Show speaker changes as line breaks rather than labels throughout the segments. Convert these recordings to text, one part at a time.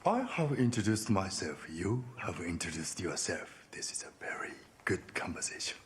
I have introduced myself. You have introduced yourself. This is a very good conversation.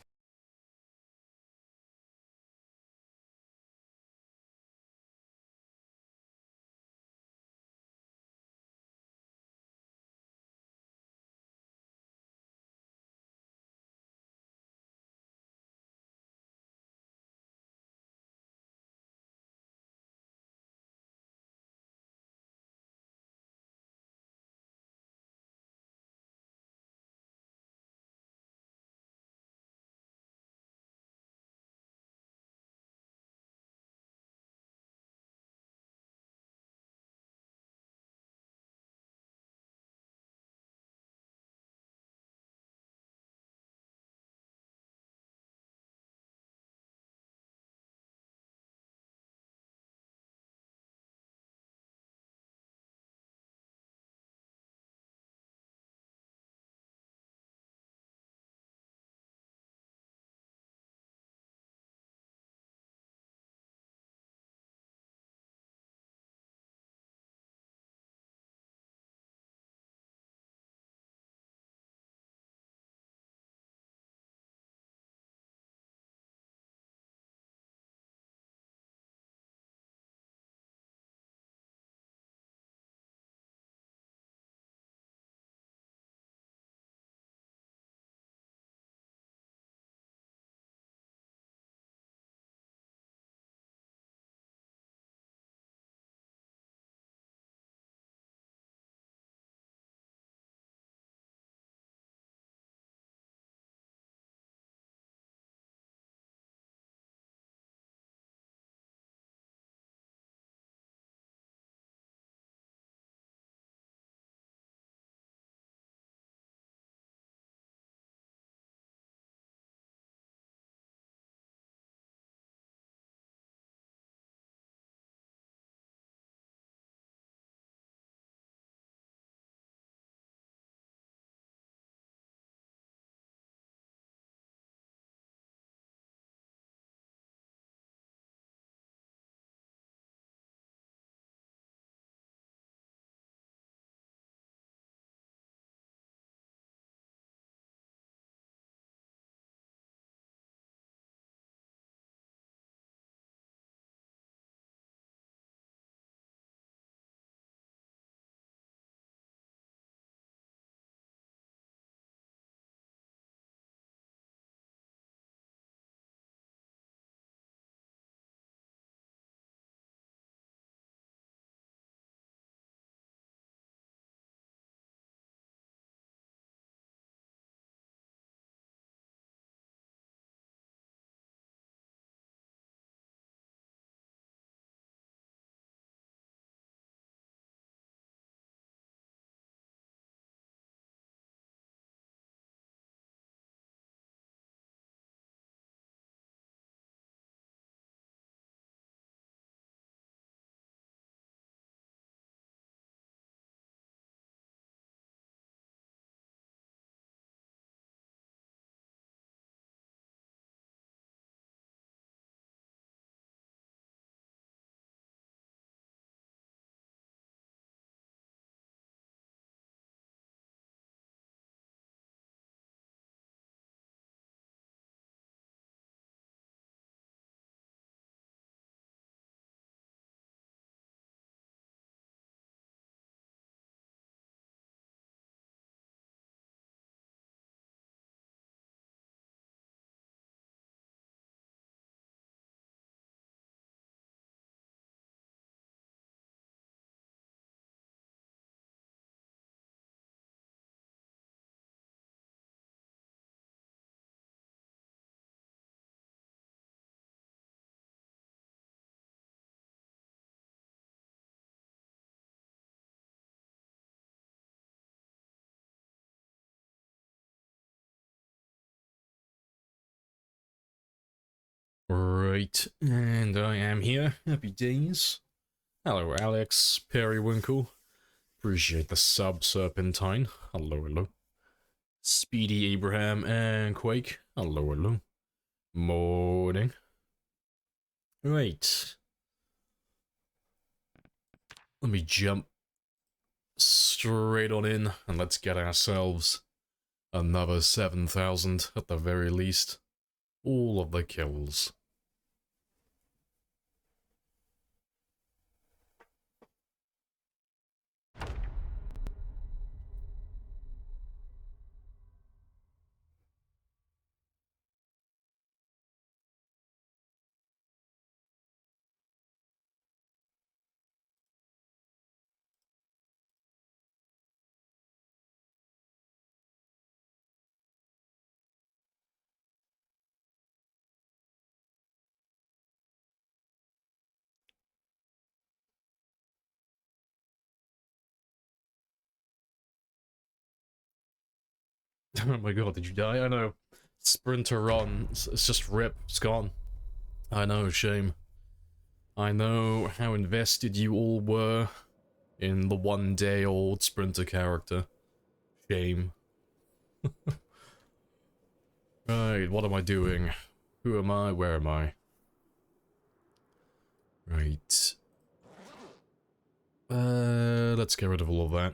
Right, and I am here. Happy days. Hello, Alex, Periwinkle. Appreciate the sub, Serpentine. Hello, hello. Speedy Abraham and Quake. Hello, hello. Morning. Right. Let me jump straight on in and let's get ourselves another 7,000 at the very least. All of the kills. Oh my god, did you die? I know. Sprinter on. It's just rip. It's gone. I know, shame. I know how invested you all were in the 1-day-old Sprinter character. Shame. Right, what am I doing? Who am I? Where am I? Right. Let's get rid of all of that.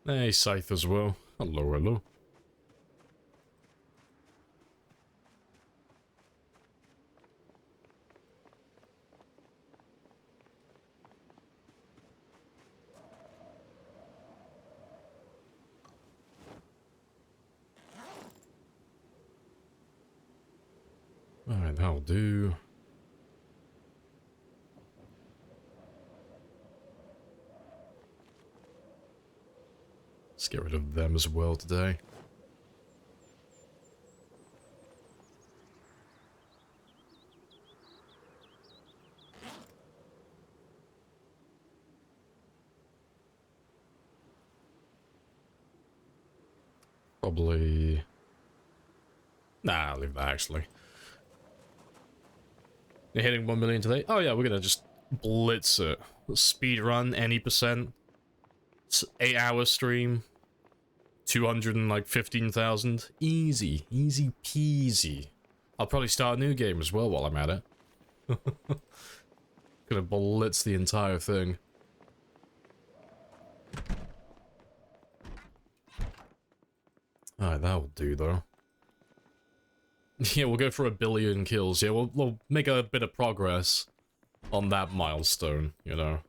Hey, Scythe as well. Hello, hello. Alright, that'll do. Let's get rid of them as well today. Probably... Nah, I'll leave that actually. You're hitting 1 million today? Oh yeah, we're gonna just blitz it. Speed run, any percent. 8-hour stream. 215,000. Easy. Easy peasy. I'll probably start a new game as well while I'm at it. Gonna blitz the entire thing. Alright, that'll do though. Yeah, we'll go for 1 billion kills. Yeah, we'll make a bit of progress on that milestone, you know.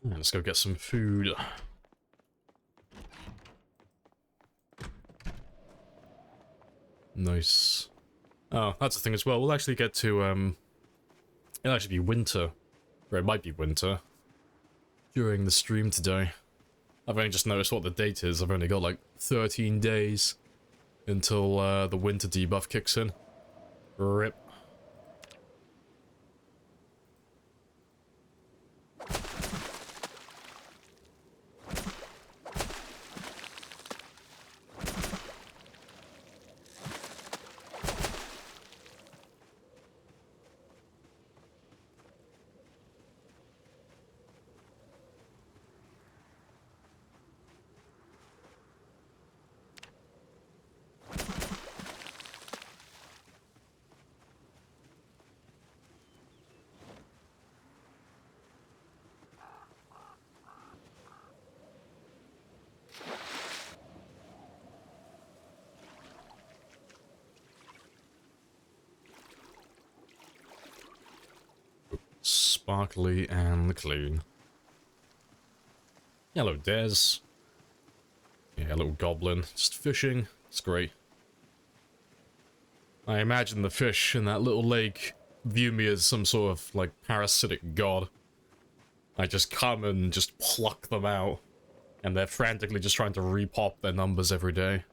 Yeah, let's go get some food. Nice. Oh, that's the thing as well. We'll actually get to, it'll actually be winter. Or it might be winter. During the stream today. I've only just noticed what the date is. I've only got like 13 days until the winter debuff kicks in. RIP. Sparkly and clean. Hello, Des. Yeah, a little goblin. Just fishing. It's great. I imagine the fish in that little lake view me as some sort of, like, parasitic god. I just come and just pluck them out. And they're frantically just trying to repop their numbers every day.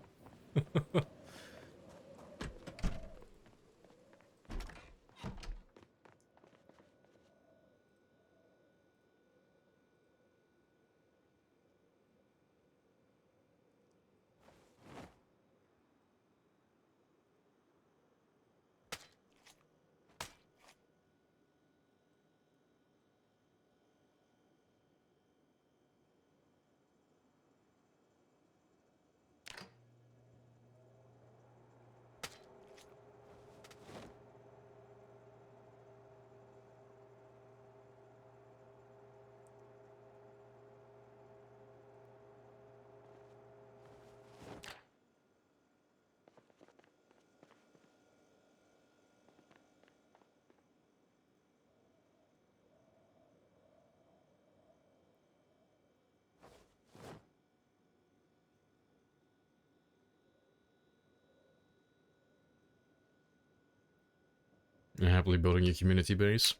You're happily building your community base.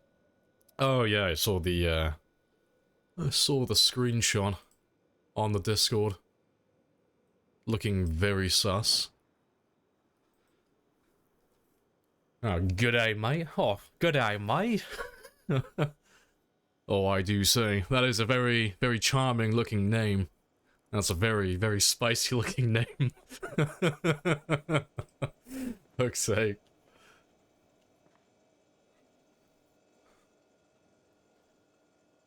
Oh yeah, I saw the screenshot on the Discord. Looking very sus. Oh, good day, mate. Oh, good day, mate. Oh, I do say. That is a very, very charming looking name. That's a very, very spicy looking name. Fuck's sake.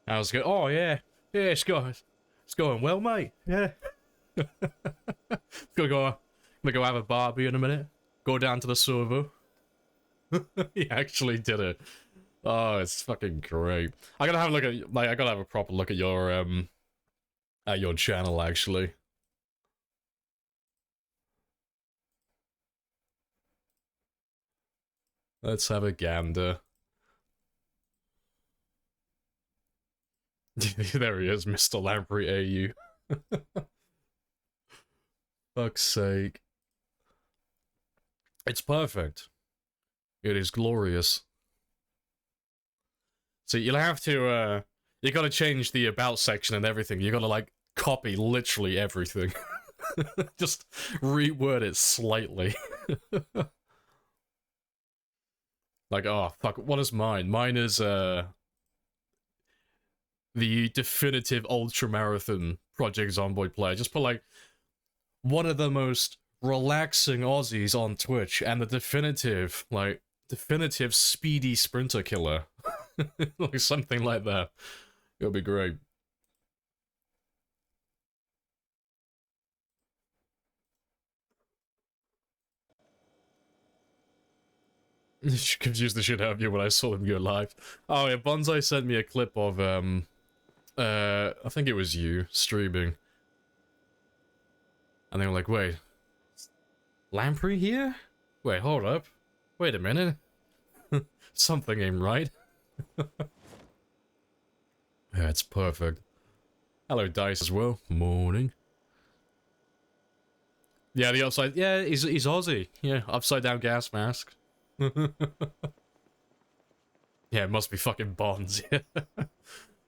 How's it going? Oh, yeah. Yeah, it's going well, mate. Yeah. gonna go have a barbie in a minute. Go down to the server. He actually did it. Oh, it's fucking great. I gotta have a look at, like, I gotta have a proper look at your channel, actually. Let's have a gander. There he is, Mr. Lamprey AU. Fuck's sake. It's perfect. It is glorious. So you'll have to, you gotta change the about section and everything. You gotta, like, copy literally everything. Just reword it slightly. Like, oh, fuck, what is mine? Mine is, the definitive ultramarathon Project Zomboid player. Just put, like, one of the most relaxing Aussies on Twitch and the definitive speedy sprinter killer. Like something like that. It'll be great. Confused the shit out of you when I saw him go live. Oh yeah, Bonsai sent me a clip of I think it was you streaming. And they were like, wait, Lamprey here? Wait, hold up. Wait a minute. Something ain't right. Yeah, it's perfect. Hello, Dice, as well. Morning. Yeah, the upside... Yeah, he's Aussie. Yeah, upside down gas mask. Yeah, it must be fucking Bonds.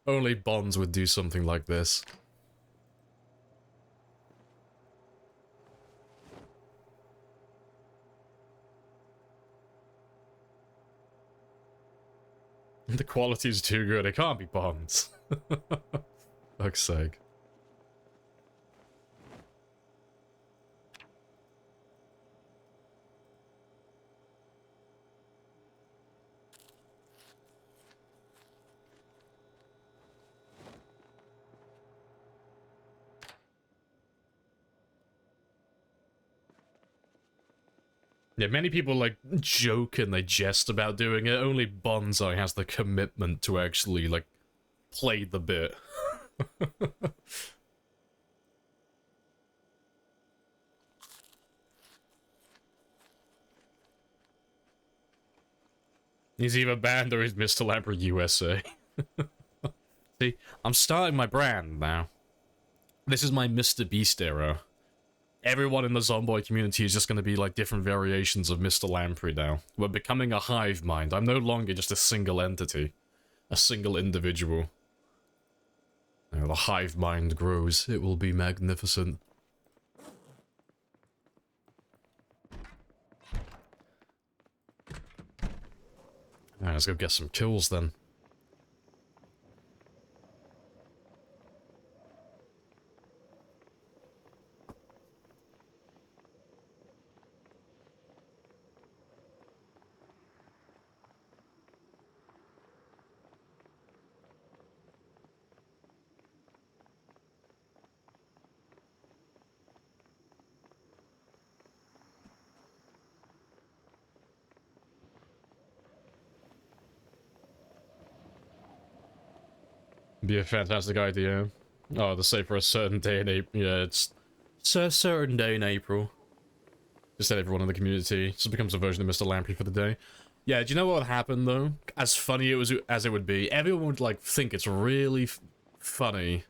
Only Bonds would do something like this. The quality's too good, it can't be Bonds. Fuck's sake. Yeah, many people, like, joke and they jest about doing it. Only Bonsai has the commitment to actually, like, play the bit. He's either banned or he's Mr. Lamprey USA. See, I'm starting my brand now. This is my Mr. Beast era. Everyone in the Zomboid community is just going to be like different variations of Mr. Lamprey now. We're becoming a hive mind. I'm no longer just a single entity. A single individual. Now the hive mind grows. It will be magnificent. Alright, let's go get some kills then. Be a fantastic idea. Oh, to say for a certain day in April. Yeah, it's a certain day in April. Just let everyone in the community just becomes a version of Mr. Lamprey for the day. Yeah, do you know what would happen though? As funny as it would be, everyone would like think it's really funny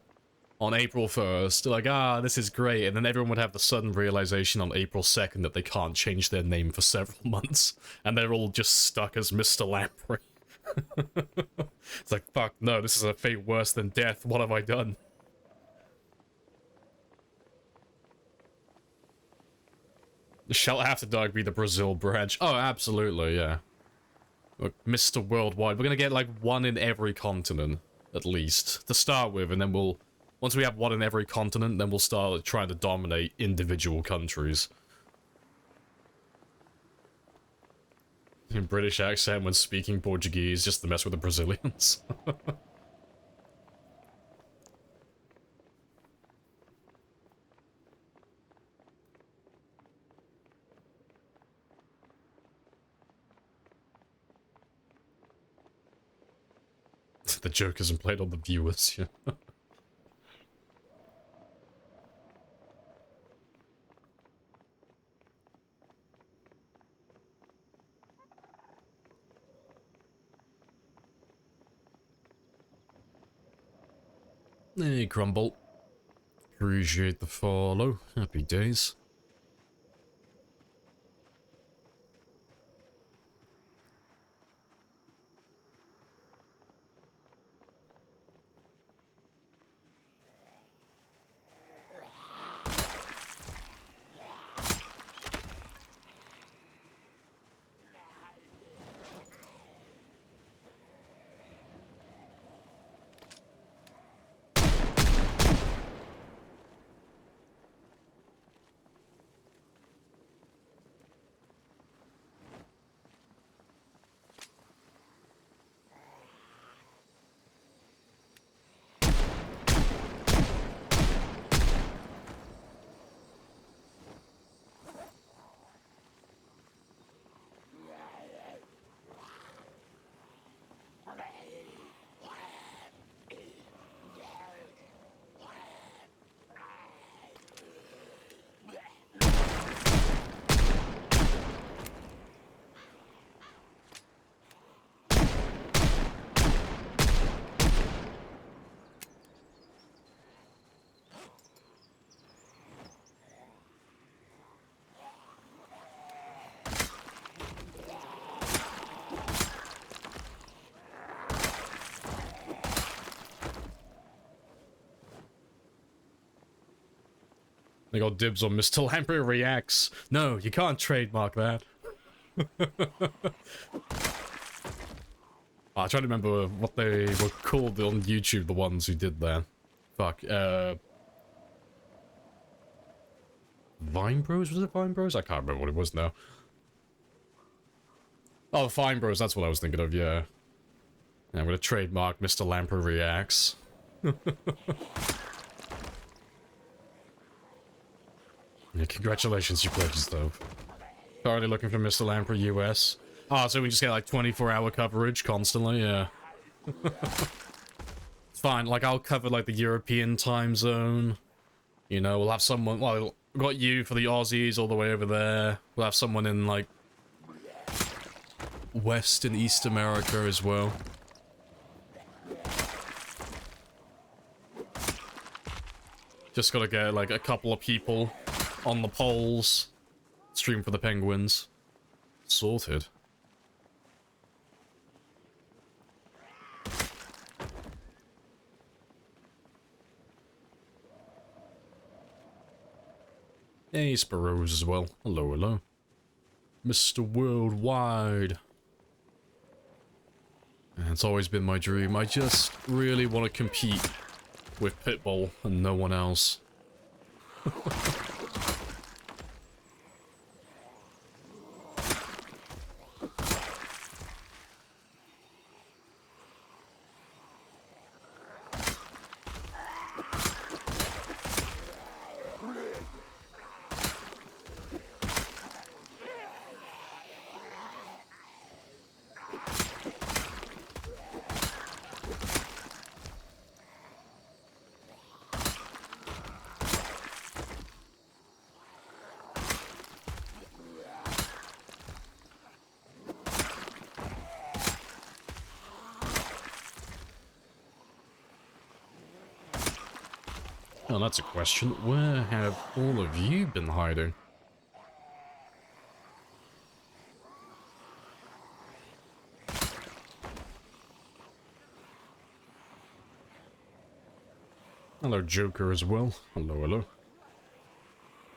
on April 1st, like, ah, this is great, and then everyone would have the sudden realization on April 2nd that they can't change their name for several months, and they're all just stuck as Mr. Lamprey. It's like, fuck, no, this is a fate worse than death, what have I done? Shall After Dark be the Brazil branch? Oh, absolutely, yeah. Look, Mr. Worldwide, we're gonna get, like, one in every continent, at least, to start with, and then we'll... Once we have one in every continent, then we'll start trying to dominate individual countries. In British accent when speaking Portuguese, just to mess with the Brazilians. The joke isn't played on the viewers, yeah. Hey, Crumble. Appreciate the follow. Happy days. They got dibs on Mr. Lamprey reacts. No, you can't trademark that. I try to remember what they were called on YouTube, the ones who did that. Fuck, Vine Bros? Was it Vine Bros? I can't remember what it was now. Oh, Vine Bros, that's what I was thinking of, yeah. Yeah, I'm gonna trademark Mr. Lamprey reacts. Yeah, congratulations, you pledged though. Currently looking for Mr. Lamprey US. Oh, so we just get like 24-hour coverage constantly, yeah. It's fine, like I'll cover like the European time zone. You know, we'll have someone, well, we've got you for the Aussies all the way over there. We'll have someone in like West and East America as well. Just gotta get like a couple of people on the polls. Stream for the Penguins. Sorted. Hey, Sparrows as well. Hello, hello. Mr. Worldwide. And it's always been my dream. I just really want to compete with Pitbull and no one else. Well, that's a question. Where have all of you been hiding? Hello, Joker, as well. Hello, hello.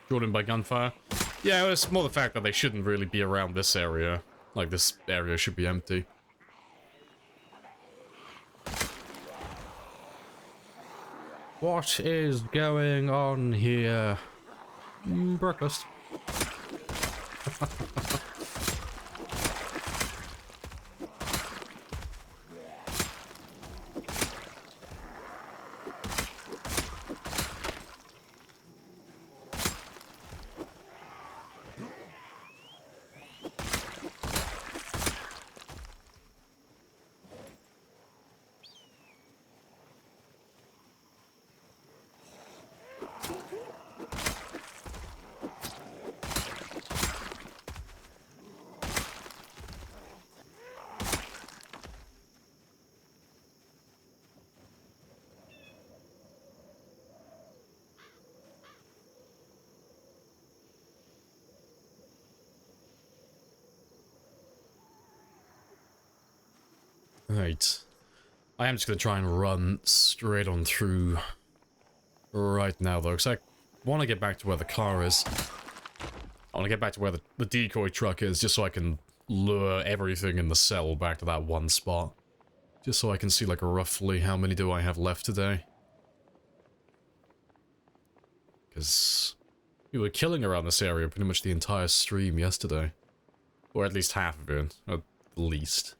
Jordan by gunfire. Yeah, it's more the fact that they shouldn't really be around this area. Like, this area should be empty. What is going on here? Breakfast. Right. I am just gonna try and run straight on through right now, though, because I want to get back to where the car is. I want to get back to where the decoy truck is, just so I can lure everything in the cell back to that one spot. Just so I can see, like, roughly how many do I have left today. Because we were killing around this area pretty much the entire stream yesterday. Or at least half of it, at least.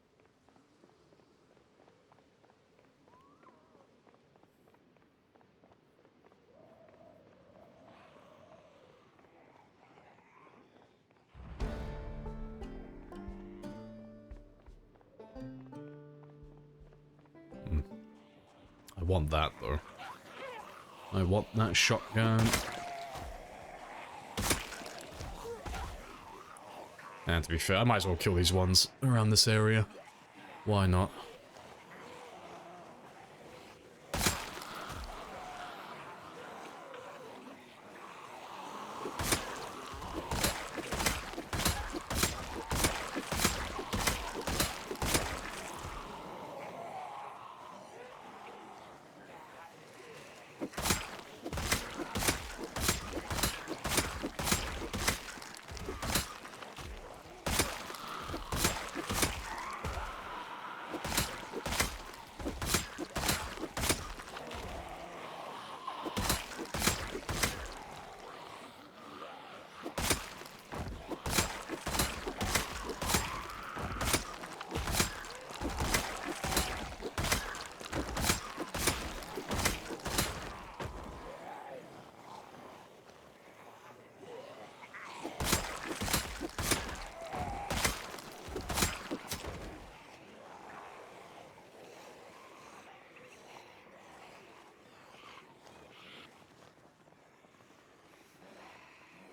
I want that, though. I want that shotgun. And to be fair, I might as well kill these ones around this area. Why not?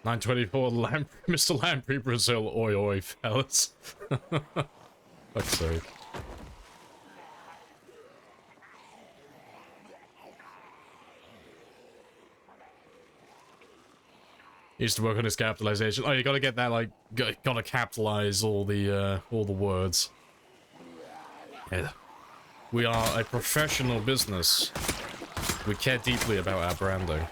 $9.24 Mr. Lamprey, Brazil, oi oi, fellas. Fuck's sake. He used to work on his capitalization. Oh, you gotta get that, like, gotta capitalize all the words. Yeah. We are a professional business. We care deeply about our branding.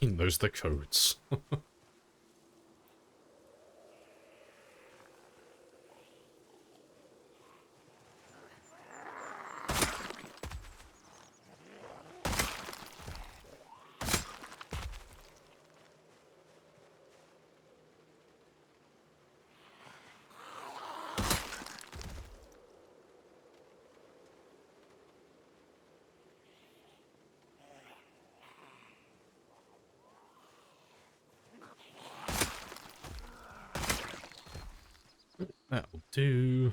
He knows the codes. That'll do.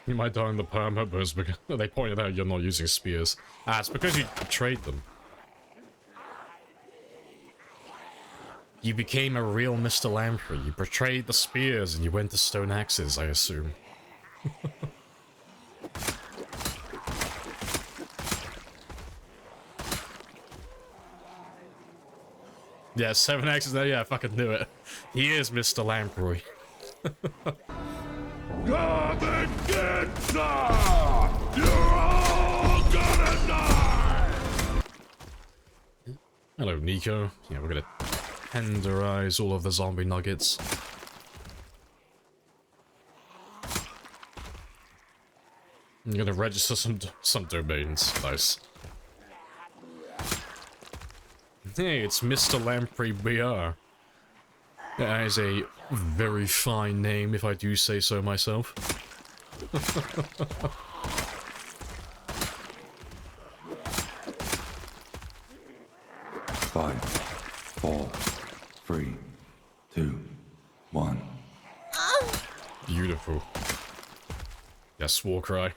You might die in the perma, but it's because they pointed out you're not using spears. Ah, it's because you betrayed them. You became a real Mr. Lamprey. You betrayed the spears and you went to stone axes, I assume. Yeah, 7 axes there, yeah, I fucking knew it. He is Mr. Lamprey.
Come and get some! You're all gonna die!
Hello, Nico. Yeah, we're gonna tenderize all of the zombie nuggets. I'm gonna register some domains. Nice. Hey, it's Mr. Lamprey BR. That is a very fine name, if I do say so myself.
5, 4, 3, 2, 1.
Beautiful. Yes, war cry.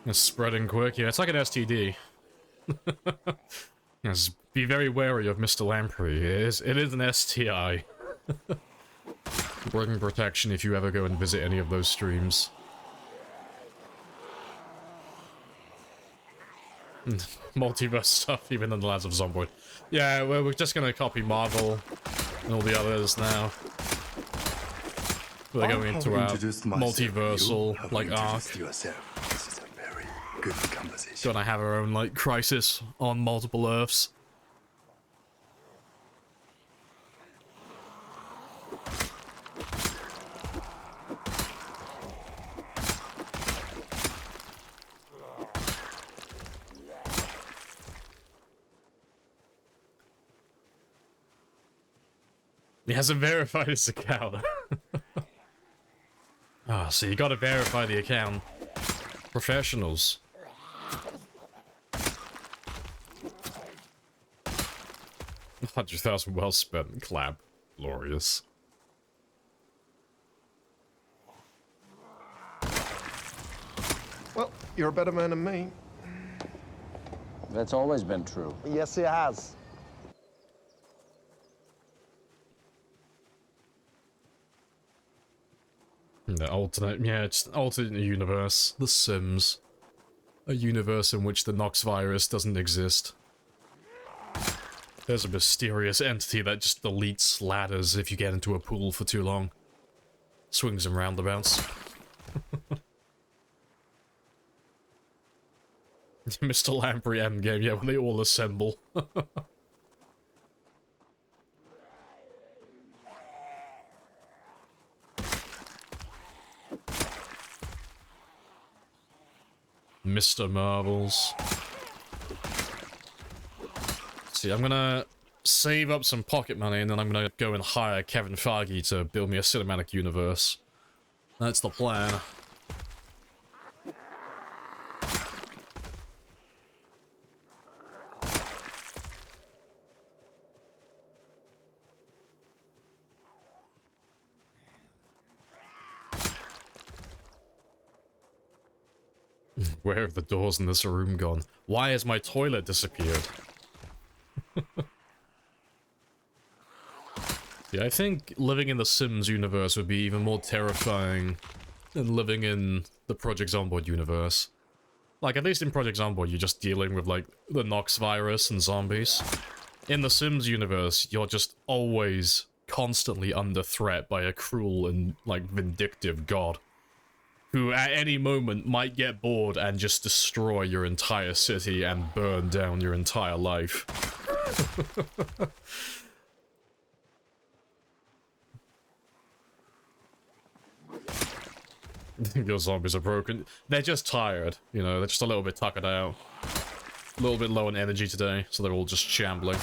It's spreading quick. Yeah, it's like an STD. Yes, be very wary of Mr. Lamprey. It is an STI. Bring protection if you ever go and visit any of those streams. Multiverse stuff, even in the Lands of Zomboid. Yeah, we're just gonna copy Marvel and all the others now. We're going into our multiversal, like, arc.
Yourself. This is a very good conversation.
Gonna have our own, like, crisis on multiple Earths. He hasn't verified his account. Ah, so you gotta verify the account. Professionals. $100,000 well spent. Clap. Glorious.
Well, you're a better man than me.
That's always been true.
Yes, it has.
The alternate, yeah, it's an alternate universe. The Sims. A universe in which the Nox virus doesn't exist. There's a mysterious entity that just deletes ladders if you get into a pool for too long. Swings and roundabouts. Mr. Lamprey endgame, yeah, when they all assemble. Mr. Marbles. See, I'm gonna save up some pocket money and then I'm gonna go and hire Kevin Feige to build me a cinematic universe. That's the plan. Where have the doors in this room gone? Why has my toilet disappeared? Yeah, I think living in the Sims universe would be even more terrifying than living in the Project Zomboid universe. Like, at least in Project Zomboid, you're just dealing with, like, the Nox virus and zombies. In the Sims universe, you're just always constantly under threat by a cruel and, like, vindictive god, who at any moment might get bored and just destroy your entire city and burn down your entire life. Your zombies are broken. They're just tired, you know, they're just a little bit tuckered out. A little bit low on energy today, so they're all just shambling.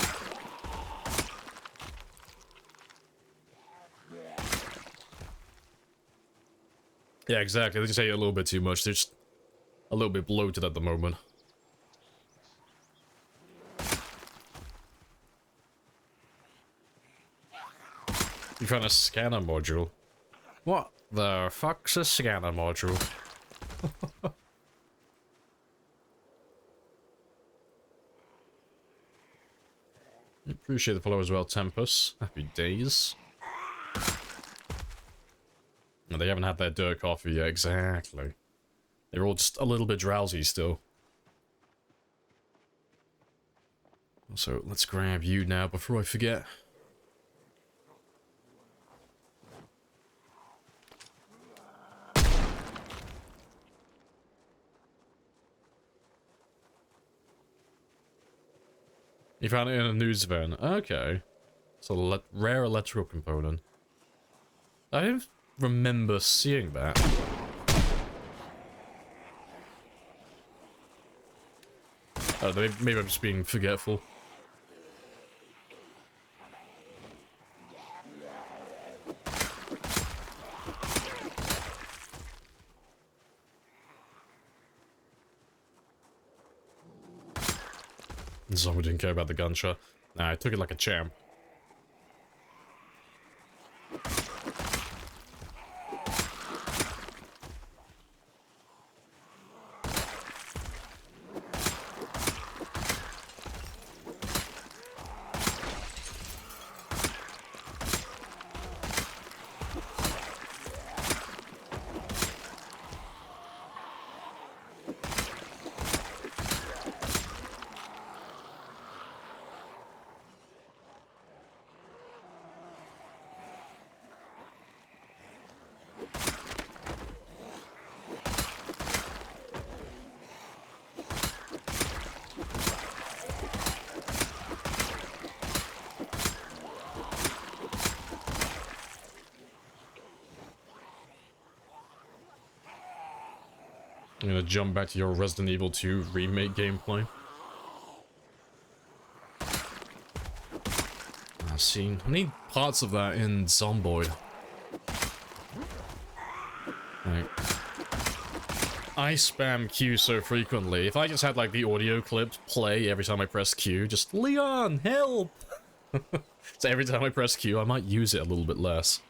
Yeah, exactly. They just ate a little bit too much. They're just a little bit bloated at the moment. You found a scanner module. What the fuck's a scanner module? Appreciate the follow as well, Tempest. Happy days. No, they haven't had their dirt coffee yet, exactly. They're all just a little bit drowsy still. So let's grab you now before I forget. You found it in a news van. Okay. It's a rare electrical component. I don't remember seeing that. Oh, maybe I'm just being forgetful. Zombie didn't care about the gunshot. Nah, I took it like a champ. I'm gonna jump back to your Resident Evil 2 remake gameplay. See, I need parts of that in Zomboid. Like, I spam Q so frequently. If I just had like the audio clips play every time I press Q, just Leon, help! So every time I press Q, I might use it a little bit less.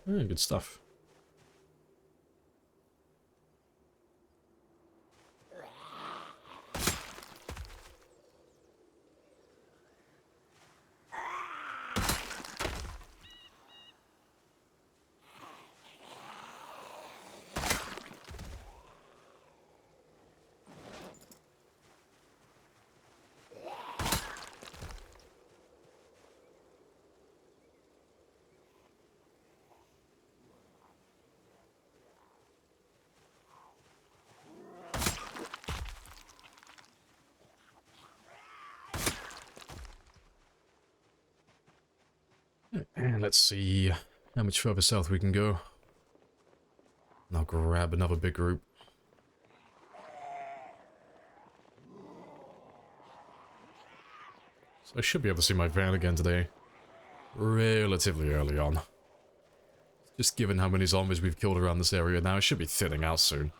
Good stuff. And let's see how much further south we can go. And I'll grab another big group. So I should be able to see my van again today. Relatively early on. Just given how many zombies we've killed around this area now, it should be thinning out soon.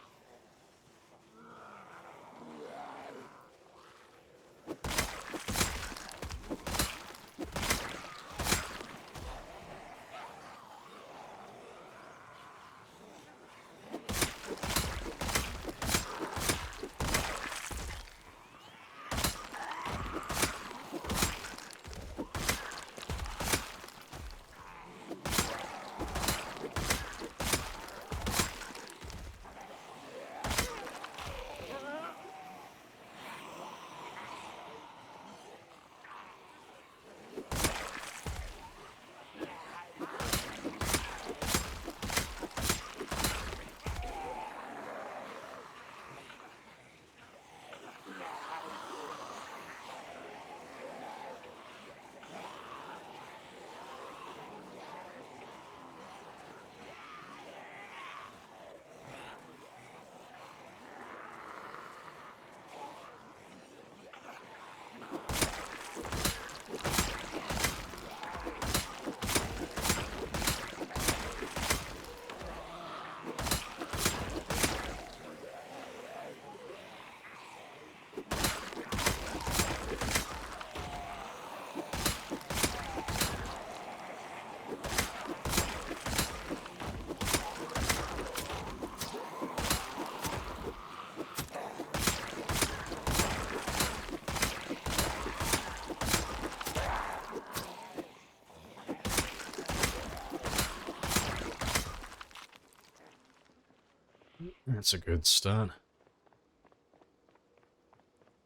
That's a good start.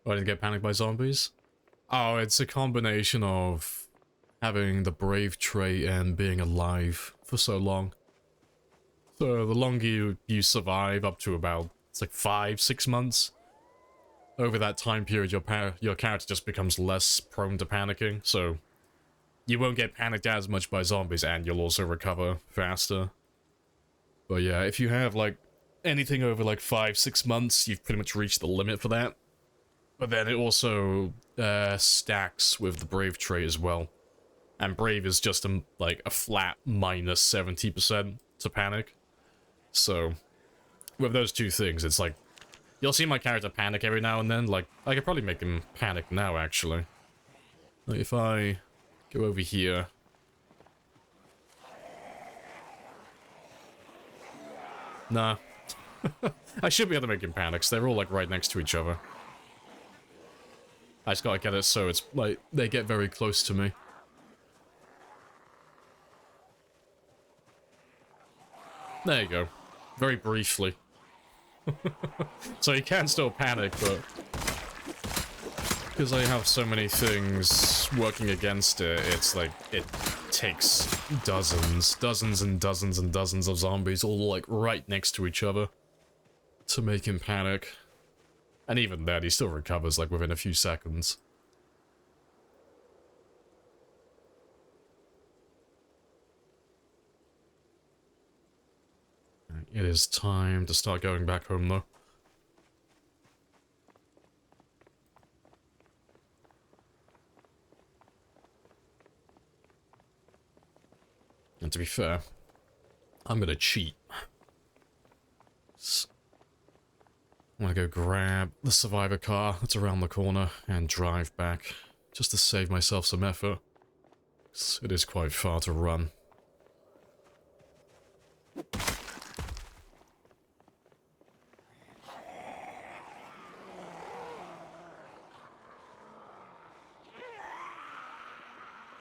Oh, I didn't get panicked by zombies? Oh, it's a combination of having the brave trait and being alive for so long. So the longer you survive, up to about, it's like 5-6 months, over that time period your character just becomes less prone to panicking, so you won't get panicked as much by zombies and you'll also recover faster. But yeah, if you have like anything over like 5-6 months, you've pretty much reached the limit for that. But then it also stacks with the brave trait as well. And brave is just like a flat minus 70% to panic. So with those two things, it's like you'll see my character panic every now and then. Like I could probably make him panic now actually. Like if I go over here. Nah. I should be able to make him panic, so they're all like right next to each other. I just gotta get it so it's like they get very close to me. There you go. Very briefly. So he can still panic, but because I have so many things working against it, it's like it takes dozens and dozens of zombies all like right next to each other to make him panic. And even then, he still recovers like within a few seconds. It is time to start going back home though. And to be fair, I'm gonna cheat. I'm gonna go grab the survivor car that's around the corner and drive back, just to save myself some effort. It is quite far to run.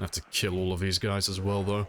I have to kill all of these guys as well, though.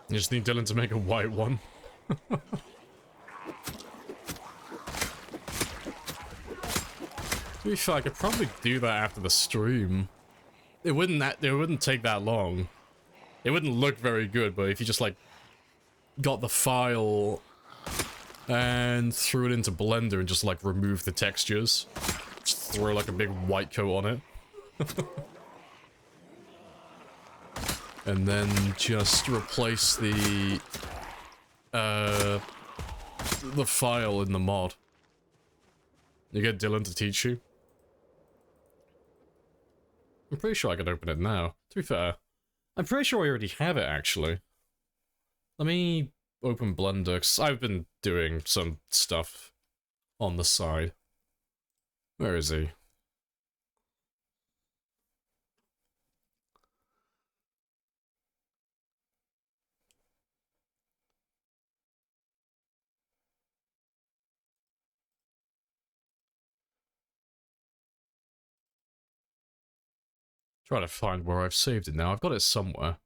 You just need Dylan to make a white one. To be fair, I could probably do that after the stream. It wouldn't take that long. It wouldn't look very good, but if you just like got the file and threw it into Blender and just like remove the textures, just throw like a big white coat on it. And then just replace the file in the mod. You get Dylan to teach you. I'm pretty sure I can open it now. To be fair, I'm pretty sure I already have it, actually. Let me open Blender, 'cause I've been doing some stuff on the side. Where is he? Try to find where I've saved it now. I've got it somewhere.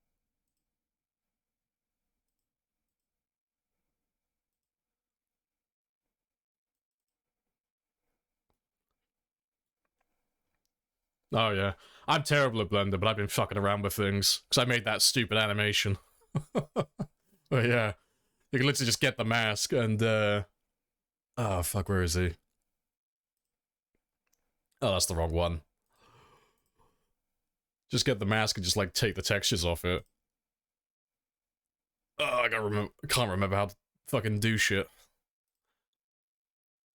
Oh yeah, I'm terrible at Blender, but I've been fucking around with things because I made that stupid animation. But yeah, you can literally just get the mask and oh fuck, where is he? Oh, that's the wrong one. Just get the mask and just like take the textures off it. I can't remember how to fucking do shit.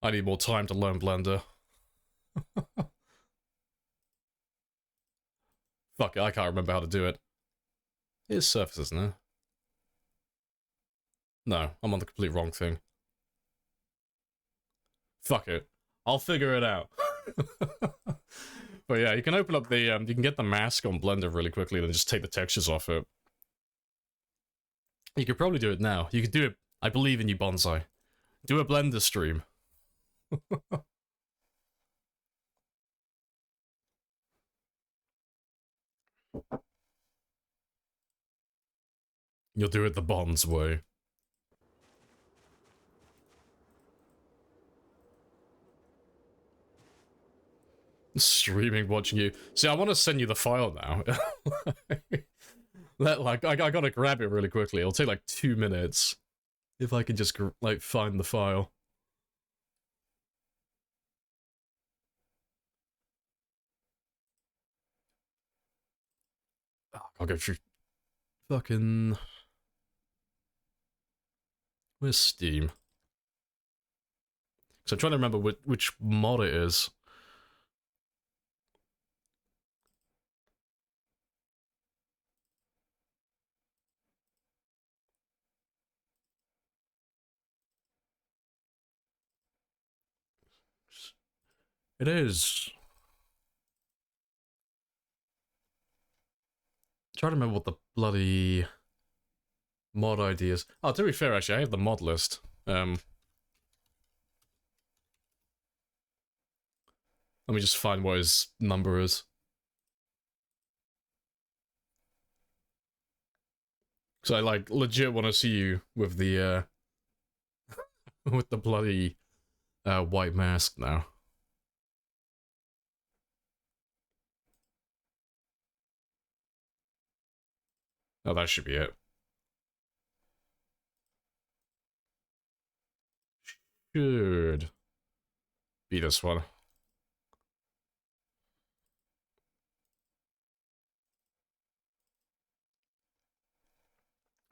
I need more time to learn Blender. Fuck it, I can't remember how to do it. Here's surfaces now. No, I'm on the complete wrong thing. Fuck it. I'll figure it out. But yeah, you can open up the, you can get the mask on Blender really quickly, then just take the textures off it. You could probably do it now. You could do it. I believe in you, Bonsai. Do a Blender stream. You'll do it the Bonds way. Streaming, watching you. See, I want to send you the file now. Like, I gotta grab it really quickly. It'll take like 2 minutes. If I can just, like, find the file. Oh, I'll go through fucking... Where's Steam? So I'm trying to remember which mod it is. It is. I'm trying to remember what the bloody mod ID is. Oh, to be fair, actually, I have the mod list. Let me just find what his number is. Because I, like, legit want to see you with the, with the bloody, white mask now. Oh, that should be it. Should be this one.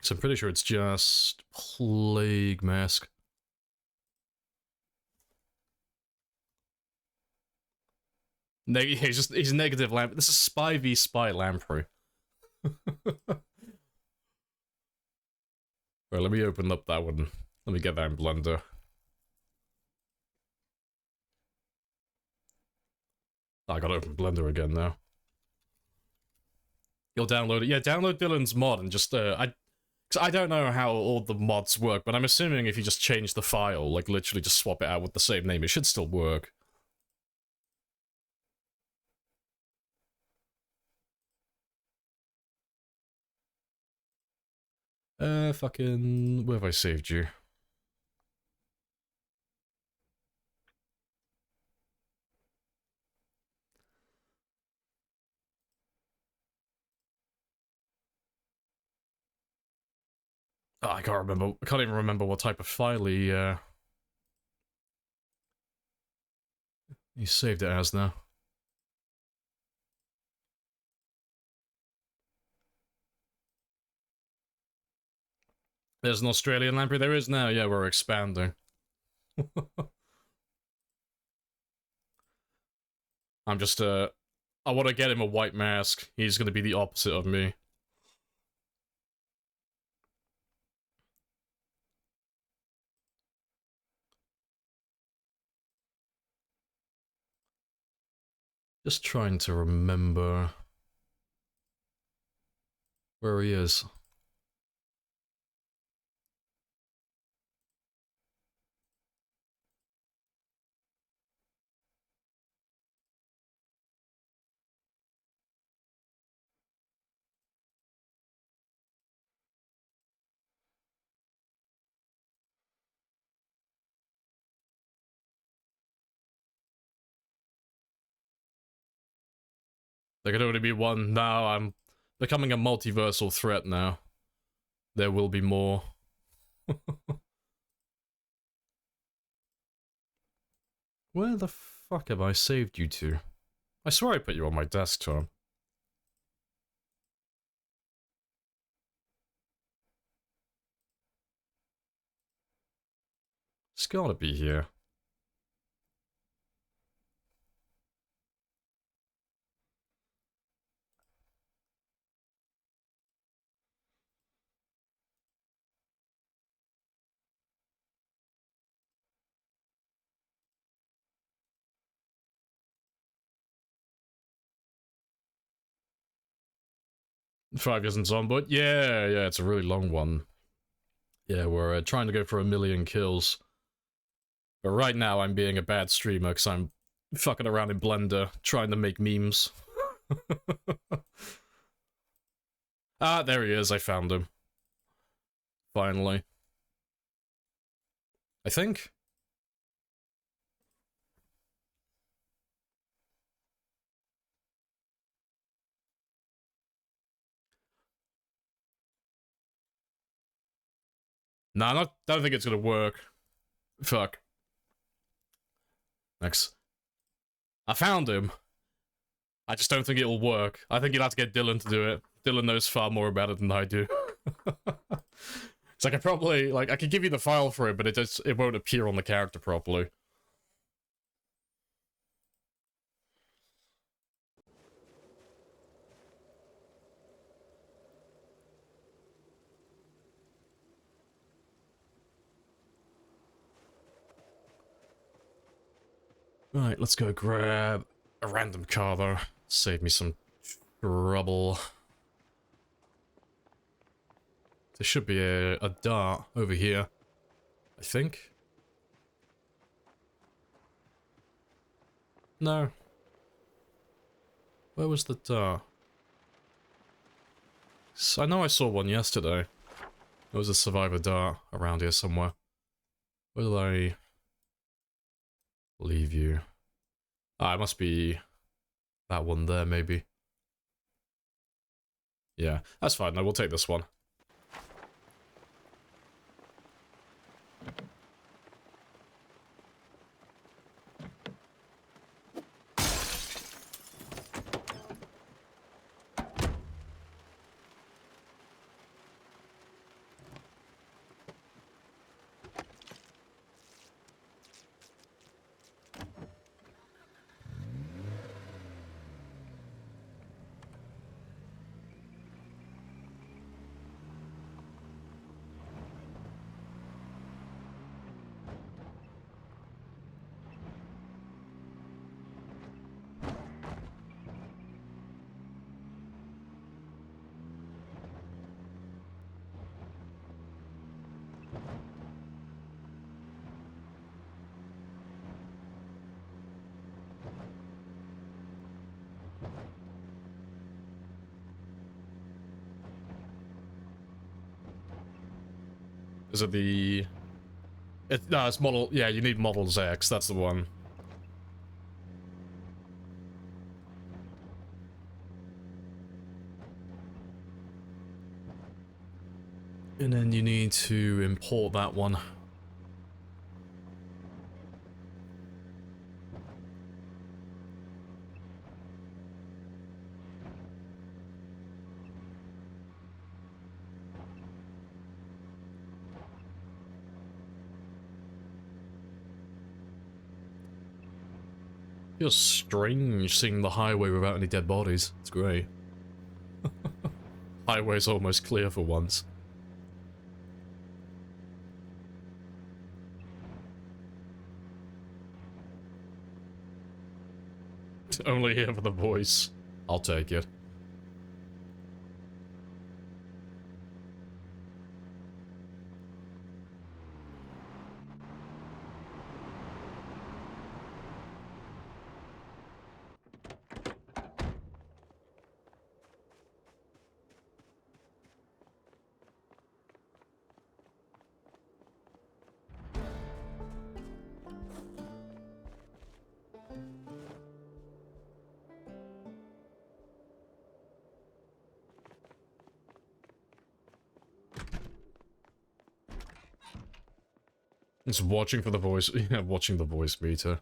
So I'm pretty sure it's just Plague Mask. He's negative Lamp. This is Spy v Spy Lamprey. Right, let me open up that one. Let me get that in Blender. Oh, I gotta open Blender again now. You'll download it. Yeah, download Dylan's mod and just, I don't know how all the mods work, but I'm assuming if you just change the file, like literally just swap it out with the same name, it should still work. Fucking... Where have I saved you? Oh, I can't remember. I can't even remember what type of file he saved it as now. There's an Australian Lamprey. There is now. Yeah, we're expanding. I'm just, I want to get him a white mask. He's going to be the opposite of me. Just trying to remember where he is. There could only be one. Now I'm becoming a multiversal threat now. There will be more. Where the fuck have I saved you to? I swear I put you on my desktop. It's gotta be here. Five years and so on, but yeah, it's a really long one. Yeah, we're trying to go for 1,000,000 kills. But right now I'm being a bad streamer because I'm fucking around in Blender trying to make memes. Ah, there he is, I found him. Finally. I think? Nah, I don't think it's gonna work. Fuck. Next. I found him. I just don't think it'll work. I think you'll have to get Dylan to do it. Dylan knows far more about it than I do. So I could probably, like, I could give you the file for it, but it won't appear on the character properly. Right, let's go grab a random car, though. Save me some trouble. There should be a dart over here, I think. No. Where was the dart? I know I saw one yesterday. There was a survivor dart around here somewhere. Where did I leave you? Ah, it must be that one there, maybe. Yeah, that's fine. No, we'll take this one. Is it the... No, it's model... Yeah, you need Models X, that's the one. And then you need to import that one. Feels strange seeing the highway without any dead bodies. It's great. Highway's almost clear for once. Only here for the voice. I'll take it. It's watching for the voice, yeah, watching the voice meter.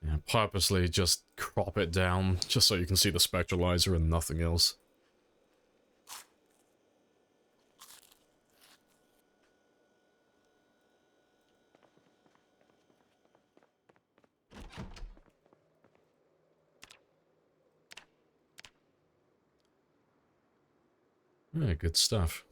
Yeah, purposely just crop it down, just so you can see the spectralizer and nothing else. Yeah, good stuff.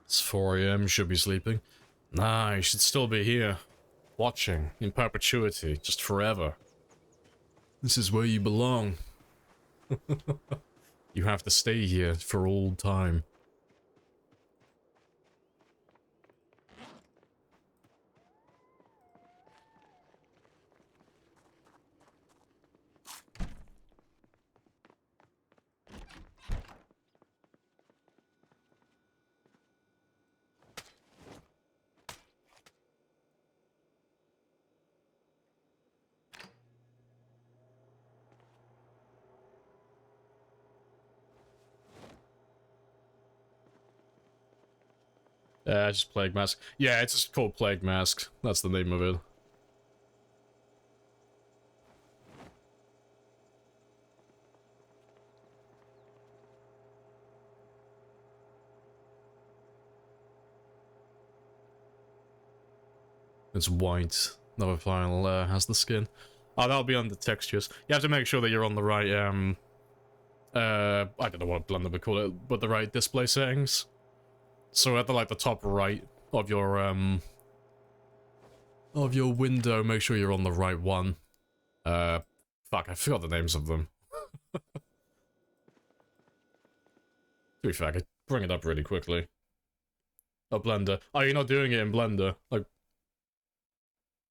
It's 4 AM, should be sleeping. Nah, you should still be here. Watching, in perpetuity, just forever. This is where you belong. You have to stay here for all time. Just Plague Mask. Yeah, it's just called Plague Mask. That's the name of it. It's white. Another file has the skin. Oh, that'll be on the textures. You have to make sure that you're on the right, I don't know what blender would call it, but the right display settings. So at the, like, the top right of your window, make sure you're on the right one. Fuck, I forgot the names of them. To be fair, I could bring it up really quickly. Oh, Blender. Oh, you're not doing it in Blender. Like,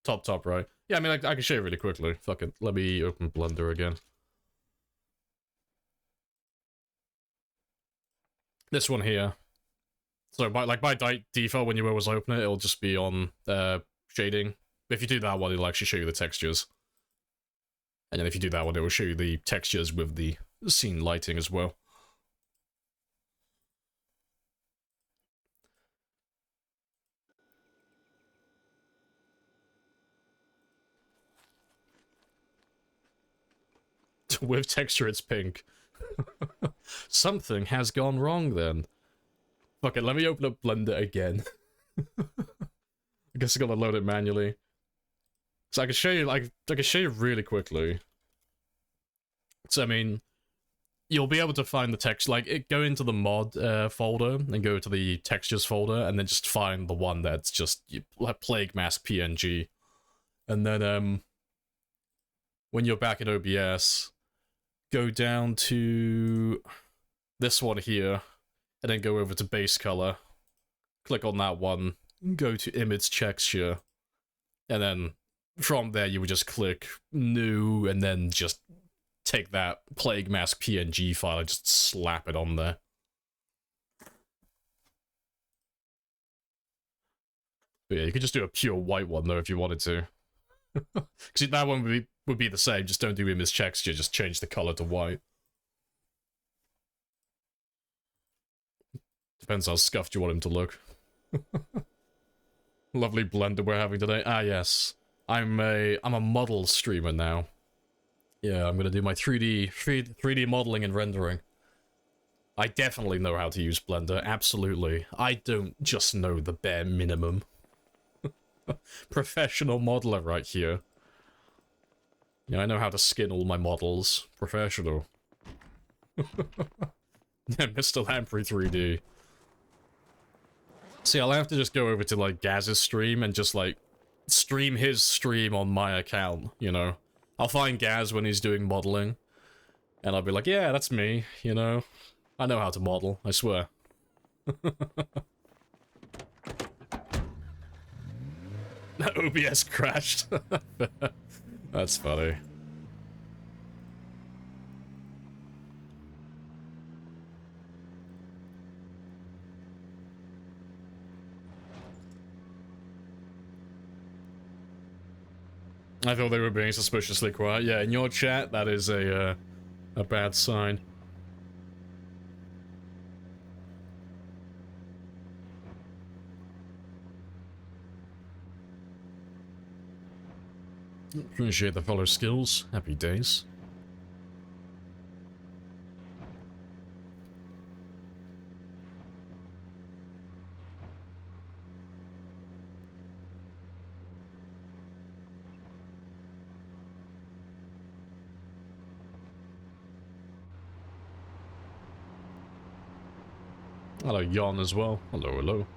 top right. Yeah, I mean, I can show you really quickly. Fuck it. Let me open Blender again. This one here. So, by default, when you always open it, it'll just be on, shading. If you do that one, it'll actually show you the textures. And then if you do that one, it will show you the textures with the scene lighting as well. With texture, it's pink. Something has gone wrong then. Fuck it, let me open up Blender again. I guess I gotta load it manually. So I can show you, like, I can show you really quickly. So, I mean, you'll be able to find the text, like, go into the mod folder, and go to the textures folder, and then just find the one that's just, like, Plague Mask PNG. And then, when you're back in OBS, go down to this one here, and then go over to base color. Click on that one, go to image texture, and then from there you would just click new, and then just take that Plague Mask PNG file and just slap it on there. But yeah, you could just do a pure white one though if you wanted to. Because that one would be the same, just don't do image texture, just change the color to white. Depends how scuffed you want him to look. Lovely blender we're having today. Ah yes. I'm a model streamer now. Yeah, I'm gonna do my 3D modeling and rendering. I definitely know how to use Blender, absolutely. I don't just know the bare minimum. Professional modeler right here. Yeah, I know how to skin all my models. Professional. Yeah, Mr. Lamprey 3D. See, I'll have to just go over to, like, Gaz's stream and just, like, stream his stream on my account, you know? I'll find Gaz when he's doing modeling, and I'll be like, yeah, that's me, you know? I know how to model, I swear. OBS crashed. That's funny. I thought they were being suspiciously quiet. Yeah, in your chat, that is a bad sign. Appreciate the follow skills. Happy days. Hello, Yon as well. Hello, hello.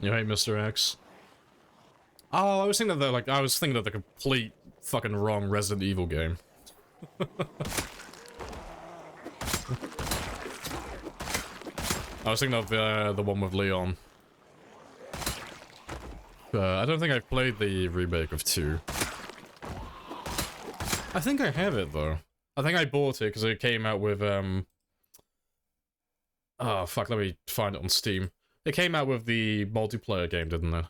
You hate Mr. X? Oh, I was thinking of the complete fucking wrong Resident Evil game. I was thinking of the one with Leon. I don't think I've played the remake of 2. I think I have it though. I think I bought it because it came out with oh fuck, let me find it on Steam. It came out with the multiplayer game, didn't it?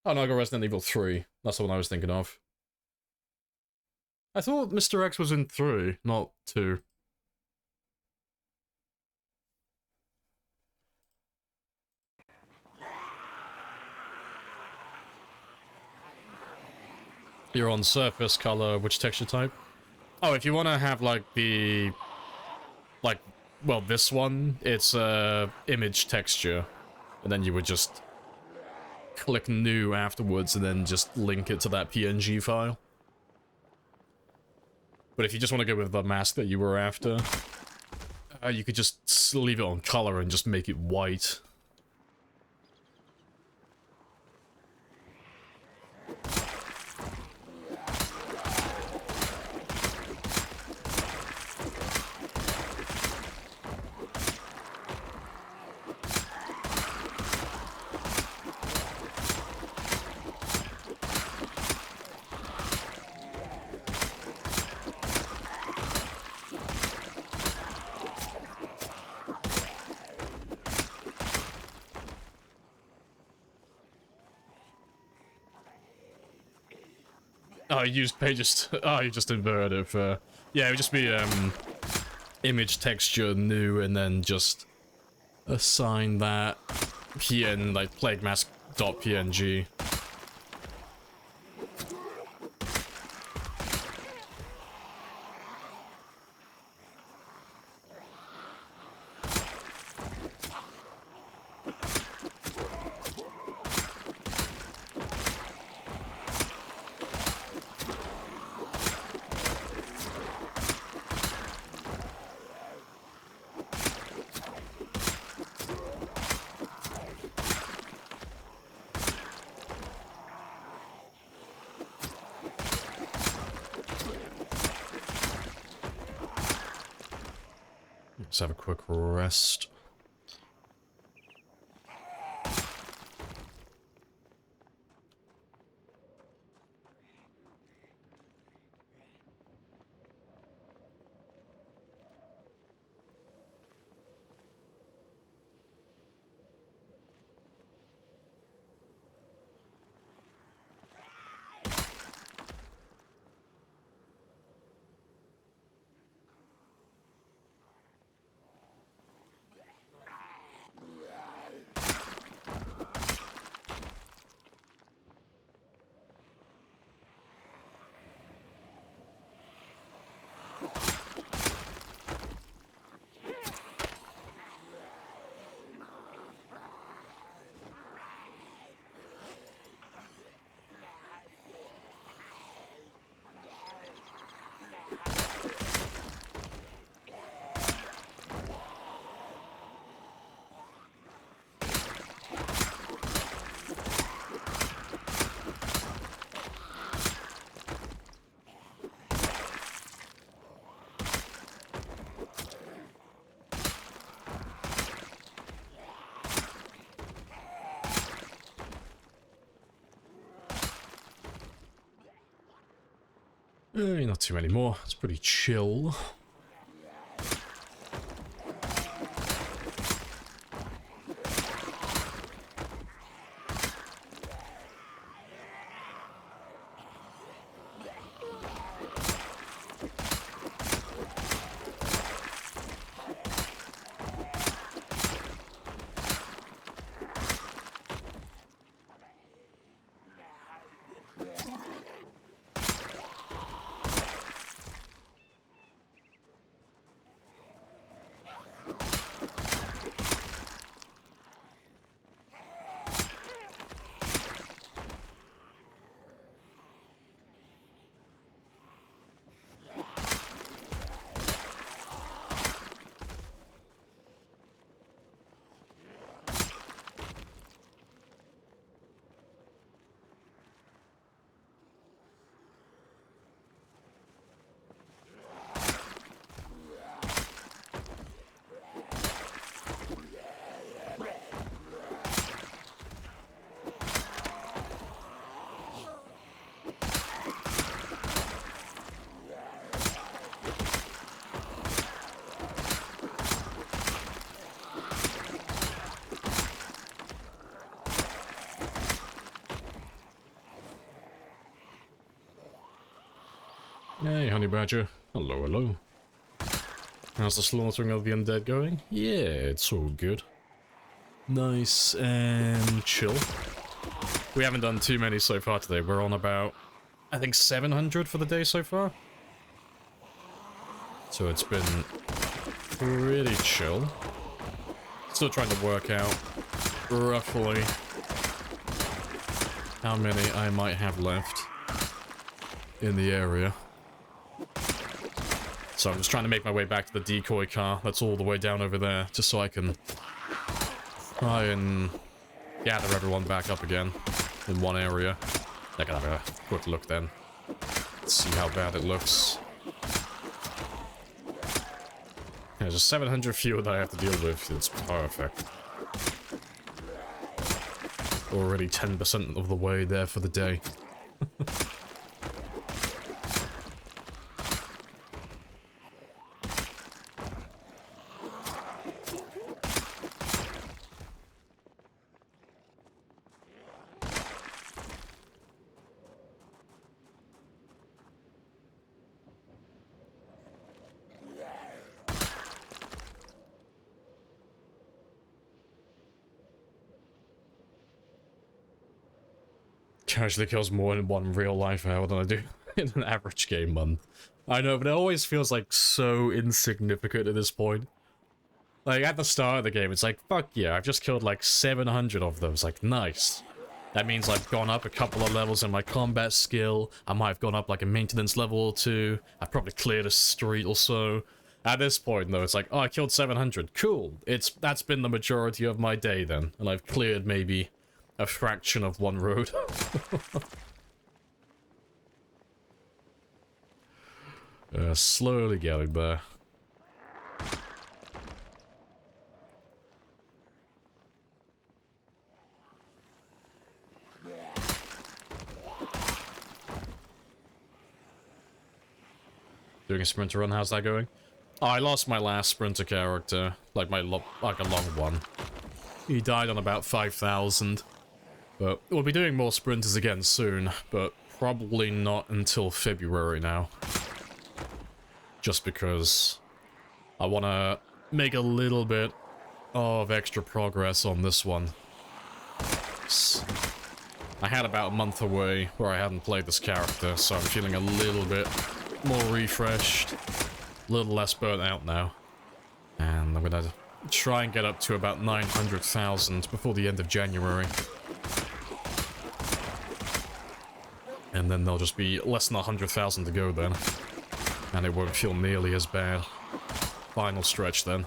Oh no, I got Resident Evil 3. That's the one I was thinking of. I thought Mr. X was in 3, not 2. You're on surface color, which texture type? Oh, if you want to have like the... like, well, this one, it's image texture. And then you would just click new afterwards and then just link it to that PNG file. But if you just want to go with the mask that you were after, you could just leave it on color and just make it white. Oh, you used pages. Oh, you just inverted it for... Yeah, it would just be image texture new, and then just assign that PN like plague mask.png. Let's have a quick rest. Not too many more. It's pretty chill. Hey, honey badger. Hello, hello. How's the slaughtering of the undead going? Yeah, it's all good. Nice and chill. We haven't done too many so far today. We're on about, I think, 700 for the day so far. So it's been pretty chill. Still trying to work out roughly how many I might have left in the area. So I'm just trying to make my way back to the decoy car that's all the way down over there, just so I can try and gather everyone back up again in one area. I can have a quick look then. Let's see how bad it looks. Yeah, just 700 fewer that I have to deal with. It's perfect. Already 10% of the way there for the day. Casually kills more in one real life hour than I do in an average game month. I know, but it always feels like so insignificant at this point. Like, at the start of the game, it's like, fuck yeah, I've just killed like 700 of them. It's like, nice. That means I've gone up a couple of levels in my combat skill. I might have gone up like a maintenance level or two. I've probably cleared a street or so. At this point, though, it's like, oh, I killed 700. Cool. That's been the majority of my day then. And I've cleared maybe a fraction of one road. Slowly getting there. Doing a sprinter run, how's that going? Oh, I lost my last sprinter character, like a long one. He died on about 5,000. But we'll be doing more sprinters again soon, but probably not until February now. Just because I want to make a little bit of extra progress on this one. I had about a month away where I hadn't played this character, so I'm feeling a little bit more refreshed, a little less burnt out now. And I'm gonna try and get up to about 900,000 before the end of January. And then there'll just be less than 100,000 to go then. And it won't feel nearly as bad. Final stretch then.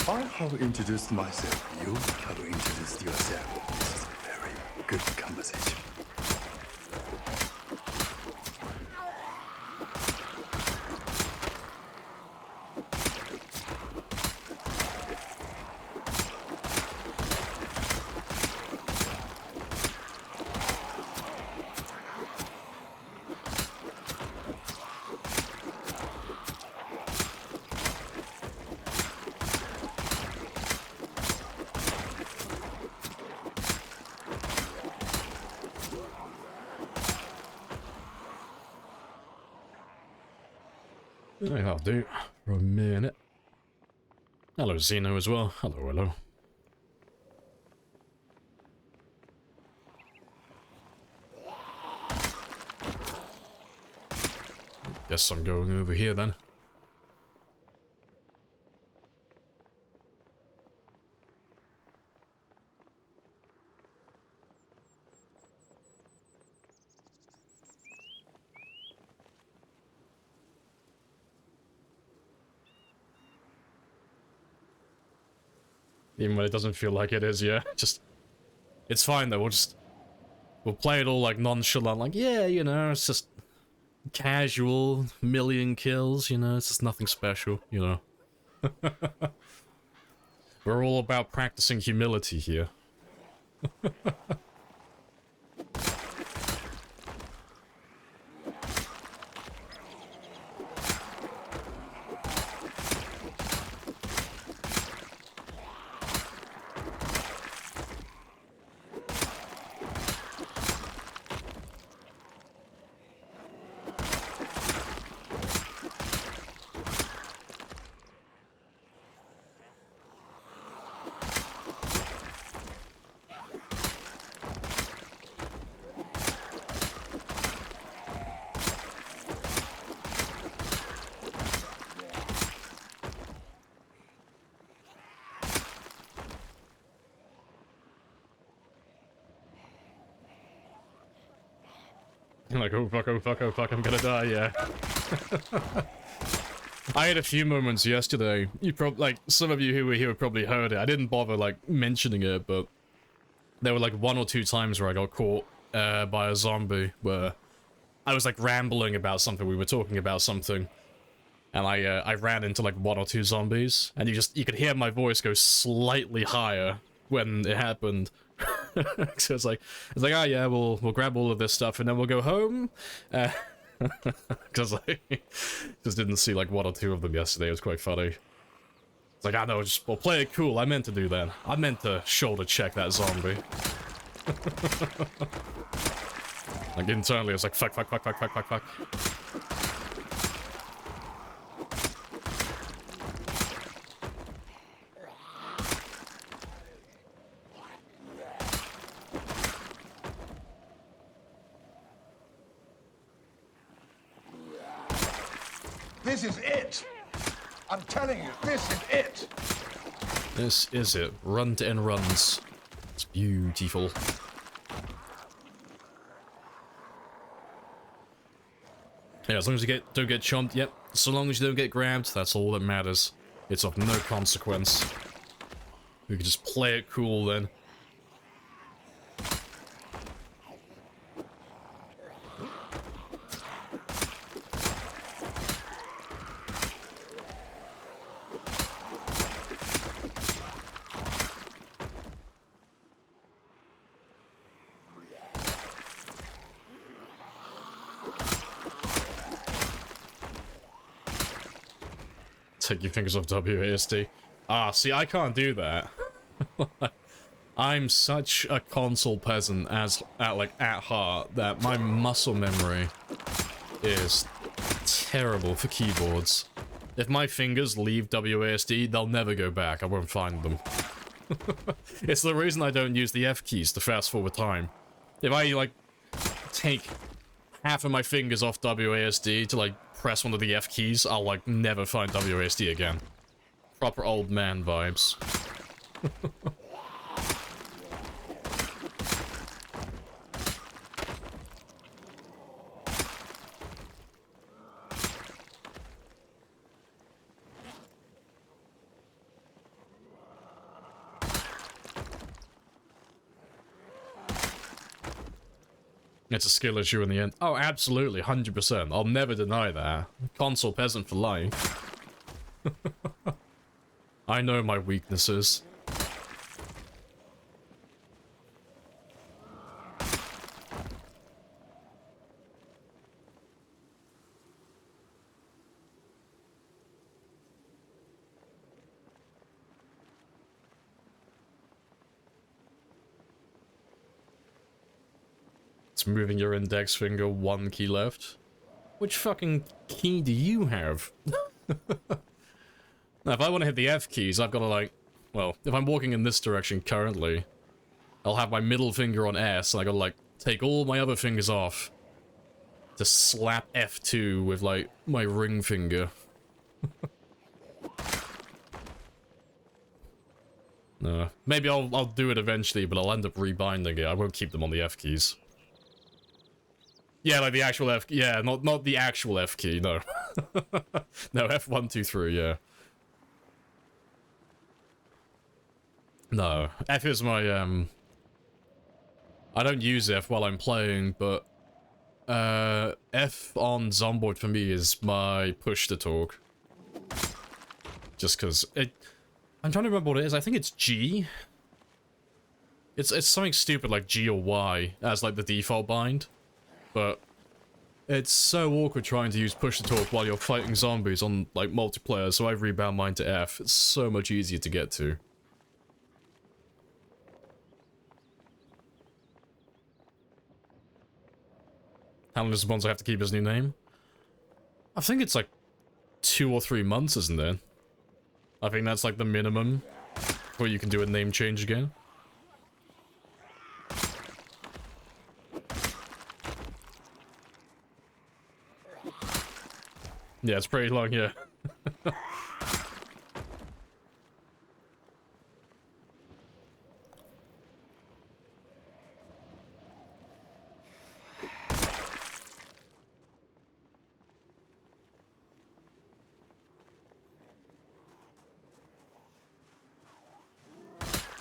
I have introduced myself. You have introduced yourself. This is a very good conversation.
I'll do for a minute. Hello, Zeno, as well. Hello, hello. Guess I'm going over here then. Even when it doesn't feel like it is, yeah. Just, it's fine though, we'll play it all like nonchalant, like, yeah, you know, it's just casual, million kills, you know, it's just nothing special, you know. We're all about practicing humility here. Like, oh fuck, oh fuck, oh fuck, I'm gonna die, yeah. I had a few moments yesterday, you like, some of you who were here probably heard it. I didn't bother, like, mentioning it, but there were, like, 1 or 2 times where I got caught, by a zombie, where I was, like, rambling about something, we were talking about something, and I ran into, like, 1 or 2 zombies, and you could hear my voice go slightly higher when it happened. So it's like, oh yeah, we'll grab all of this stuff and then we'll go home. Because I just didn't see like 1 or 2 of them yesterday. It was quite funny. It's like, I know, we'll play it cool. I meant to do that. I meant to shoulder check that zombie. Like internally, I was like, fuck, fuck, fuck, fuck, fuck, fuck, fuck.
This is it! I'm telling you, this is it!
This is it. Run to end runs. It's beautiful. Yeah, as long as you don't get chomped, yep. So long as you don't get grabbed, that's all that matters. It's of no consequence. We can just play it cool then. Take your fingers off WASD. Ah, see, I can't do that. I'm such a console peasant at heart that my muscle memory is terrible for keyboards. If my fingers leave WASD, they'll never go back. I won't find them. It's the reason I don't use the F keys to fast forward time. If I, like, take half of my fingers off WASD to, like, press one of the F keys, I'll, like, never find WASD again. Proper old man vibes. It's a skill issue in the end. Oh, absolutely, 100%. I'll never deny that. Console peasant for life. I know my weaknesses. It's moving your index finger 1 key left. Which fucking key do you have? Now, if I want to hit the F keys, I've got to, like... Well, if I'm walking in this direction currently, I'll have my middle finger on S, and I gotta, like, take all my other fingers off to slap F2 with, like, my ring finger. No. Maybe I'll do it eventually, but I'll end up rebinding it. I won't keep them on the F keys. Yeah, like the actual F... Yeah, not the actual F key, no. No, F1, 2, 3, yeah. No, F is my, I don't use F while I'm playing, but, F on Zomboid for me is my push to talk. Just because I'm trying to remember what it is. I think it's G. It's something stupid like G or Y as, like, the default bind. But it's so awkward trying to use push to talk while you're fighting zombies on, like, multiplayer, so I've rebound mine to F. It's so much easier to get to. How long does Bonzo have to keep his new name? I think it's like 2 or 3 months, isn't it? I think that's like the minimum where you can do a name change again. Yeah, it's pretty long, yeah.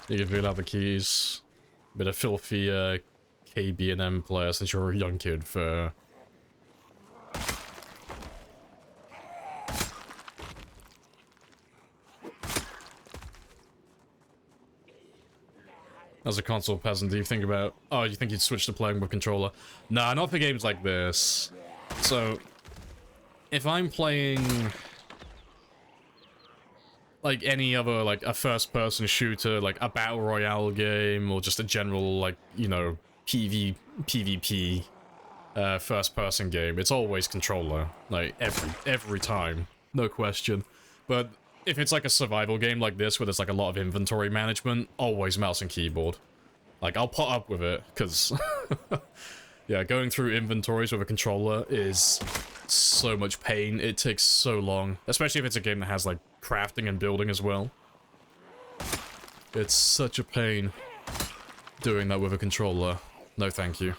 You can fill out the keys. Bit of filthy KB&M player since you're a young kid for... As a console peasant, do you think about... Oh, you think you'd switch to playing with controller? Nah, not for games like this. So, if I'm playing... like any other, like, a first-person shooter, like a battle royale game, or just a general, like, you know, PvP, first-person game, it's always controller. Like, every time. No question. But if it's like a survival game like this, where there's like a lot of inventory management, always mouse and keyboard. Like, I'll put up with it, because... yeah, going through inventories with a controller is so much pain. It takes so long. Especially if it's a game that has, like, crafting and building as well. It's such a pain doing that with a controller. No thank you.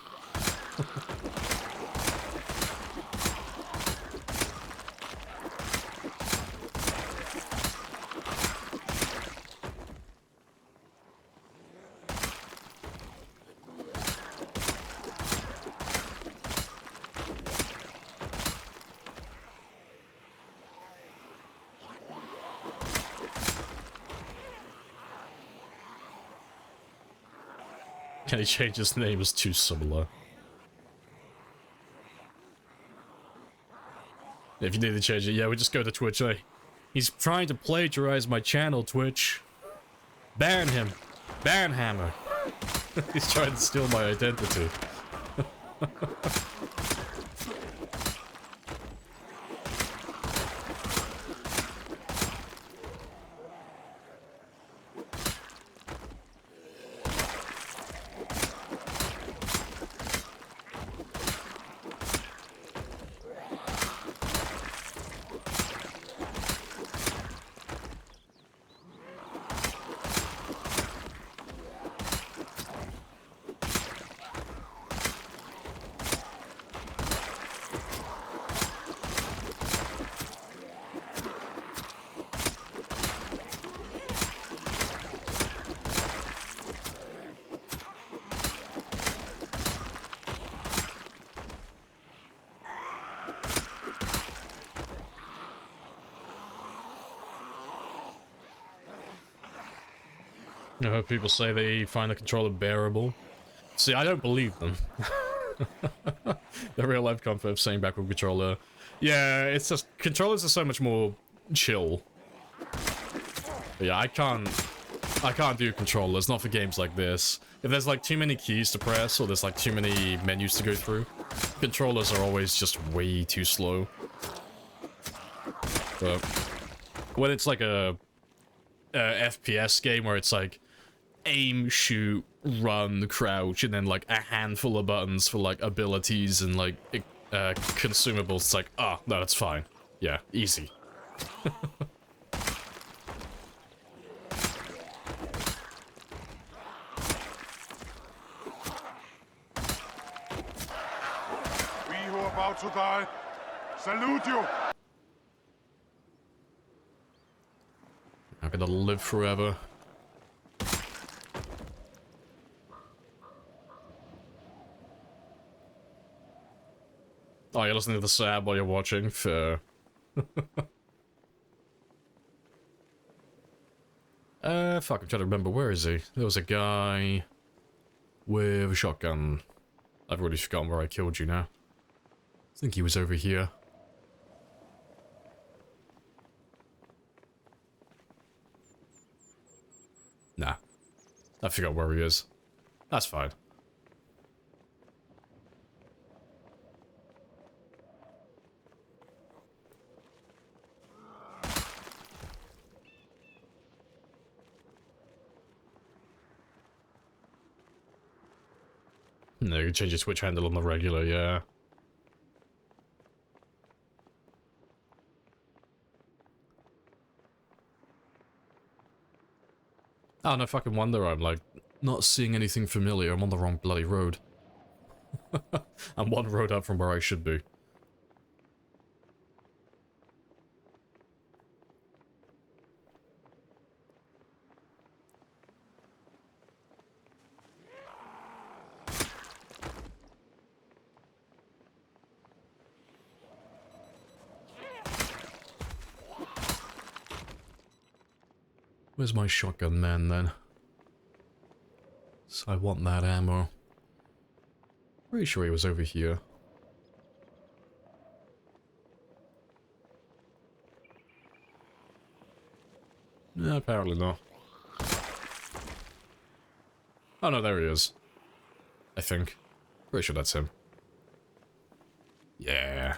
Can he change his name? It's too similar. If you need to change it, yeah, we just go to Twitch, eh? He's trying to plagiarize my channel, Twitch. Ban him. Ban Hammer. He's trying to steal my identity. I heard people say they find the controller bearable. See, I don't believe them. The real life comfort of saying backward controller. Yeah, it's just controllers are so much more chill. But yeah, I can't do controllers, not for games like this. If there's like too many keys to press or there's like too many menus to go through, controllers are always just way too slow. But when it's like a FPS game where it's like aim, shoot, run, crouch, and then like a handful of buttons for like abilities and like consumables, it's like, oh, no, that's fine. Yeah, easy.
We who are about to die, salute you!
I'm gonna live forever. Oh, you're listening to the sound while you're watching? Fair. Fuck, I'm trying to remember. Where is he? There was a guy with a shotgun. I've already forgotten where I killed you now. I think he was over here. Nah. I forgot where he is. That's fine. No, you can change your switch handle on the regular, yeah. Oh, no fucking wonder I'm, like, not seeing anything familiar. I'm on the wrong bloody road. I'm one road up from where I should be. Where's my shotgun man, then? So I want that ammo. Pretty sure he was over here. No, apparently not. Oh no, there he is. I think. Pretty sure that's him. Yeah.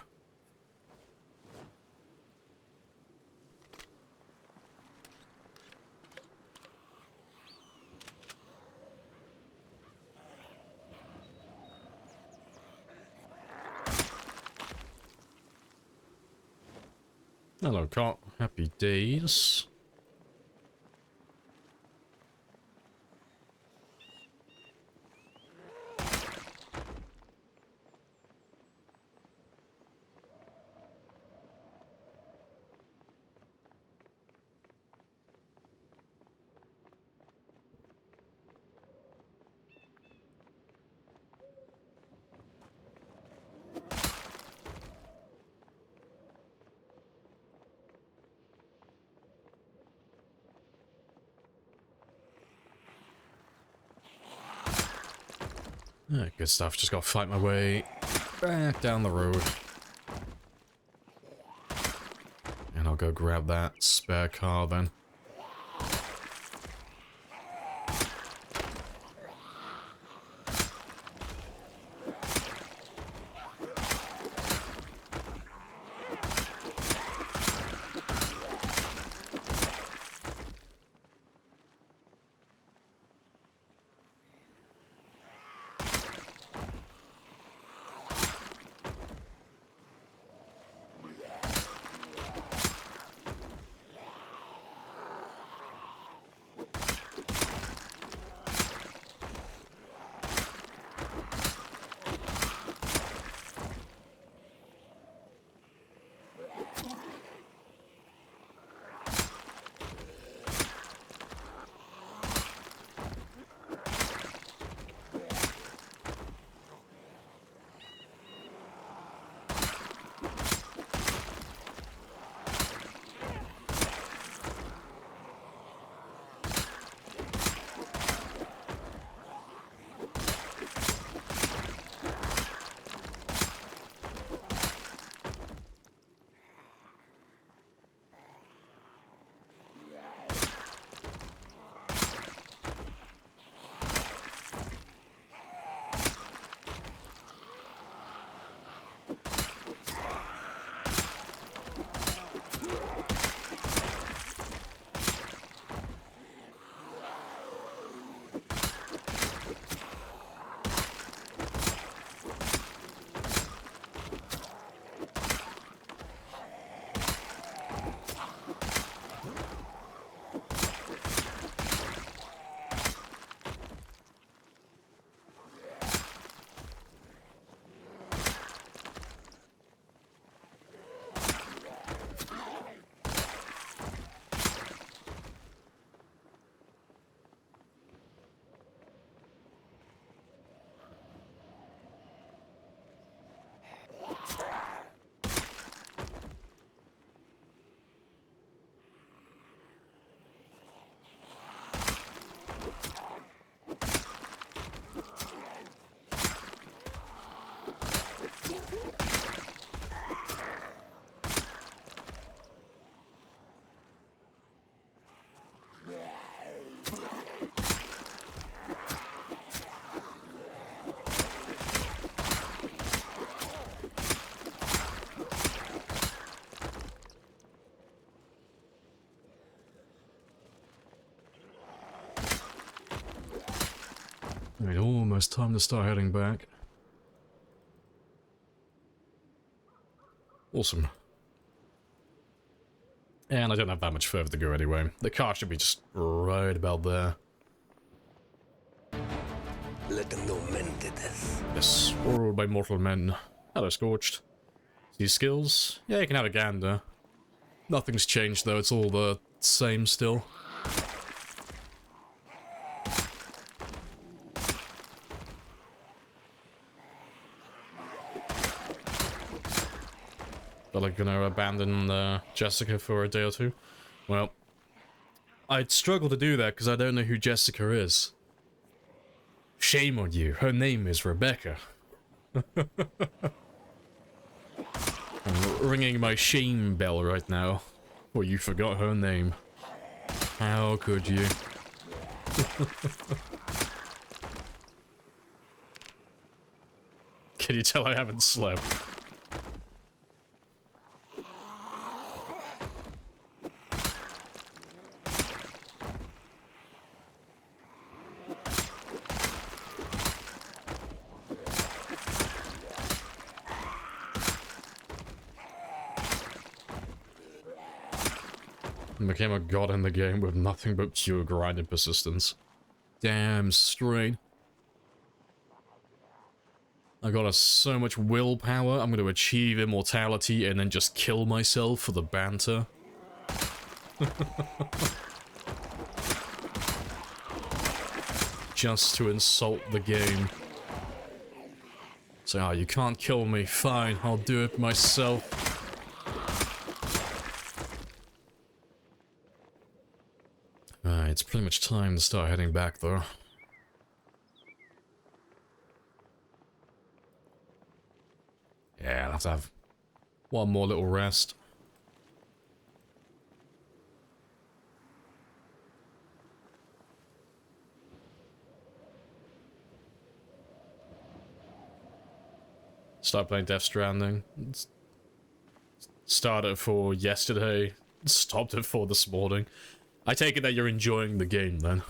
Hello, cop. Happy days. Yeah, good stuff. Just gotta fight my way back down the road. And I'll go grab that spare car then. Right, almost time to start heading back. Awesome. And I don't have that much further to go anyway. The car should be just right about there.
Let them know men did this.
Yes, or by mortal men. Hello, Scorched. These skills? Yeah, you can have a gander. Nothing's changed though, it's all the same still. But like, gonna abandon Jessica for a day or two? Well, I'd struggle to do that because I don't know who Jessica is. Shame on you, her name is Rebecca. I'm ringing my shame bell right now. Well, you forgot her name. How could you? Can you tell I haven't slept? Became a god in the game with nothing but pure grind and persistence. Damn straight. I got so much willpower, I'm going to achieve immortality and then just kill myself for the banter. Just to insult the game. So, you can't kill me, fine, I'll do it myself. It's pretty much time to start heading back, though. Yeah, I'll have to have one more little rest. Start playing Death Stranding. Started for yesterday, stopped it for this morning. I take it that you're enjoying the game, then.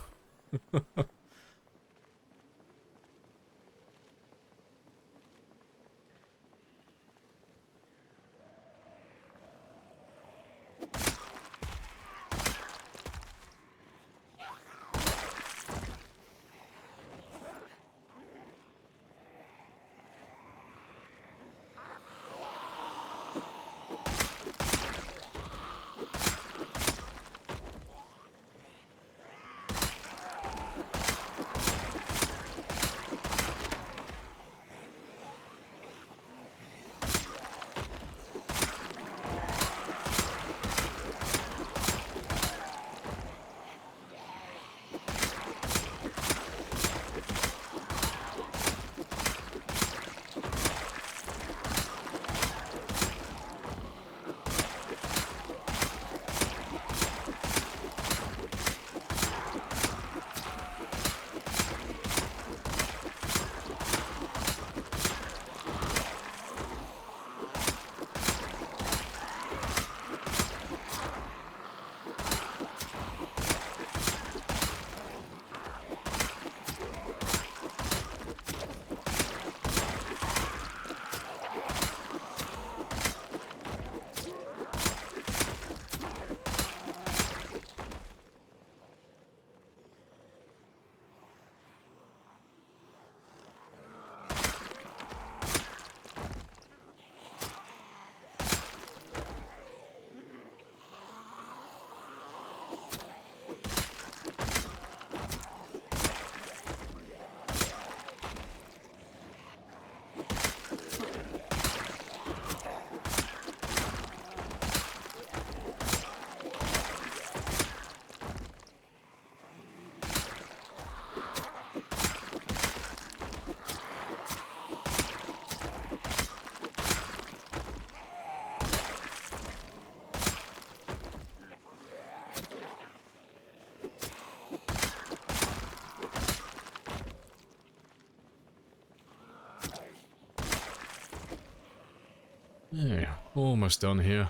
Yeah, almost done here.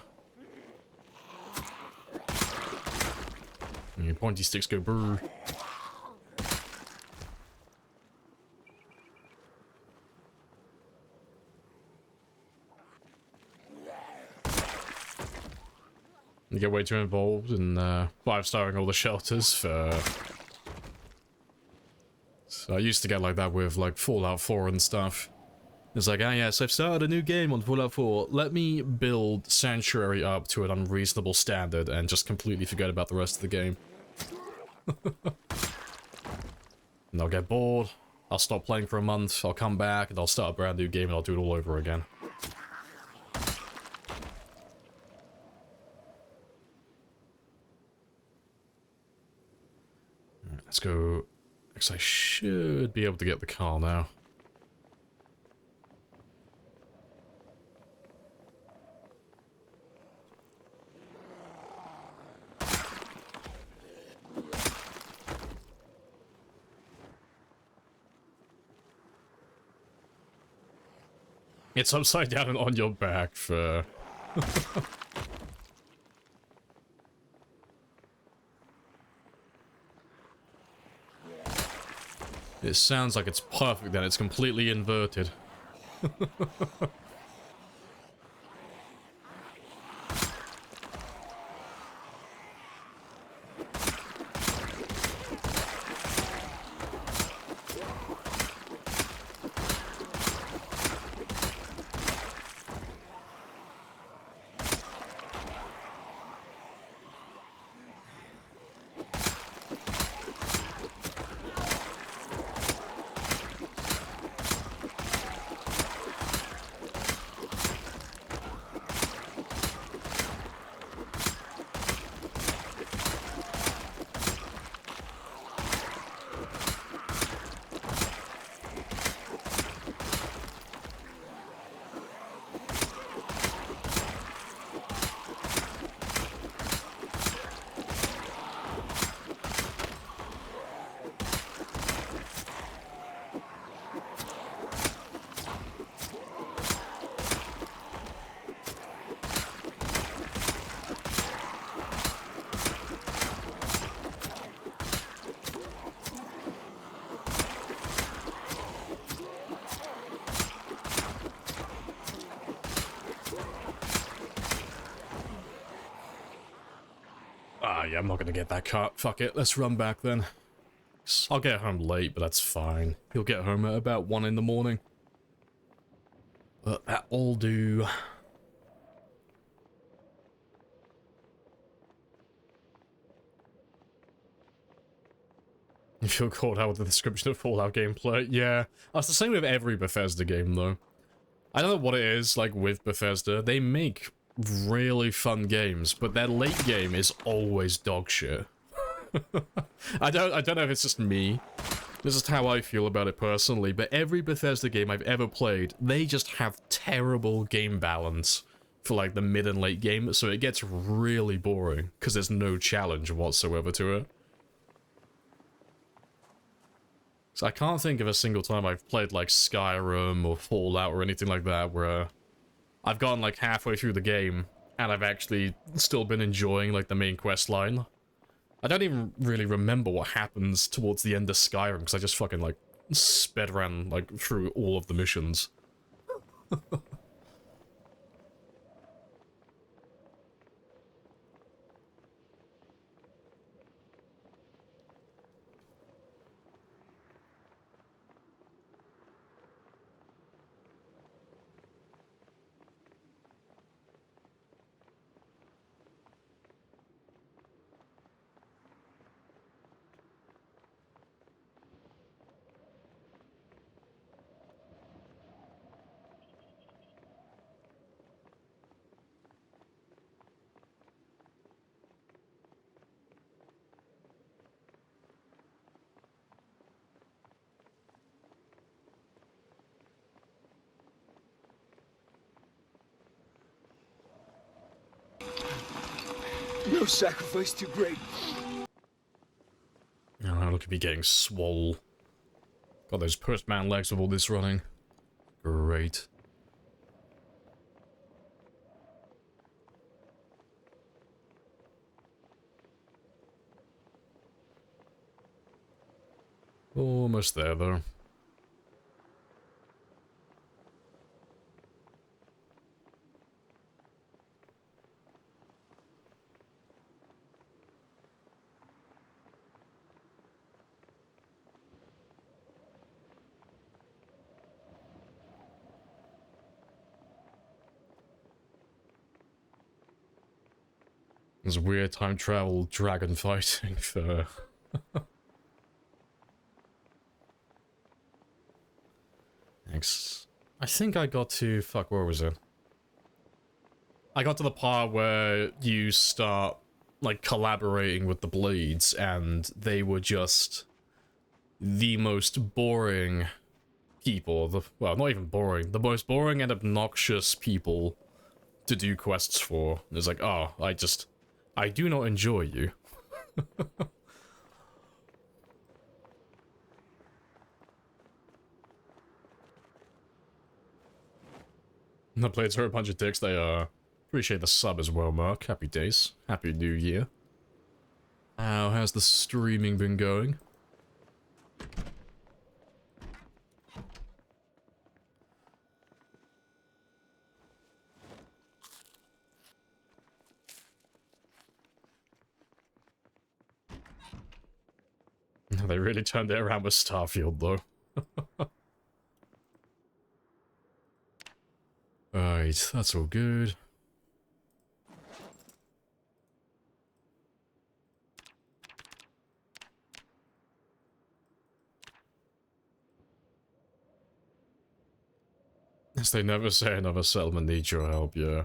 Your pointy sticks go brr. You get way too involved in 5-starring all the shelters for... So I used to get like that with like Fallout 4 and stuff. It's like, ah yes, I've started a new game on Fallout 4. Let me build Sanctuary up to an unreasonable standard and just completely forget about the rest of the game. And I'll get bored, I'll stop playing for a month, I'll come back, and I'll start a brand new game and I'll do it all over again. Alright, let's go. Because I should be able to get the car now. It's upside down and on your back for... It sounds like it's perfect, then it's completely inverted. Yeah, I'm not gonna get that car. Fuck it, let's run back then. I'll get home late, but that's fine. He'll get home at about 1 in the morning. But that'll do. You feel caught out with the description of Fallout gameplay? Yeah. That's the same with every Bethesda game, though. I don't know what it is, like, with Bethesda. They make really fun games, but their late game is always dog shit. I don't know if it's just me. This is how I feel about it personally, but every Bethesda game I've ever played, they just have terrible game balance for like the mid and late game, so it gets really boring because there's no challenge whatsoever to it. So I can't think of a single time I've played like Skyrim or Fallout or anything like that where I've gotten like halfway through the game and I've actually still been enjoying like the main quest line. I don't even really remember what happens towards the end of Skyrim because I just fucking like sped around like through all of the missions.
No sacrifice too great.
Oh, look at me getting swole. Got those postman legs with all this running. Great. Almost there, though. There's weird time travel dragon fighting for... Thanks. I think I got to... Fuck, where was it? I got to the part where you start, like, collaborating with the Blades, and they were just the most boring people. Well, not even boring. The most boring and obnoxious people to do quests for. It's like, oh, I do not enjoy you. The Blades are a bunch of dicks. They are. Appreciate the sub as well, Mark. Happy days. Happy New Year. How's the streaming been going? They really turned it around with Starfield, though. Right, that's all good. As they never say another settlement needs your help, yeah.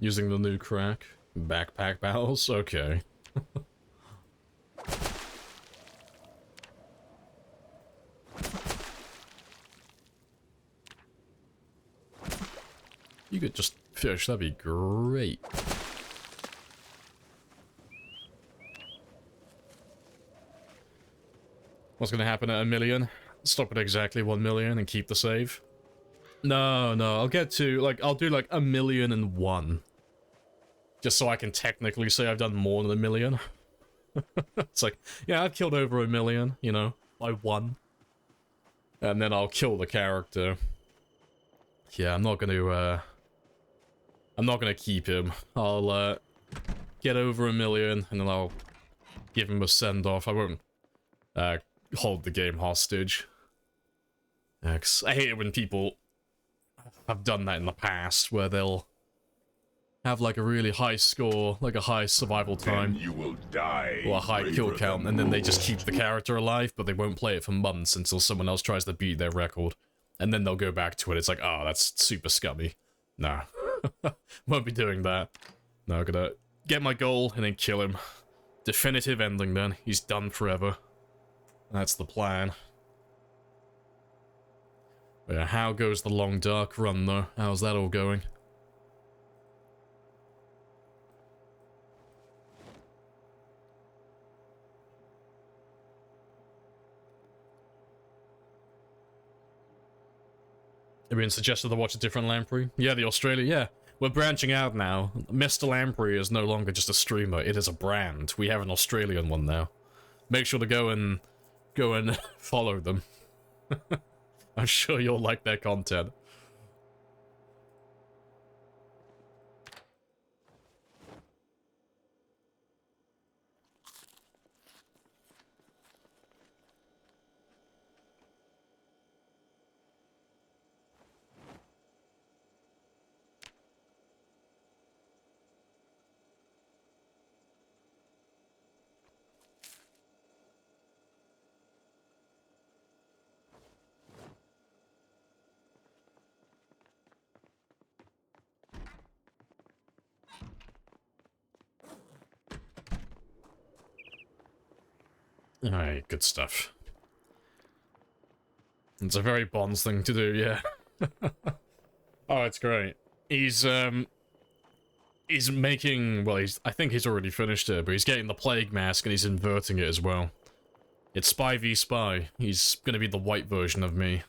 Using the new crack. Backpack battles? Okay. You could just fish, that'd be great. What's gonna happen at 1 million? Stop at exactly 1 million and keep the save? No, I'll get to, like, I'll do like 1,000,001. Just so I can technically say I've done more than 1 million. It's like, yeah, I've killed over 1 million, you know, by 1. And then I'll kill the character. Yeah, I'm not gonna keep him. I'll, get over 1 million, and then I'll give him a send-off. I won't, hold the game hostage. I hate it when people have done that in the past, where they'll have like a really high score, like a high survival time,
Then you will die,
or a high kill
braver
count,
than
and then they just
most.
keep the character alive, but they won't play it for months until someone else tries to beat their record. And then they'll go back to it. It's like, oh, that's super scummy. Nah. Won't be doing that. No, I'm gonna get my goal and then kill him. Definitive ending then. He's done forever. That's the plan. But yeah, how goes the long dark run though? How's that all going? Have been suggested to watch a different Lamprey? Yeah, the Australia, yeah. We're branching out now. Mr. Lamprey is no longer just a streamer, it is a brand. We have an Australian one now. Make sure to go and follow them. I'm sure you'll like their content. Alright, good stuff. It's a very Bonds thing to do, yeah. Oh, it's great. He's making, well, I think he's already finished it, but he's getting the plague mask and he's inverting it as well. It's Spy v Spy. He's gonna be the white version of me.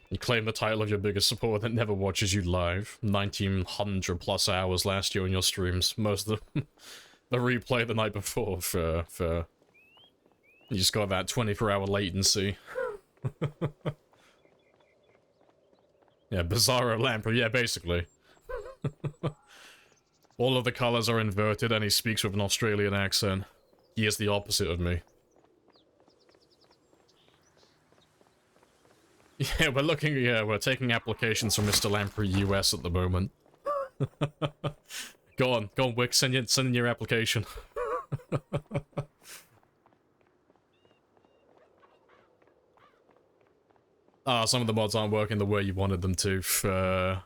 You claim the title of your biggest supporter that never watches you live. 1900 plus hours last year on your streams. Most of the, the replay the night before for... You just got that 24-hour latency. Yeah, Bizarro Lamprey, yeah, basically. All of the colors are inverted and he speaks with an Australian accent. He is the opposite of me. Yeah, we're taking applications from Mr. Lamprey US at the moment. Go on, Wick, send in your application. Some of the mods aren't working the way you wanted them to.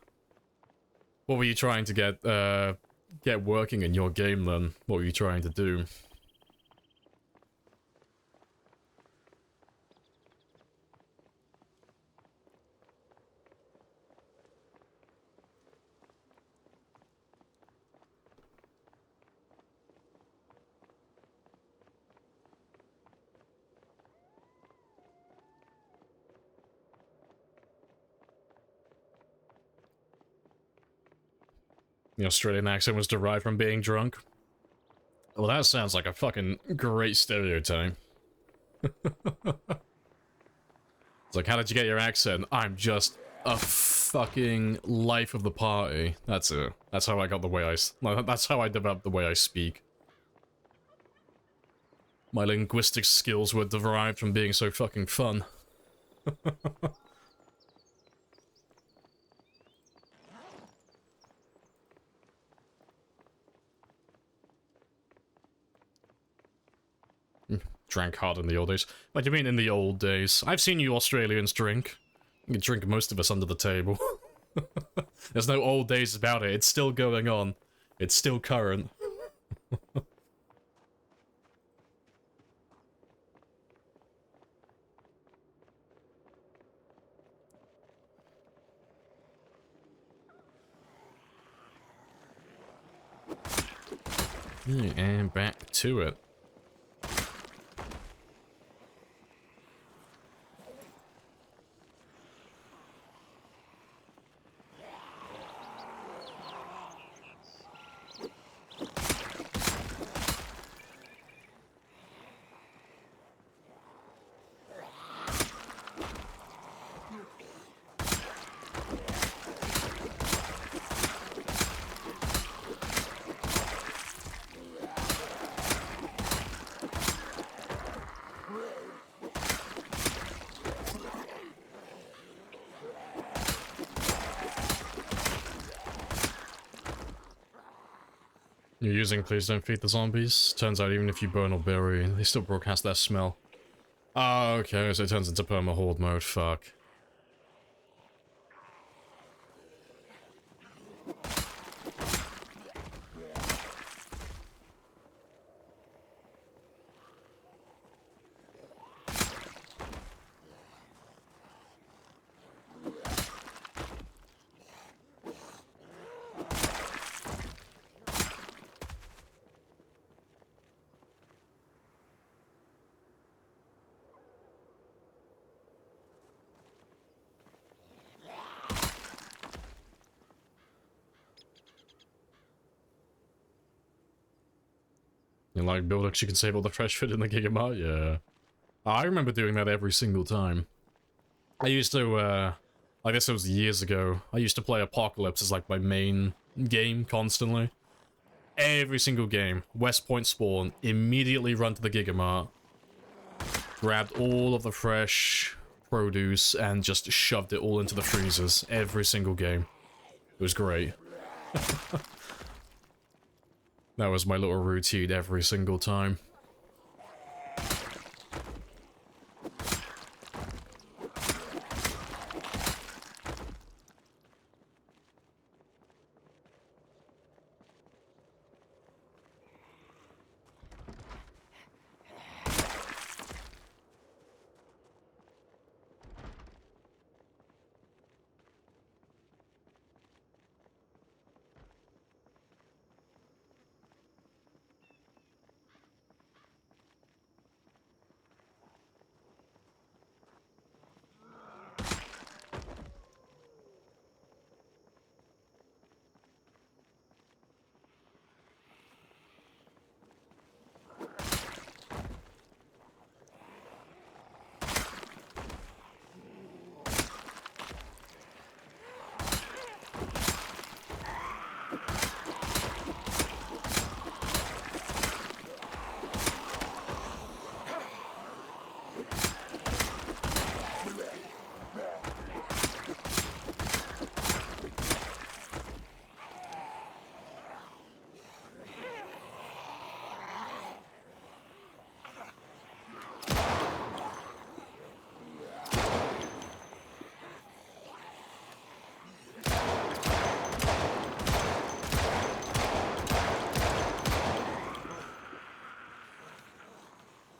What were you trying to get working in your game then? What were you trying to do? The Australian accent was derived from being drunk? Well, that sounds like a fucking great stereotype. It's like, how did you get your accent? I'm just a fucking life of the party. That's it. That's how I got the way that's how I developed the way I speak. My linguistic skills were derived from being so fucking fun. Drank hard in the old days. What do you mean in the old days? I've seen you Australians drink. You can drink most of us under the table. There's no old days about it. It's still going on. It's still current. And back to it. You're using Please Don't Feed the Zombies? Turns out even if you burn or bury, they still broadcast their smell. Oh, okay, so it turns into perma horde mode, fuck. You like buildings you can save all the fresh food in the Gigamart? Yeah. I remember doing that every single time. I used to, I guess it was years ago, I used to play Apocalypse as like my main game constantly. Every single game, West Point spawn, immediately run to the Gigamart, grabbed all of the fresh produce and just shoved it all into the freezers. Every single game. It was great. That was my little routine every single time.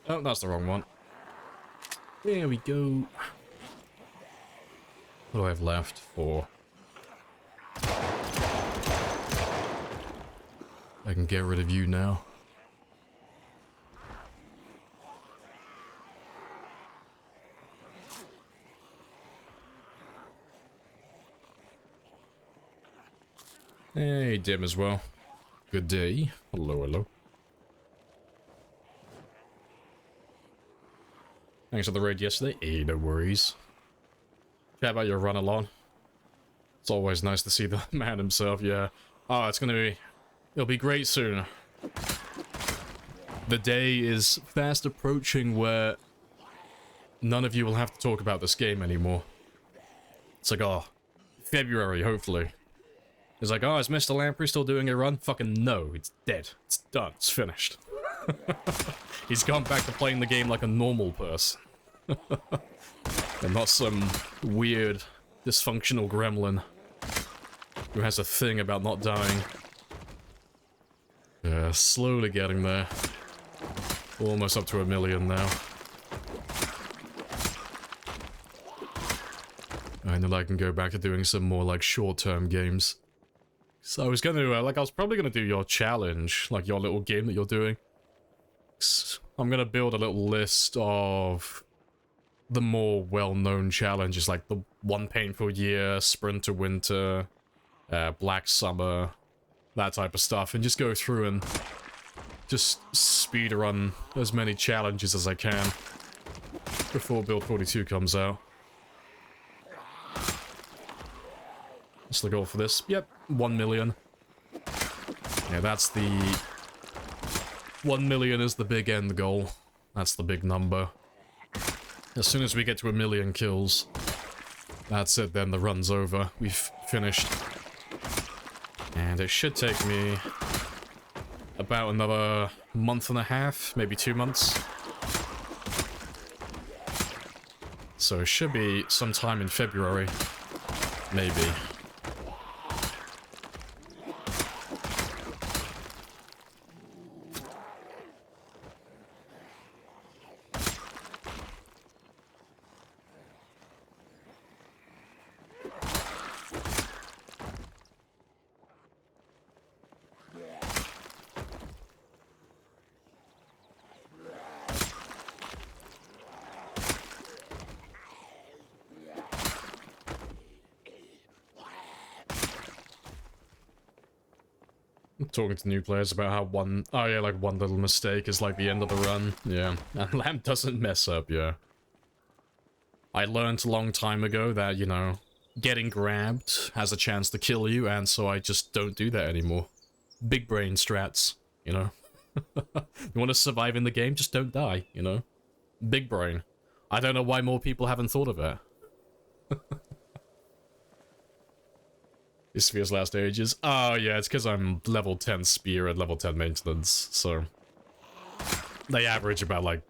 Oh, that's the wrong one. There we go. What do I have left? 4. I can get rid of you now. Hey, Dim as well. Good day. Hello, hello. Thanks for the raid yesterday. Hey, no worries. Chat about your run along. It's always nice to see the man himself, yeah. Oh, it's gonna be... It'll be great soon. The day is fast approaching where none of you will have to talk about this game anymore. It's like, oh, February, hopefully. It's like, oh, is Mr. Lamprey still doing a run? Fucking no, it's dead. It's done. It's finished. He's gone back to playing the game like a normal person. And not some weird, dysfunctional gremlin who has a thing about not dying. Yeah, slowly getting there. Almost up to 1 million now. And then I can go back to doing some more, like, short-term games. So I was gonna, I was probably gonna do your challenge, like your little game that you're doing. I'm gonna build a little list of the more well-known challenges, like the One Painful Year, Sprinter Winter, Black Summer, that type of stuff, and just go through and just speedrun as many challenges as I can before Build 42 comes out. What's the goal for this? Yep, 1 million. Yeah, that's the... 1 million is the big end goal. That's the big number. As soon as we get to 1 million kills, that's it, then the run's over. We've finished. And it should take me about another month and a half, maybe 2 months. So it should be sometime in February. Maybe. Talking to new players about how one little mistake is like the end of the run. Yeah, and Lamp doesn't mess up, yeah. I learned a long time ago that, you know, getting grabbed has a chance to kill you, and so I just don't do that anymore. Big brain strats, you know. You want to survive in the game, just don't die, you know. Big brain. I don't know why more people haven't thought of it. Sphere's last ages. Oh yeah, it's because I'm level 10 spear and level 10 maintenance, so they average about like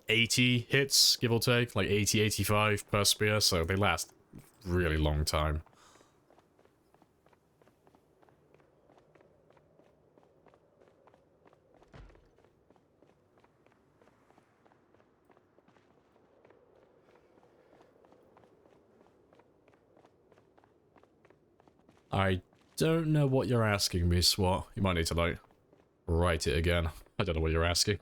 80 hits, give or take, like 80, 85 per spear, so they last really long time. I don't know what you're asking me, Swat. You might need to, like, write it again. I don't know what you're asking.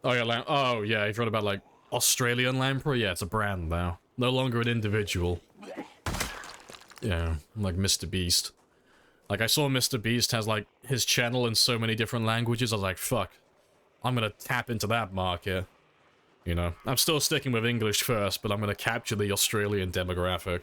Oh yeah, oh yeah, you've read about, like, Australian Lamprey? Yeah, it's a brand now. No longer an individual. Yeah, like Mr. Beast. Like, I saw Mr. Beast has, like, his channel in so many different languages, I was like, fuck. I'm gonna tap into that market. You know, I'm still sticking with English first, but I'm gonna capture the Australian demographic.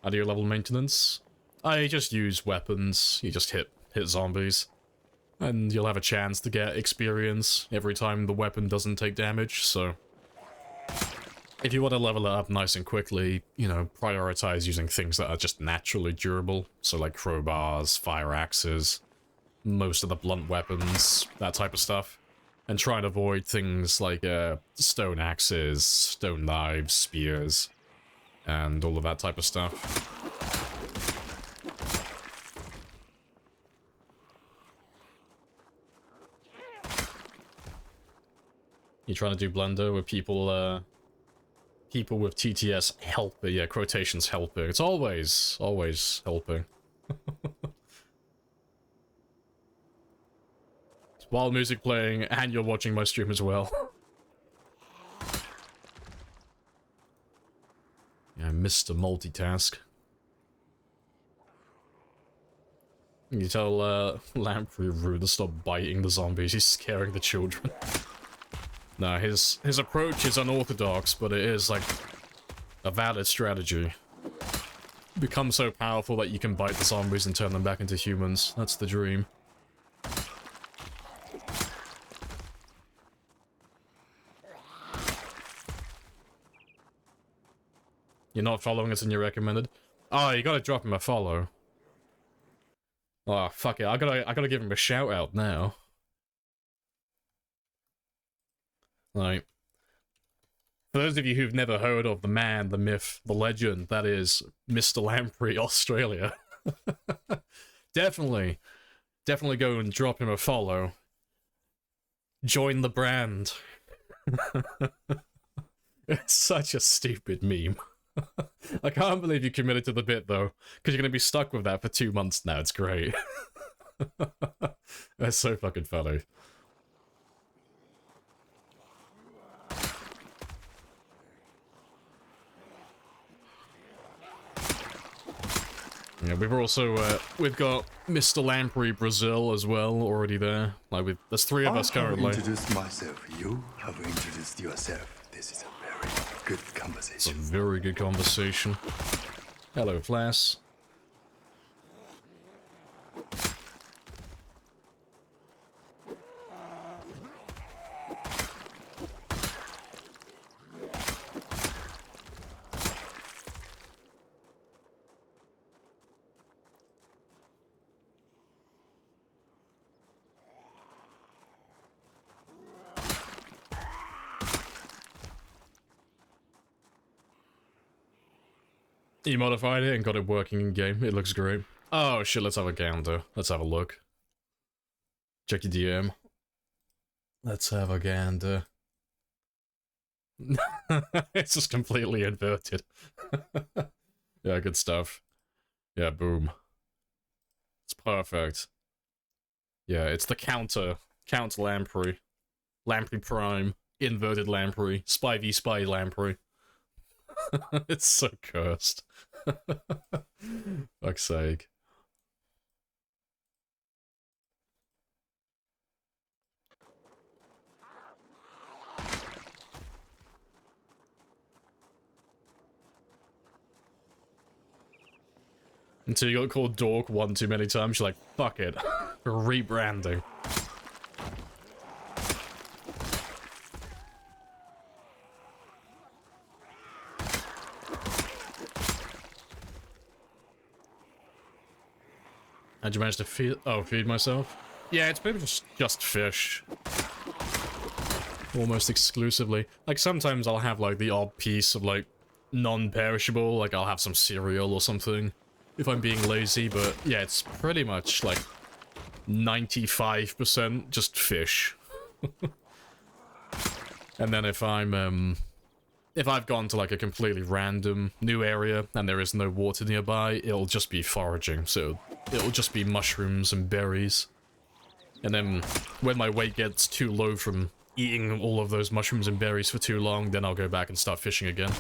How do you level maintenance? I just use weapons. You just hit zombies. And you'll have a chance to get experience every time the weapon doesn't take damage, so... If you want to level it up nice and quickly, you know, prioritize using things that are just naturally durable. So like crowbars, fire axes, most of the blunt weapons, that type of stuff. and try and avoid things like stone axes, stone knives, spears, and all of that type of stuff. You're trying to do Blender where people with TTS helper, yeah, quotations helper. It's always helping. While music playing, and you're watching my stream as well. Yeah, Mr. Multitask. You tell Lamprey Rue to stop biting the zombies, he's scaring the children. No, his approach is unorthodox, but it is, like, a valid strategy. Become so powerful that you can bite the zombies and turn them back into humans. That's the dream. You're not following us and you're recommended? Oh, you gotta drop him a follow. Oh, fuck it. I gotta give him a shout out now. Like, for those of you who've never heard of the man, the myth, the legend, that is Mr. Lamprey, Australia. Definitely go and drop him a follow. Join the brand. It's such a stupid meme. I can't believe you committed to the bit, though, because you're going to be stuck with that for 2 months now. It's great. That's so fucking funny. Yeah, we've also, we've got Mr. Lamprey Brazil as well, already there. Like, there's 3 of us currently.
I have introduced myself. You have introduced yourself. This is a very good conversation.
It's a very good conversation. Hello, Flass. You modified it and got it working in game. It looks great. Oh shit, let's have a gander. Let's have a look. Check your DM. Let's have a gander. It's just completely inverted. Yeah, good stuff. Yeah, boom. It's perfect. Yeah, it's the Count Lamprey. Lamprey Prime. Inverted Lamprey. Spy v Spy Lamprey. It's so cursed. Fuck's sake. Until you got called dork one too many times, you're like, fuck it. Rebranding. How'd you manage to feed myself? Yeah, it's been just fish. Almost exclusively. Like, sometimes I'll have, like, the odd piece of, like, non-perishable, like, I'll have some cereal or something, if I'm being lazy, but, yeah, it's pretty much, like, 95% just fish. And then if I've gone to, like, a completely random new area, and there is no water nearby, it'll just be foraging, so it'll just be mushrooms and berries. And then, when my weight gets too low from eating all of those mushrooms and berries for too long, then I'll go back and start fishing again.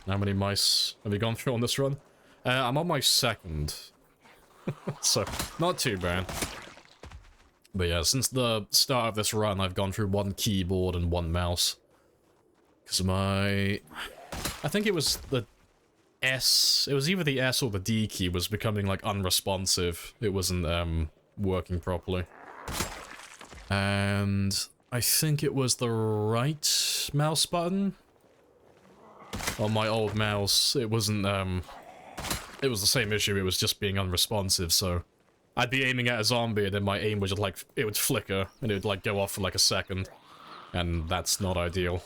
How many mice have you gone through on this run? I'm on my 2nd. So, not too bad. But yeah, since the start of this run, I've gone through 1 keyboard and 1 mouse. Because I think it was the S... It was either the S or the D key was becoming, like, unresponsive. It wasn't, working properly. And I think it was the right mouse button. On my old mouse, it wasn't, it was the same issue, it was just being unresponsive, so I'd be aiming at a zombie and then my aim would just like, it would flicker and it would like go off for like a second, and that's not ideal.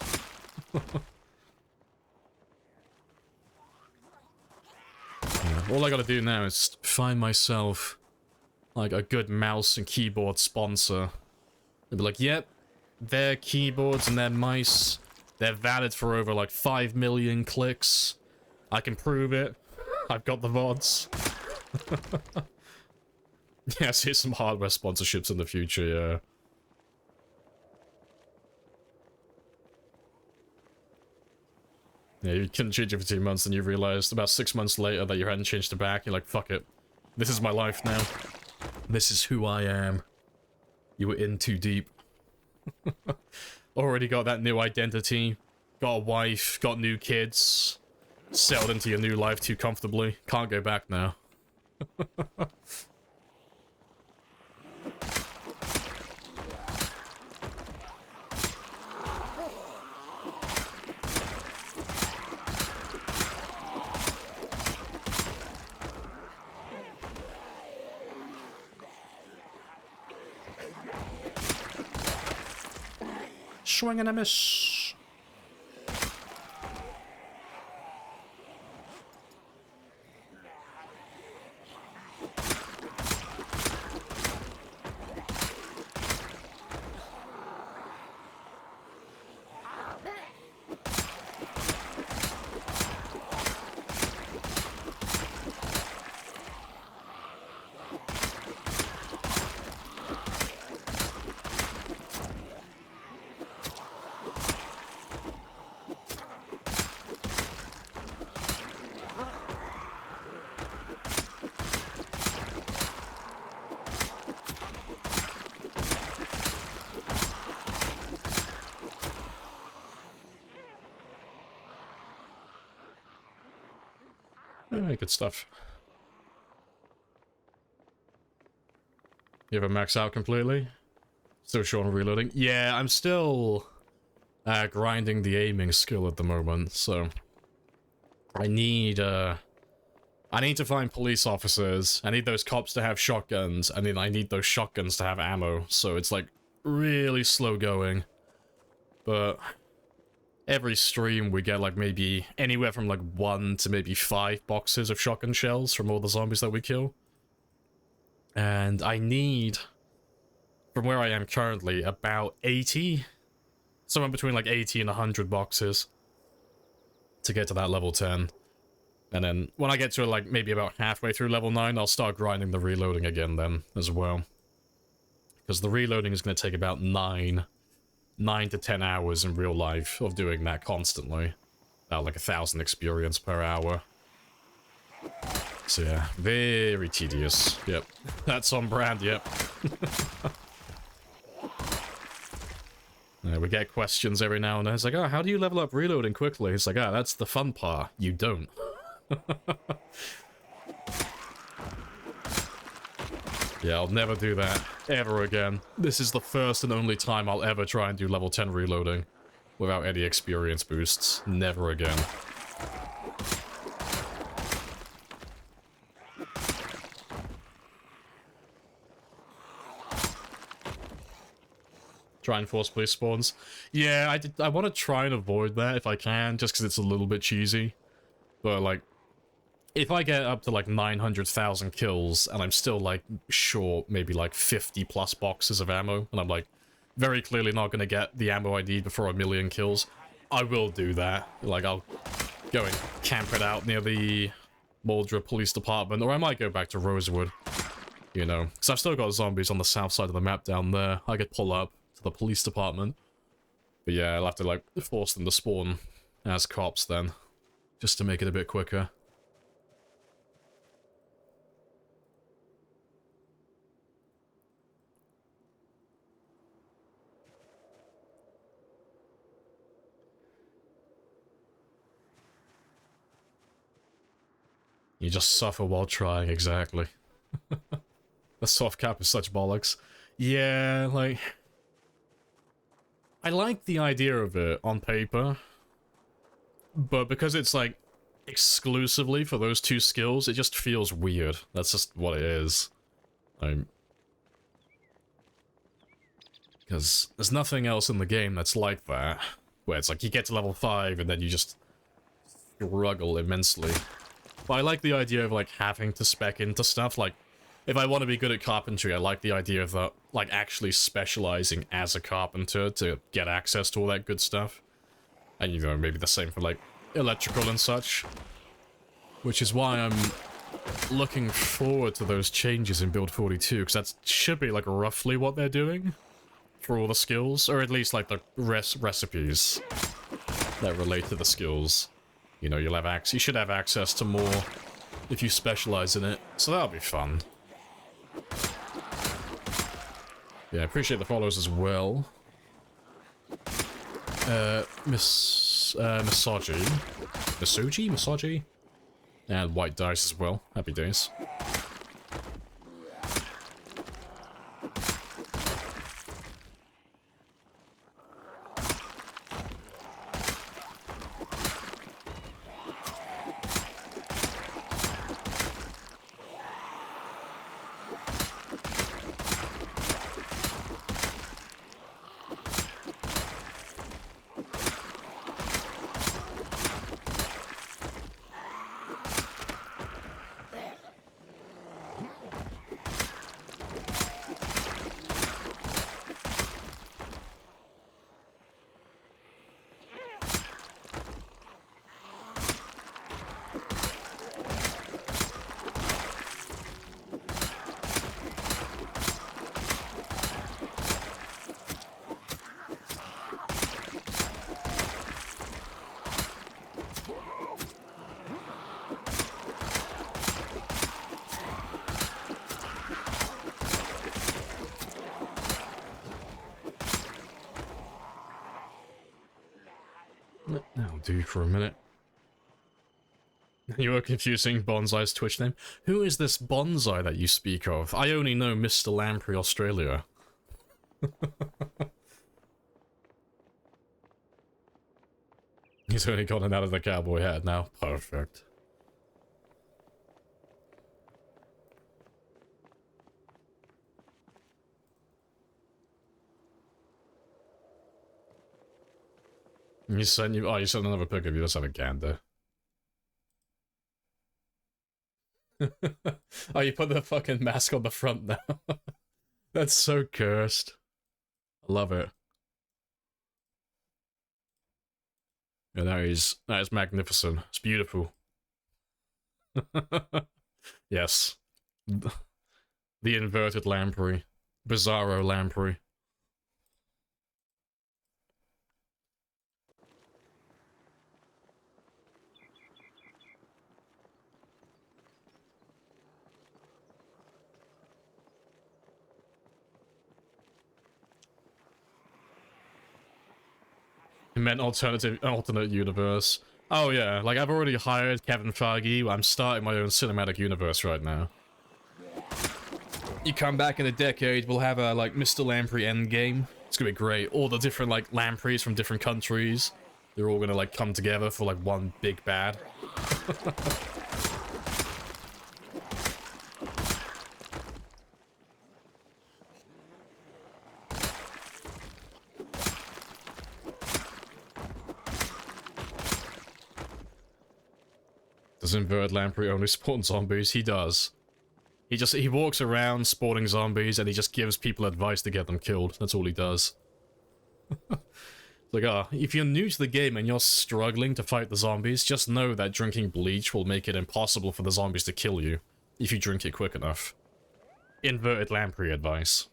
Yeah, all I gotta do now is find myself like a good mouse and keyboard sponsor. They'd be like, yep, their keyboards and their mice, they're valid for over like 5 million clicks. I can prove it. I've got the VODs. Yeah, see some hardware sponsorships in the future, yeah. Yeah, you couldn't change it for 2 months, and you realized about 6 months later that you hadn't changed it back. You're like, fuck it. This is my life now. This is who I am. You were in too deep. Already got that new identity. Got a wife, got new kids. Settled into your new life too comfortably. Can't go back now. Swing and a miss. Good stuff. You have it maxed out completely? Still short on reloading? Yeah, I'm still grinding the aiming skill at the moment, so I need to find police officers. I need those cops to have shotguns, and then I need those shotguns to have ammo, so it's like really slow going. But every stream we get like maybe anywhere from like 1 to maybe 5 boxes of shotgun shells from all the zombies that we kill. And I need, from where I am currently, about 80, somewhere between like 80 and 100 boxes to get to that level 10. And then when I get to like maybe about halfway through level 9, I'll start grinding the reloading again then as well. Because the reloading is going to take about 9 to 10 hours in real life of doing that constantly. About like 1,000 experience per hour. So yeah, very tedious. Yep. That's on brand, yep. Yeah, we get questions every now and then. It's like, oh, how do you level up reloading quickly? It's like, ah, that's the fun part. You don't. Yeah, I'll never do that ever again. This is the first and only time I'll ever try and do level 10 reloading without any experience boosts. Never again. Try and force police spawns. Yeah, I want to try and avoid that if I can, just because it's a little bit cheesy. But, like, if I get up to, like, 900,000 kills, and I'm still, like, short maybe, like, 50 plus boxes of ammo, and I'm, like, very clearly not going to get the ammo I need before 1,000,000 kills, I will do that. Like, I'll go and camp it out near the Muldra Police Department, or I might go back to Rosewood, you know. Because I've still got zombies on the south side of the map down there. I could pull up to the police department. But yeah, I'll have to, like, force them to spawn as cops then, just to make it a bit quicker. You just suffer while trying, exactly. The soft cap is such bollocks. Yeah, like... I like the idea of it on paper, but because it's like... exclusively for those two skills, it just feels weird. That's just what it is. Because there's nothing else in the game that's like that, where it's like you get to level 5 and then you just struggle immensely. But I like the idea of like having to spec into stuff. Like, if I want to be good at carpentry, I like the idea of like actually specializing as a carpenter to get access to all that good stuff. And you know, maybe the same for like electrical and such. Which is why I'm looking forward to those changes in Build 42, because that should be like roughly what they're doing for all the skills, or at least like the recipes that relate to the skills. You know, you should have access to more if you specialize in it, so that'll be fun. Yeah, I appreciate the follows as well. Misogi, and white dice as well. Happy days. That'll do for a minute. You were confusing Bonsai's Twitch name. Who is this Bonsai that you speak of? I only know Mr. Lamprey Australia. He's only gotten out of the cowboy hat now. Perfect. You sent another pic of you. Let's have a gander. Oh, you put the fucking mask on the front now. That's so cursed. I love it. Yeah, that is magnificent. It's beautiful. Yes. The inverted lamprey. Bizarro lamprey. It meant alternate universe. Oh yeah, like I've already hired Kevin Feige. I'm starting my own cinematic universe right now. You come back in a decade, we'll have a like Mr. Lamprey endgame. It's gonna be great. All the different like lampreys from different countries, they're all gonna like come together for like one big bad. Does inverted lamprey only spawn zombies? He does. He walks around spawning zombies and he just gives people advice to get them killed. That's all he does. Like, if you're new to the game and you're struggling to fight the zombies, just know that drinking bleach will make it impossible for the zombies to kill you if you drink it quick enough. Inverted lamprey advice.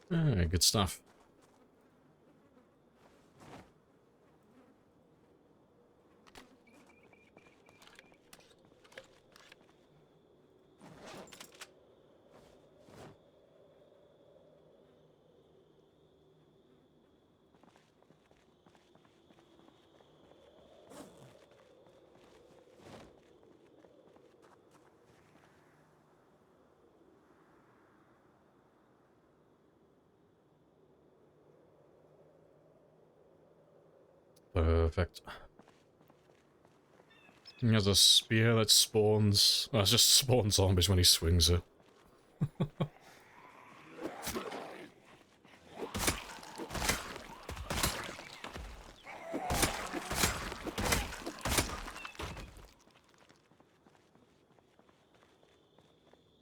Good stuff. Perfect. He has a spear that spawns... Well, it just spawns zombies when he swings it.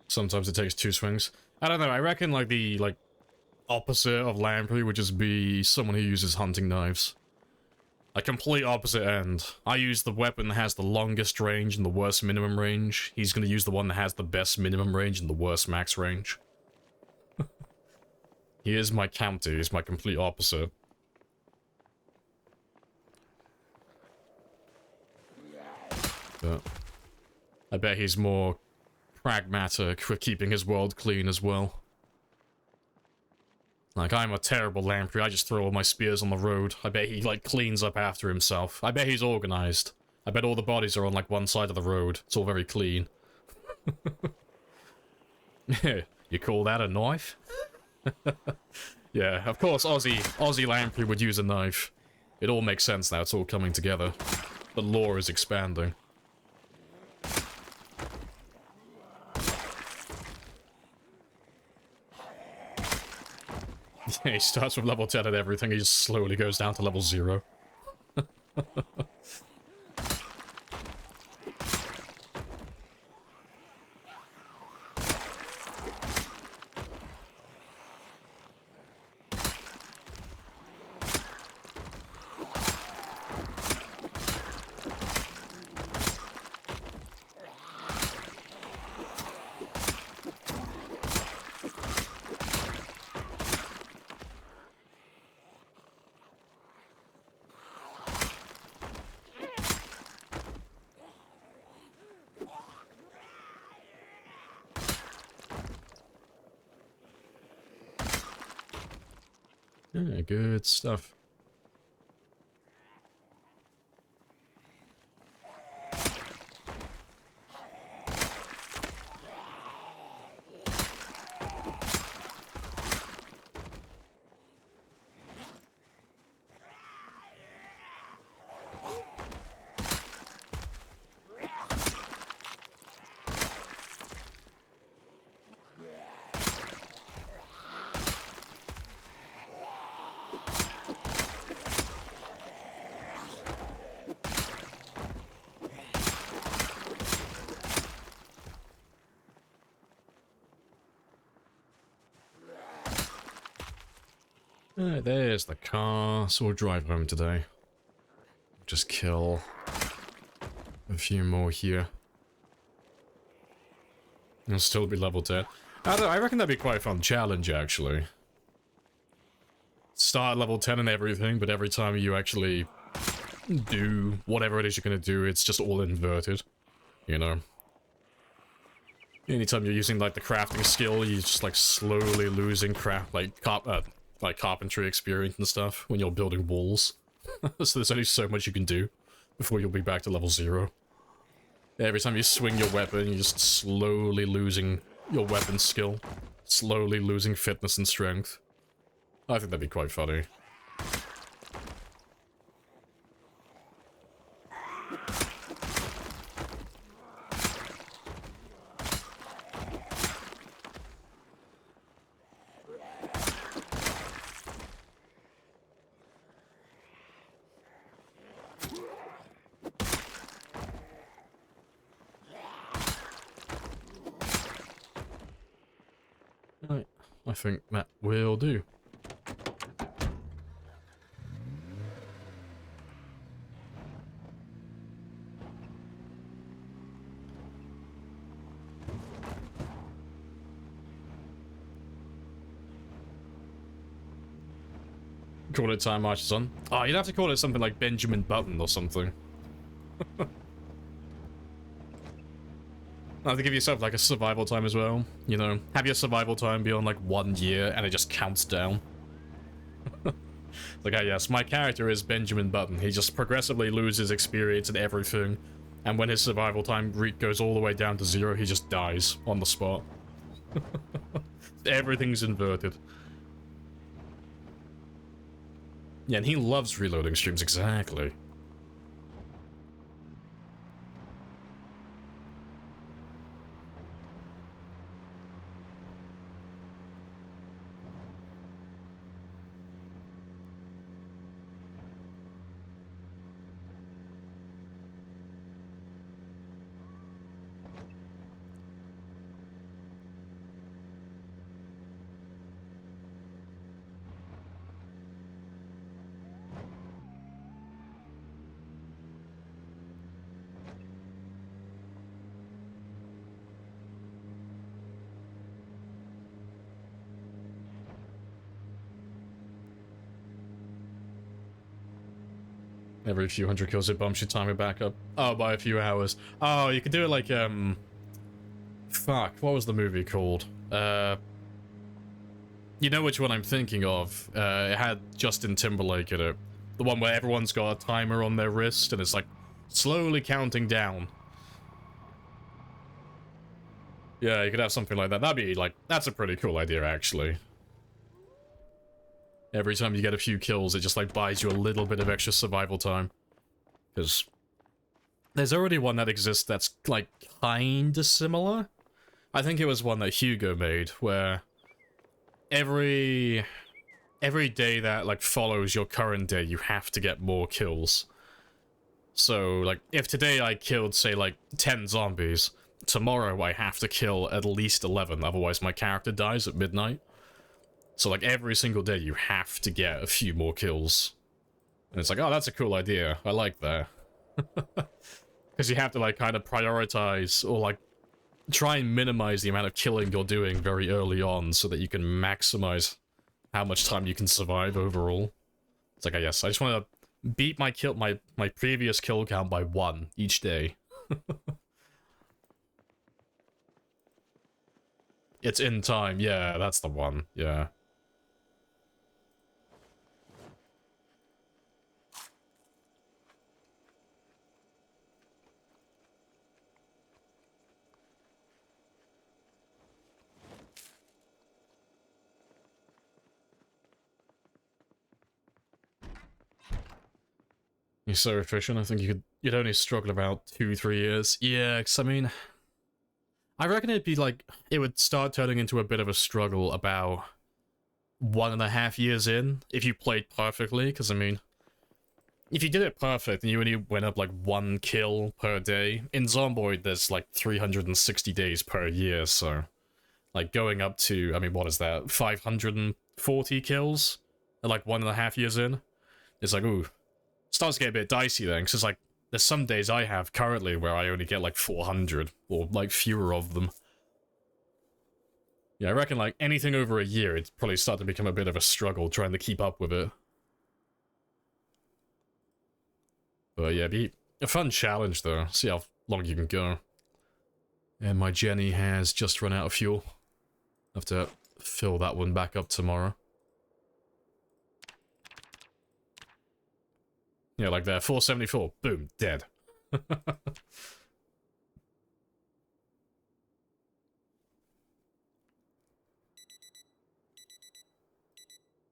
Sometimes it takes 2 swings. I don't know, I reckon like the opposite of Lamprey would just be someone who uses hunting knives. A complete opposite end. I use the weapon that has the longest range and the worst minimum range. He's gonna use the one that has the best minimum range and the worst max range. He is my counter, he's my complete opposite. But I bet he's more pragmatic for keeping his world clean as well. Like, I'm a terrible Lamprey, I just throw all my spears on the road. I bet he, like, cleans up after himself. I bet he's organized. I bet all the bodies are on, like, one side of the road. It's all very clean. You call that a knife? Yeah, of course, Aussie Lamprey would use a knife. It all makes sense now, it's all coming together. The lore is expanding. Yeah, he starts with level 10 and everything, he just slowly goes down to level 0. Yeah, good stuff. There's the car, so we'll drive home today. Just kill a few more here. I'll still be level 10. I reckon that'd be quite a fun challenge, actually. Start at level 10 and everything, but every time you actually do whatever it is you're gonna do, it's just all inverted. You know? Anytime you're using, like, the crafting skill, you're just, like, slowly losing carpentry experience and stuff when you're building walls. So there's only so much you can do before you'll be back to level 0. Every time you swing your weapon, you're just slowly losing your weapon skill. Slowly losing fitness and strength. I think that'd be quite funny. Right, I think that will do. Call it Time Marches On. Oh, you'd have to call it something like Benjamin Button or something. I have to give yourself like a survival time as well. You know, have your survival time be on like 1 year and it just counts down. Like, oh yes, my character is Benjamin Button. He just progressively loses experience and everything. And when his survival time goes all the way down to 0, he just dies on the spot. Everything's inverted. Yeah, and he loves reloading streams, exactly. Every few hundred kills it bumps your timer back up. Oh, by a few hours. Oh, you could do it like, fuck, what was the movie called? You know which one I'm thinking of. It had Justin Timberlake in it. The one where everyone's got a timer on their wrist and it's like slowly counting down. Yeah, you could have something like that. That'd be like, that's a pretty cool idea, actually. Every time you get a few kills, it just like buys you a little bit of extra survival time. Because there's already one that exists that's like kinda similar. I think it was one that Hugo made, where every day that like follows your current day, you have to get more kills. So like if today I killed say like 10 zombies, tomorrow I have to kill at least 11, otherwise my character dies at midnight. So like every single day you have to get a few more kills. And it's like, oh, that's a cool idea. I like that. Because you have to like kind of prioritize or like try and minimize the amount of killing you're doing very early on so that you can maximize how much time you can survive overall. It's like, oh yes, I just want to beat my previous kill count by 1 each day. It's in time. Yeah, that's the one. Yeah. You're so efficient. I think you'd only struggle about 2-3 years. Yeah, 'cause I mean, I reckon it'd be like, it would start turning into a bit of a struggle about 1.5 years in, if you played perfectly, because I mean, if you did it perfect and you only went up like 1 kill per day, in Zomboid there's like 360 days per year, so like going up to, I mean, what is that, 540 kills at like 1.5 years in? It's like, ooh, starts to get a bit dicey then, because it's like, there's some days I have currently where I only get like 400, or like fewer of them. Yeah, I reckon like anything over a year, it'd probably start to become a bit of a struggle trying to keep up with it. But yeah, be a fun challenge though, see how long you can go. And my Jenny has just run out of fuel. I have to fill that one back up tomorrow. Yeah, like there, 474, boom, dead.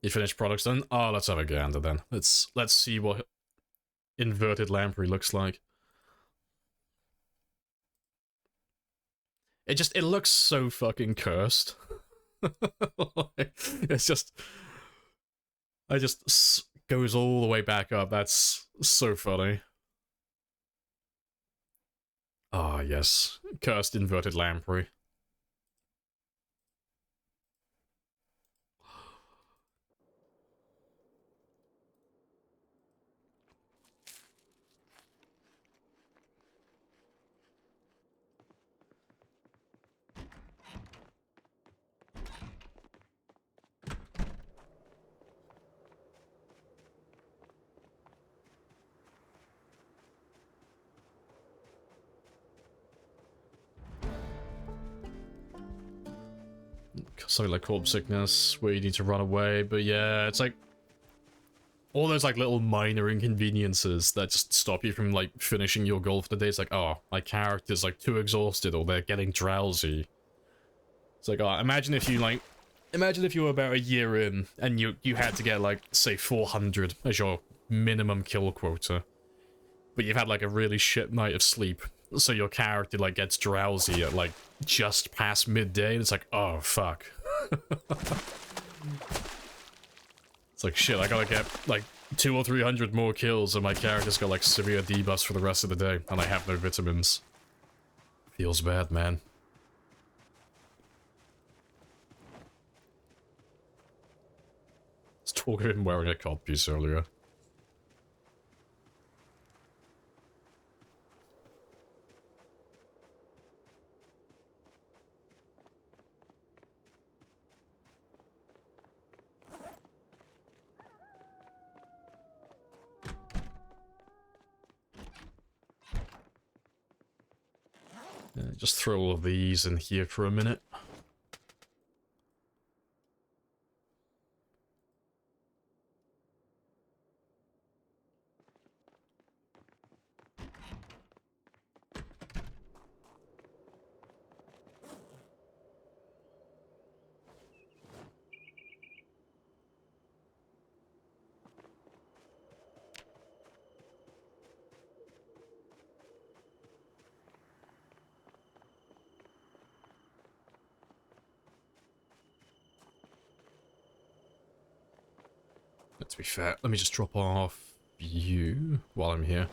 You finished products then? Oh, let's have a gander then. Let's see what inverted lamprey looks like. It looks so fucking cursed. It's just, goes all the way back up. That's so funny. Ah, yes. Cursed inverted lamprey. something like corpse sickness, where you need to run away. But yeah, it's like all those like little minor inconveniences that just stop you from like finishing your goal for the day. It's like, oh, my character's like too exhausted, or they're getting drowsy. It's like, oh, imagine if you were about a year in and you had to get like, say, 400 as your minimum kill quota, but you've had like a really shit night of sleep, so your character like gets drowsy at like just past midday, and it's like, oh fuck. It's like, shit, I gotta get like 200 or 300 more kills, and my character's got like severe debuffs for the rest of the day, and I have no vitamins. Feels bad, man. Let's talk of him wearing a codpiece earlier. Just throw all of these in here for a minute. To be fair, let me just drop off you while I'm here.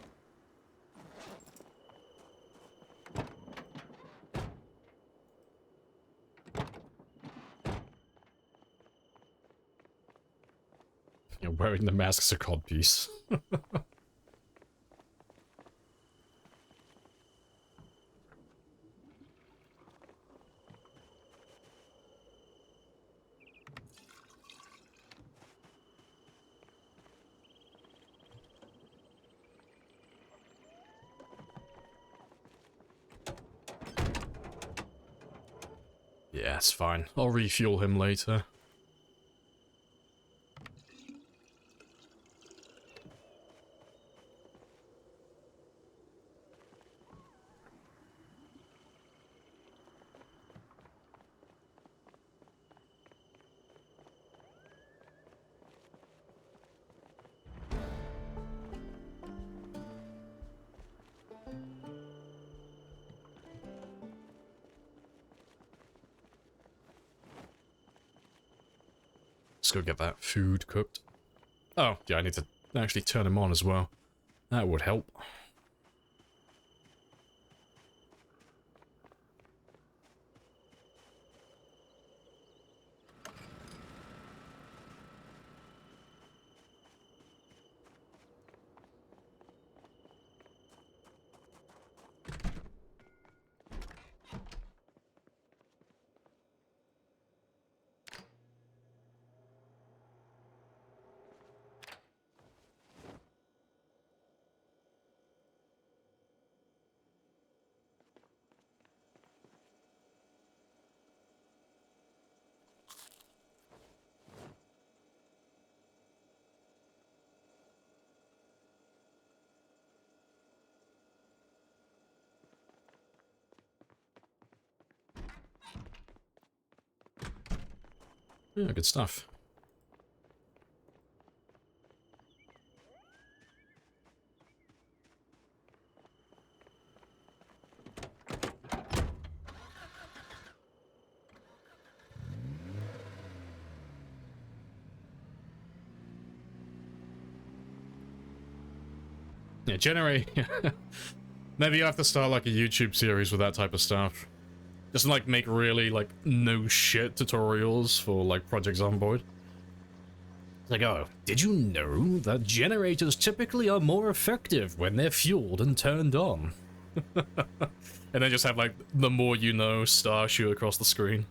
You're wearing the mask's a codpiece. Yeah, it's fine. I'll refuel him later. Let's go get that food cooked. Oh, yeah, I need to actually turn him on as well. That would help. Yeah, good stuff. Yeah, generate. Maybe you have to start like a YouTube series with that type of stuff. Just like make really like no shit tutorials for like Project Zomboid. Like, oh, did you know that generators typically are more effective when they're fueled and turned on? And then just have like the more you know star shoot across the screen.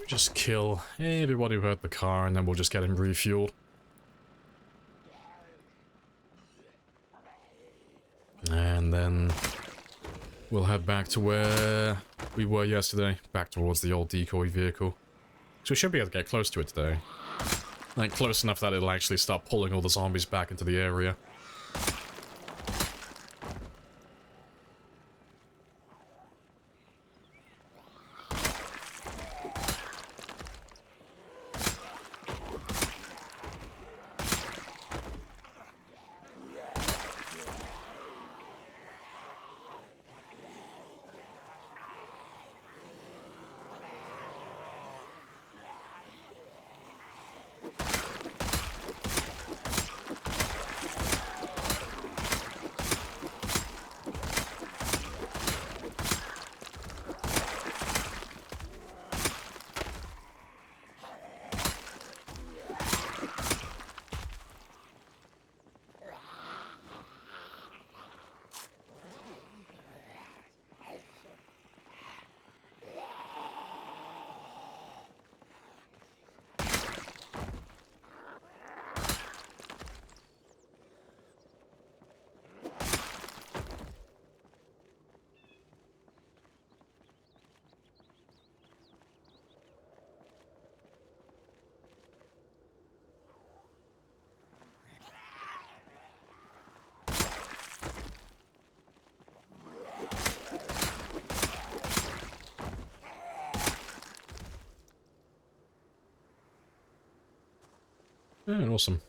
just kill everybody who hurt the car, and then we'll just get him refueled. And then we'll head back to where we were yesterday, back towards the old decoy vehicle. So we should be able to get close to it today. Like, close enough that it'll actually start pulling all the zombies back into the area. Yeah, awesome.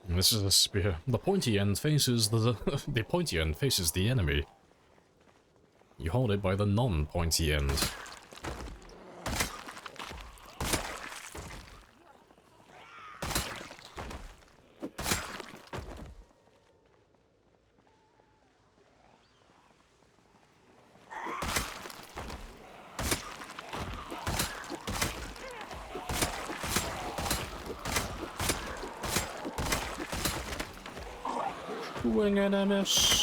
And this is a spear. The pointy end faces the pointy end faces the enemy. You hold it by the non-pointy end. Wing and a miss.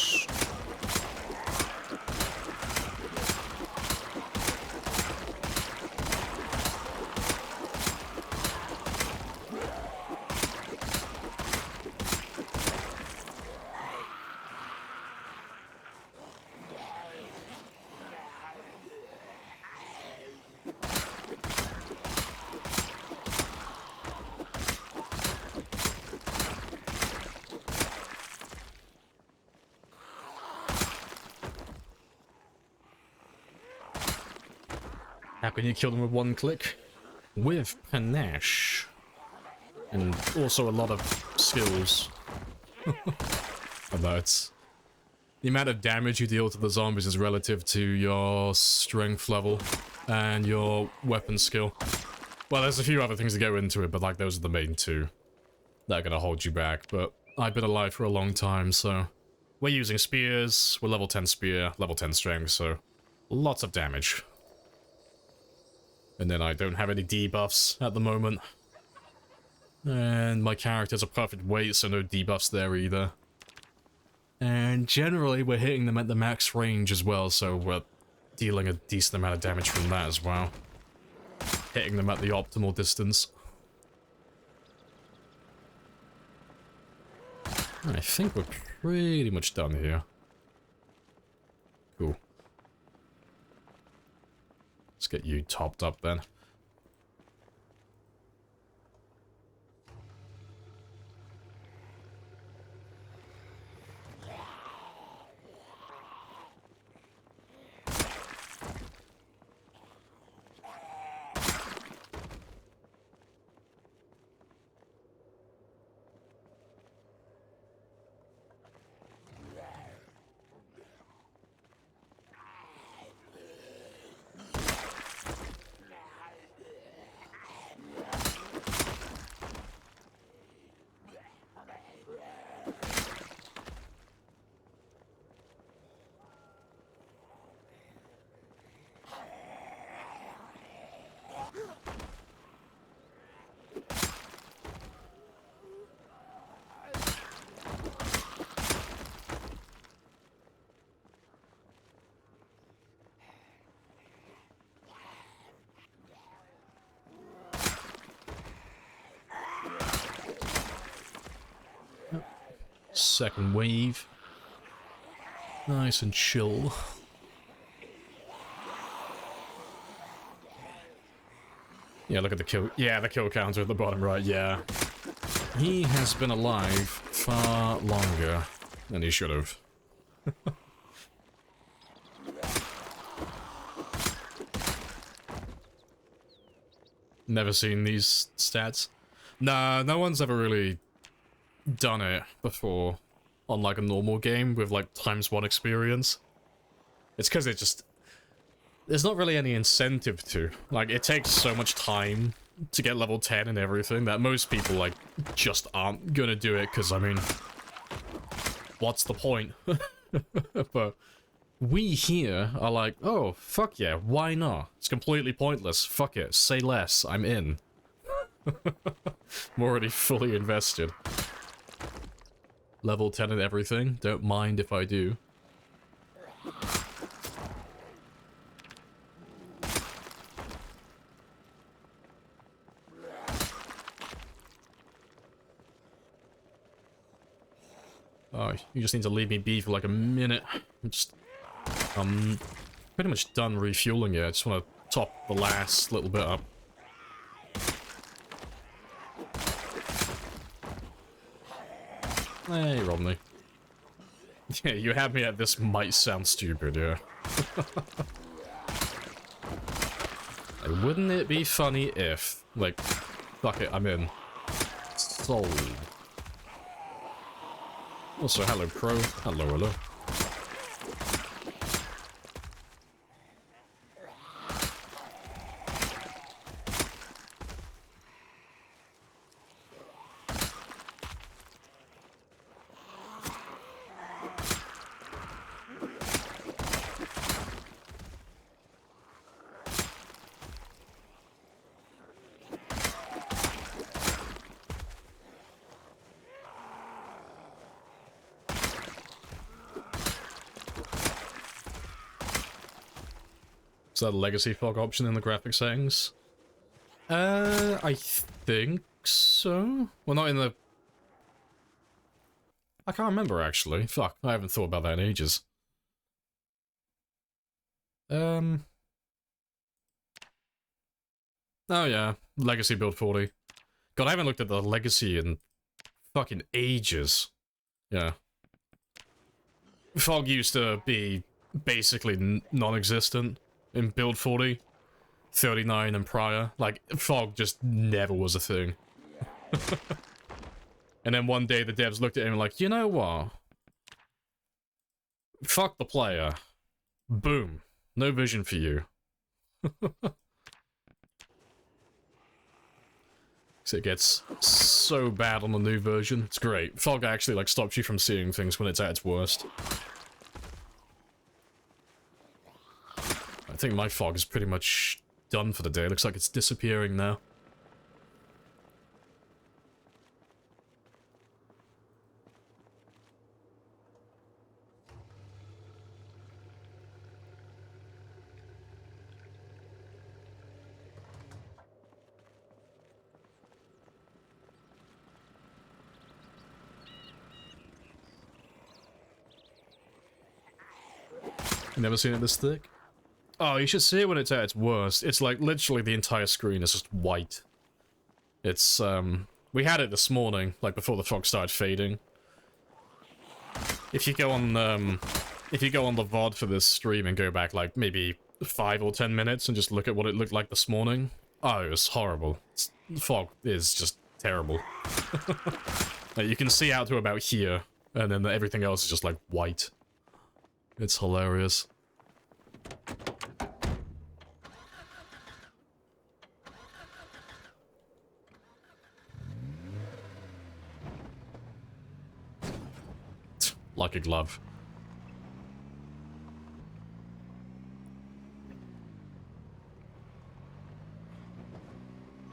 How can you kill them with one click? With panache. And also a lot of skills. Although it's... the amount of damage you deal to the zombies is relative to your strength level and your weapon skill. Well, there's a few other things that go into it, but like those are the main two that are gonna hold you back. But I've been alive for a long time, so... we're using spears, we're level 10 spear, level 10 strength, so... lots of damage. And then I don't have any debuffs at the moment. And my character's a perfect weight, so no debuffs there either. And generally, we're hitting them at the max range as well, so we're dealing a decent amount of damage from that as well. Hitting them at the optimal distance. I think we're pretty much done here. Cool. Let's get you topped up then. second wave. Nice and chill. Yeah, look at the kill. Yeah, the kill counter at the bottom right, yeah. He has been alive far longer than he should have. Never seen these stats. Nah, no one's ever really done it before on like a normal game with like ×1 experience. It's because it just... There's not really any incentive to. Like, it takes so much time to get level 10 and everything that most people, like, just aren't gonna do it, because, I mean... What's the point? But we here are like, oh, fuck yeah, why not? It's completely pointless. Fuck it, say less, I'm in. I'm already fully invested. Level 10 and everything, don't mind if I do. Oh, you just need to leave me be for like a minute. I'm just... pretty much done refueling it. I just want to top the last little bit up. Hey, Romney. Yeah, you had me at this might sound stupid, yeah. Like, wouldn't it be funny if... Like, fuck it, I'm in. Sold. Also, hello, Pro. Hello, hello. Is that a legacy fog option in the graphic settings? I think so. Well, not in the... I can't remember, actually. Fuck, I haven't thought about that in ages. Oh yeah, legacy build 40. God, I haven't looked at the legacy in fucking ages. Yeah. Fog used to be basically non-existent in build 40, 39 and prior. Like, fog just never was a thing. And then one day the devs looked at him like, you know what? Fuck the player. Boom. No vision for you. So it gets so bad on the new version. It's great. Fog actually, like, stops you from seeing things when it's at its worst. I think my fog is pretty much done for the day. Looks like it's disappearing now. You never seen it this thick? Oh, you should see it when it's at its worst. It's like, literally the entire screen is just white. It's, we had it this morning, like before the fog started fading. If you go on the VOD for this stream and go back, like, maybe 5 or 10 minutes and just look at what it looked like this morning, oh, it was horrible. The fog is just terrible. Like, you can see out to about here, and then everything else is just, like, white. It's hilarious. Like a glove.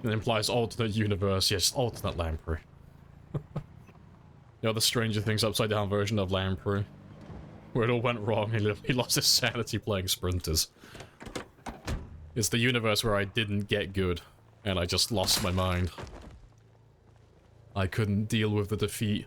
It implies alternate universe. Yes, alternate Lamprey. You know, the Stranger Things upside down version of Lamprey. Where it all went wrong, he lost his sanity playing sprinters. It's the universe where I didn't get good, and I just lost my mind. I couldn't deal with the defeat.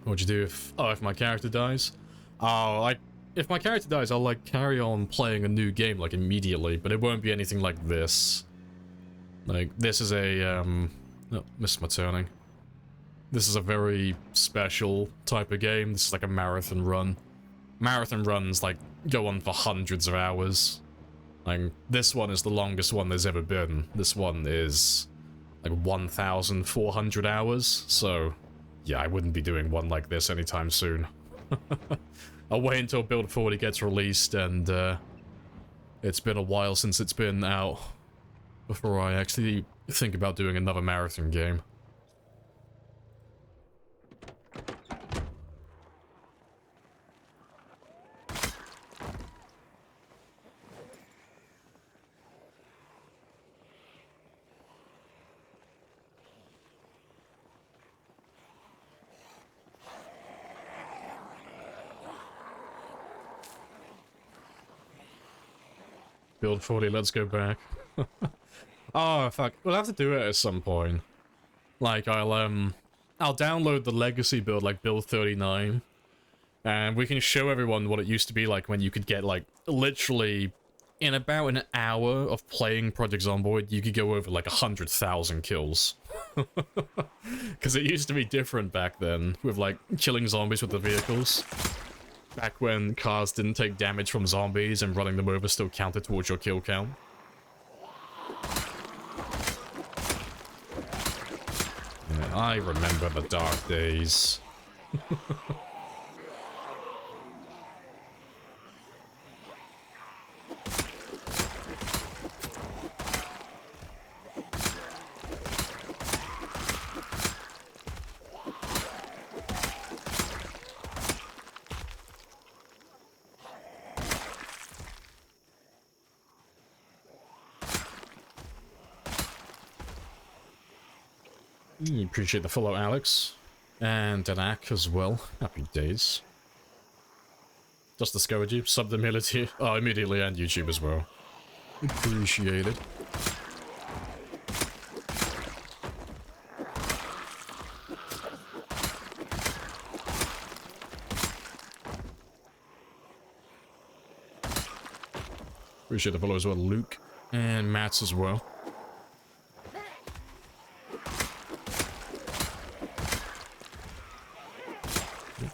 What'd you do if... Oh, if my character dies? Oh, like, if my character dies, I'll, like, carry on playing a new game, like, immediately, but it won't be anything like this. Like, this is a, Oh, missed my turning. This is a very special type of game. This is like a marathon run. Marathon runs, like, go on for hundreds of hours. Like, this one is the longest one there's ever been. This one is, like, 1,400 hours, so... Yeah, I wouldn't be doing one like this anytime soon. I'll wait until Build 40 gets released, and it's been a while since it's been out before I actually think about doing another marathon game. Build 40, let's go back. Oh, fuck. We'll have to do it at some point. Like, I'll download the legacy build, like build 39. And we can show everyone what it used to be like when you could get, like, literally, in about an hour of playing Project Zomboid, you could go over, like, 100,000 kills. Because it used to be different back then, with, like, killing zombies with the vehicles. Back when cars didn't take damage from zombies and running them over still counted towards your kill count. Yeah, I remember the dark days. Appreciate the follow, Alex. And Danak as well. Happy days. Just discovered you. Subbed immediately. Oh, immediately, and YouTube as well. Appreciate it. Appreciate the follow as well, Luke. And Matt's as well.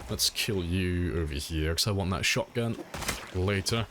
Let's kill you over here, because I want that shotgun later.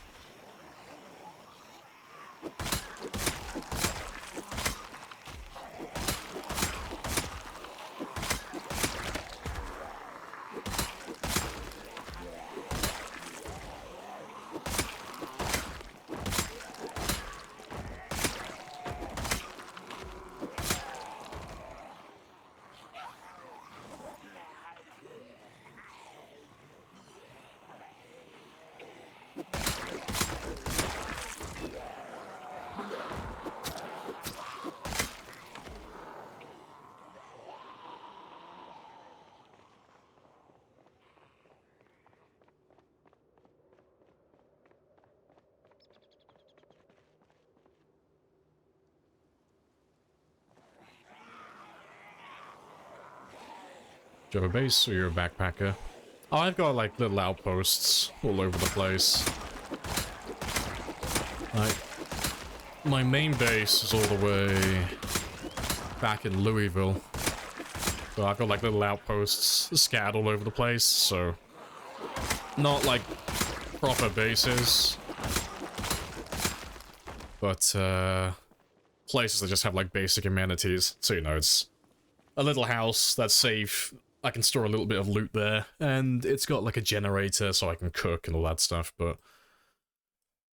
Do you have a base or you're a backpacker? Oh, I've got like little outposts all over the place. Like, my main base is all the way back in Louisville. So I've got like little outposts scattered all over the place, so not like proper bases, but places that just have like basic amenities. So, you know, it's a little house that's safe. I can store a little bit of loot there, and it's got like a generator so I can cook and all that stuff, but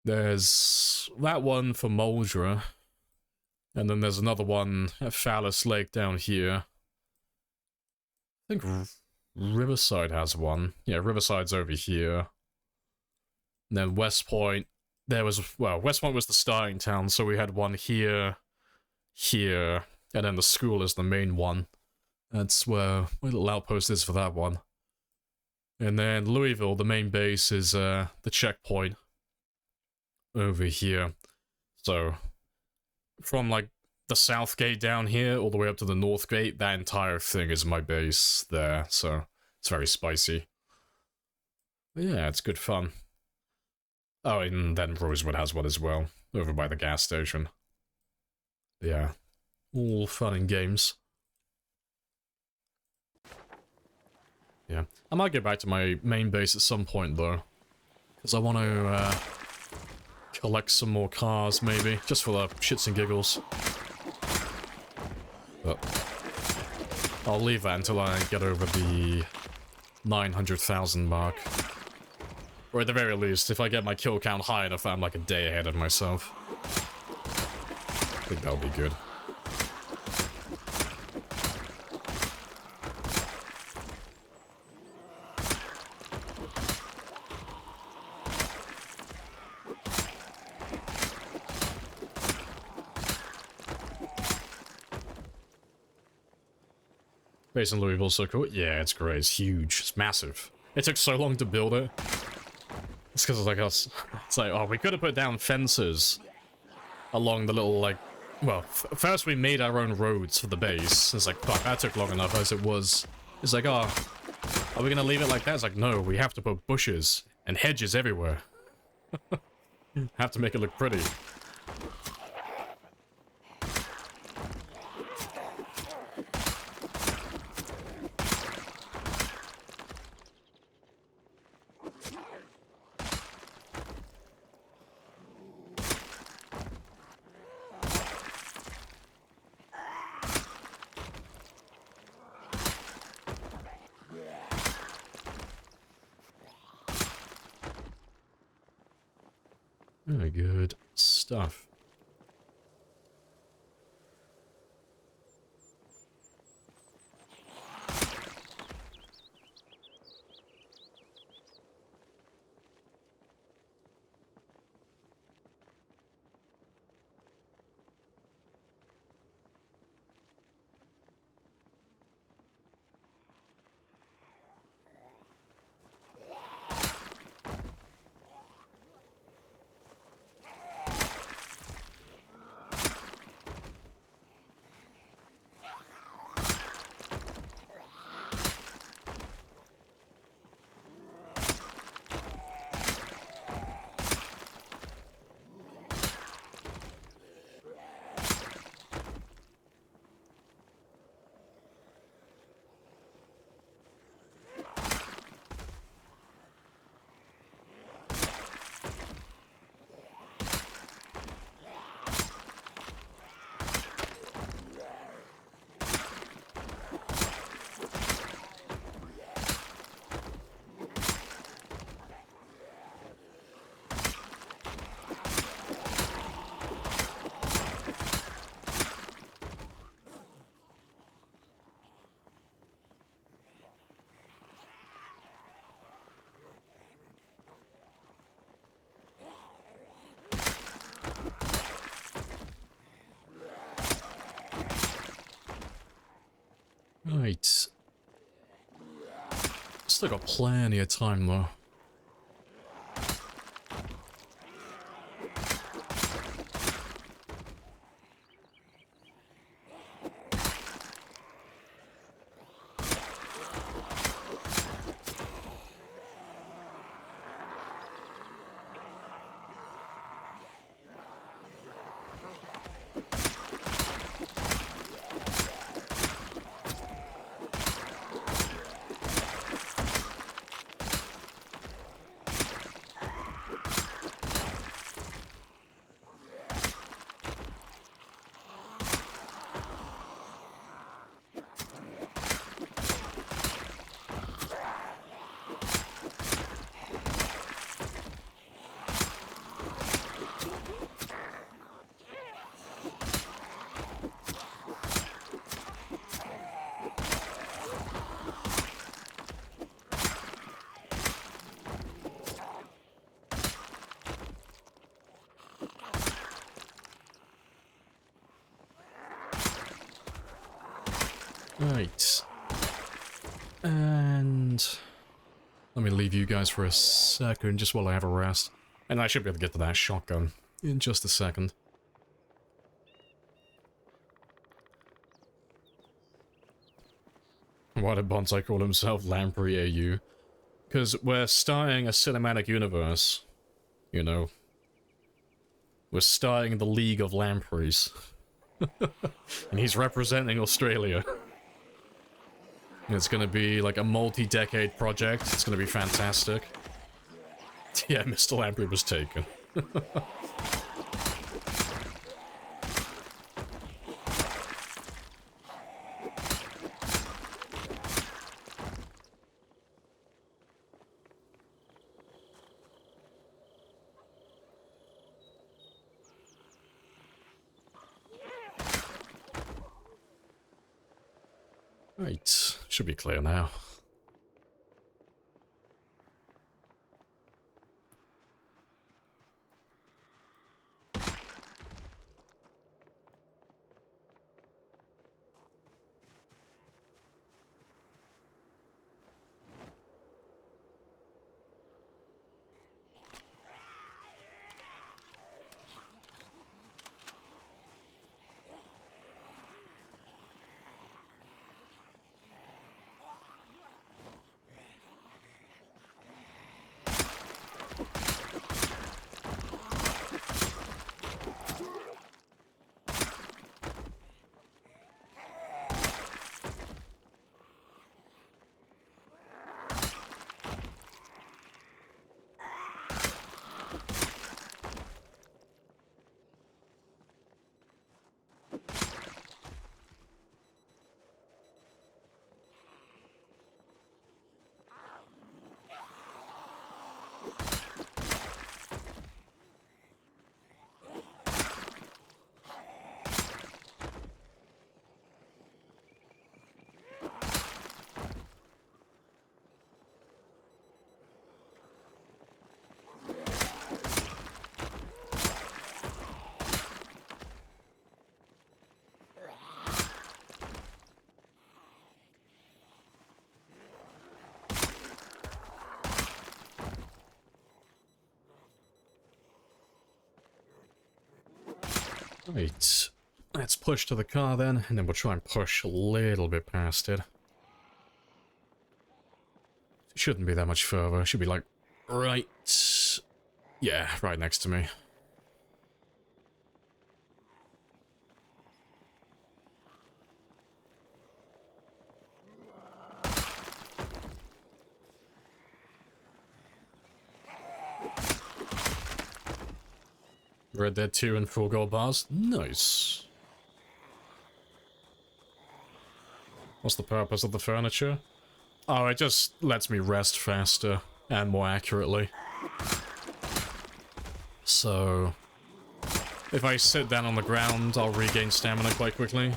there's that one for Moldra, and then there's another one at Phallus Lake down here. I think Riverside has one. Yeah, Riverside's over here. And then West Point, there was, well, West Point was the starting town, so we had one here, here, and then the school is the main one. That's where my little outpost is for that one. And then Louisville, the main base, is the checkpoint over here. So, from like the south gate down here all the way up to the north gate, that entire thing is my base there. So, It's very spicy. But yeah, it's good fun. Oh, and then Rosewood has one as well, over by the gas station. Yeah, all fun and games. Yeah, I might get back to my main base at some point though, because I want to collect some more cars maybe, just for the shits and giggles. But I'll leave that until I get over the 900,000 mark. Or at the very least, if I get my kill count high enough, I'm like a day ahead of myself. I think that'll be good. Base in Louisville's so cool. Yeah, it's great. It's huge. It's massive. It took so long to build it. It's because it's like us. It's like, oh, we could have put down fences along the little, like, well, first we made our own roads for the base. It's like, fuck, that took long enough as it was. It's like, oh, are we gonna leave it like that? It's like, no, we have to put bushes and hedges everywhere. Have to make it look pretty. Very good stuff. Right. Still got plenty of time though. Right. And let me leave you guys for a second, just while I have a rest. And I should be able to get to that shotgun in just a second. Why did Bonsai call himself Lamprey AU? Because we're starting a cinematic universe, you know. We're starting the League of Lampreys. And he's representing Australia. It's gonna be like a multi-decade project. It's gonna be fantastic. Yeah, Mr. Lamprey was taken. Right, should be clear now. Right, let's push to the car then, and then we'll try and push a little bit past it. It shouldn't be that much further, it should be like, right, yeah, right next to me. Red Dead 2 and 4 gold bars. Nice. What's the purpose of the furniture? Oh, it just lets me rest faster and more accurately. So, if I sit down on the ground, I'll regain stamina quite quickly.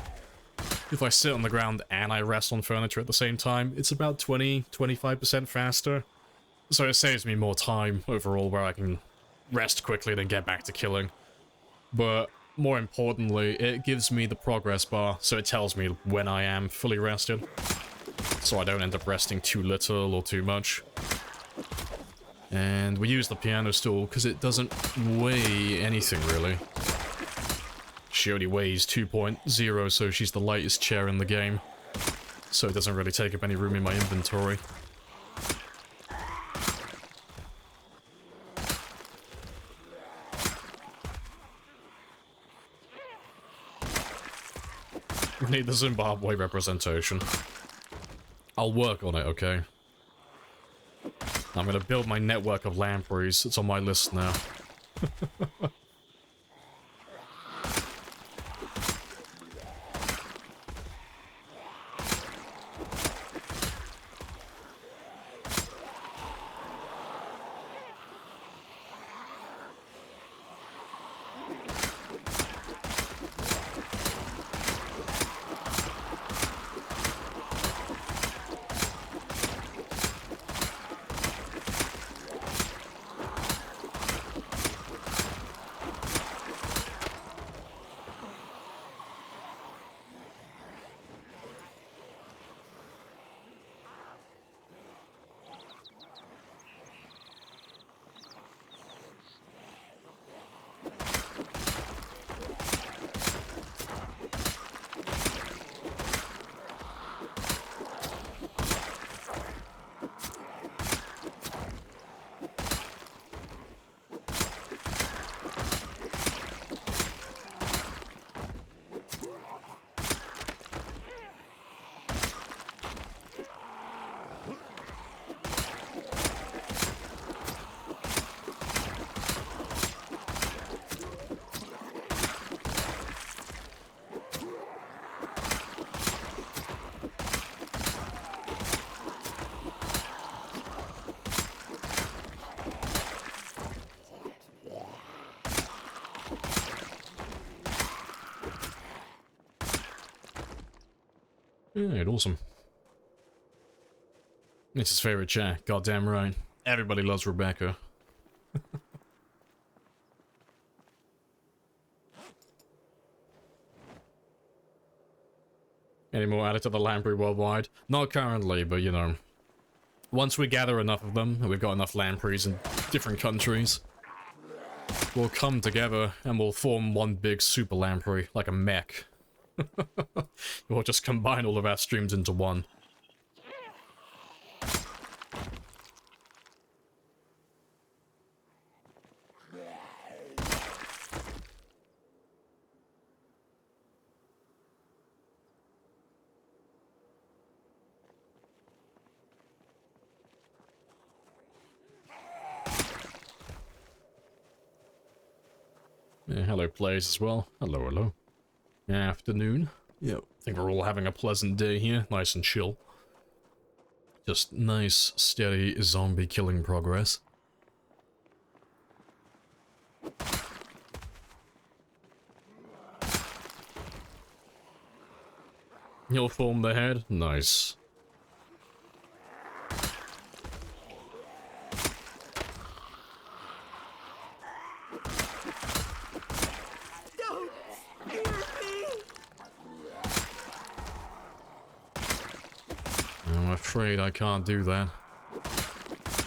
If I sit on the ground and I rest on furniture at the same time, it's about 20-25% faster. So it saves me more time overall where I can rest quickly then get back to killing. But more importantly, it gives me the progress bar, so it tells me when I am fully rested. So I don't end up resting too little or too much. And we use the piano stool because it doesn't weigh anything really. She only weighs 2.0, so she's the lightest chair in the game. So it doesn't really take up any room in my inventory. We need the Zimbabwe representation. I'll work on it, okay? I'm gonna build my network of lampreys. It's on my list now. Alright, awesome. It's his favorite chat, goddamn right. Everybody loves Rebecca. Any more added to the Lamprey worldwide? Not currently, but you know. Once we gather enough of them, and we've got enough Lampreys in different countries, we'll come together and we'll form one big super Lamprey, like a mech. We'll just combine all of our streams into one. Yeah, hello, Plays as well. Hello, hello. Afternoon. Yep. I think we're all having a pleasant day here. Nice and chill. Just nice, steady zombie killing progress. You'll form the head? Nice. I'm afraid I can't do that.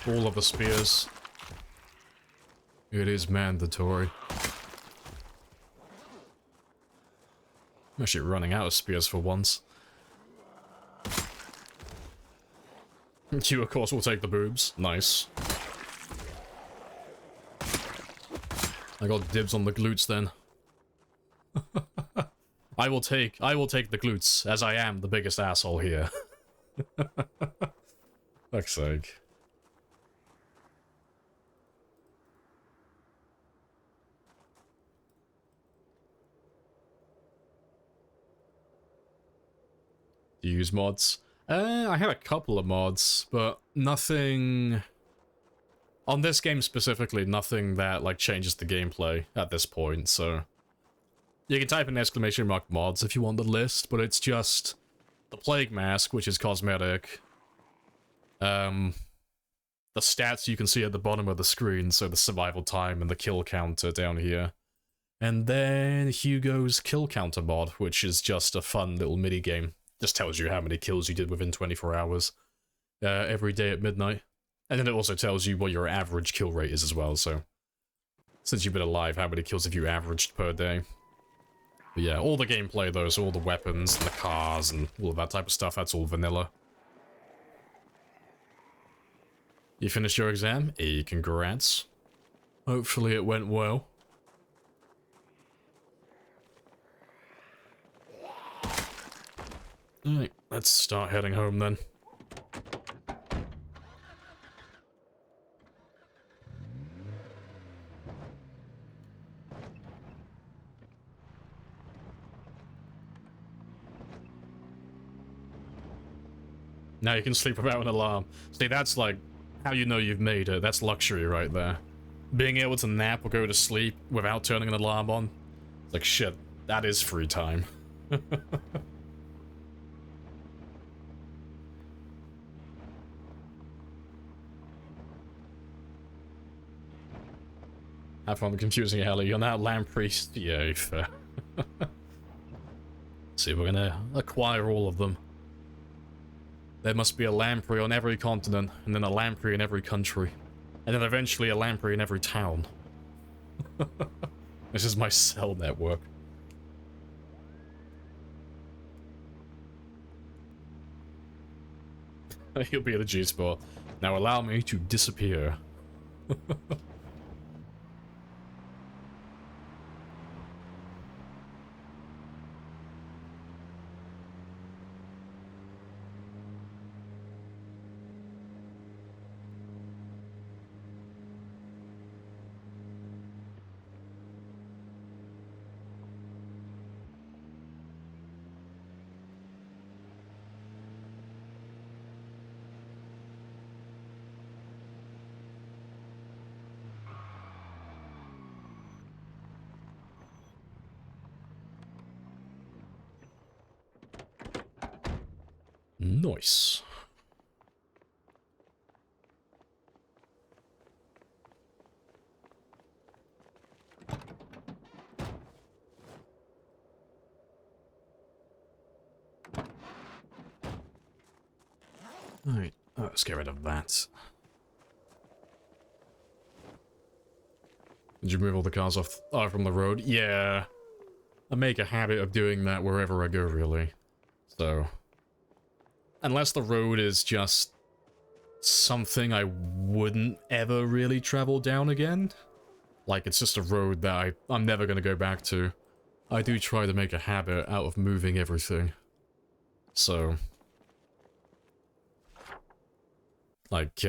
All of the spears. It is mandatory. I'm actually running out of spears for once. You, of course, will take the boobs. Nice. I got dibs on the glutes then. I will take the glutes, as I am the biggest asshole here. Fuck's sake. Do you use mods? I have a couple of mods, but nothing... On this game specifically, nothing that, like, changes the gameplay at this point, so... You can type in exclamation mark mods if you want the list, but it's just... The Plague Mask, which is cosmetic. The stats you can see at the bottom of the screen, so the survival time and the kill counter down here. And then Hugo's kill counter mod, which is just a fun little mini game. Just tells you how many kills you did within 24 hours. Every day at midnight. And then it also tells you what your average kill rate is as well, so... Since you've been alive, how many kills have you averaged per day? But yeah, all the gameplay though, so all the weapons, and the cars, and all of that type of stuff, that's all vanilla. You finished your exam? Hey, congrats. Hopefully it went well. Alright, let's start heading home then. Now you can sleep without an alarm. See, that's like how you know you've made it. That's luxury right there. Being able to nap or go to sleep without turning an alarm on. It's like, shit, that is free time. Have fun confusing Ellie. You're now Lamprey. Yeah, fair. See, we're gonna acquire all of them. There must be a Lamprey on every continent, and then a Lamprey in every country. And then eventually a Lamprey in every town. This is my cell network. He'll be at the G-spot. Now allow me to disappear. Nice. Alright, let's get rid of that. Did you move all the cars off from the road? Yeah. I make a habit of doing that wherever I go, really. So, unless the road is just something I wouldn't ever really travel down again, like it's just a road that I'm never going to go back to, I do try to make a habit out of moving everything. So, like,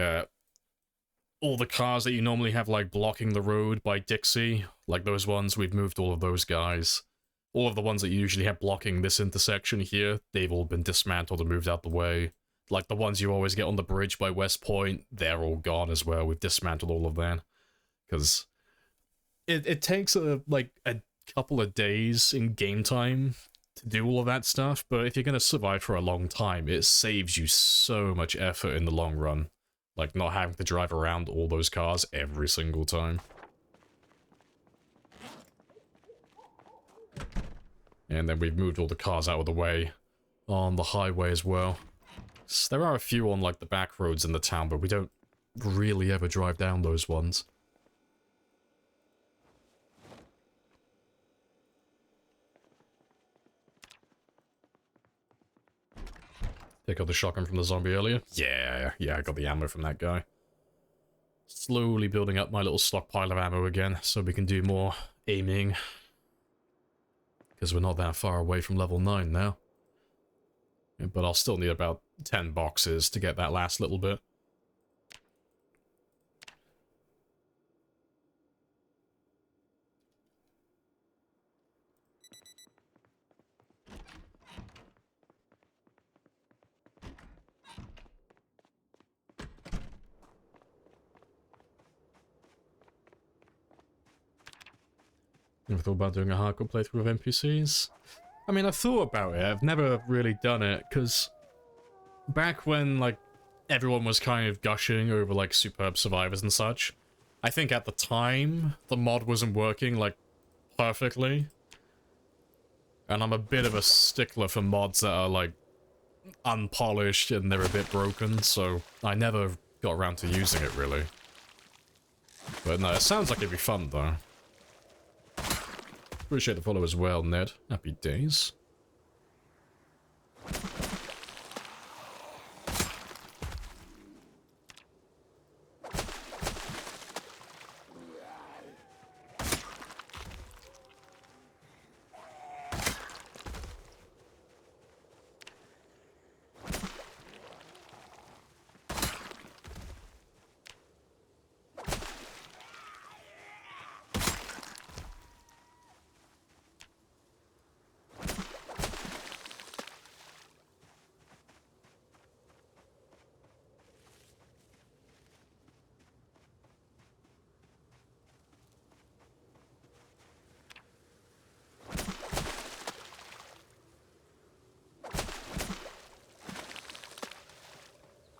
all the cars that you normally have, like, blocking the road by Dixie, like those ones, we've moved all of those guys. All of the ones that you usually have blocking this intersection here, they've all been dismantled and moved out the way. Like the ones you always get on the bridge by West Point, they're all gone as well. We've dismantled all of that. Because it takes like a couple of days in game time to do all of that stuff, but if you're going to survive for a long time, it saves you so much effort in the long run. Like not having to drive around all those cars every single time. And then we've moved all the cars out of the way on the highway as well. So there are a few on like the back roads in the town, but we don't really ever drive down those ones. Pick up the shotgun from the zombie earlier? Yeah, I got the ammo from that guy. Slowly building up my little stockpile of ammo again, so we can do more aiming. Because we're not that far away from level 9 now. Yeah, but I'll still need about 10 boxes to get that last little bit. Never thought about doing a hardcore playthrough of NPCs? I mean, I've thought about it. I've never really done it, because back when, like, everyone was kind of gushing over, like, Superb Survivors and such, I think at the time, the mod wasn't working, like, perfectly. And I'm a bit of a stickler for mods that are, like, unpolished and they're a bit broken, so I never got around to using it, really. But no, it sounds like it'd be fun, though. Appreciate the follow as well, Ned. Happy days.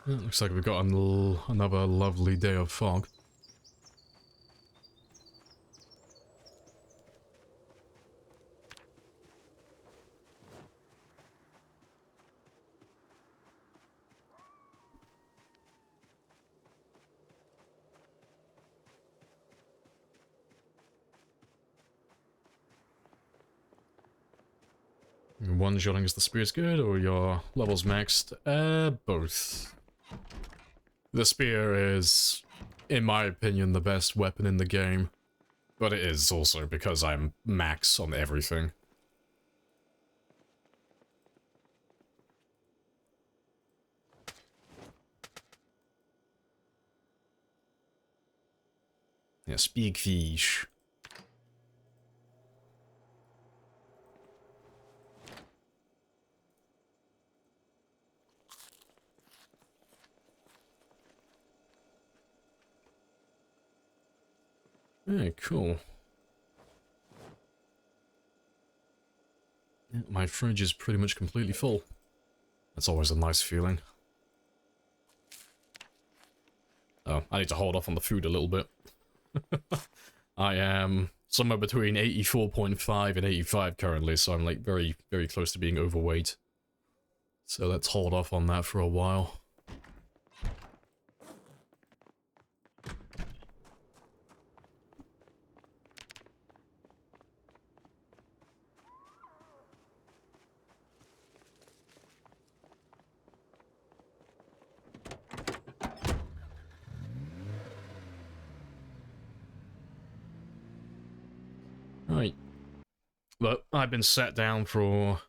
It looks like we've got another lovely day of fog. One shotting is the spear's good, or your levels maxed? Both. The spear is, in my opinion, the best weapon in the game. But it is also because I'm max on everything. Yes, big fish. Hey, cool. Yeah, my fridge is pretty much completely full. That's always a nice feeling. Oh, I need to hold off on the food a little bit. I am somewhere between 84.5 and 85 currently, so I'm like very, very close to being overweight. So let's hold off on that for a while. Right. But I've been sat down for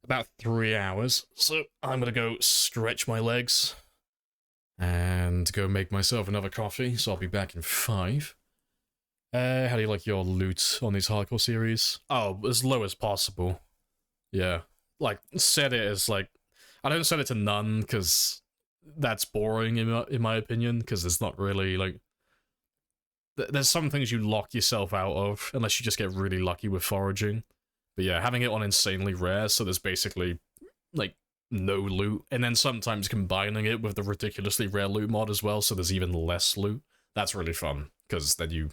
about 3 hours, so I'm gonna go stretch my legs and go make myself another coffee, so I'll be back in 5. How do you like your loot on these hardcore series? Oh, as low as possible. Yeah. Like, set it as, like... I don't set it to none, because that's boring, in my opinion, because there's not really, like... There's some things you lock yourself out of, unless you just get really lucky with foraging. But yeah, having it on insanely rare, so there's basically, like, no loot, and then sometimes combining it with the ridiculously rare loot mod as well, so there's even less loot. That's really fun, because then you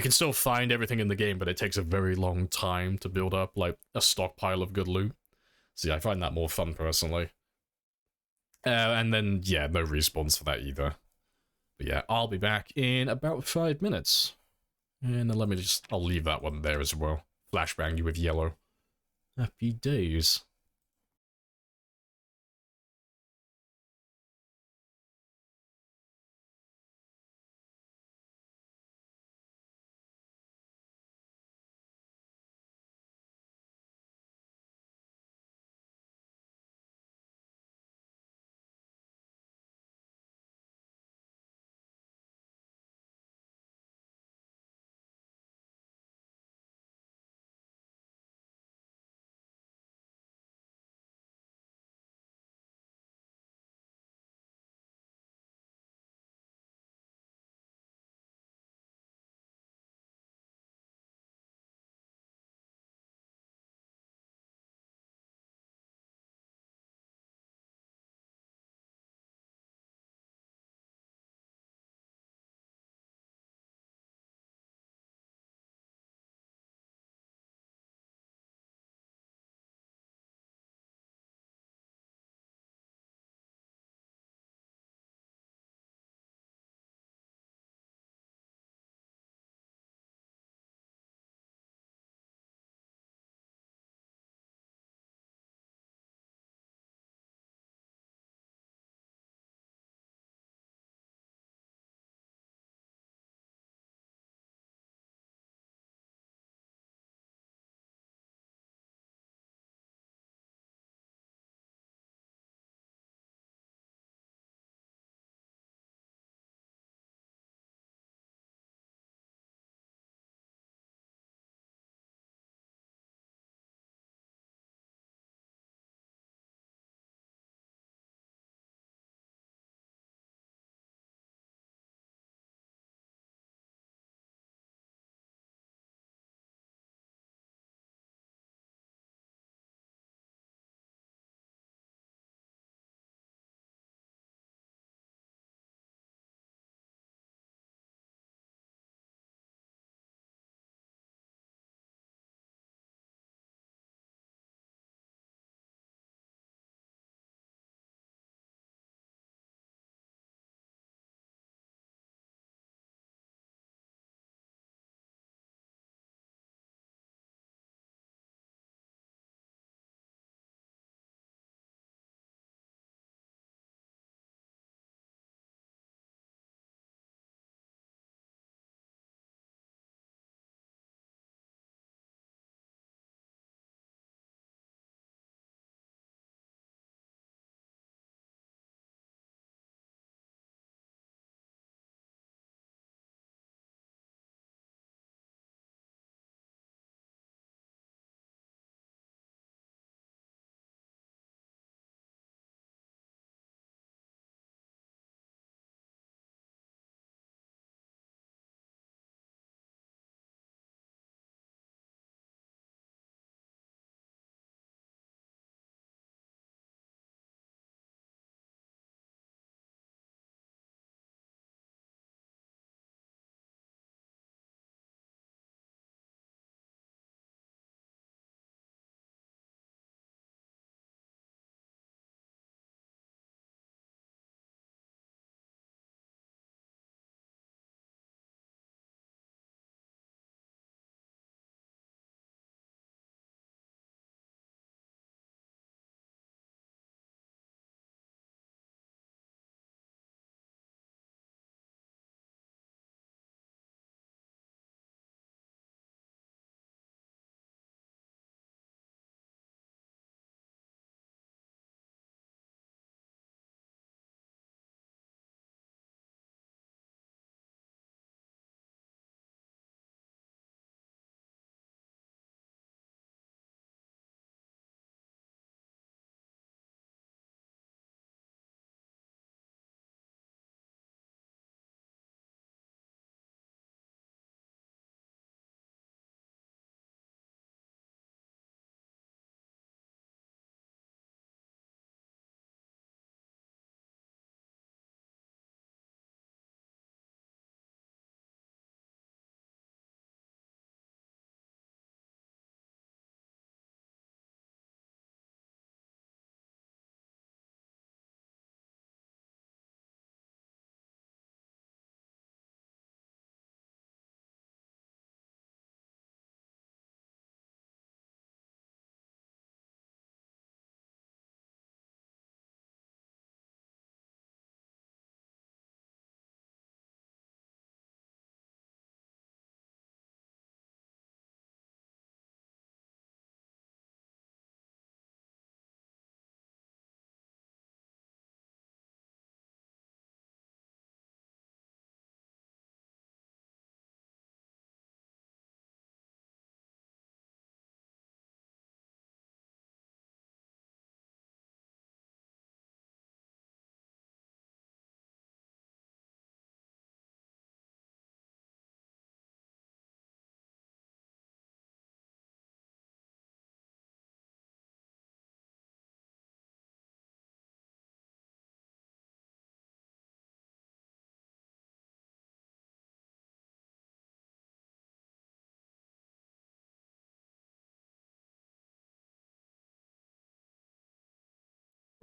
can still find everything in the game, but it takes a very long time to build up, like, a stockpile of good loot. So yeah, I find that more fun, personally. And then, yeah, no respawns for that either. But yeah, I'll be back in about 5 minutes. And then I'll leave that one there as well. Flashbang you with yellow. Happy days.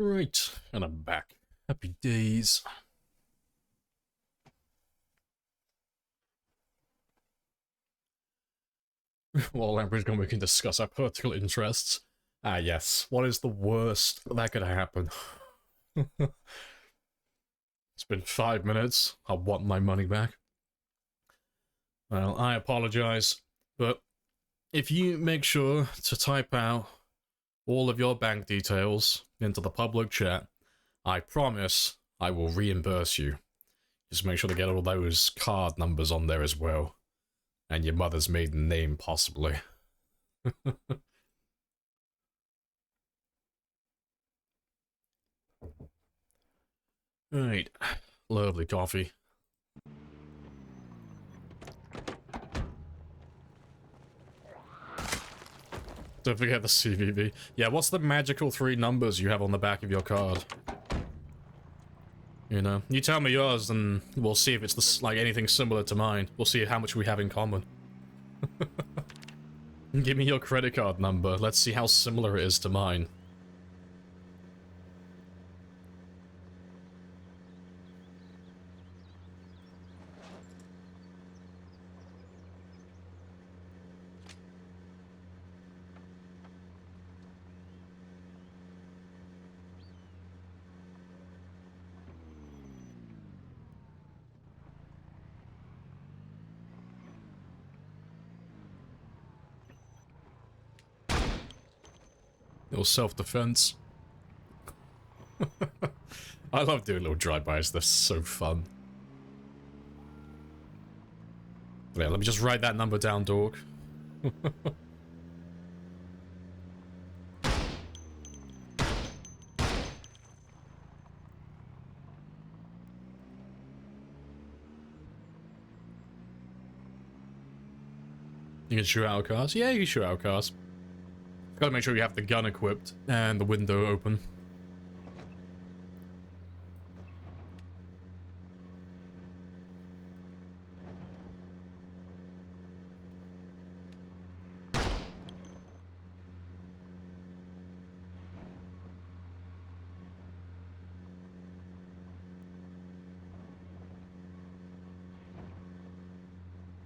Right, and I'm back. Happy days. Well, Lamprey's gone, we can discuss our political interests. Ah, yes. What is the worst that could happen? It's been 5 minutes. I want my money back. Well, I apologize, but if you make sure to type out all of your bank details into the public chat, I promise I will reimburse you. Just make sure to get all those card numbers on there as well. And your mother's maiden name, possibly. Right. Lovely coffee. Don't forget the CVV. Yeah, what's the magical 3 numbers you have on the back of your card? You know, you tell me yours and we'll see if it's like anything similar to mine. We'll see how much we have in common. Give me your credit card number. Let's see how similar it is to mine. Little self-defense. I love doing little drive-bys, they're so fun. Yeah, let me just write that number down, dog. You can shoot out cars? Yeah, you can shoot out cars. Gotta make sure you have the gun equipped and the window open.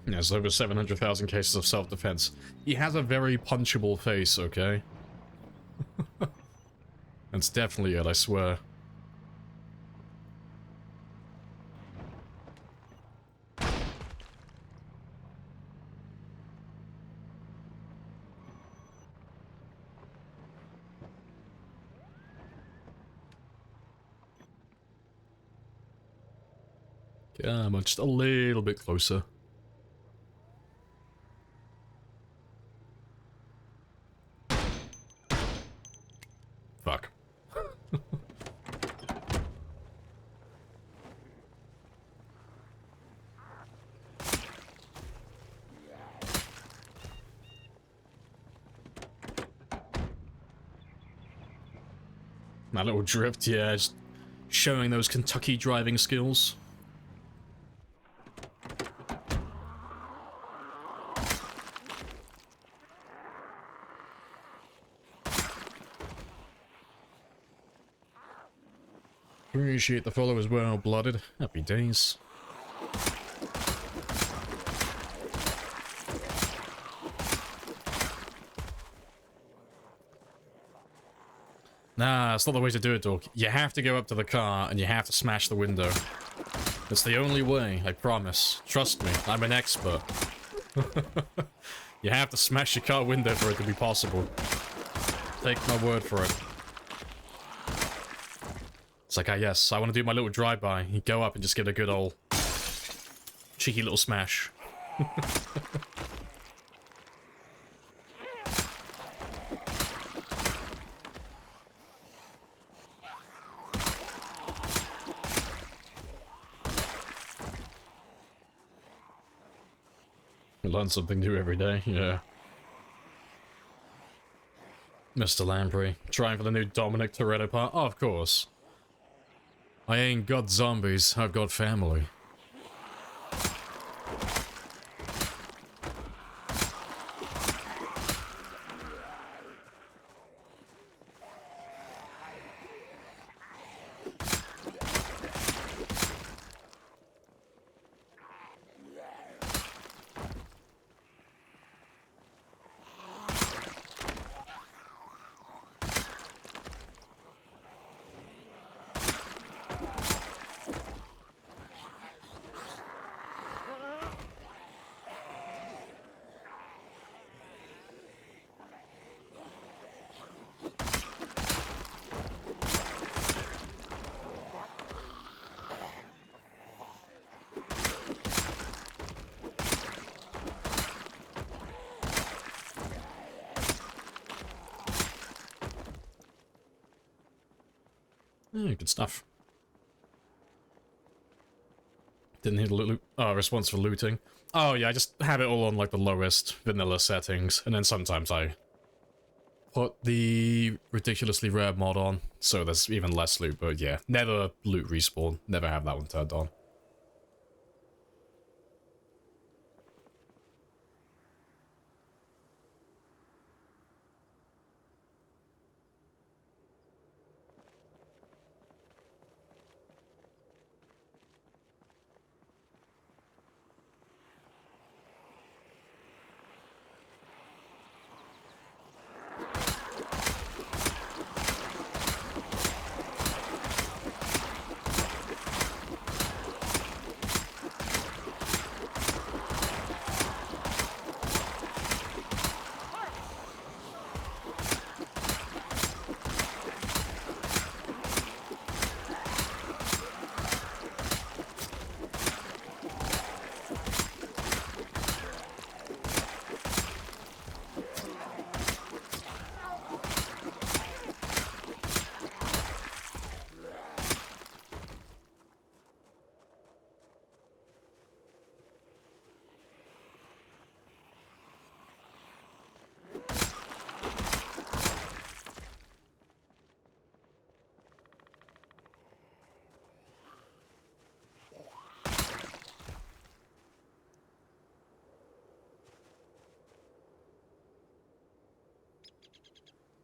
There's over 700,000 cases of self-defense. He has a very punchable face, okay? That's definitely it, I swear. Come on, just a little bit closer. Fuck. My little drift, yeah, just showing those Kentucky driving skills. Appreciate the follow as well, Blooded. Happy days. Nah, it's not the way to do it, dog. You have to go up to the car and you have to smash the window. It's the only way, I promise. Trust me, I'm an expert. You have to smash your car window for it to be possible. Take my word for it. It's like, ah, yes, I want to do my little drive-by. You go up and just get a good old cheeky little smash. You learn something new every day, yeah. Mr. Lamprey, trying for the new Dominic Toretto part? Oh, of course. I ain't got zombies, I've got family. Yeah, good stuff. Didn't hit loot. Oh, response for looting. Oh yeah, I just have it all on like the lowest vanilla settings, and then sometimes I put the ridiculously rare mod on, so there's even less loot, but yeah, never loot respawn, never have that one turned on.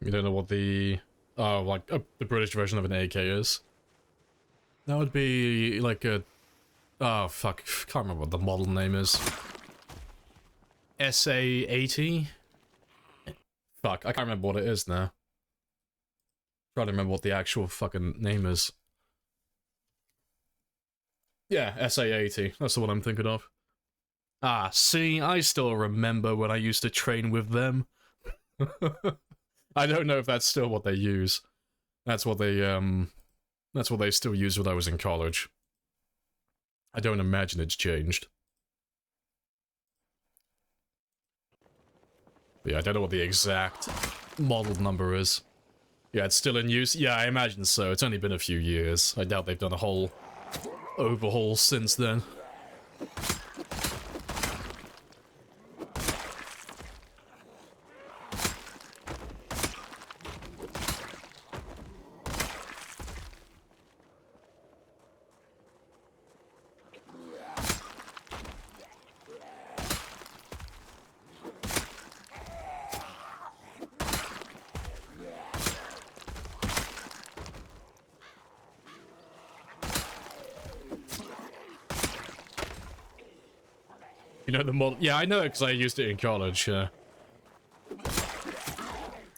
You don't know what the... oh, like, the British version of an AK is? That would be like a... oh, fuck. Can't remember what the model name is. SA-80? Fuck, I can't remember what it is now. Trying to remember what the actual fucking name is. Yeah, SA-80. That's the one I'm thinking of. Ah, see, I still remember when I used to train with them. I don't know if that's still what they use. That's what they still use when I was in college. I don't imagine it's changed. But yeah, I don't know what the exact model number is. Yeah, it's still in use? Yeah, I imagine so. It's only been a few years. I doubt they've done a whole overhaul since then. You know the model? Yeah, I know it because I used it in college, yeah.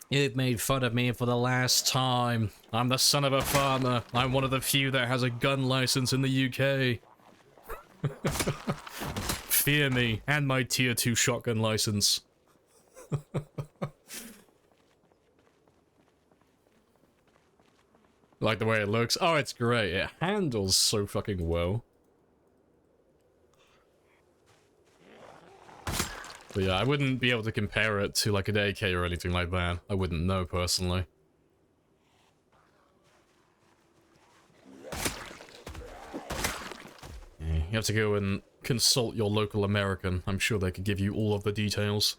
You've made fun of me for the last time. I'm the son of a farmer. I'm one of the few that has a gun license in the UK. Fear me, and my tier 2 shotgun license. Like the way it looks? Oh, it's great. It handles so fucking well. But yeah, I wouldn't be able to compare it to like an AK or anything like that. I wouldn't know personally. Yeah, you have to go and consult your local American. I'm sure they could give you all of the details.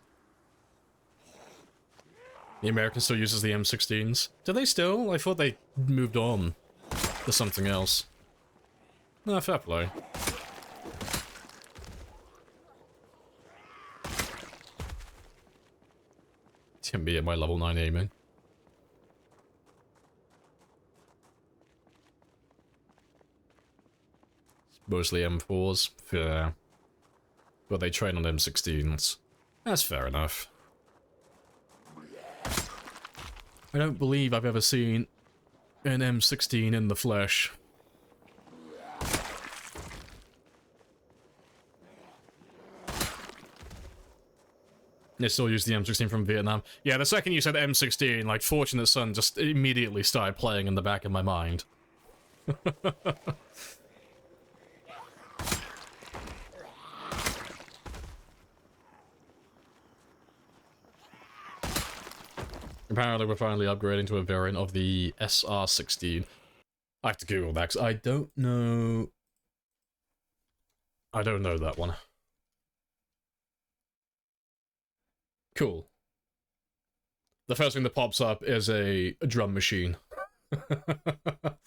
The American still uses the M16s. Do they still? I thought they moved on to something else. No, fair play. Can be at my level 9 aiming. It's mostly M4s. Fair. But they train on M16s. That's fair enough. I don't believe I've ever seen an M16 in the flesh. They still use the M16 from Vietnam. Yeah, the second you said M16, like, Fortunate Son just immediately started playing in the back of my mind. Apparently we're finally upgrading to a variant of the SR16. I have to Google that, 'cause I don't know... I don't know that one. Cool. The first thing that pops up is a drum machine. To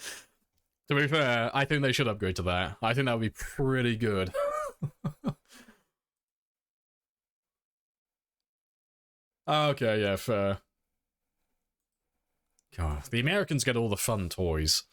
be fair, I think they should upgrade to that. I think that would be pretty good. Okay, yeah, fair. God, the Americans get all the fun toys.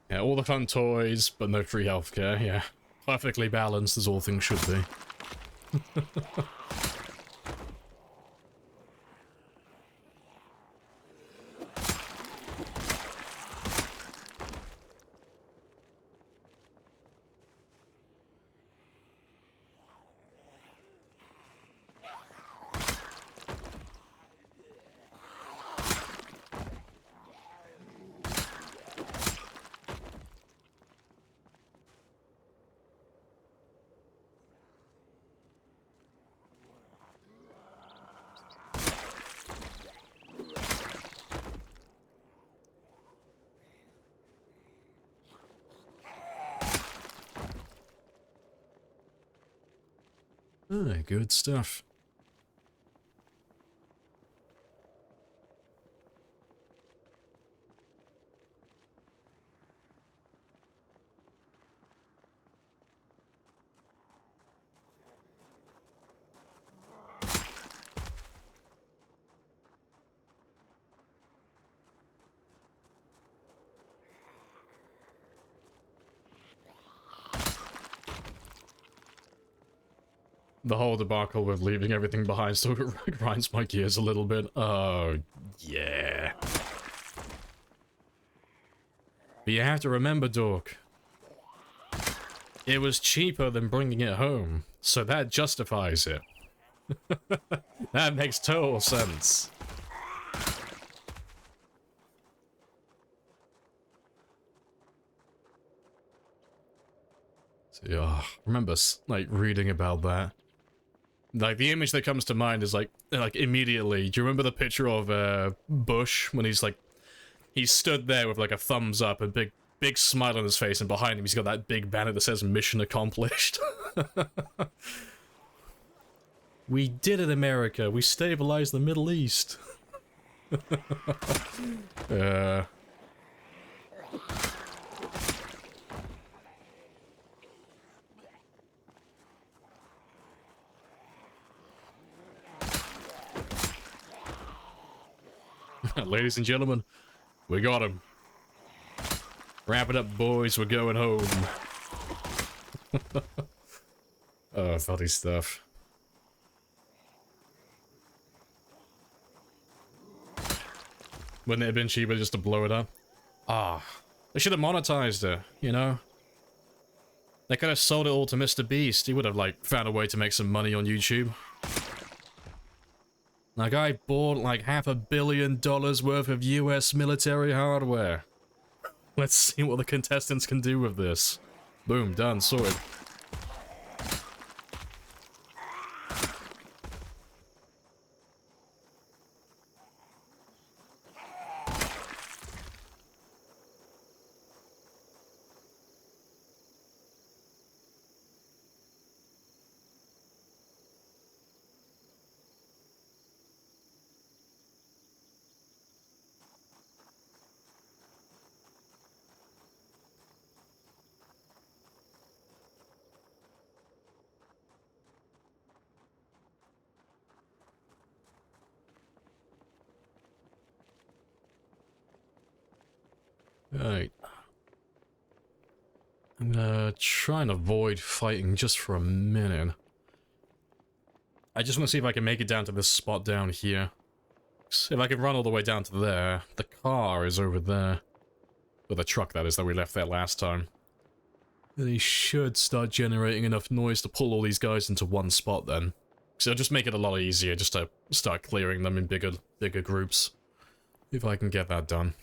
Yeah, all the fun toys, but no free healthcare, yeah. Perfectly balanced as all things should be. Ah, good stuff. The whole debacle with leaving everything behind still grinds my gears a little bit. Oh, yeah. But you have to remember, Dork. It was cheaper than bringing it home, so that justifies it. That makes total sense. So, yeah, I remember, like, reading about that. Like, the image that comes to mind is, like immediately, do you remember the picture of, Bush, when he's, like, he stood there with, like, a thumbs up and big smile on his face, and behind him he's got that big banner that says mission accomplished. We did it, America. We stabilized the Middle East. Ladies and gentlemen, we got him. Wrap it up, boys. We're going home. Oh, funny stuff. Wouldn't it have been cheaper just to blow it up? Ah, they should have monetized it, you know? They could have sold it all to Mr. Beast. He would have, like, found a way to make some money on YouTube. That guy bought, like, $500 million worth of US military hardware. Let's see what the contestants can do with this. Boom, done, sorted. Right. I'm gonna try and avoid fighting just for a minute. I just want to see if I can make it down to this spot down here. If I can run all the way down to there, the car is over there. Or the truck, that is, that we left there last time. They should start generating enough noise to pull all these guys into one spot then. So it'll just make it a lot easier just to start clearing them in bigger groups. If I can get that done.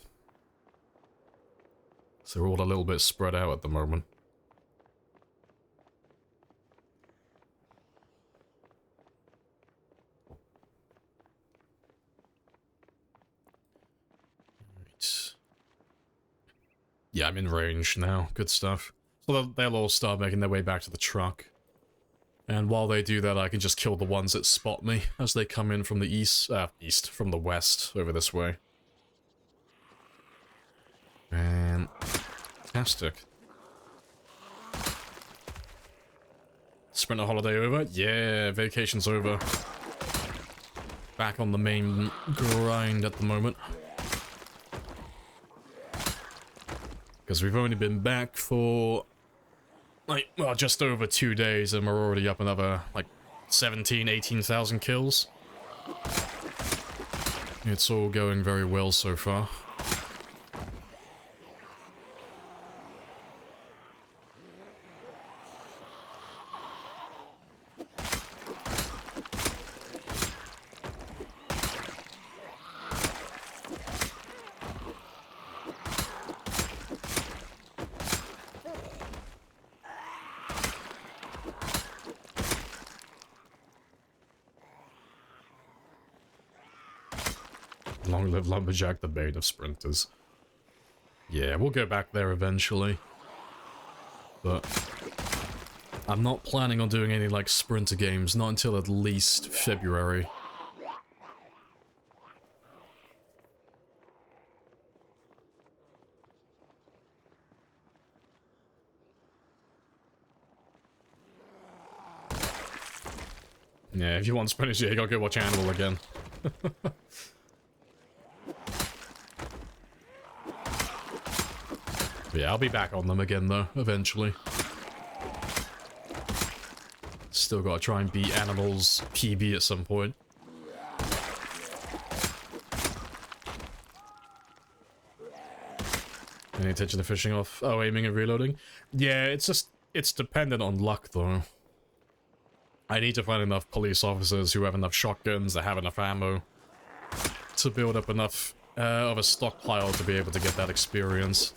So we're all a little bit spread out at the moment. Right. Yeah, I'm in range now. Good stuff. So they'll all start making their way back to the truck. And while they do that, I can just kill the ones that spot me as they come in from the east, from the west, over this way. Fantastic. Sprinter holiday over? Yeah, vacation's over. Back on the main grind at the moment. Because we've only been back for, like, well, just over 2 days and we're already up another, like, 17, 18,000 kills. It's all going very well so far. Long live Lumberjack, the bane of sprinters. Yeah, we'll go back there eventually. But I'm not planning on doing any, like, sprinter games, not until at least February. Yeah, if you want sprinters, yeah, you gotta go watch Animal again. Yeah, I'll be back on them again, though, eventually. Still gotta try and beat Animal's PB at some point. Any intention of fishing off? Oh, aiming and reloading? Yeah, it's dependent on luck, though. I need to find enough police officers who have enough shotguns, that have enough ammo, to build up enough of a stockpile to be able to get that experience.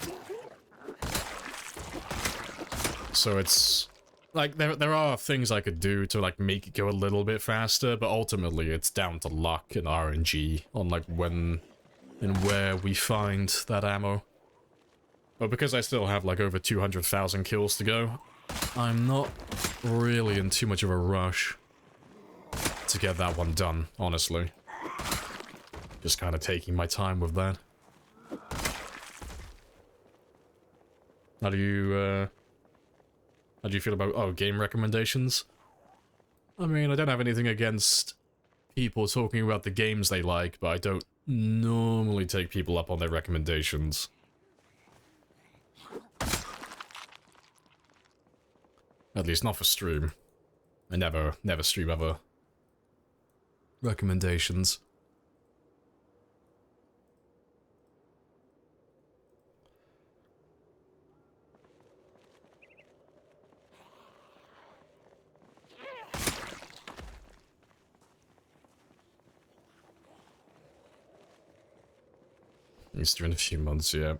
So it's, like, there are things I could do to, like, make it go a little bit faster, but ultimately it's down to luck and RNG on, like, when and where we find that ammo. But because I still have, like, over 200,000 kills to go, I'm not really in too much of a rush to get that one done, honestly. Just kind of taking my time with that. How do you feel about, oh, game recommendations? I mean, I don't have anything against people talking about the games they like, but I don't normally take people up on their recommendations. At least not for stream. I never stream other recommendations. Easter in a few months, yeah.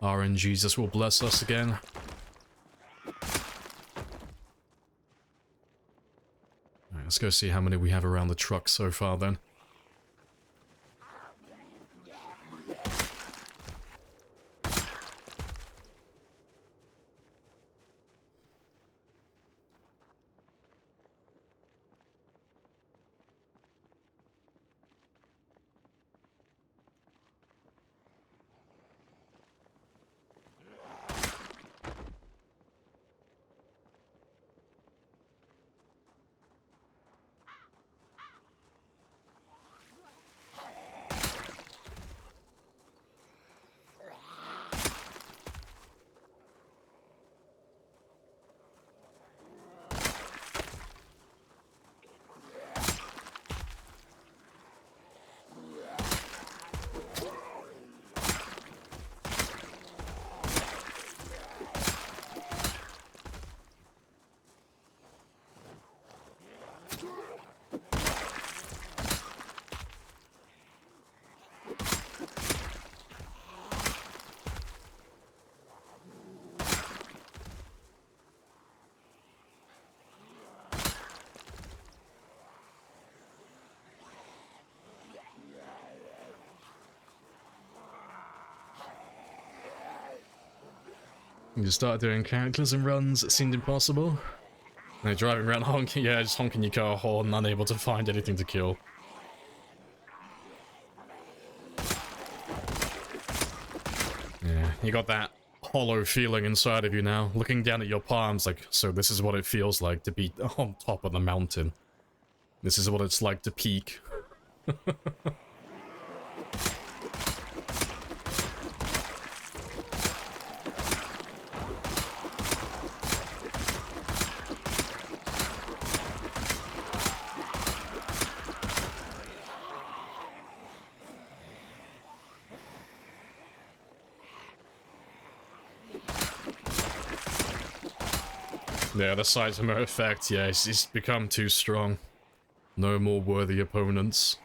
RN Jesus will bless us again. Alright, let's go see how many we have around the truck so far then. You start doing cataclysm runs, it seemed impossible. And you're driving around honking, yeah, just honking your car horn, unable to find anything to kill. Yeah, you got that hollow feeling inside of you now, looking down at your palms like, so this is what it feels like to be on top of the mountain. This is what it's like to peak. Yeah, the Saitama effect, yeah, he's become too strong. No more worthy opponents.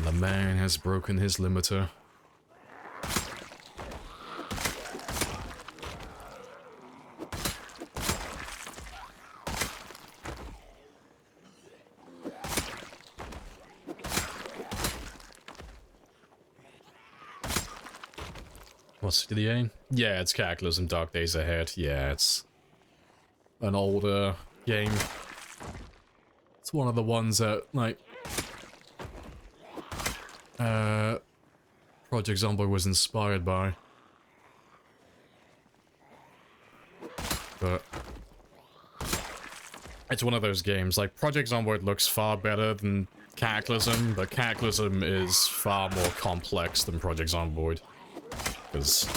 The man has broken his limiter. What's the aim? Yeah, it's Cataclysm Dark Days Ahead. Yeah, it's an older game. It's one of the ones that, like, Project Zomboid was inspired by. But it's one of those games, like, Project Zomboid looks far better than Cataclysm, but Cataclysm is far more complex than Project Zomboid. Because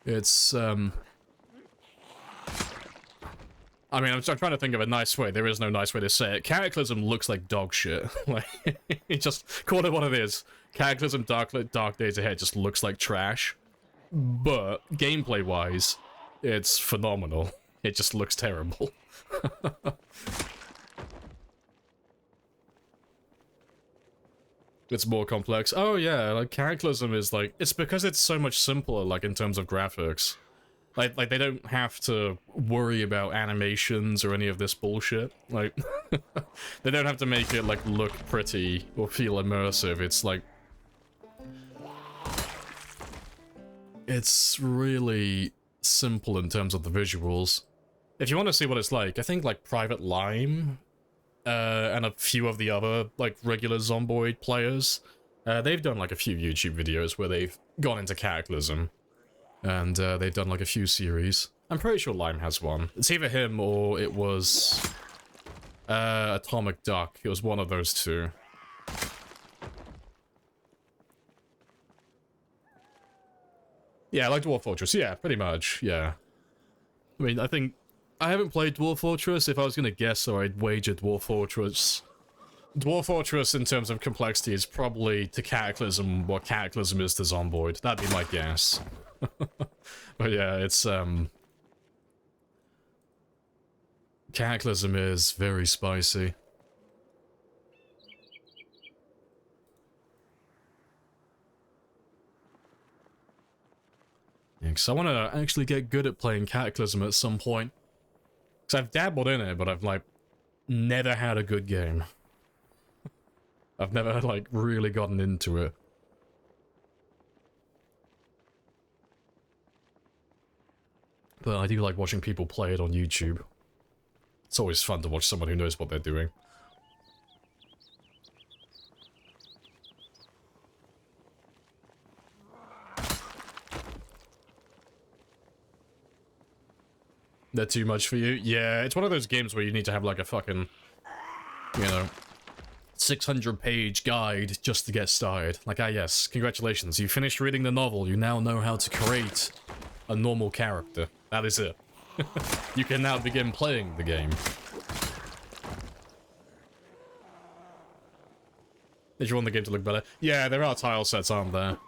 it's, I mean, I'm trying to think of a nice way. There is no nice way to say it. Cataclysm looks like dog shit. Like, it just, call it what it is. Cataclysm Dark Days Ahead just looks like trash. But, gameplay-wise, it's phenomenal. It just looks terrible. It's more complex. Oh yeah, like Cataclysm is like, it's because it's so much simpler, like in terms of graphics. Like they don't have to worry about animations or any of this bullshit. Like, they don't have to make it like look pretty or feel immersive. It's like, it's really simple in terms of the visuals. If you want to see what it's like, I think like Private Lime and a few of the other, like, regular Zomboid players, they've done, like, a few YouTube videos where they've gone into Cataclysm, and they've done, like, a few series. I'm pretty sure Lime has one. It's either him or it was Atomic Duck. It was one of those two. Yeah, like Dwarf Fortress. Yeah, pretty much, yeah. I mean, I think I haven't played Dwarf Fortress. If I was gonna guess, so I'd wager Dwarf Fortress. Dwarf Fortress, in terms of complexity, is probably to Cataclysm what Cataclysm is to Zomboid. That'd be my guess. But yeah, it's, Cataclysm is very spicy. Because I want to actually get good at playing Cataclysm at some point. Because I've dabbled in it, but I've, like, never had a good game. I've never, like, really gotten into it. But I do like watching people play it on YouTube. It's always fun to watch someone who knows what they're doing. They're too much for you? Yeah, it's one of those games where you need to have like a fucking, you know, 600-page guide just to get started. Like, ah yes, congratulations, you finished reading the novel, you now know how to create a normal character. That is it. You can now begin playing the game. Did you want the game to look better? Yeah, there are tile sets, aren't there?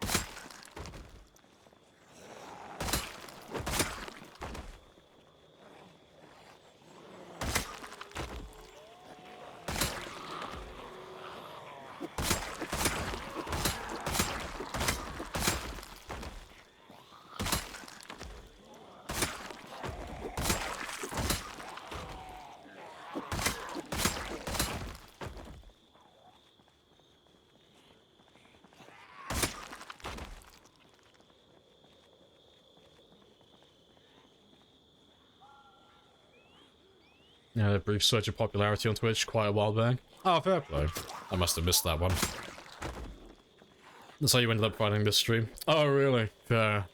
Yeah, a brief surge of popularity on Twitch quite a while back. Oh, fair play. I must have missed that one. That's how you ended up finding this stream. Oh, really? Fair.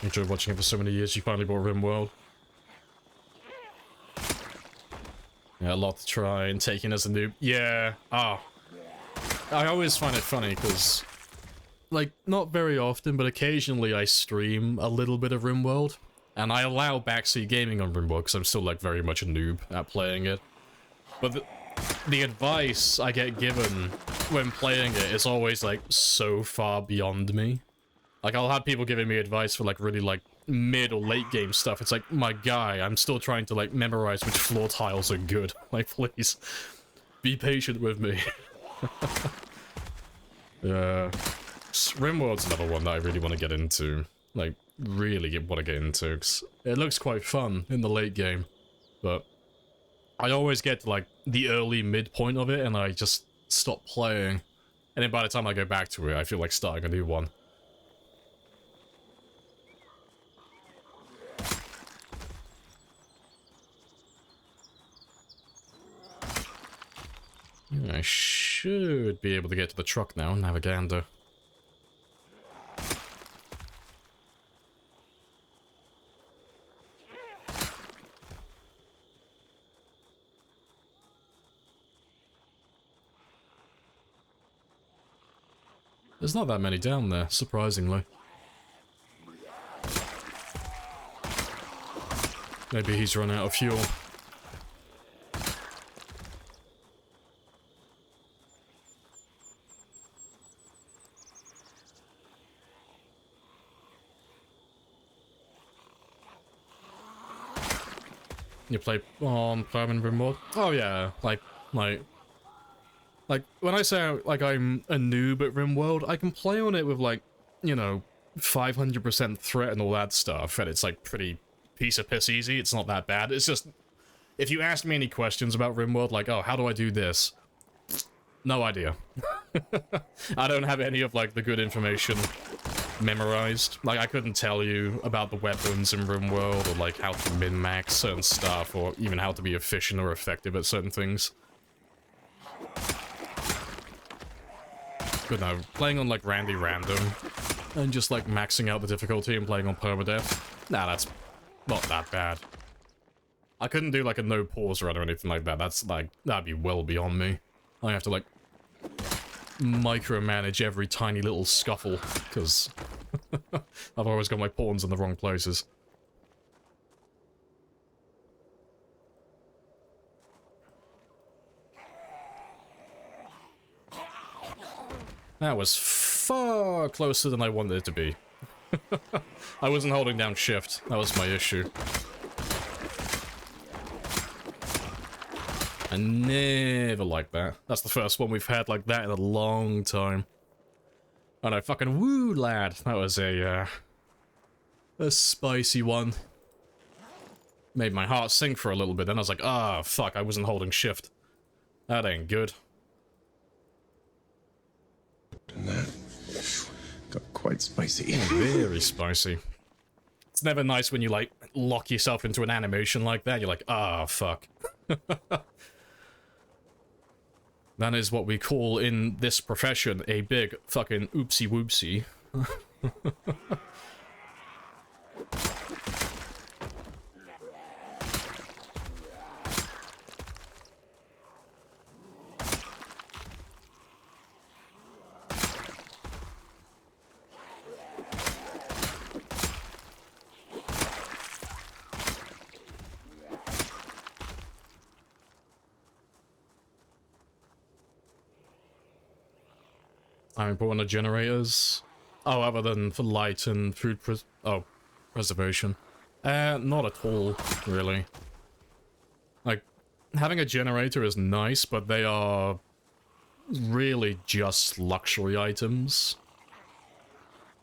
Enjoyed watching it for so many years, you finally bought RimWorld. Yeah, a lot to try and take in as a noob. Yeah, I always find it funny because, like, not very often, but occasionally I stream a little bit of RimWorld, and I allow backseat gaming on RimWorld because I'm still, like, very much a noob at playing it. But the advice I get given when playing it is always, like, so far beyond me. Like, I'll have people giving me advice for, like, really, like, mid or late game stuff. It's like, my guy, I'm still trying to, like, memorize which floor tiles are good. Like, please, be patient with me. Yeah. RimWorld's another one that I really want to get into. Like, really want to get into, because it looks quite fun in the late game. But I always get to, like, the early midpoint of it, and I just stop playing. And then by the time I go back to it, I feel like starting a new one. I should be able to get to the truck now and have a gander. There's not that many down there, surprisingly. Maybe he's run out of fuel. You play on permanent remote? Oh yeah, like when I say like I'm a noob at RimWorld, I can play on it with like, you know, 500% threat and all that stuff, and it's like pretty piece of piss easy. It's not that bad. It's just, if you ask me any questions about RimWorld, like, oh, how do I do this? No idea. I don't have any of like the good information memorized. Like, I couldn't tell you about the weapons in RimWorld, or like how to min-max certain stuff, or even how to be efficient or effective at certain things. But no, playing on like Randy Random, and just like maxing out the difficulty and playing on permadeath, nah, that's not that bad. I couldn't do like a no pause run or anything like that. That's like, that'd be well beyond me. I have to like micromanage every tiny little scuffle, because I've always got my pawns in the wrong places. That was far closer than I wanted it to be. I wasn't holding down shift, that was my issue. I never liked that. That's the first one we've had like that in a long time. Oh no, fucking woo, lad. That was a spicy one. Made my heart sink for a little bit, then I was like, ah, fuck, I wasn't holding shift. That ain't good.
And that got quite spicy.
Very spicy. It's never nice when you, like, lock yourself into an animation like that. You're like, ah, fuck. That is what we call in this profession a big fucking oopsie whoopsie. How important are generators? Oh, other than for light and food preservation. Not at all, really. Like, having a generator is nice, but they are really just luxury items.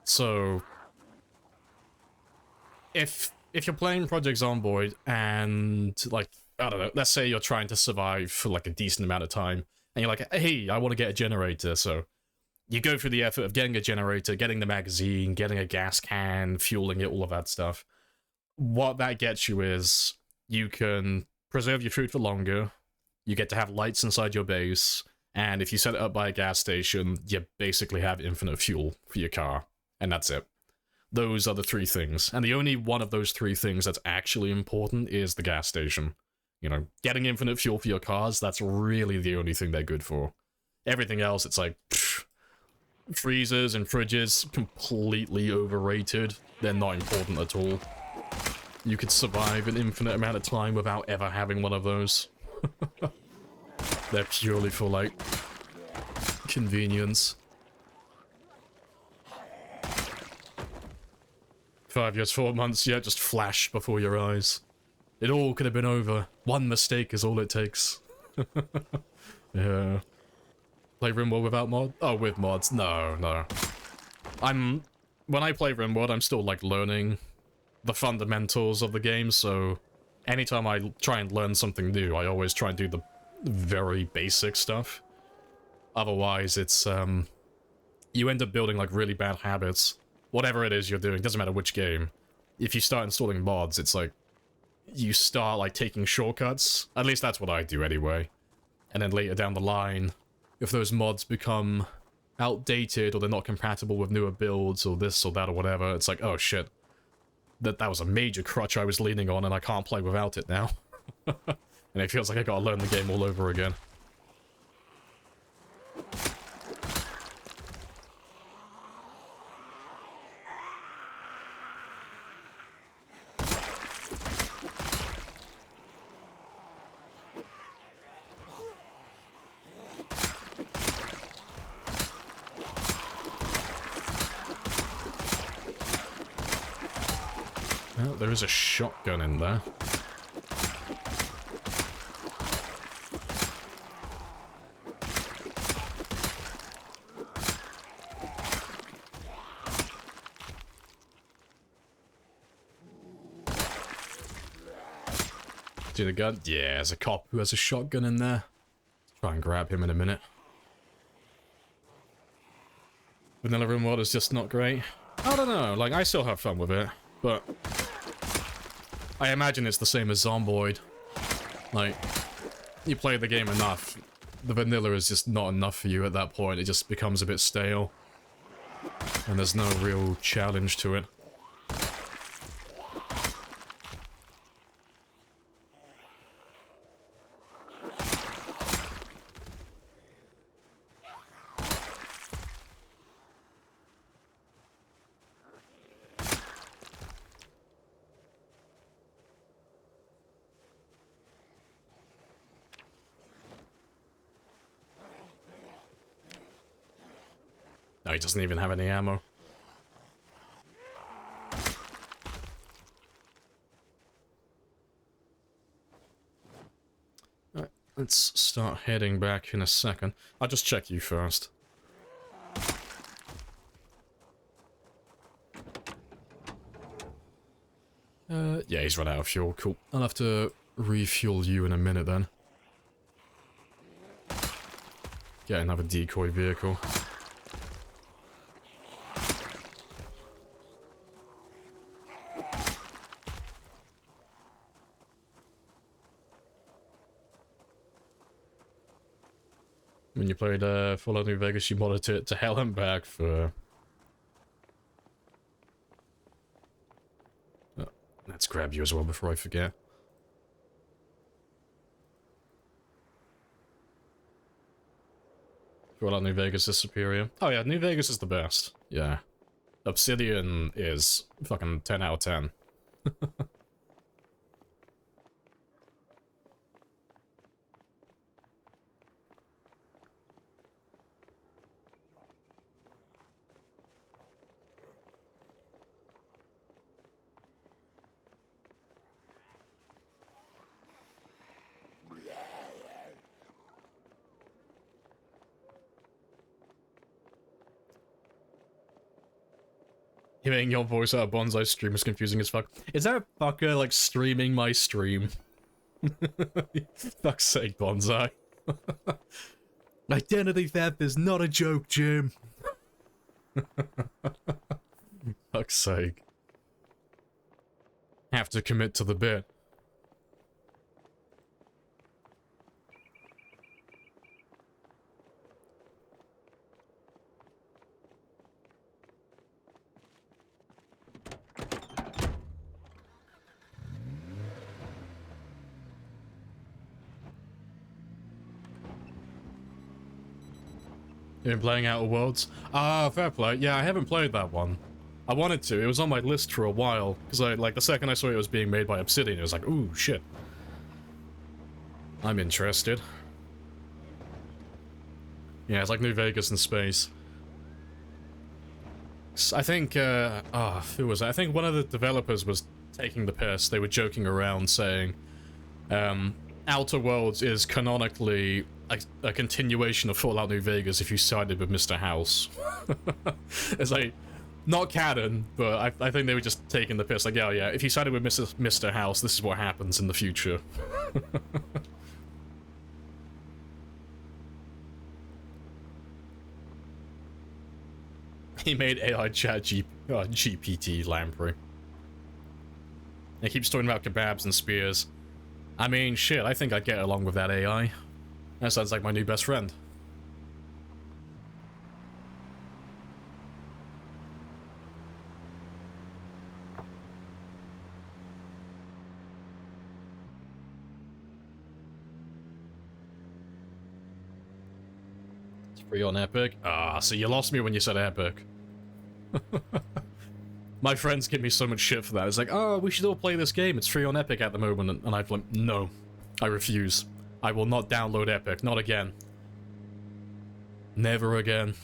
So, if you're playing Project Zomboid and, like, I don't know, let's say you're trying to survive for, like, a decent amount of time, and you're like, hey, I want to get a generator, so you go through the effort of getting a generator, getting the magazine, getting a gas can, fueling it, all of that stuff. What that gets you is you can preserve your food for longer, you get to have lights inside your base, and if you set it up by a gas station, you basically have infinite fuel for your car, and that's it. Those are the three things, and the only one of those three things that's actually important is the gas station. You know, getting infinite fuel for your cars, that's really the only thing they're good for. Everything else, it's like, pfft. Freezers and fridges, completely overrated. They're not important at all. You could survive an infinite amount of time without ever having one of those. They're purely for, like, convenience. 5 years, 4 months, yeah, just flash before your eyes. It all could have been over. One mistake is all it takes. Yeah. Play RimWorld without mod? Oh, with mods. No. When I play RimWorld, I'm still, like, learning the fundamentals of the game, so anytime I try and learn something new, I always try and do the very basic stuff. Otherwise, it's, you end up building, like, really bad habits. Whatever it is you're doing, doesn't matter which game. If you start installing mods, it's like, you start, like, taking shortcuts. At least that's what I do anyway. And then later down the line, if those mods become outdated or they're not compatible with newer builds or this or that or whatever, it's like, oh shit. That was a major crutch I was leaning on and I can't play without it now. And it feels like I gotta learn the game all over again. Well, there is a shotgun in there. See the gun? Yeah, there's a cop who has a shotgun in there. Try and grab him in a minute. Vanilla RimWorld is just not great. I don't know, like, I still have fun with it, but I imagine it's the same as Zomboid. Like, you play the game enough, the vanilla is just not enough for you at that point, it just becomes a bit stale. And there's no real challenge to it. No, he doesn't even have any ammo. Alright, let's start heading back in a second. I'll just check you first. Yeah, he's run out of fuel. Cool. I'll have to refuel you in a minute then. Get another decoy vehicle. When you played Fallout New Vegas, you modded it to hell and back for... Oh, let's grab you as well before I forget. Fallout New Vegas is superior. Oh yeah, New Vegas is the best. Yeah. Obsidian is fucking 10 out of 10. Hearing your voice out of Bonsai's stream is confusing as fuck. Is that fucker, like, streaming my stream? Fuck's sake, Bonsai. Identity theft is not a joke, Jim. Fuck's sake. Have to commit to the bit. You've been playing Outer Worlds? Ah, fair play. Yeah, I haven't played that one. I wanted to. It was on my list for a while. Because, like, the second I saw it was being made by Obsidian, it was like, ooh, shit. I'm interested. Yeah, it's like New Vegas in space. I think, who was it? I think one of the developers was taking the piss. They were joking around saying, Outer Worlds is canonically a continuation of Fallout New Vegas if you sided with Mr. House. It's like, not canon, but I think they were just taking the piss. Like, yeah, if you sided with Mr. House, this is what happens in the future. He made AI chat GPT Lamprey. He keeps talking about kebabs and spears. I mean, shit, I think I'd get along with that AI. That sounds like my new best friend. It's free on Epic. Ah, so you lost me when you said Epic. My friends give me so much shit for that. It's like, oh, we should all play this game. It's free on Epic at the moment. And I've like, no, I refuse. I will not download Epic. Not again. Never again.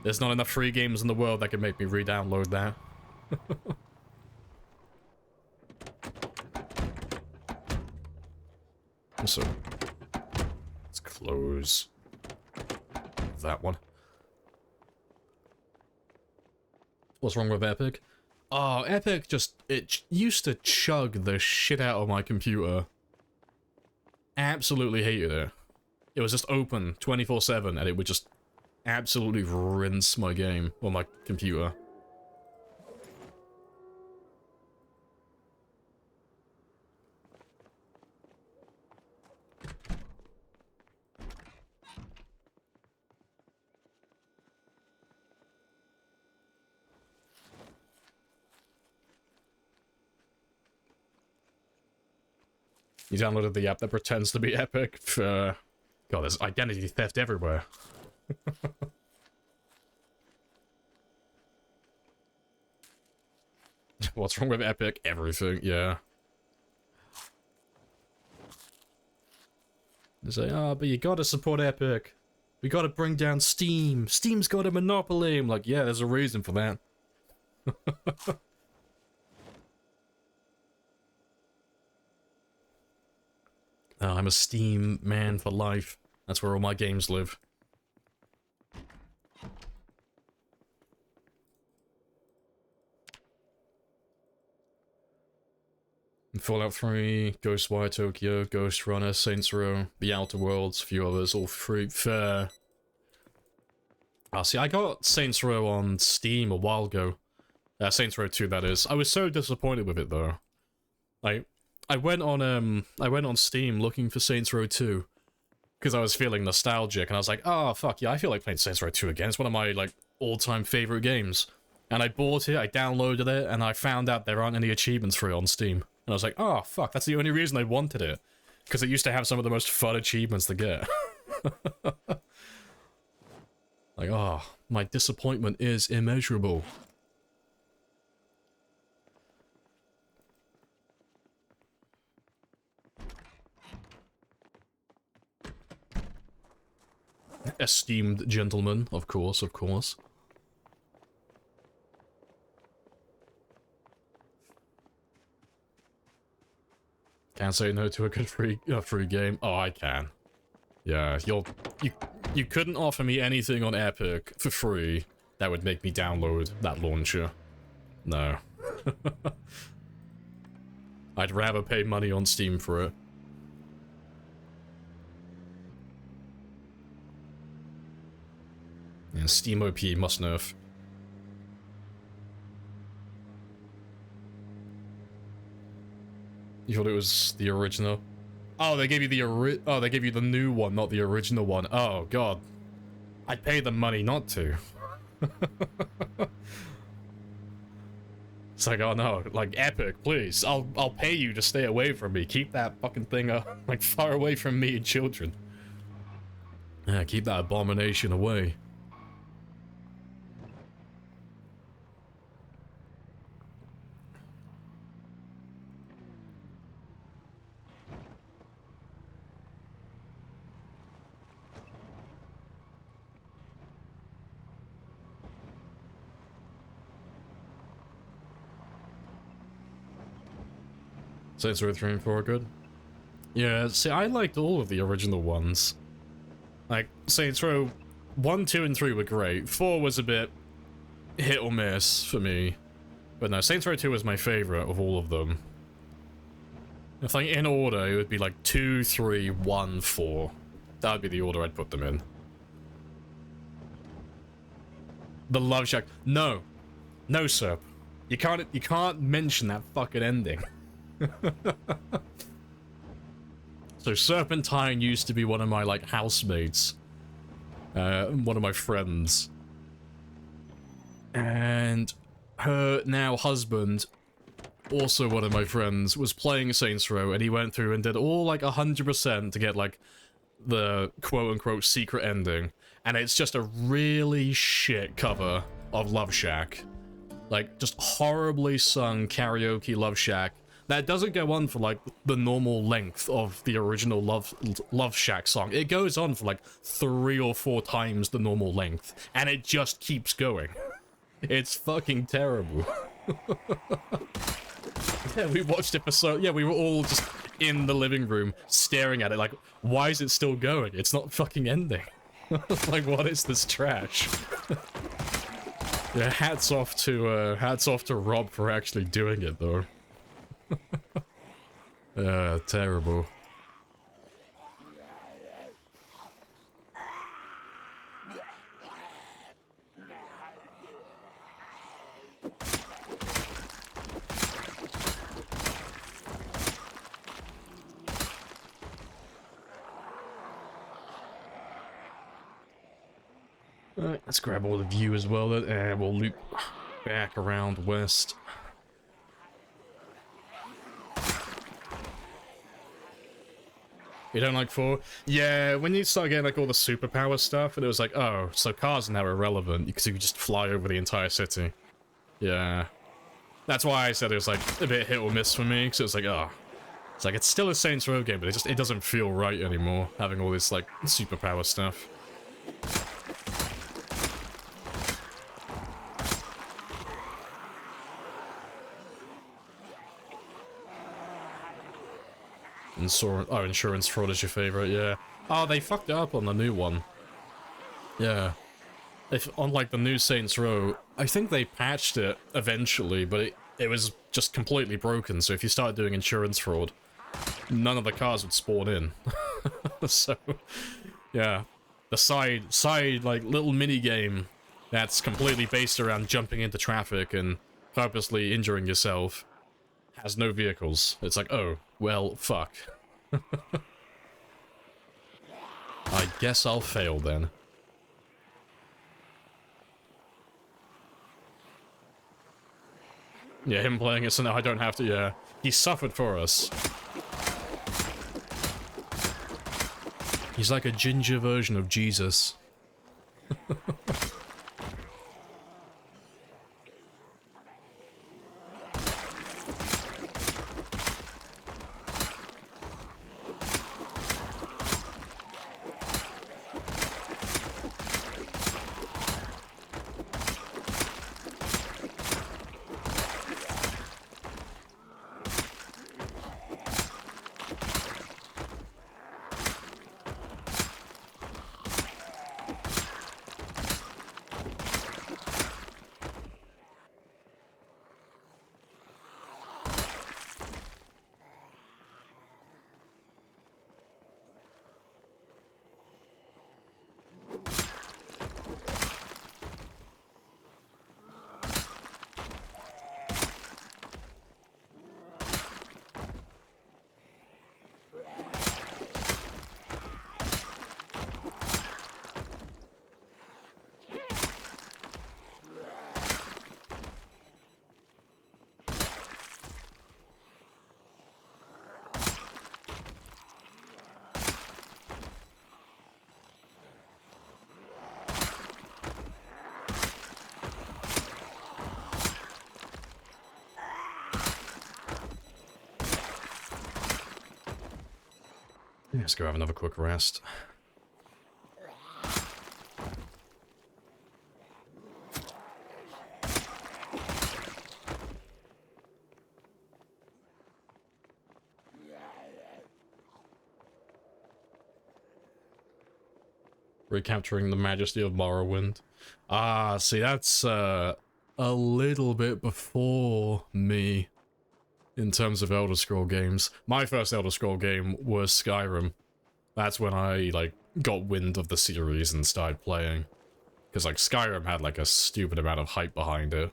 There's not enough free games in the world that can make me re-download that. So, let's close that one. What's wrong with Epic? Oh, Epic it used to chug the shit out of my computer. Absolutely hated it. It was just open 24/7 and it would just absolutely rinse my game or my computer. You downloaded the app that pretends to be Epic for... God, there's identity theft everywhere. What's wrong with Epic? Everything, yeah. They say, oh, but you gotta support Epic. We gotta bring down Steam. Steam's got a monopoly. I'm like, yeah, there's a reason for that. I'm a Steam man for life. That's where all my games live. Fallout 3, Ghostwire Tokyo, Ghost Runner, Saints Row, The Outer Worlds, a few others, all free. Fair. See, I got Saints Row on Steam a while ago. Saints Row 2, that is. I was so disappointed with it, though. I went on Steam looking for Saints Row 2 because I was feeling nostalgic, and I was like, oh, fuck yeah, I feel like playing Saints Row 2 again. It's one of my, like, all-time favorite games. And I bought it, I downloaded it, and I found out there aren't any achievements for it on Steam. And I was like, oh, fuck, that's the only reason I wanted it. Because it used to have some of the most fun achievements to get. Like, oh, my disappointment is immeasurable. Esteemed gentleman, of course, of course. Can't say no to a good free game. Oh, I can. Yeah, you couldn't offer me anything on Epic for free that would make me download that launcher. No. I'd rather pay money on Steam for it. And Steam OP must nerf. You thought it was the original? Oh, they gave you the they gave you the new one, not the original one. Oh god. I'd pay them money not to. It's like, oh no, like Epic, please. I'll pay you to stay away from me. Keep that fucking thing like far away from me and children. Yeah, keep that abomination away. Saints Row 3 and 4 are good. Yeah, see, I liked all of the original ones. Like, Saints Row 1, 2, and 3 were great. 4 was a bit hit or miss for me. But no, Saints Row 2 was my favorite of all of them. If like in order, it would be like 2, 3, 1, 4. That would be the order I'd put them in. The Love Shack. No. No, sir. You can't mention that fucking ending. So Serpentine used to be one of my like housemates, one of my friends, and her now husband, also one of my friends, was playing Saints Row, and he went through and did all like 100% to get like the quote-unquote secret ending, and it's just a really shit cover of Love Shack, like just horribly sung karaoke Love Shack. That doesn't go on for, like, the normal length of the original Love Shack song. It goes on for, like, 3 or 4 times the normal length. And it just keeps going. It's fucking terrible. Yeah, we watched it for so... Yeah, we were all just in the living room staring at it like, why is it still going? It's not fucking ending. Like, what is this trash? Yeah, hats off to Rob for actually doing it, though. Terrible. Alright, let's grab all the view as well, and we'll loop back around west. You don't like 4? Yeah, when you start getting like all the superpower stuff, and it was like, oh, so cars are now irrelevant because you can just fly over the entire city. Yeah. That's why I said it was like a bit hit or miss for me, because it was like, oh. It's like, it's still a Saints Row game, but it doesn't feel right anymore, having all this like superpower stuff. Insurance fraud is your favorite, yeah. Oh, they fucked it up on the new one. Yeah. If on like the new Saints Row, I think they patched it eventually, but it was just completely broken, so if you start doing insurance fraud, none of the cars would spawn in. So, yeah. The side, like, little mini-game that's completely based around jumping into traffic and purposely injuring yourself has no vehicles. It's like, oh, well, fuck. I guess I'll fail then. Yeah, him playing it, so now I don't have to, yeah. He suffered for us. He's like a ginger version of Jesus. Let's go have another quick rest. Recapturing the majesty of Morrowind. Ah, see, that's a little bit before me in terms of Elder Scroll games. My first Elder Scroll game was Skyrim. That's when I, like, got wind of the series and started playing. Because, like, Skyrim had, like, a stupid amount of hype behind it.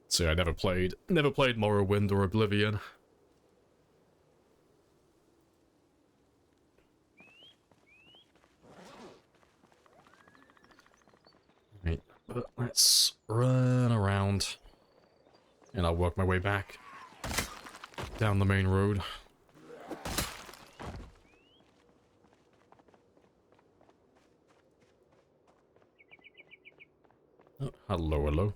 So I never played Morrowind or Oblivion. Right, but let's run around. And I'll work my way back down the main road. Oh, hello, hello.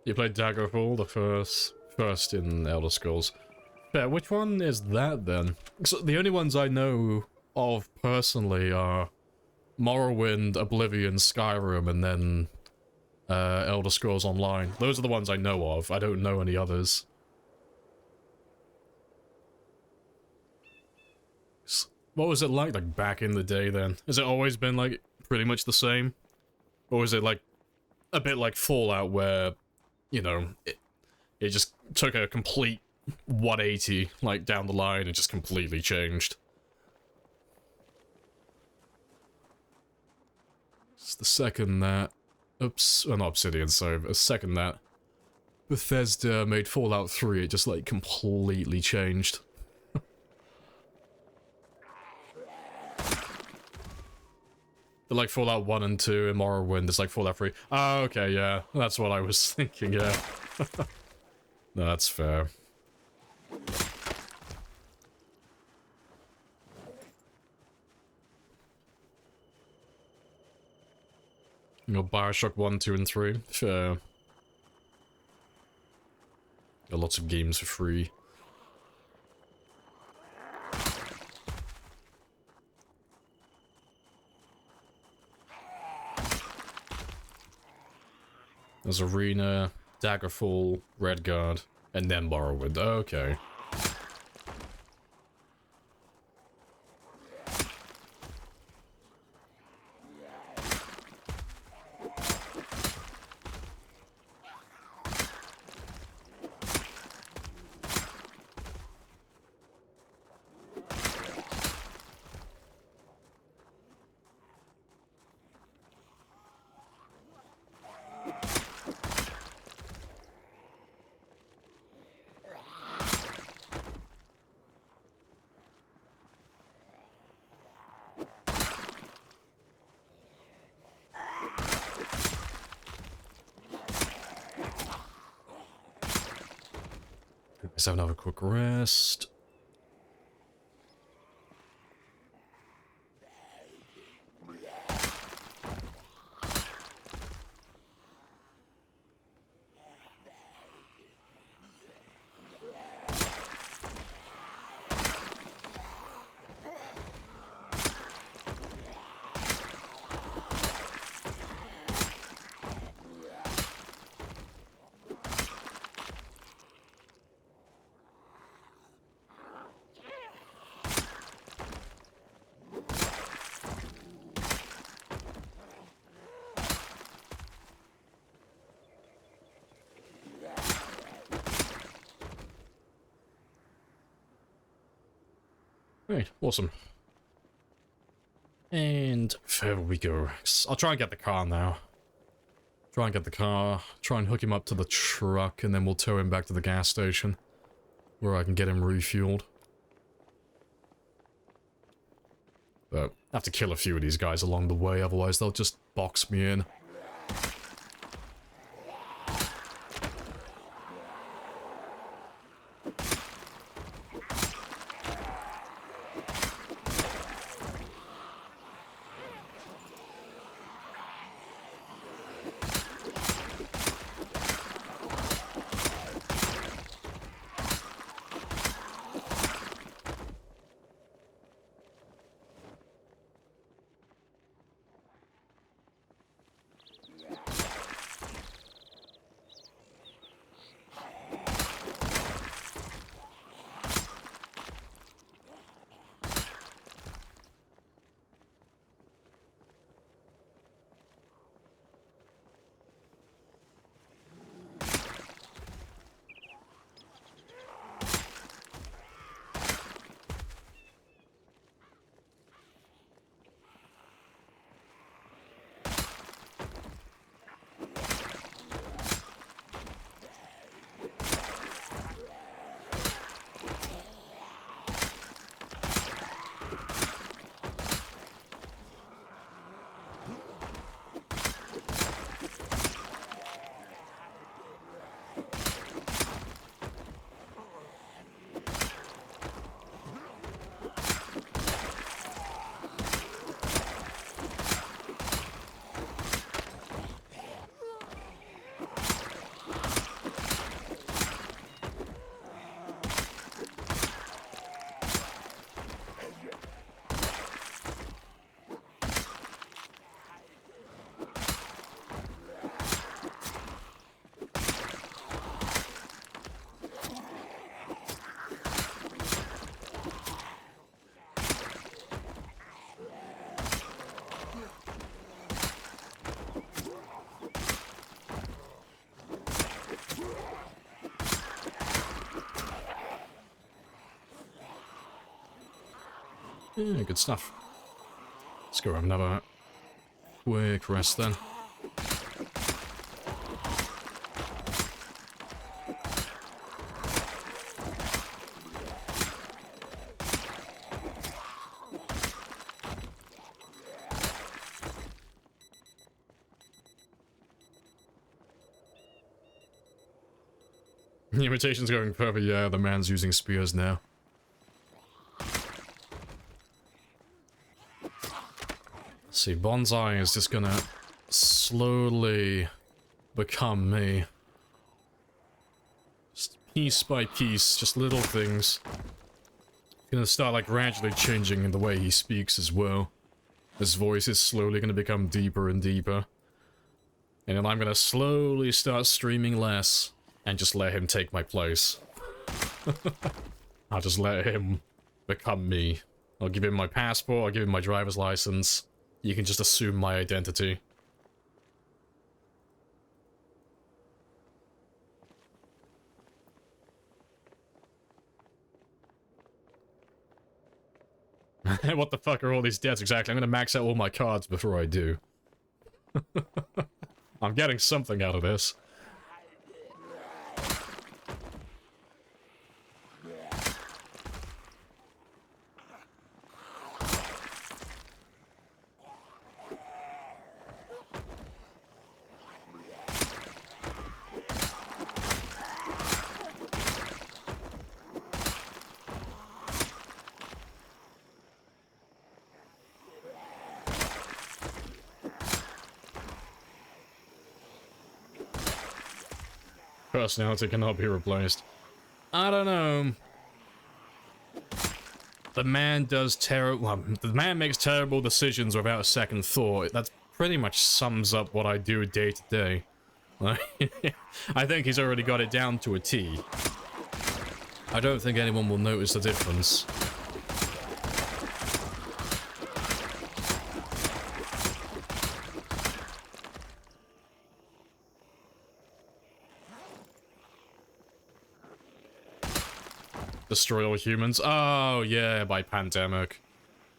You played Daggerfall, the first in Elder Scrolls. Yeah, which one is that then? So the only ones I know of personally are Morrowind, Oblivion, Skyrim, and then Elder Scrolls Online. Those are the ones I know of. I don't know any others. What was it like back in the day then? Has it always been like pretty much the same? Or is it like a bit like Fallout where, you know, it just took a complete 180 like down the line and just completely changed? It's the second that not Obsidian, sorry, but the second that Bethesda made Fallout 3, it just like completely changed. But like Fallout 1 and 2 and Morrowind, it's like Fallout 3. Oh, okay, yeah. That's what I was thinking, yeah. No, that's fair. You know, Bioshock 1, 2, and 3. Fair. Got lots of games for free. There's Arena, Daggerfall, Redguard, and then Morrowind. Okay. Let's have another quick rest. Right, awesome. And there we go. I'll try and get the car now. Try and get the car, try and hook him up to the truck, and then we'll tow him back to the gas station, where I can get him refueled. But I have to kill a few of these guys along the way, otherwise they'll just box me in. Yeah, good stuff. Let's go have another quick rest then. The imitation's going further, yeah, the man's using spears now. See, Bonsai is just gonna slowly become me. Just piece by piece, just little things. Gonna start like gradually changing in the way he speaks as well. His voice is slowly gonna become deeper and deeper. And then I'm gonna slowly start streaming less and just let him take my place. I'll just let him become me. I'll give him my passport, I'll give him my driver's license. You can just assume my identity. What the fuck are all these debts exactly? I'm gonna max out all my cards before I do. I'm getting something out of this. Personality cannot be replaced. I don't know. The man does the man makes terrible decisions without a second thought. That pretty much sums up what I do day to day. I think he's already got it down to a T. I don't think anyone will notice the difference. Destroy all humans? Oh, yeah, by Pandemic.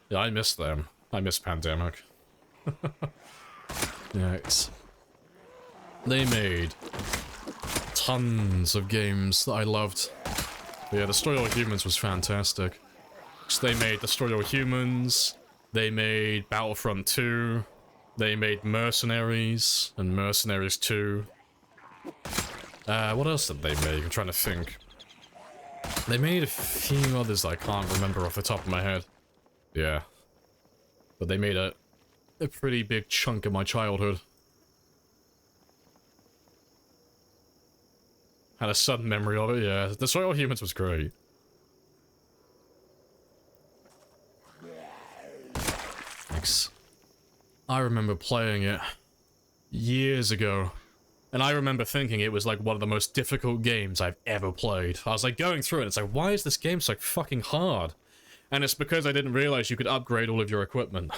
Yeah, I miss them. I miss Pandemic. Yikes. They made tons of games that I loved. But yeah, Destroy All Humans was fantastic. So they made Destroy All Humans, they made Battlefront 2, they made Mercenaries, and Mercenaries 2. What else did they make? I'm trying to think. They made a few others that I can't remember off the top of my head. Yeah. But they made a pretty big chunk of my childhood. Had a sudden memory of it, yeah. Destroy All Humans was great. Thanks. I remember playing it years ago. And I remember thinking it was like one of the most difficult games I've ever played. I was like going through it, it's like, why is this game so fucking hard? And it's because I didn't realize you could upgrade all of your equipment.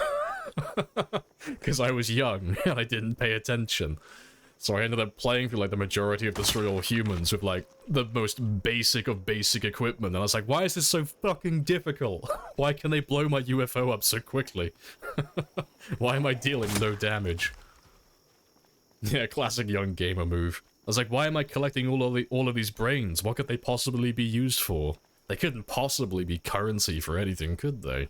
Because I was young and I didn't pay attention. So I ended up playing through like the majority of Destroy All Humans with like the most basic of basic equipment. And I was like, why is this so fucking difficult? Why can they blow my UFO up so quickly? Why am I dealing no damage? Yeah, classic young gamer move. I was like, why am I collecting all of these brains? What could they possibly be used for? They couldn't possibly be currency for anything, could they?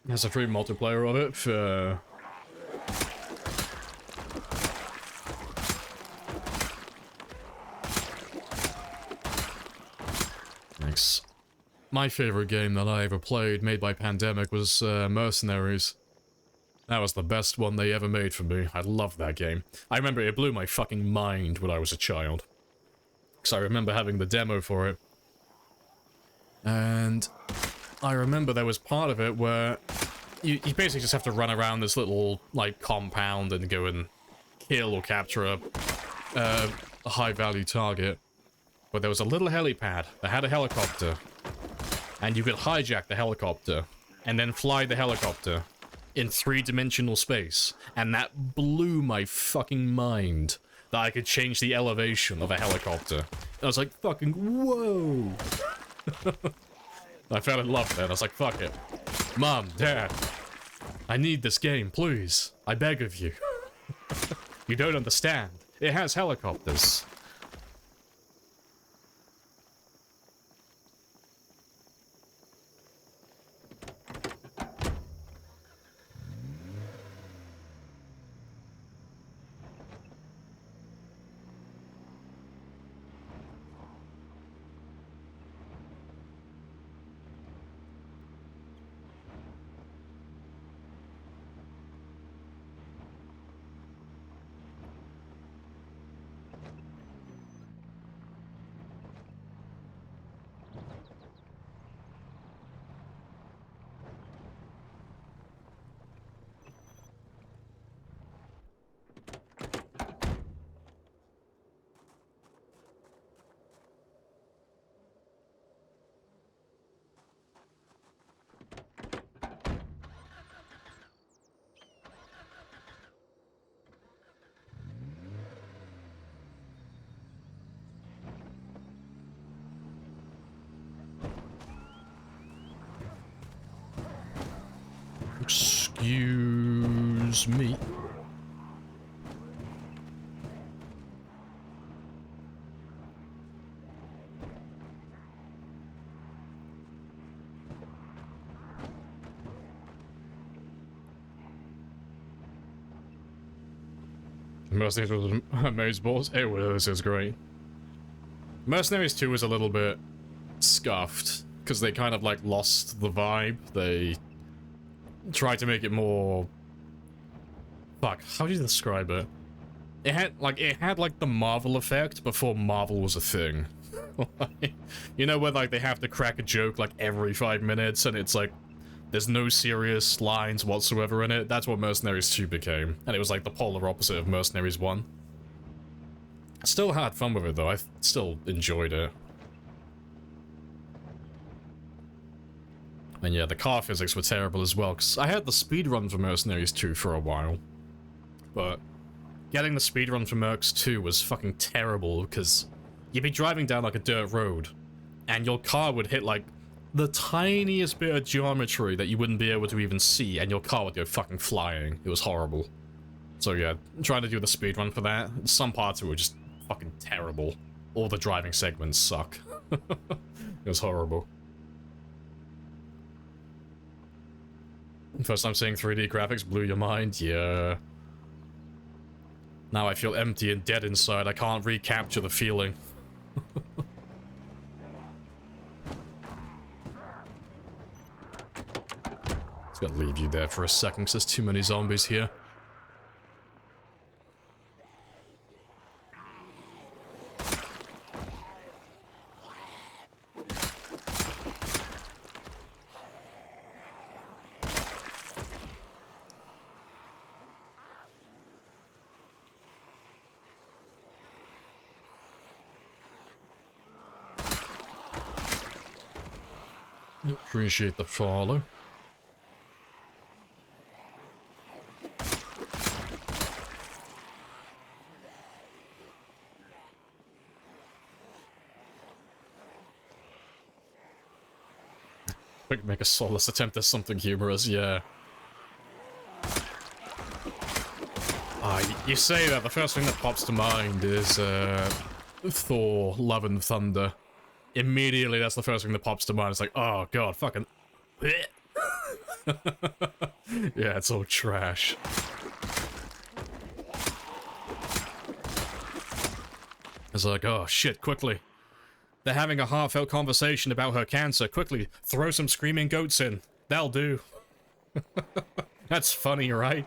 There's a free multiplayer of it for... Thanks. My favorite game that I ever played, made by Pandemic, was Mercenaries. That was the best one they ever made for me. I loved that game. I remember it blew my fucking mind when I was a child. Because I remember having the demo for it. And... I remember there was part of it where you basically just have to run around this little, like, compound and go and kill or capture a high-value target. But there was a little helipad that had a helicopter. And you could hijack the helicopter and then fly the helicopter in three-dimensional space. And that blew my fucking mind that I could change the elevation of a helicopter. I was like, fucking, whoa! I fell in love then. I was like, fuck it. Mom, Dad, I need this game, please. I beg of you. You don't understand. It has helicopters. Excuse me. Mercenaries was amazeballs. It was great. Mercenaries 2 was a little bit scuffed because they kind of like lost the vibe. They tried to make it more. Fuck, how do you describe it? It had like the Marvel effect before Marvel was a thing. You know, where like they have to crack a joke like every 5 minutes and it's like there's no serious lines whatsoever in it. That's what Mercenaries 2 became. And it was like the polar opposite of Mercenaries 1. Still had fun with it though. I still enjoyed it. And yeah, the car physics were terrible as well, because I had the speedrun for Mercenaries 2 for a while. But getting the speedrun for Mercs 2 was fucking terrible, because you'd be driving down like a dirt road, and your car would hit like the tiniest bit of geometry that you wouldn't be able to even see, and your car would go fucking flying. It was horrible. So yeah, trying to do the speedrun for that, some parts of it were just fucking terrible. All the driving segments suck. It was horrible. First time seeing 3D graphics blew your mind? Yeah. Now I feel empty and dead inside. I can't recapture the feeling. Just gotta leave you there for a second because there's too many zombies here. Appreciate the follow. Quick, make a soulless attempt at something humorous, yeah. You say that, the first thing that pops to mind is, Thor, Love and Thunder. Immediately, that's the first thing that pops to mind. It's like, oh god, fucking... Yeah, it's all trash. It's like, oh shit, quickly. They're having a heartfelt conversation about her cancer. Quickly, throw some screaming goats in. That'll do. That's funny, right?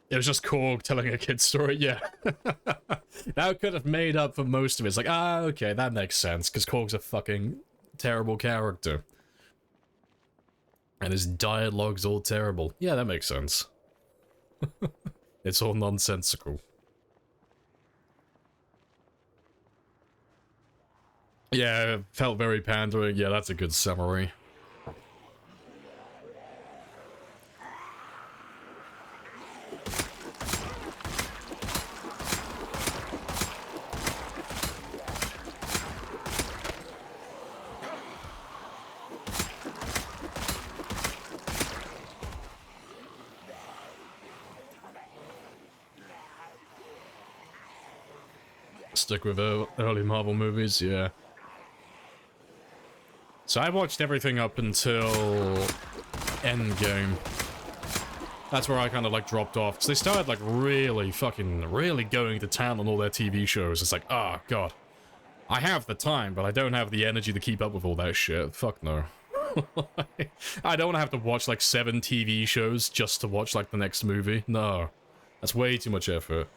It was just Korg telling a kid's story, yeah. That could have made up for most of it. It's like, ah, okay, that makes sense, because Korg's a fucking terrible character. And his dialogue's all terrible. Yeah, that makes sense. It's all nonsensical. Yeah, it felt very pandering. Yeah, that's a good summary. Stick with early Marvel movies, yeah. So I watched everything up until Endgame. That's where I kind of like dropped off, because they started like really going to town on all their TV shows. It's like, oh god. I have the time, but I don't have the energy to keep up with all that shit. Fuck no. I don't want to have to watch like 7 TV shows just to watch like the next movie. No. That's way too much effort.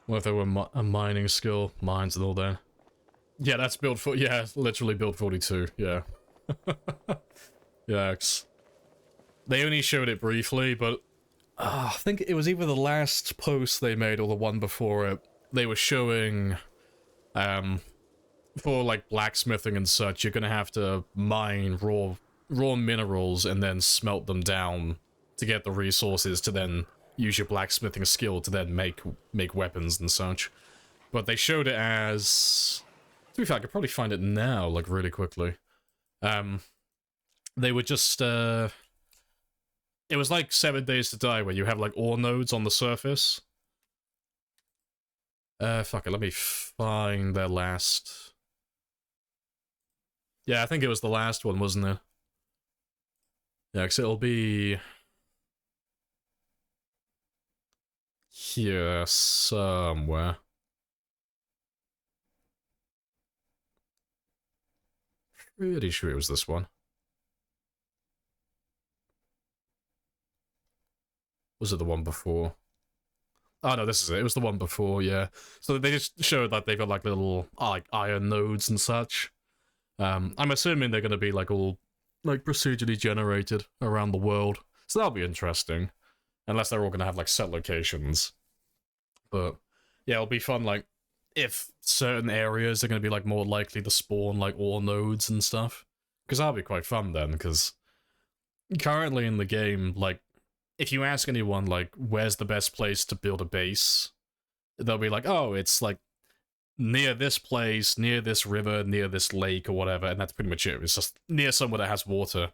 What if there were a mining skill, mines and all that? Yeah, that's build for, yeah, literally build 42, yeah. Yikes. They only showed it briefly, but I think it was either the last post they made or the one before it. They were showing, for like blacksmithing and such, you're gonna have to mine raw minerals and then smelt them down to get the resources to then use your blacksmithing skill to then make weapons and such. But they showed it as, to be fair, I could probably find it now, like really quickly. They were just it was like 7 Days to Die, where you have like ore nodes on the surface. Fuck it, let me find their last. Yeah, I think it was the last one, wasn't it? Yeah, because it'll be here somewhere. Pretty sure it was this one. Was it the one before? Oh no, this is it. It was the one before, yeah. So they just showed that they've got like little like iron nodes and such. I'm assuming they're gonna be like all like procedurally generated around the world. So that'll be interesting. Unless they're all gonna have like set locations. But yeah, it'll be fun like if certain areas are gonna be like more likely to spawn like ore nodes and stuff. Because that'll be quite fun then, because currently in the game, like if you ask anyone, like, where's the best place to build a base, they'll be like, oh, it's, like, near this place, near this river, near this lake, or whatever, and that's pretty much it. It's just near somewhere that has water.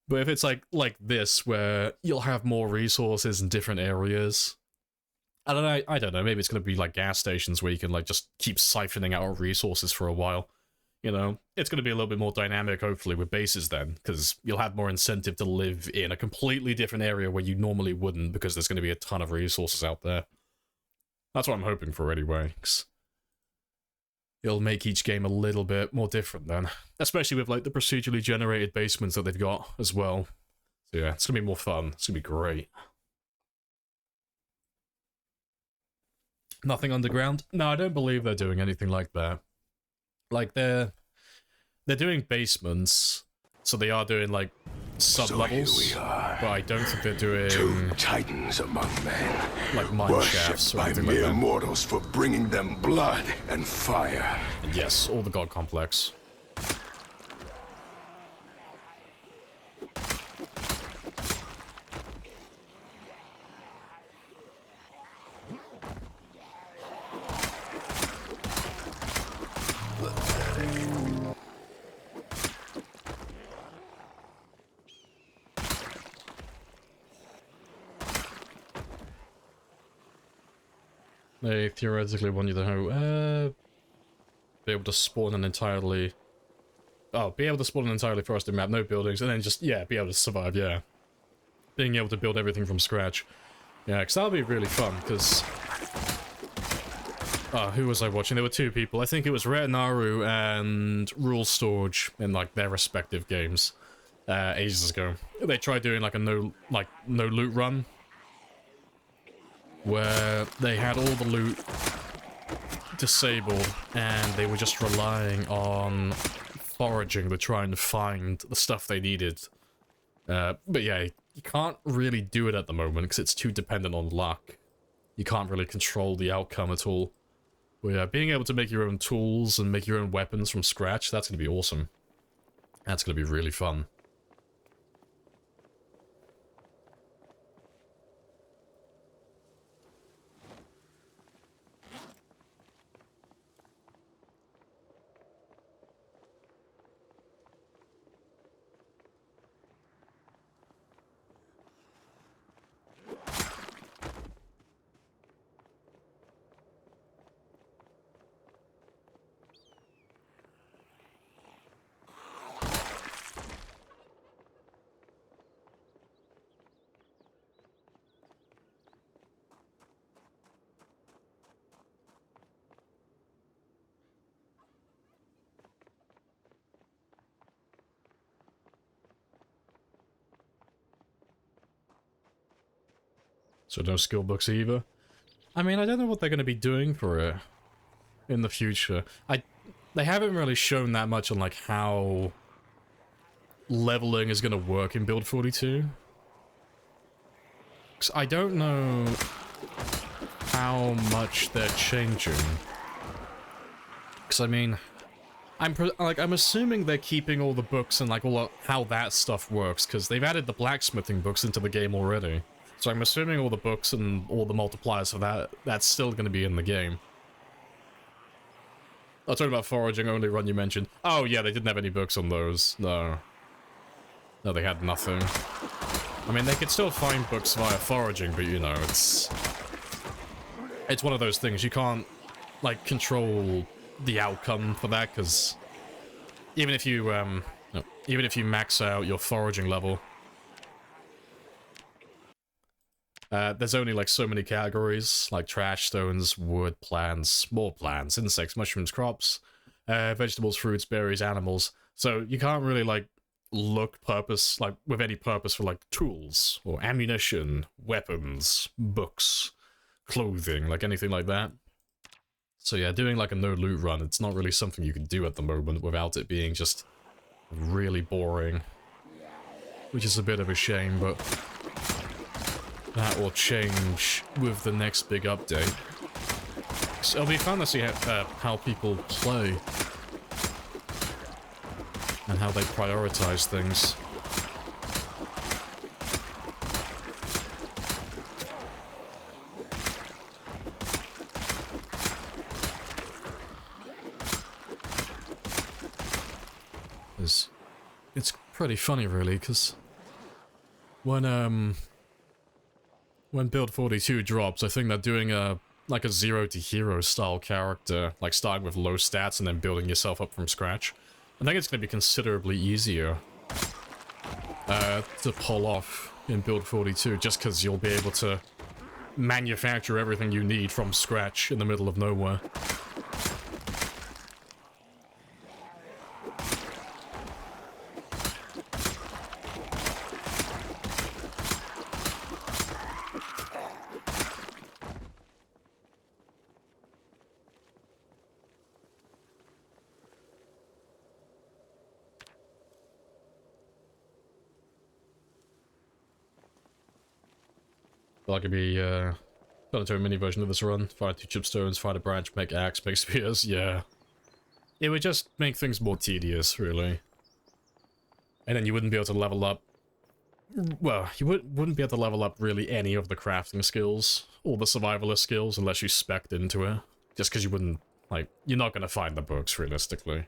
But if it's, like this, where you'll have more resources in different areas, I don't know, maybe it's gonna be, like, gas stations where you can, like, just keep siphoning out resources for a while. You know, it's going to be a little bit more dynamic, hopefully, with bases then, because you'll have more incentive to live in a completely different area where you normally wouldn't, because there's going to be a ton of resources out there. That's what I'm hoping for anyway, 'cause it'll make each game a little bit more different then, especially with, like, the procedurally generated basements that they've got as well. So yeah, it's going to be more fun. It's going to be great. Nothing underground? No, I don't believe they're doing anything like that. Like, they're doing basements, so they are doing, like, sub-levels,
So here we are.
but I don't think they're doing,
Two titans among men,
like, mine shafts
worshipped
or
by
anything like
mere
that.
mortals for bringing them blood and fire.
And yes, all the god complex. They theoretically want you to be able to spawn an entirely... Oh, be able to spawn an entirely forested map, no buildings, and then just, yeah, be able to survive, yeah. Being able to build everything from scratch. Yeah, because that'll be really fun, because... who was I watching? There were two people. I think it was Retinaru and Rule Storage in, like, their respective games. Ages ago. They tried doing, like, a no loot run, where they had all the loot disabled, and they were just relying on foraging to try and find the stuff they needed. But yeah, you can't really do it at the moment, because it's too dependent on luck. You can't really control the outcome at all. But yeah, being able to make your own tools and make your own weapons from scratch, that's going to be awesome. That's going to be really fun. So no skill books either. I mean, I don't know what they're going to be doing for it in the future. They haven't really shown that much on, like, how leveling is going to work in Build 42. 'Cause I don't know how much they're changing. Because, I mean, I'm assuming they're keeping all the books and, like, how that stuff works, because they've added the blacksmithing books into the game already. So I'm assuming all the books and all the multipliers for that's still going to be in the game. I'll talk about foraging only run you mentioned. Oh yeah, they didn't have any books on those. No. No, they had nothing. I mean, they could still find books via foraging, but you know, it's one of those things. You can't, like, control the outcome for that, because even if you max out your foraging level, there's only, like, so many categories, like trash, stones, wood, plants, small plants, insects, mushrooms, crops, vegetables, fruits, berries, animals. So you can't really, like, look with any purpose for, like, tools, or ammunition, weapons, books, clothing, like, anything like that. So yeah, doing, like, a no-loot run, it's not really something you can do at the moment without it being just really boring. Which is a bit of a shame, but that will change with the next big update. So it'll be fun to see how people play and how they prioritize things. It's pretty funny, really, because when Build 42 drops, I think they're doing like a zero to hero style character, like starting with low stats and then building yourself up from scratch. I think it's going to be considerably easier to pull off in Build 42, just because you'll be able to manufacture everything you need from scratch in the middle of nowhere. That could be, got into a mini version of this run. Find 2 chipstones, find a branch, make axe, make spears, yeah. It would just make things more tedious, really. And then you wouldn't be able to level up... Well, you wouldn't be able to level up really any of the crafting skills, or the survivalist skills, unless you spec'd into it. Just because you wouldn't, like, you're not gonna find the books, realistically.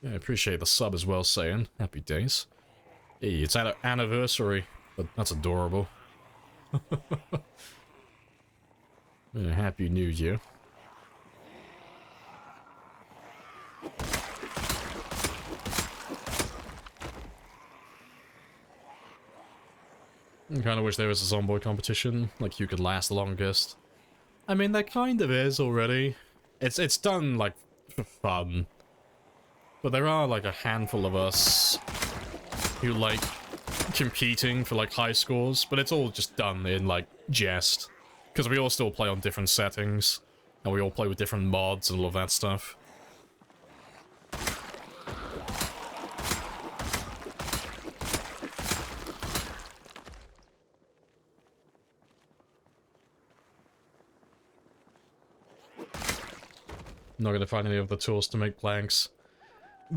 Yeah, I appreciate the sub as well, saying. Happy days. Hey, it's an anniversary. But that's adorable. Yeah, Happy New Year. I kind of wish there was a Zomboid competition, like who could last the longest. I mean, there kind of is already. It's done, like, for fun. But there are, like, a handful of us who, like, competing for, like, high scores, but it's all just done in, like, jest. Because we all still play on different settings, and we all play with different mods and all of that stuff. Not gonna find any of the tools to make planks.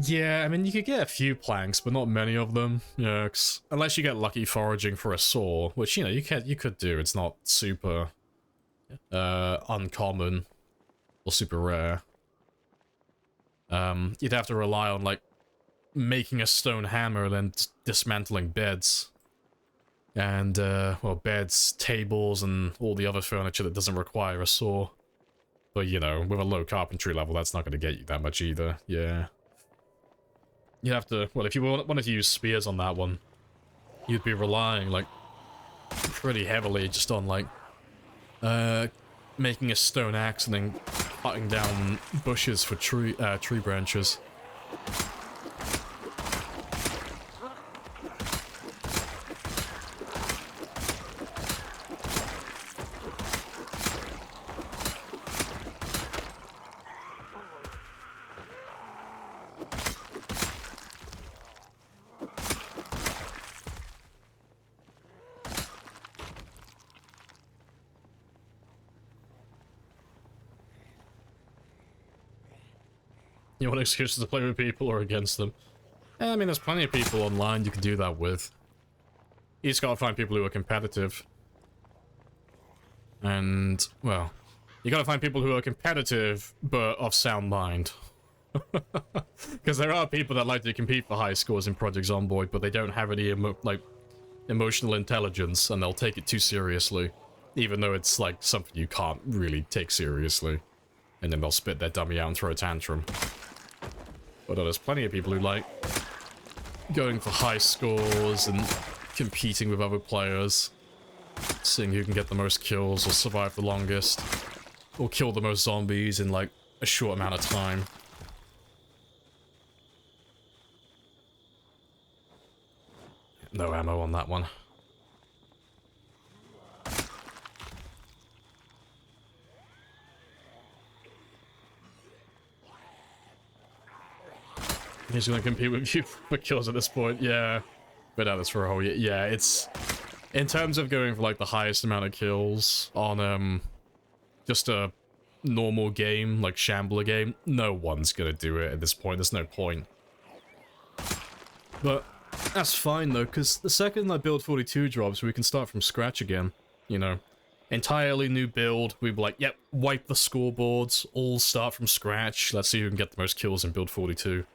Yeah, I mean, you could get a few planks, but not many of them. Yeah, unless you get lucky foraging for a saw, which, you know, you could do. It's not super uncommon or super rare. You'd have to rely on, like, making a stone hammer and then dismantling beds. And, well, beds, tables, and all the other furniture that doesn't require a saw. But, you know, with a low carpentry level, that's not going to get you that much either. Yeah. You'd have to, well, if you wanted to use spears on that one, you'd be relying, like, pretty heavily just on, like, making a stone axe and then cutting down bushes for tree branches. You want excuses to play with people or against them? I mean, there's plenty of people online you can do that with. You just gotta find people who are competitive. And, well, you gotta find people who are competitive, but of sound mind. Because there are people that like to compete for high scores in Project Zomboid, but they don't have any, emotional intelligence, and they'll take it too seriously. Even though it's, like, something you can't really take seriously. And then they'll spit their dummy out and throw a tantrum. But there's plenty of people who like going for high scores and competing with other players. Seeing who can get the most kills or survive the longest. Or kill the most zombies in, like, a short amount of time. No ammo on that one. He's gonna compete with you for kills at this point, yeah. Been at this for a whole year. Yeah, it's... In terms of going for, like, the highest amount of kills on, just a normal game, like Shambler game, no one's gonna do it at this point. There's no point. But that's fine, though, because the second that build 42 drops, we can start from scratch again. You know, entirely new build. We'd be like, yep, wipe the scoreboards, all start from scratch. Let's see who can get the most kills in build 42.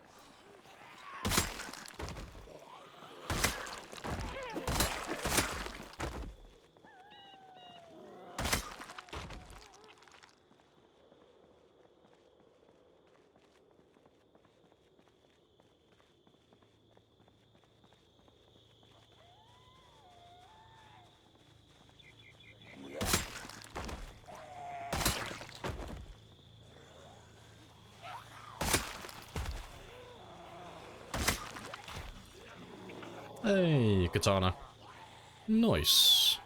Hey, katana. Nice.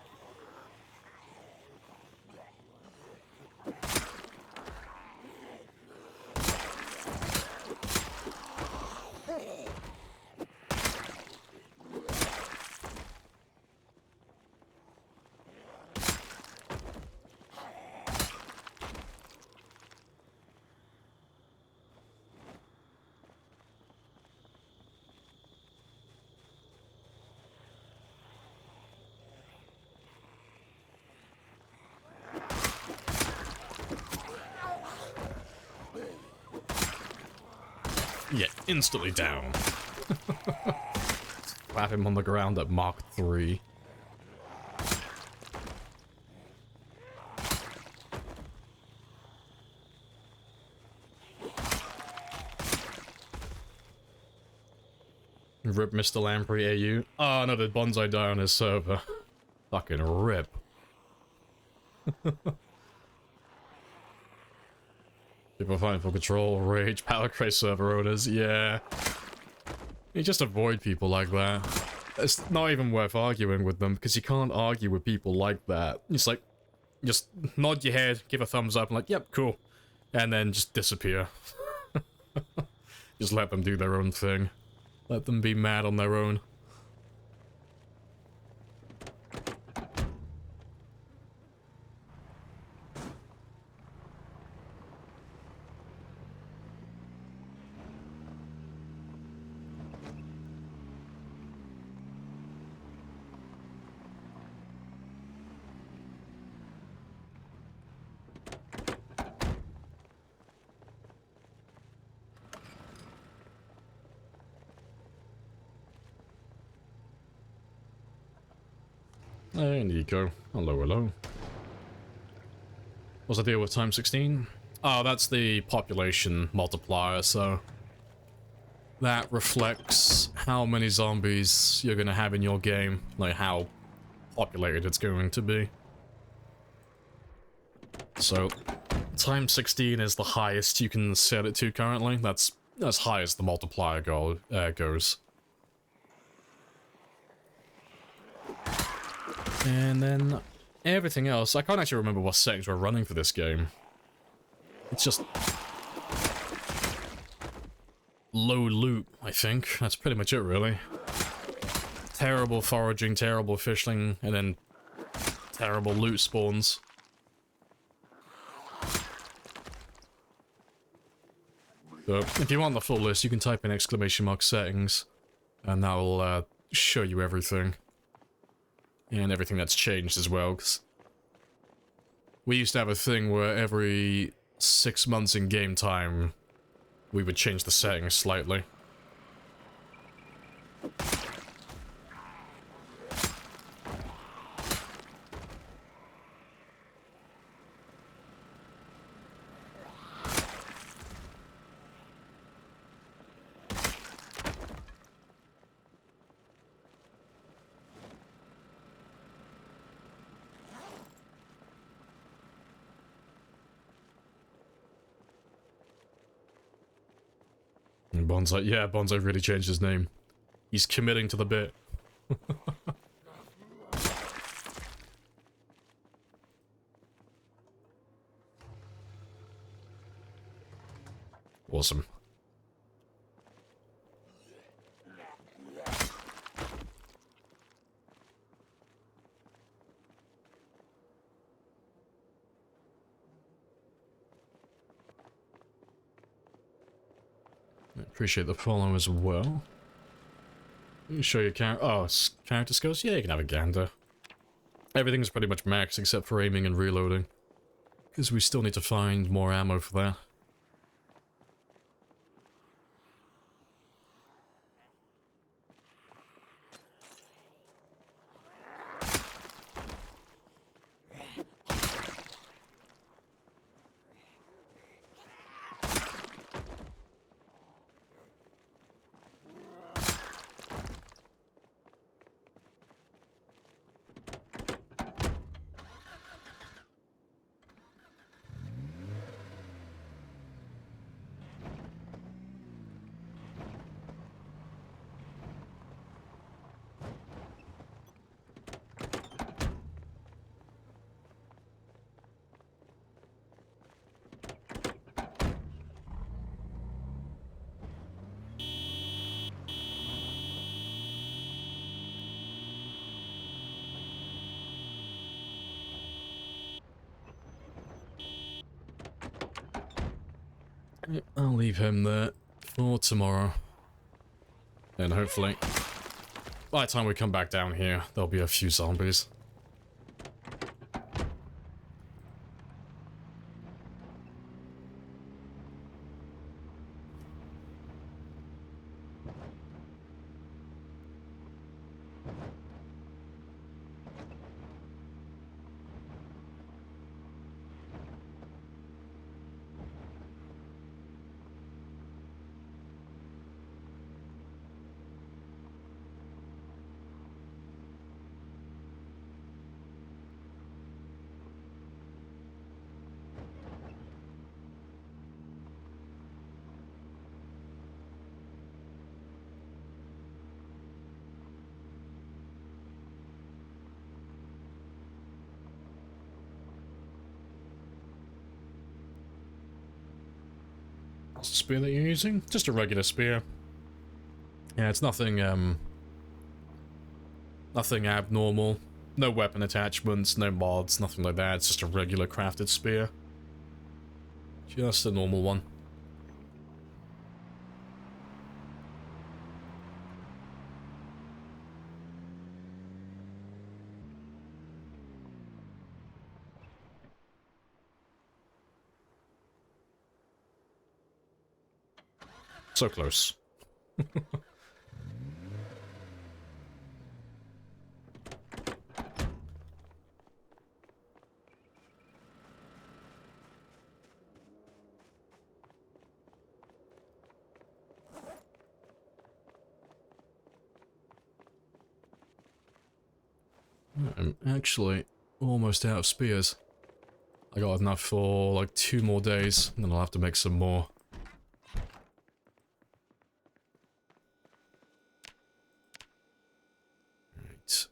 Yeah, instantly down. Slap him on the ground at Mark 3. Rip Mr. Lamprey AU. Oh no, the bonsai die on his server. Fucking rip. People fighting for control, rage, power craze server owners, yeah. You just avoid people like that. It's not even worth arguing with them, because you can't argue with people like that. It's like, just nod your head, give a thumbs up, and like, yep, cool. And then just disappear. Just let them do their own thing. Let them be mad on their own. There you go. Hello, hello. What's the deal with time 16? Oh, that's the population multiplier, so... that reflects how many zombies you're gonna have in your game. Like, how populated it's going to be. So, time 16 is the highest you can set it to currently. That's as high as the multiplier goes. And then everything else, I can't actually remember what settings we're running for this game. It's just low loot, I think. That's pretty much it, really. Terrible foraging, terrible fishing, and then terrible loot spawns. So, if you want the full list, you can type in !settings, and that will show you everything. And everything that's changed as well, 'cause we used to have a thing where every 6 months in game time, we would change the settings slightly. And Bond's like, yeah, Bonzo really changed his name. He's committing to the bit. Awesome. I appreciate the follow as well. You can show your character skills? Yeah, you can have a gander. Everything's pretty much max except for aiming and reloading. Because we still need to find more ammo for that. I'll leave him there for tomorrow. And hopefully, by the time we come back down here, there'll be a few zombies. What's the spear that you're using? Just a regular spear. Yeah, it's nothing, nothing abnormal. No weapon attachments, no mods, nothing like that. It's just a regular crafted spear. Just a normal one. So close. I'm actually almost out of spears. I got enough for like 2 more days, and then I'll have to make some more. Right.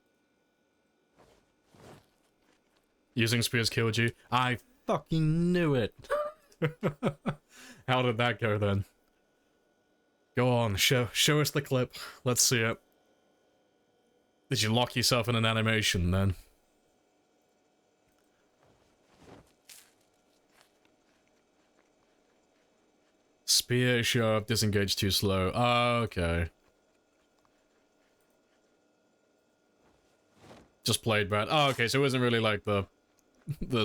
Using spears killed you? I fucking knew it! How did that go then? Go on, show us the clip. Let's see it. Did you lock yourself in an animation then? spear sharp, disengage too slow. Oh, okay. Just played bad. Oh, okay, so it wasn't really like the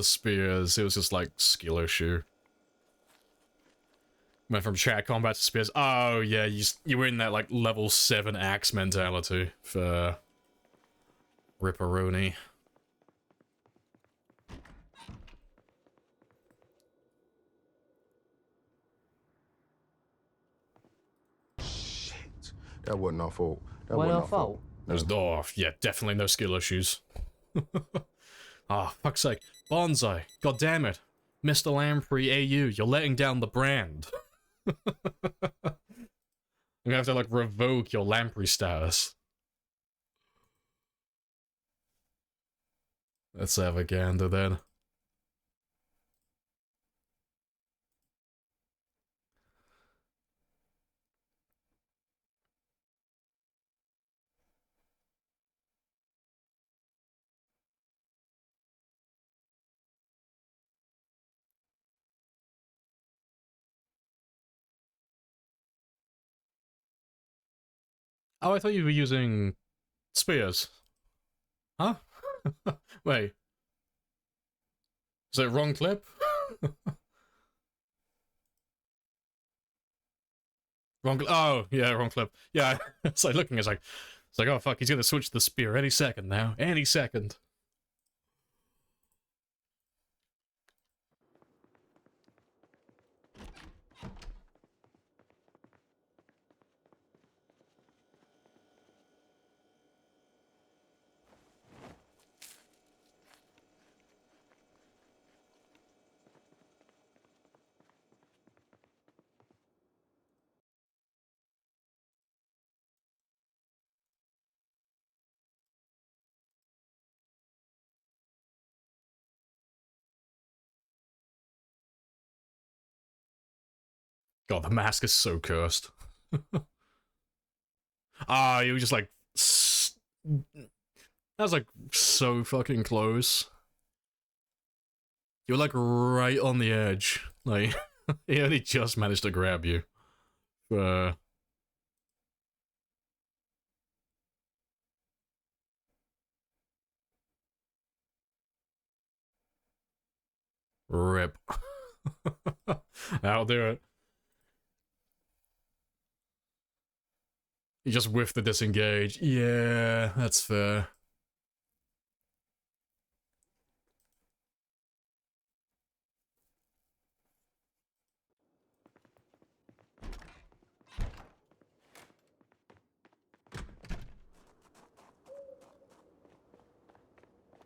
spears, it was just like skill issue. Went from chat combat to spears. Oh yeah, you were in that like level 7 axe mentality for Ripperoni.
Shit. That wasn't our fault. That
Wasn't
wasn't
our
our fault.
fault.
There's yeah, definitely no skill issues. Ah, fuck's sake. Bonsai, god damn it. Mr. Lamprey AU, you're letting down the brand. I'm gonna have to like revoke your Lamprey status. Let's have a gander then. Oh, I thought you were using spears. Huh? Wait. Is it wrong clip? Oh, yeah, wrong clip. Yeah, it's like looking, it's like, oh fuck, he's gonna switch the spear any second now. Any second. God, the mask is so cursed. Ah, you were just like... That was like so fucking close. You were like right on the edge. Like, he only just managed to grab you. Rip. I'll do it. You just whiffed the disengage. Yeah, that's fair.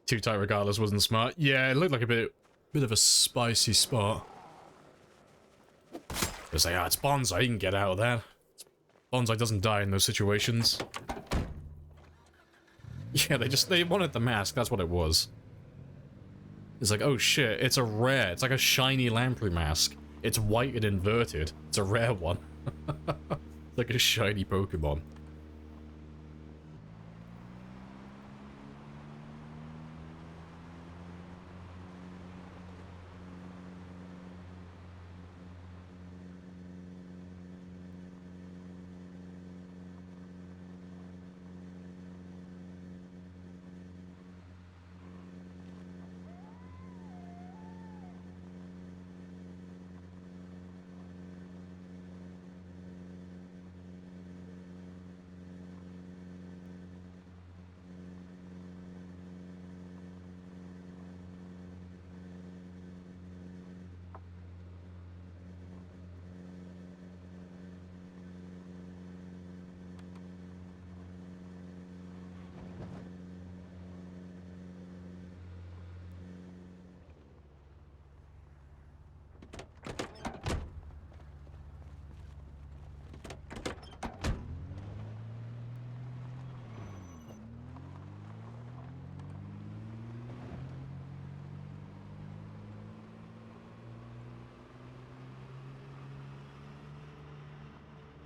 Too tight regardless wasn't smart. Yeah, it looked like a bit of a spicy spot. They say, it's Bonsai, you can get out of that. Bonsai doesn't die in those situations. Yeah, they wanted the mask, that's what it was. It's like, oh shit, it's a rare, it's like a shiny Lamprey mask. It's white and inverted. It's a rare one. It's like a shiny Pokemon.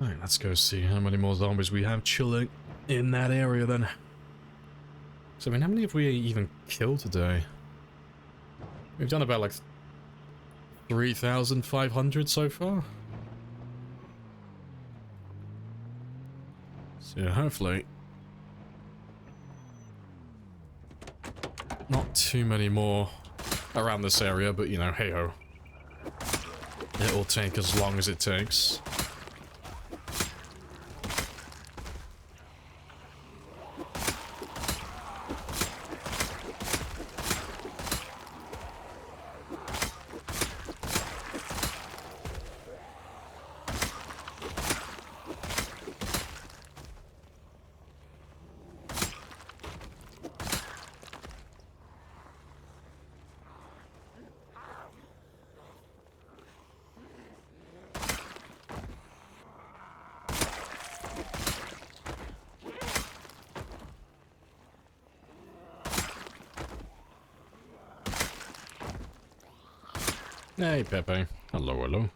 Alright, let's go see how many more zombies we have chilling in that area then. So, I mean, how many have we even killed today? We've done about like 3,500 so far? So yeah, hopefully not too many more around this area, but you know, hey ho. It'll take as long as it takes. Hey, Pepe. Hello, hello.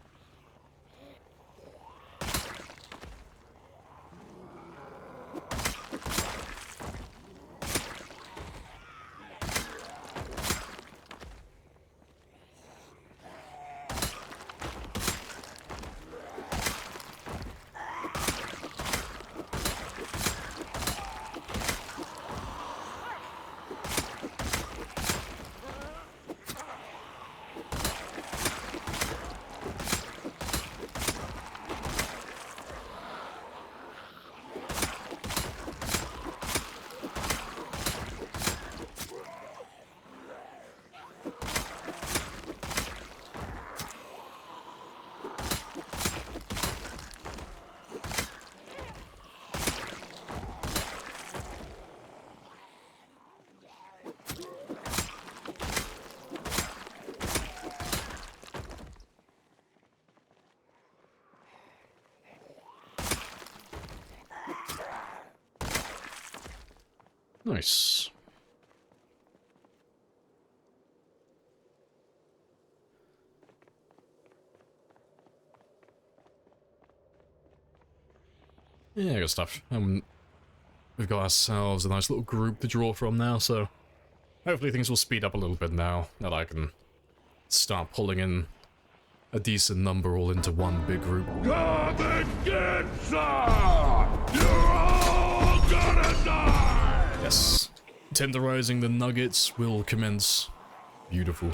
Nice. Yeah, good stuff. We've got ourselves a nice little group to draw from now, so hopefully things will speed up a little bit now that I can start pulling in a decent number all into one big group.
Come and get some! You're all gonna die!
Yes. Tenderizing the nuggets will commence. Beautiful.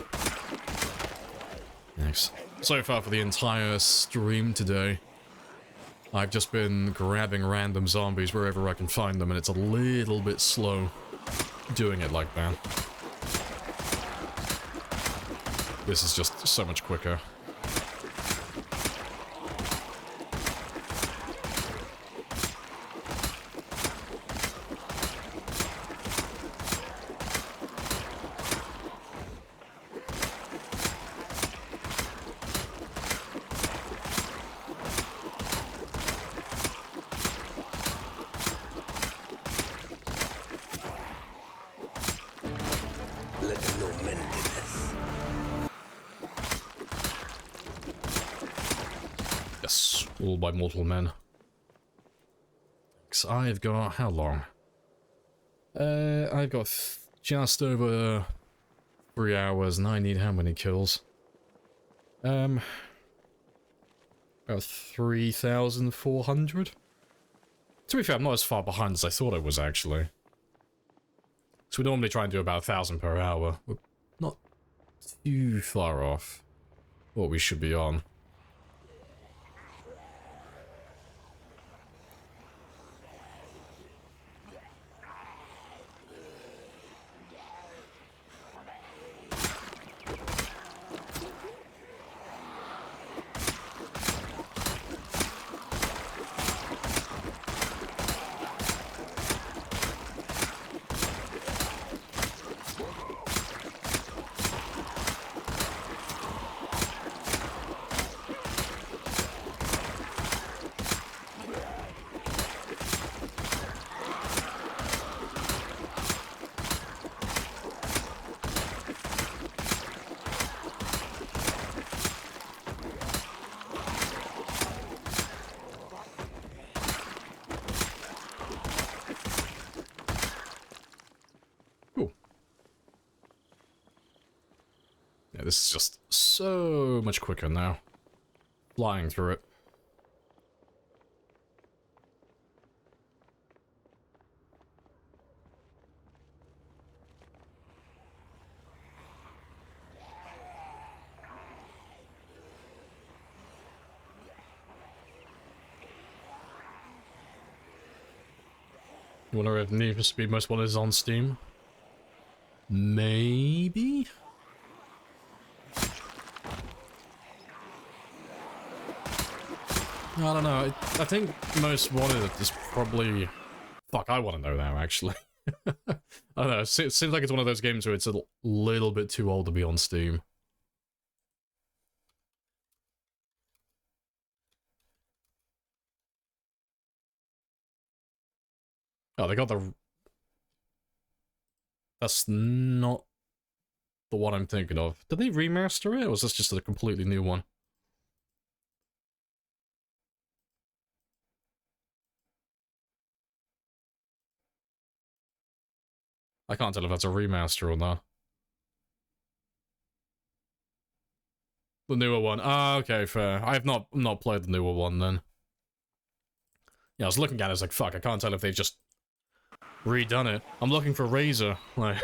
Thanks. So far for the entire stream today, I've just been grabbing random zombies wherever I can find them, and it's a little bit slow doing it like that. This is just so much quicker. Yes, all by mortal men. So I've got how long? I've got just over 3 hours, and I need how many kills? About 3,400? To be fair, I'm not as far behind as I thought I was, actually. So we normally try and do about 1,000 per hour. We're not too far off what we should be on. This is just so much quicker now. Flying through it. You wonder if Need for Speed Most Wanted is on Steam? Maybe? I don't know. I think Most Wanted is probably... Fuck, I want to know now, actually. I don't know. It seems like it's one of those games where it's a little bit too old to be on Steam. Oh, they got the... That's not the one I'm thinking of. Did they remaster it, or was this just a completely new one? I can't tell if that's a remaster or not. The newer one. Ah, okay, fair. I have not played the newer one then. Yeah, I was looking at it, I was like, fuck, I can't tell if they've just redone it. I'm looking for Razor. Like,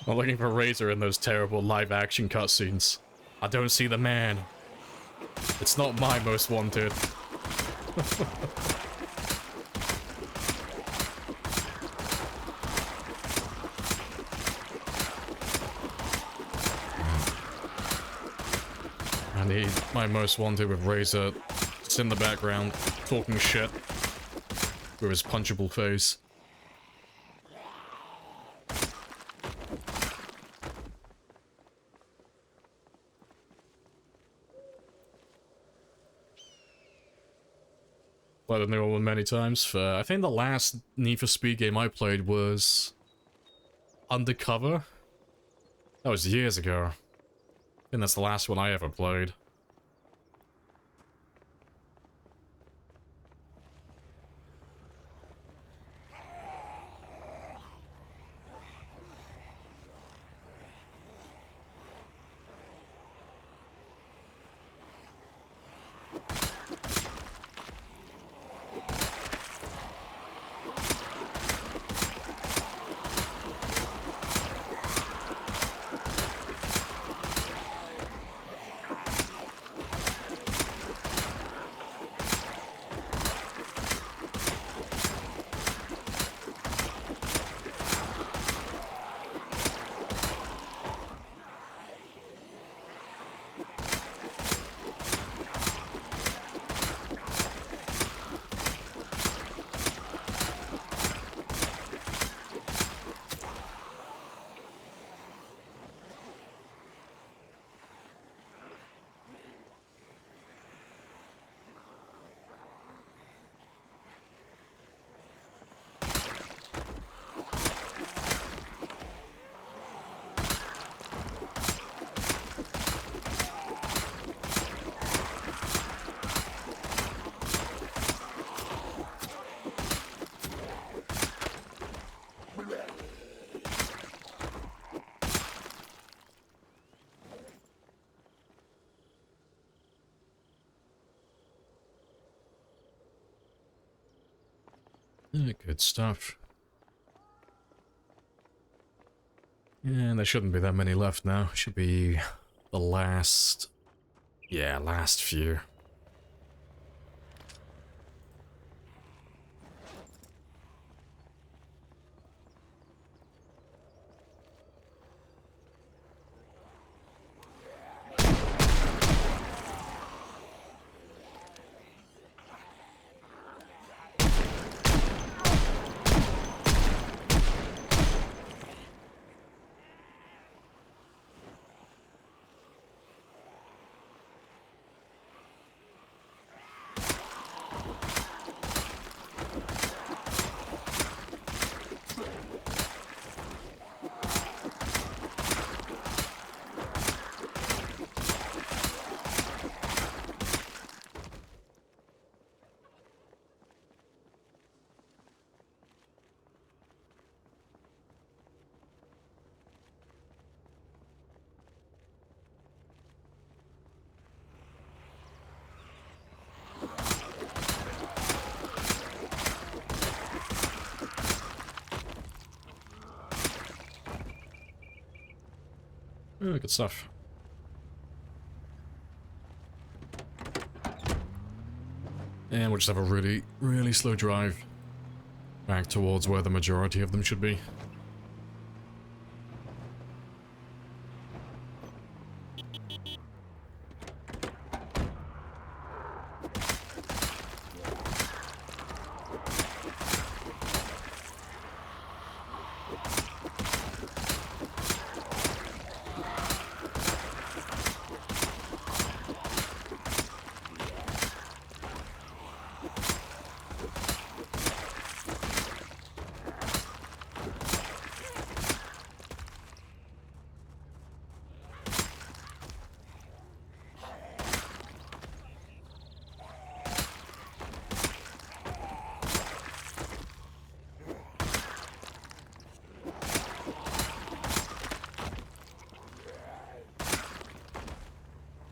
I'm looking for Razor in those terrible live-action cutscenes. I don't see the man. It's not my Most Wanted. I need my Most Wanted with Razor just in the background, talking shit with his punchable face. Played the newer one many times. I think the last Need for Speed game I played was Undercover. That was years ago. I think that's the last one I ever played. Yeah, good stuff. And there shouldn't be that many left now. Should be the last... Yeah, last few. Oh, good stuff. And we'll just have a really, really slow drive. Back towards where the majority of them should be.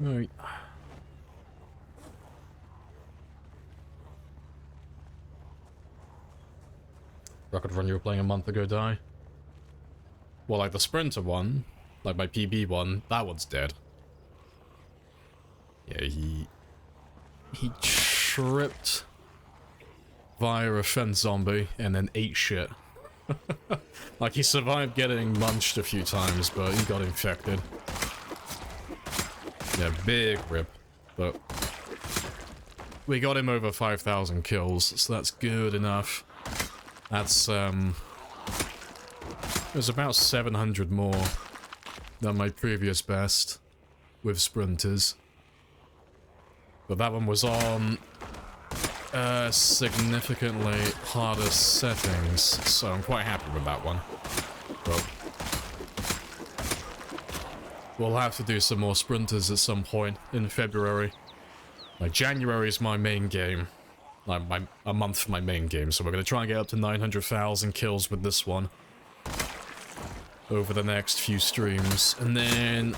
Right. Rocket Run you were playing a month ago die? Well, like the Sprinter one, like my PB one, that one's dead. Yeah, he tripped via a fence zombie and then ate shit. Like he survived getting munched a few times, but he got infected. Yeah, big rip, but we got him over 5,000 kills, so that's good enough. That's, it was about 700 more than my previous best with sprinters. But that one was on significantly harder settings, so I'm quite happy with that one. But we'll have to do some more sprinters at some point in February. Like, January is my main game. Like, a month for my main game, so we're going to try and get up to 900,000 kills with this one over the next few streams. And then,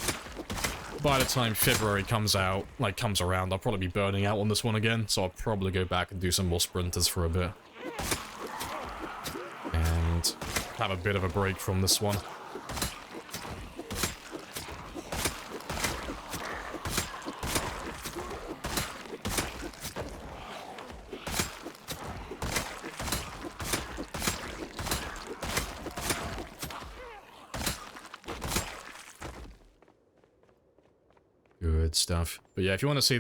by the time February comes around, I'll probably be burning out on this one again, so I'll probably go back and do some more sprinters for a bit. And have a bit of a break from this one. Good stuff. But yeah, if you want to see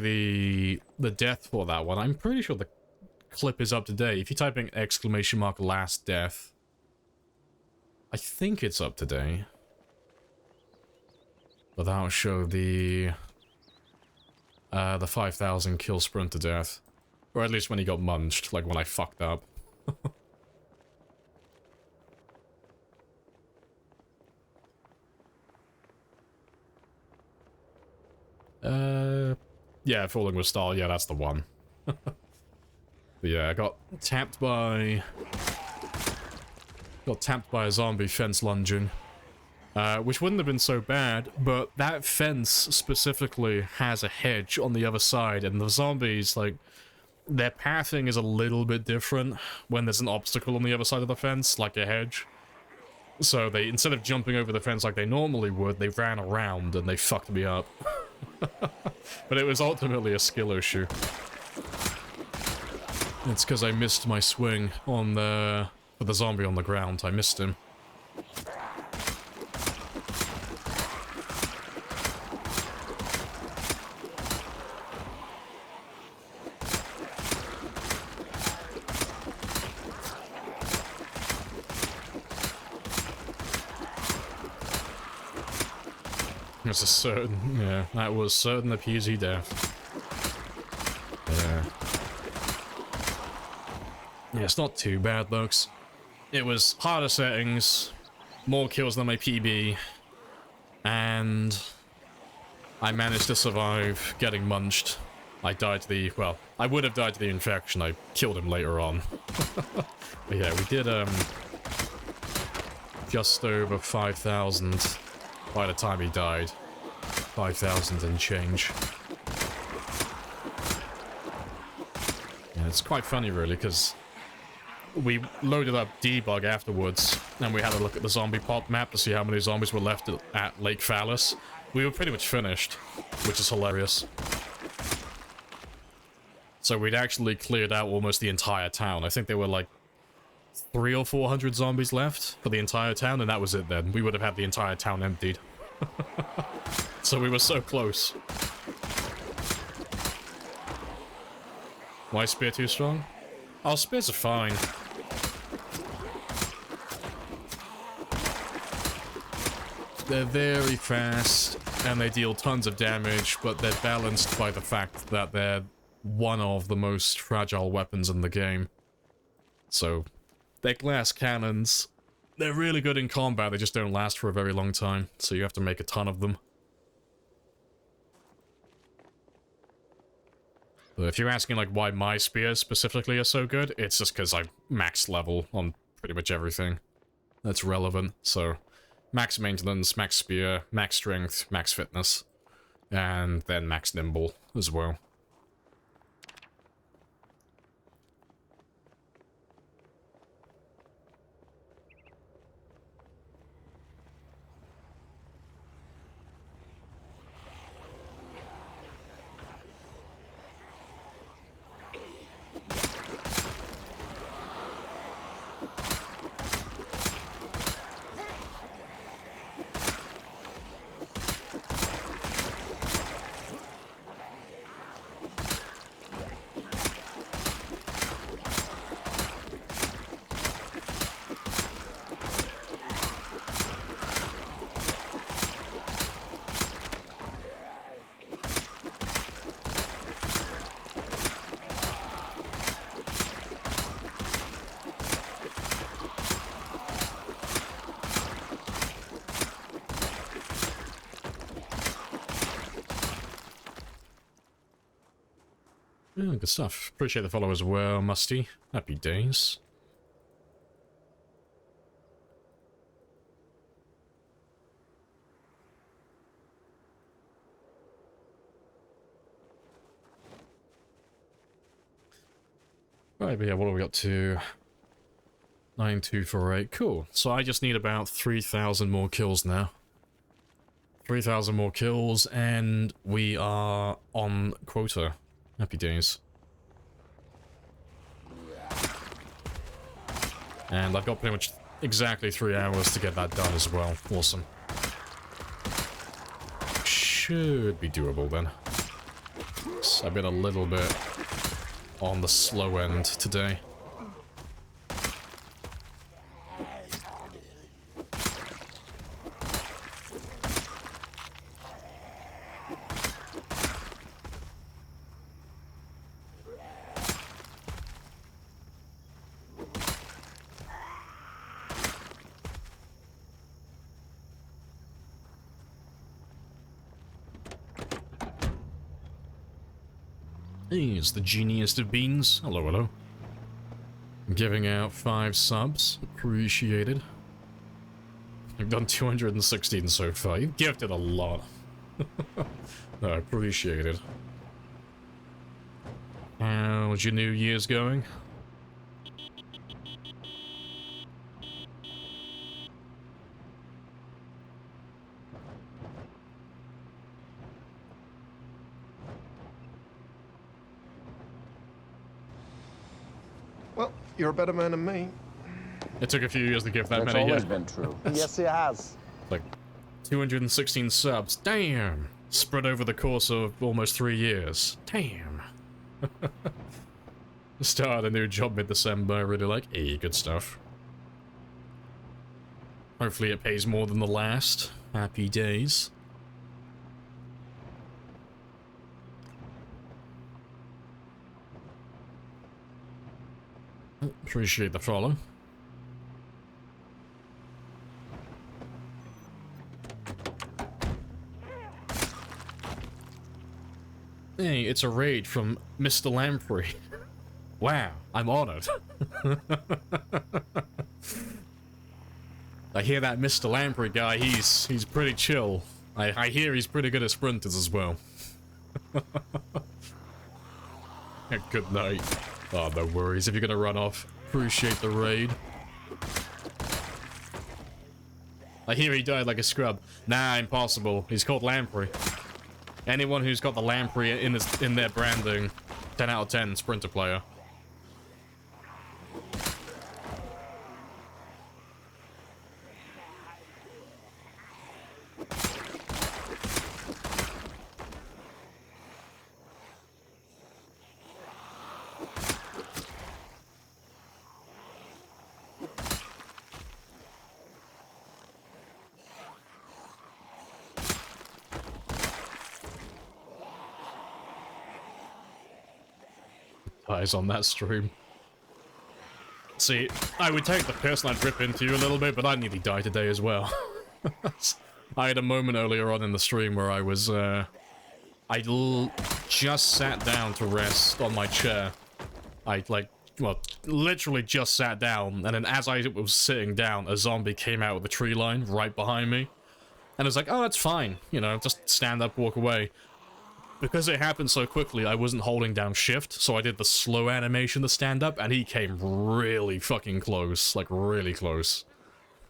the death for that one, I'm pretty sure the clip is up to date. If you type in ! last death, I think it's up to date. But that'll show the 5,000 kill sprinter death. Or at least when he got munched, like when I fucked up. Yeah, Falling with Style, yeah, that's the one. But yeah, I got tapped by a zombie fence lunging. Which wouldn't have been so bad, but that fence specifically has a hedge on the other side, and the zombies, like, their pathing is a little bit different when there's an obstacle on the other side of the fence, like a hedge. So they, instead of jumping over the fence like they normally would, they ran around and they fucked me up. But it was ultimately a skill issue. It's because I missed my swing on for the zombie on the ground. I missed him. It's a certain, yeah, that was certain appeasy death. Yeah, it's not too bad, folks. It was harder settings, more kills than my PB, and I managed to survive getting munched. I died to the, well, I would have died to the infection. I killed him later on. But yeah, we did, just over 5,000 by the time he died. 5,000 and change. Yeah, it's quite funny, really, because we loaded up debug afterwards, and we had a look at the zombie pot map to see how many zombies were left at Lake Phallus. We were pretty much finished, which is hilarious. So we'd actually cleared out almost the entire town. I think there were like 300 or 400 zombies left for the entire town, and that was it then. We would have had the entire town emptied. So we were so close. Why is spear too strong? Oh, spears are fine. They're very fast, and they deal tons of damage, but they're balanced by the fact that they're one of the most fragile weapons in the game. So, they're glass cannons. They're really good in combat, they just don't last for a very long time, so you have to make a ton of them. But if you're asking like why my spears specifically are so good, it's just because I max level on pretty much everything that's relevant. So, max maintenance, max spear, max strength, max fitness, and then max nimble as well. Yeah, good stuff. Appreciate the follow as well, Musty. Happy days. Right, but yeah, what are we up to? 9248. Cool. So I just need about 3,000 more kills now. 3,000 more kills, and we are on quota. Happy days. And I've got pretty much exactly 3 hours to get that done as well. Awesome. Should be doable then. So I've been a little bit on the slow end today. It's the genius of beans. Hello, hello. Giving out 5 subs. Appreciated. I've done 216 so far. You've gifted a lot. No, appreciated. How's your New Year's going?
Well, you're a better man than me.
It took a few years to give that
That's
many.
always been true.
Yes, it has.
Like 216 subs. Damn. Spread over the course of almost 3 years. Damn. Started a new job mid-December. I really like. Hey, good stuff. Hopefully it pays more than the last. Happy days. Appreciate the follow. Hey, it's a raid from Mr. Lamprey. Wow, I'm honored. I hear that Mr. Lamprey guy, he's pretty chill. I hear he's pretty good at sprinters as well. Good night. Oh, no worries if you're gonna run off. Appreciate the raid. I hear he died like a scrub. Nah, impossible. He's called Lamprey. Anyone who's got the Lamprey in their branding, 10 out of 10 sprinter player. sympathize on that stream. See, I would take the piss and I'd rip into you a little bit, but I nearly died today as well. I had a moment earlier on in the stream where I was, just sat down to rest on my chair. Literally just sat down, and then as I was sitting down, a zombie came out of the tree line right behind me. And I was like, oh, that's fine, you know, just stand up, walk away. Because it happened so quickly, I wasn't holding down shift, so I did the slow animation to stand up, and he came really fucking close, like really close.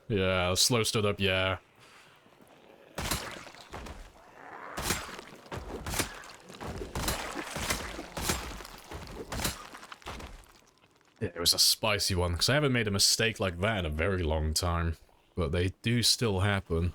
Yeah, slow stood up, yeah. Yeah, it was a spicy one, because I haven't made a mistake like that in a very long time. But they do still happen.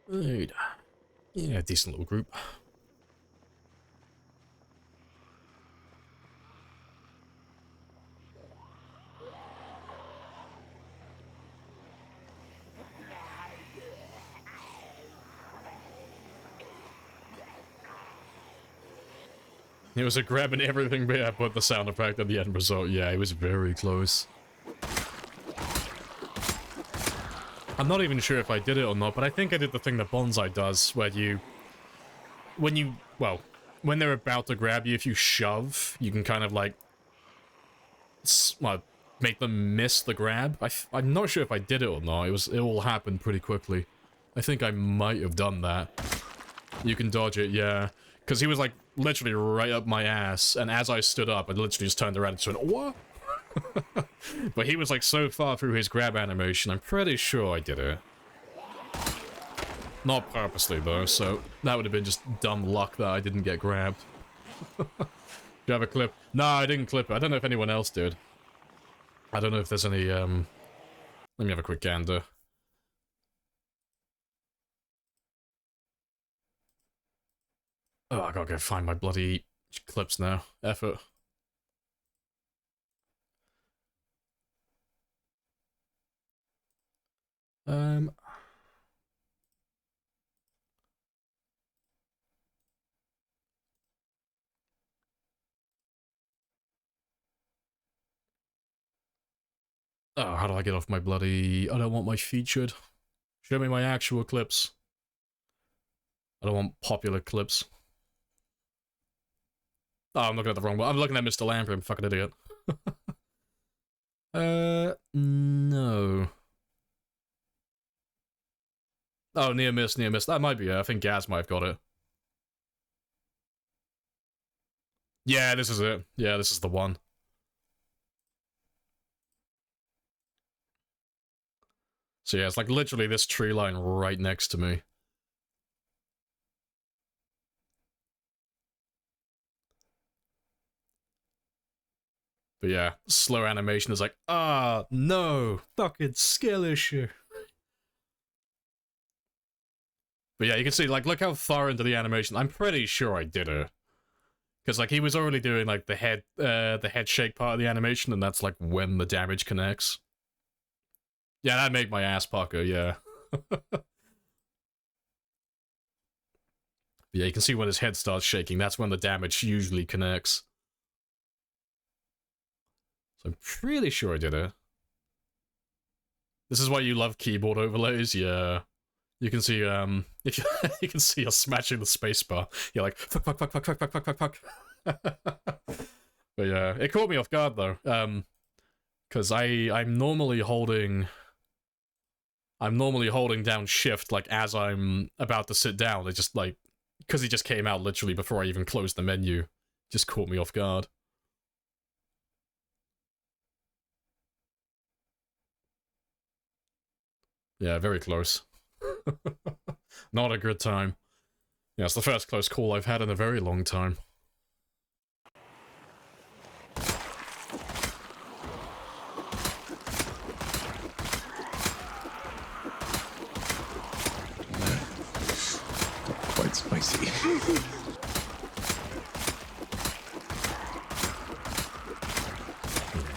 Right. Yeah, decent little group. It was a grabbing everything, but yeah, but the sound effect at the end result, yeah, it was very close. I'm not even sure if I did it or not, but I think I did the thing that Bonsai does, where when they're about to grab you, if you shove, you can kind of like, make them miss the grab. I'm not sure if I did it or not. It all happened pretty quickly. I think I might have done that. You can dodge it, yeah. Because he was like literally right up my ass, and as I stood up, I literally just turned around and just went, what? But he was like so far through his grab animation, I'm pretty sure I did it. Not purposely though, so that would have been just dumb luck that I didn't get grabbed. Do you have a clip? No, I didn't clip it. I don't know if anyone else did. I don't know if there's any, let me have a quick gander. Oh, I gotta go find my bloody clips now. Effort. Oh, how do I get off my bloody... I don't want my featured. Show me my actual clips. I don't want popular clips. Oh, I'm looking at the wrong one. I'm looking at Mr. Lamprey, I'm a fucking idiot. No. Oh, near miss. That might be it. I think Gaz might have got it. Yeah, this is it. Yeah, this is the one. So yeah, it's like literally this tree line right next to me. But yeah, slow animation is like, ah, no, fucking skill issue. But yeah, you can see, like, look how far into the animation. I'm pretty sure I did it. Because, like, he was already doing, like, the head shake part of the animation, and that's, like, when the damage connects. Yeah, that made my ass pucker, yeah. Yeah, you can see when his head starts shaking, that's when the damage usually connects. So I'm pretty sure I did it. This is why you love keyboard overlays, yeah. You can see, if you can see us smashing the spacebar. You're like, fuck. But yeah, it caught me off guard though. Because I'm normally holding down shift, like, as I'm about to sit down. It just, like, because he just came out literally before I even closed the menu. Just caught me off guard. Yeah, very close. Not a good time. Yeah, it's the first close call I've had in a very long time.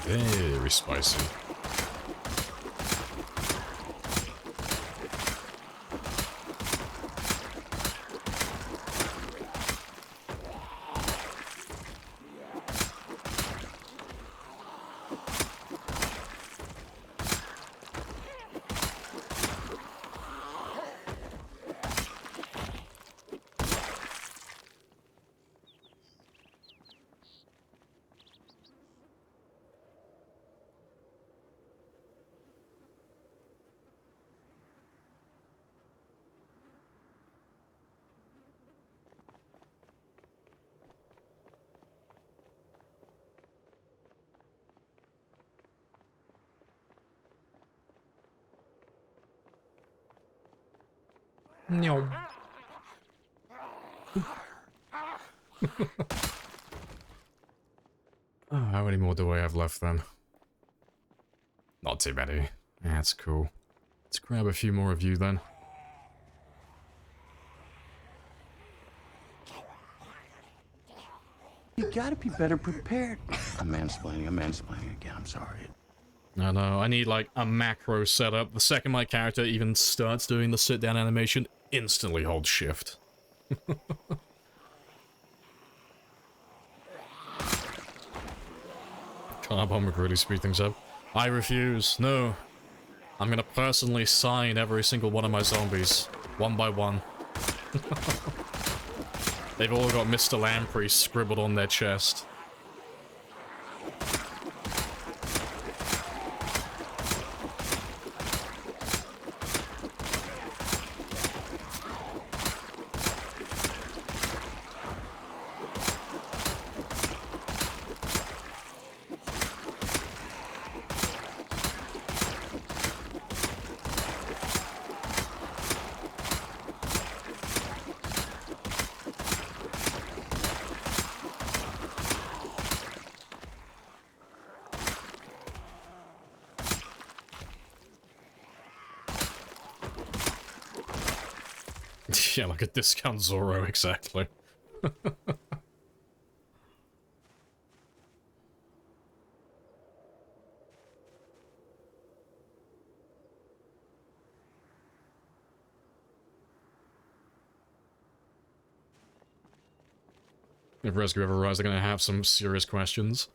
Very spicy. No. Oh, how many more do I have left then? Not too many. That's cool. Let's grab a few more of you then.
You gotta be better prepared. I'm mansplaining again, I'm sorry.
I know, I need like a macro setup. The second my character even starts doing the sit-down animation, instantly hold shift. Car bomb would really speed things up. I refuse. No. I'm gonna personally sign every single one of my zombies, one by one. They've all got Mr. Lamprey scribbled on their chest. Yeah, like a discount Zorro, exactly. If Rescue ever arrives, they're gonna have some serious questions.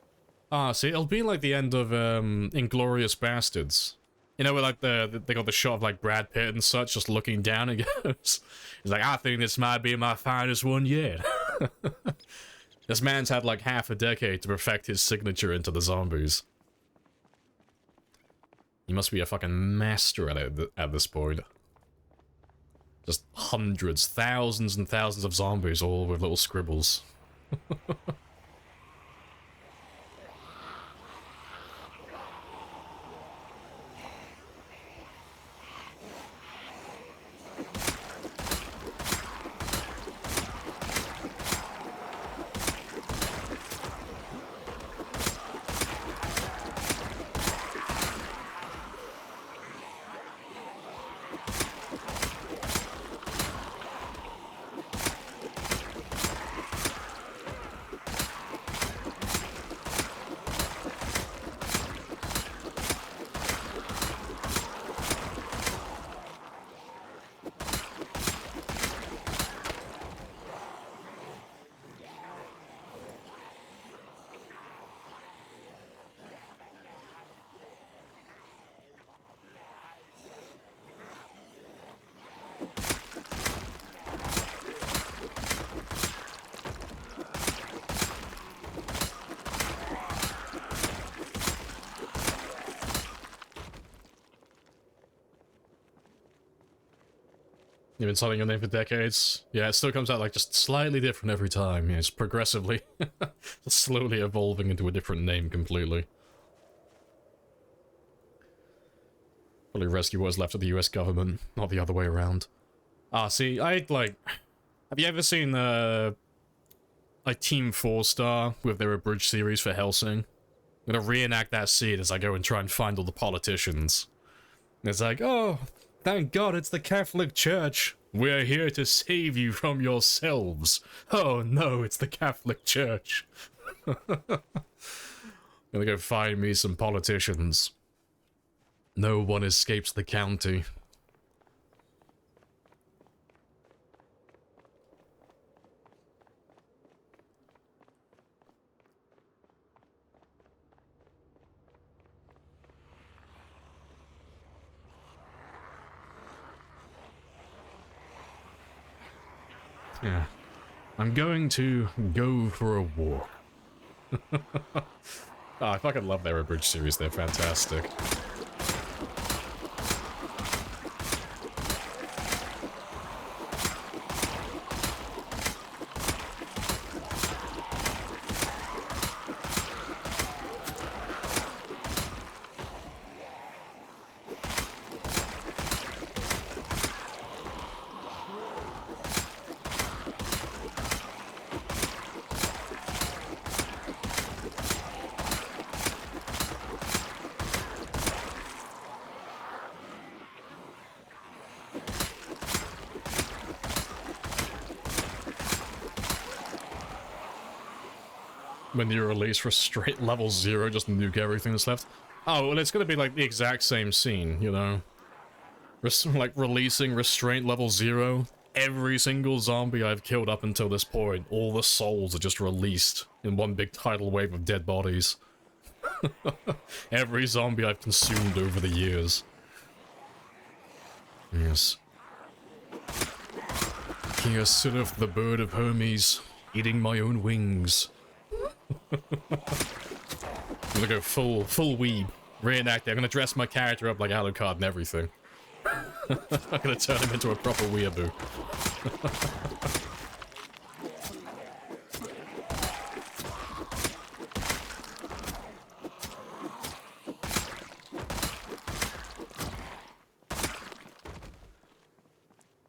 Ah, see, it'll be like the end of, Inglourious Bastards. You know, where, like, they got the shot of, like, Brad Pitt and such, just looking down and goes... He's like, I think this might be my finest one yet. This man's had, like, half a decade to perfect his signature into the zombies. He must be a fucking master at it at this point. Just hundreds, thousands and thousands of zombies, all with little scribbles. You've been signing your name for decades. Yeah, it still comes out like just slightly different every time. Yeah, it's progressively, slowly evolving into a different name completely. Probably rescue what is left of the US government, not the other way around. Ah, see, I'd like... Have you ever seen, like, Team 4-Star with their abridged series for Hellsing? I'm gonna reenact that scene as I go and try and find all the politicians. And it's like, oh, thank God it's the Catholic Church. We're here to save you from yourselves. Oh no, it's the Catholic Church. Gonna go find me some politicians. No one escapes the county. Yeah. I'm going to go for a walk. Oh, I fucking love their abridged series, they're fantastic. When you release for straight level 0, just nuke everything that's left. Oh, well, it's gonna be like the exact same scene, you know? Like releasing restraint level 0. Every single zombie I've killed up until this point, all the souls are just released in one big tidal wave of dead bodies. Every zombie I've consumed over the years. Yes. Here sitteth the bird of Hermes, eating my own wings. I'm gonna go full weeb. Reenact it. I'm gonna dress my character up like Alucard and everything. I'm gonna turn him into a proper weeaboo.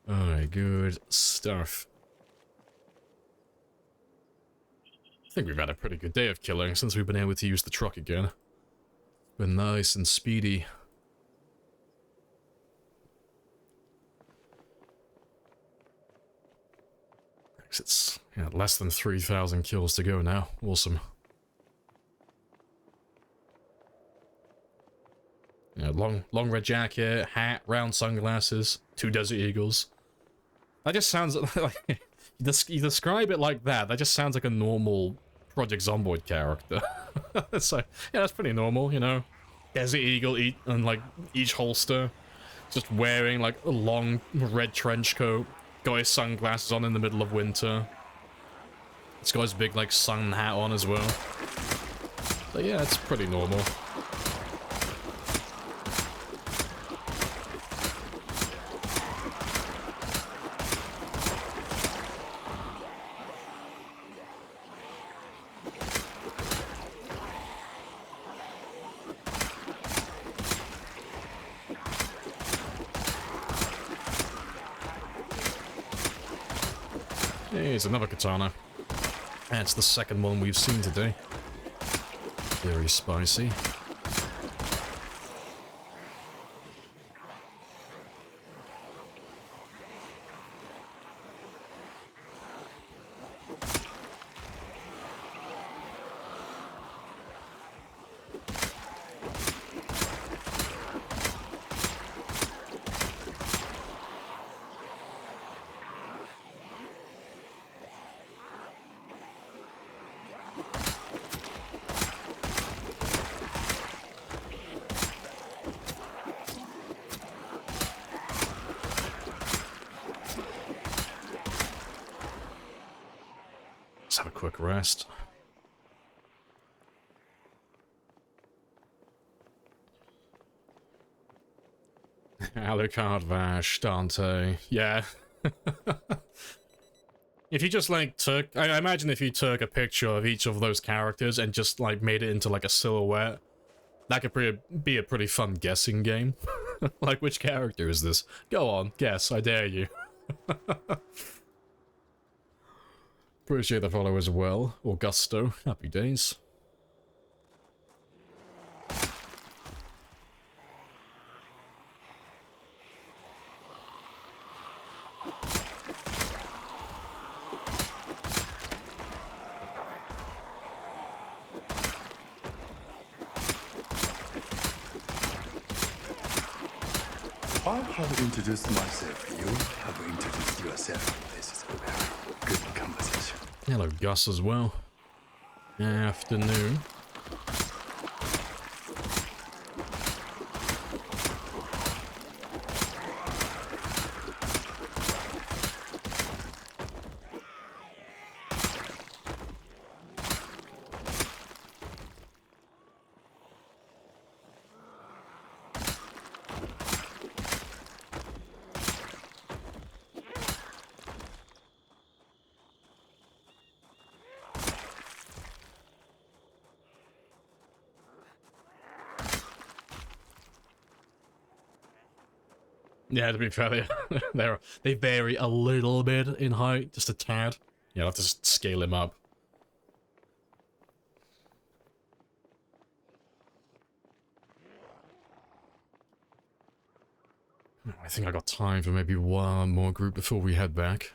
Alright, good stuff. I think we've had a pretty good day of killing since we've been able to use the truck again. Been nice and speedy. It's less than 3,000 kills to go now. Awesome. Yeah, long red jacket, hat, round sunglasses, 2 desert eagles. That just sounds like you describe it like that. That just sounds like a normal Project Zomboid character. So yeah, that's pretty normal, you know. Desert eagle and like each holster, just wearing like a long red trench coat. Got his sunglasses on in the middle of winter. It's got his big like sun hat on as well. But yeah, it's pretty normal. Here's another katana. That's the second one we've seen today. Very spicy. Let's have a quick rest. Alucard, Vash, Dante. Yeah. If you just like took... I imagine if you took a picture of each of those characters and just like made it into like a silhouette, that could be a pretty fun guessing game. Like, which character is this? Go on, guess, I dare you. Appreciate the follow as well. Augusto, happy days.
I have introduced myself. You have introduced yourself. This is a very good conversation.
Hello, Gus, as well. Afternoon. Yeah, to be fair, they vary a little bit in height, just a tad. Yeah, I'll have to scale him up. I think I got time for maybe one more group before we head back.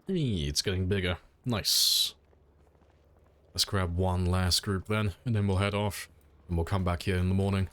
Hey, it's getting bigger. Nice. Let's grab one last group then, and then we'll head off. And we'll come back here in the morning.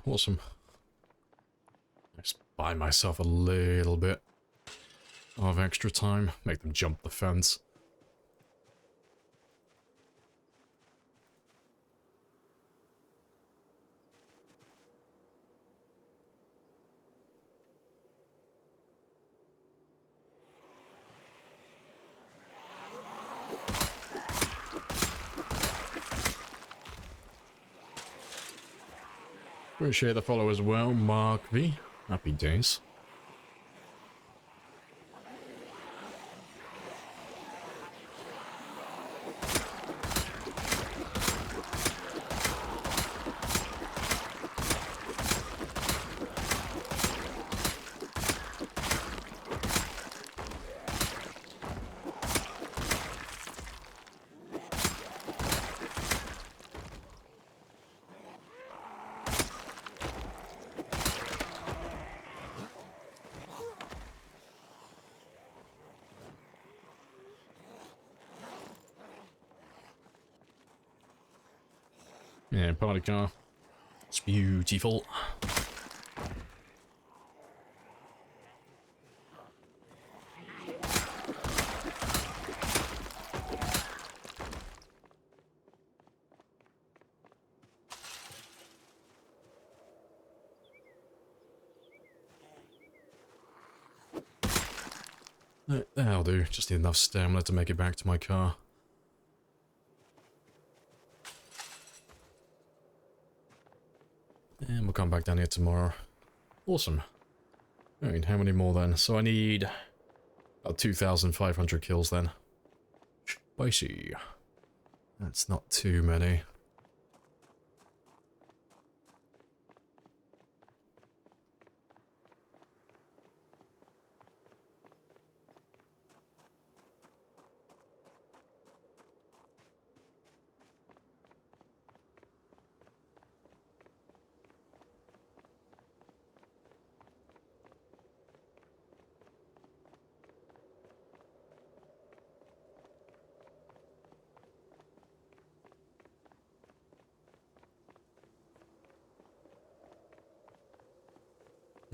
Awesome. Just buy myself a little bit of extra time. Make them jump the fence. Appreciate the follow as well, Mark V. Happy days. Yeah, party car. It's beautiful. That'll do. Just need enough stamina to make it back to my car. And we'll come back down here tomorrow. Awesome. Alright, how many more then? So I need about 2,500 kills then. Spicy. That's not too many.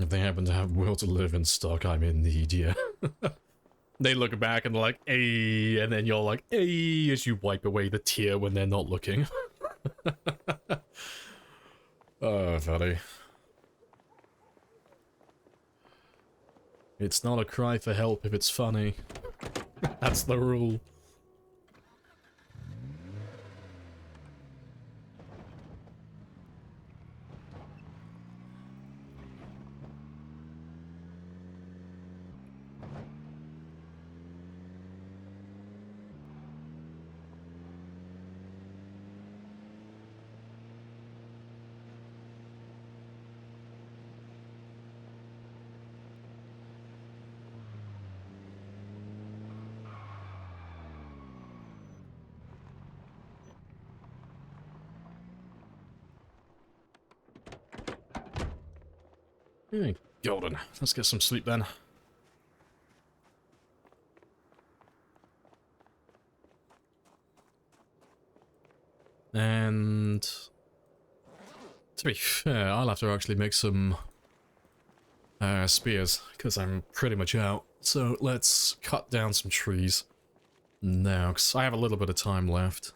if they happen to have Will to Live in stock, I'm in need, yeah. They look back and they're like, "Ay," and then you're like, "Ay," as you wipe away the tear when they're not looking. Oh, funny. It's not a cry for help if it's funny. That's the rule. Hey, golden. Let's get some sleep then. And to be fair, I'll have to actually make some spears, because I'm pretty much out. So let's cut down some trees now, because I have a little bit of time left.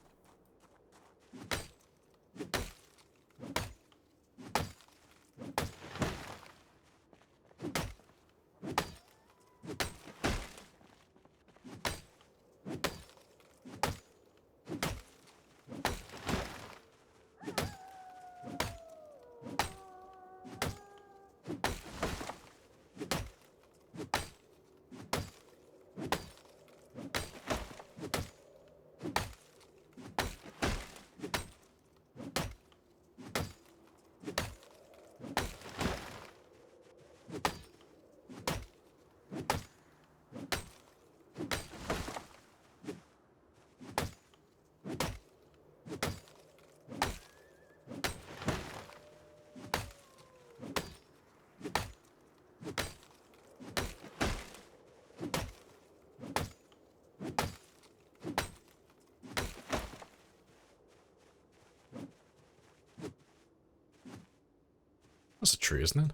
That's a tree, isn't it?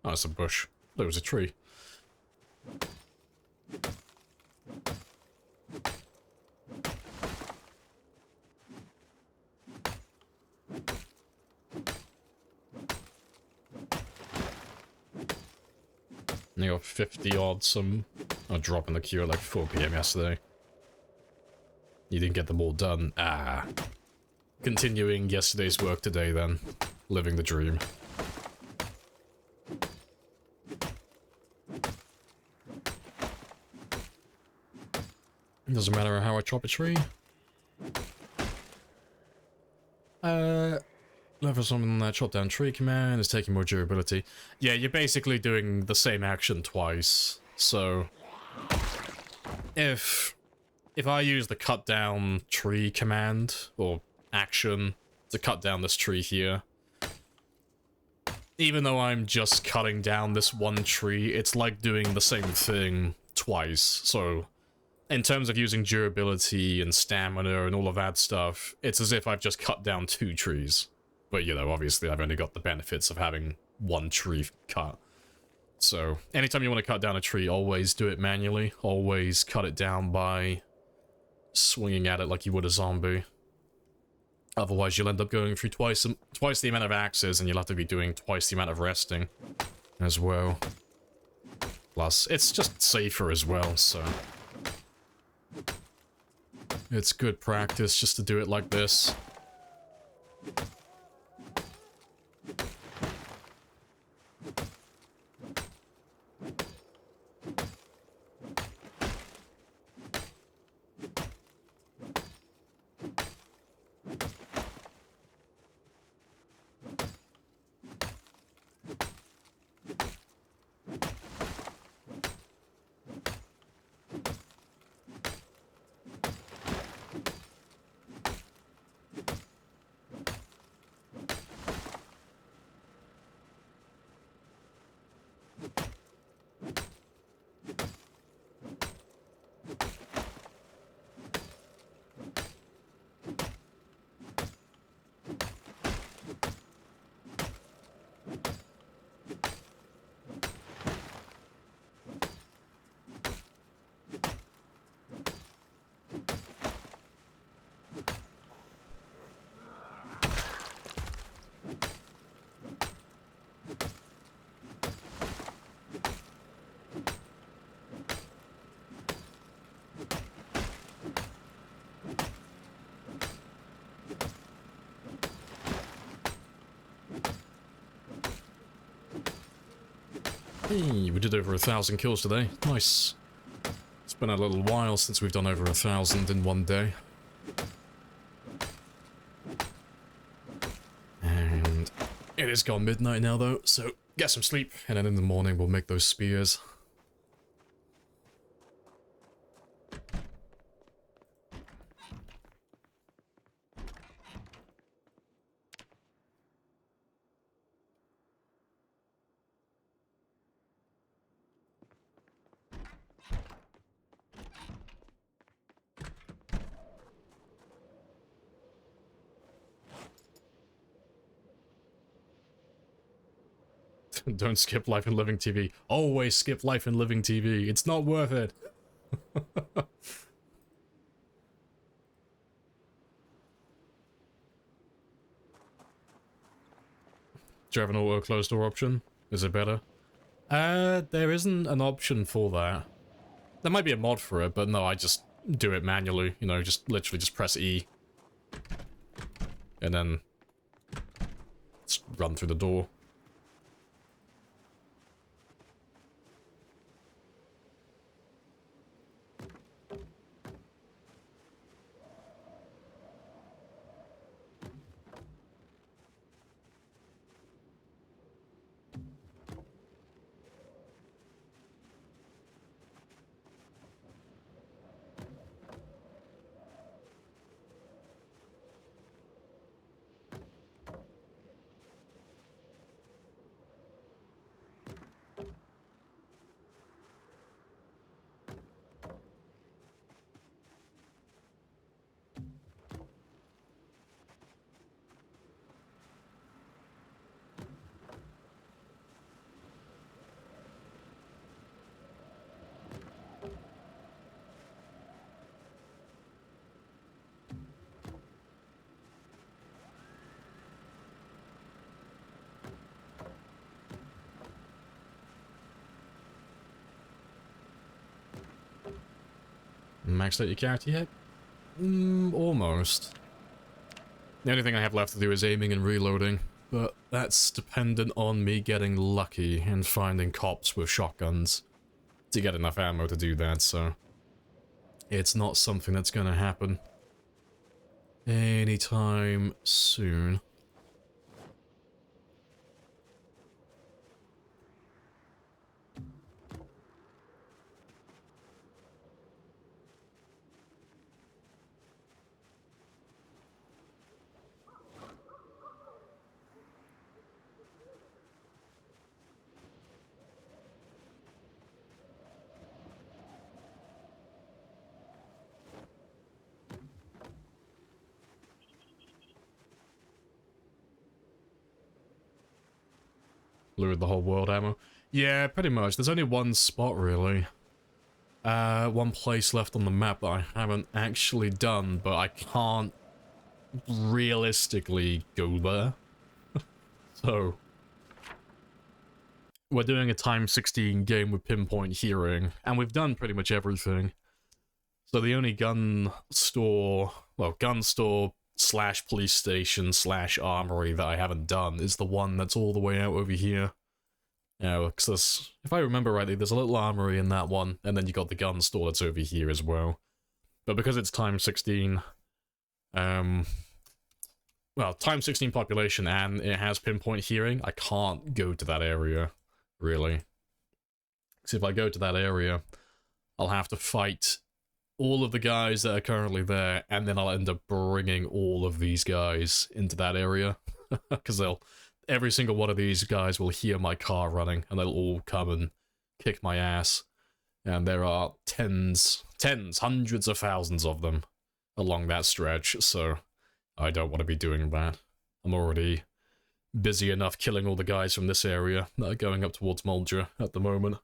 Oh, it's a bush. There was a tree. And you got 50 odd some. I dropped in the queue at like 4 PM yesterday. You didn't get them all done. Ah. Continuing yesterday's work today then. Living the dream. Doesn't matter how I chop a tree. Level summon that chop down tree command is taking more durability. Yeah, you're basically doing the same action twice. So if I use the cut down tree command or action to cut down this tree here, even though I'm just cutting down this one tree, it's like doing the same thing twice. So in terms of using durability and stamina and all of that stuff, it's as if I've just cut down 2 trees. But, you know, obviously I've only got the benefits of having 1 tree cut. So, anytime you want to cut down a tree, always do it manually. Always cut it down by swinging at it like you would a zombie. Otherwise, you'll end up going through twice the amount of axes, and you'll have to be doing twice the amount of resting as well. Plus, it's just safer as well, so it's good practice just to do it like this. Hey, we did over 1,000 kills today. Nice. It's been a little while since we've done over 1,000 in one day. And it is gone midnight now though, so get some sleep, and then in the morning we'll make those spears. Don't skip Life in Living TV. Always skip Life in Living TV. It's not worth it. Do you have an auto close door option? Is it better? There isn't an option for that. There might be a mod for it, but no, I just do it manually. You know, just literally just press E. And then just run through the door. Maxed out your character yet? Almost. The only thing I have left to do is aiming and reloading, but that's dependent on me getting lucky and finding cops with shotguns to get enough ammo to do that, so it's not something that's gonna happen anytime soon. Lured the whole world ammo. Yeah, pretty much. There's only one spot, really. One place left on the map that I haven't actually done, but I can't realistically go there. So, we're doing a time 16 game with pinpoint hearing, and we've done pretty much everything. So the only gun store slash police station slash armory that I haven't done is the one that's all the way out over here. Yeah, because if I remember rightly, there's a little armory in that one, and then you got the gun store that's over here as well. But because it's time 16, time 16 population and it has pinpoint hearing, I can't go to that area, really. Because if I go to that area, I'll have to fight all of the guys that are currently there, and then I'll end up bringing all of these guys into that area. Because every single one of these guys will hear my car running, and they'll all come and kick my ass. And there are hundreds of thousands of them along that stretch, so I don't want to be doing that. I'm already busy enough killing all the guys from this area that are going up towards Mulder at the moment.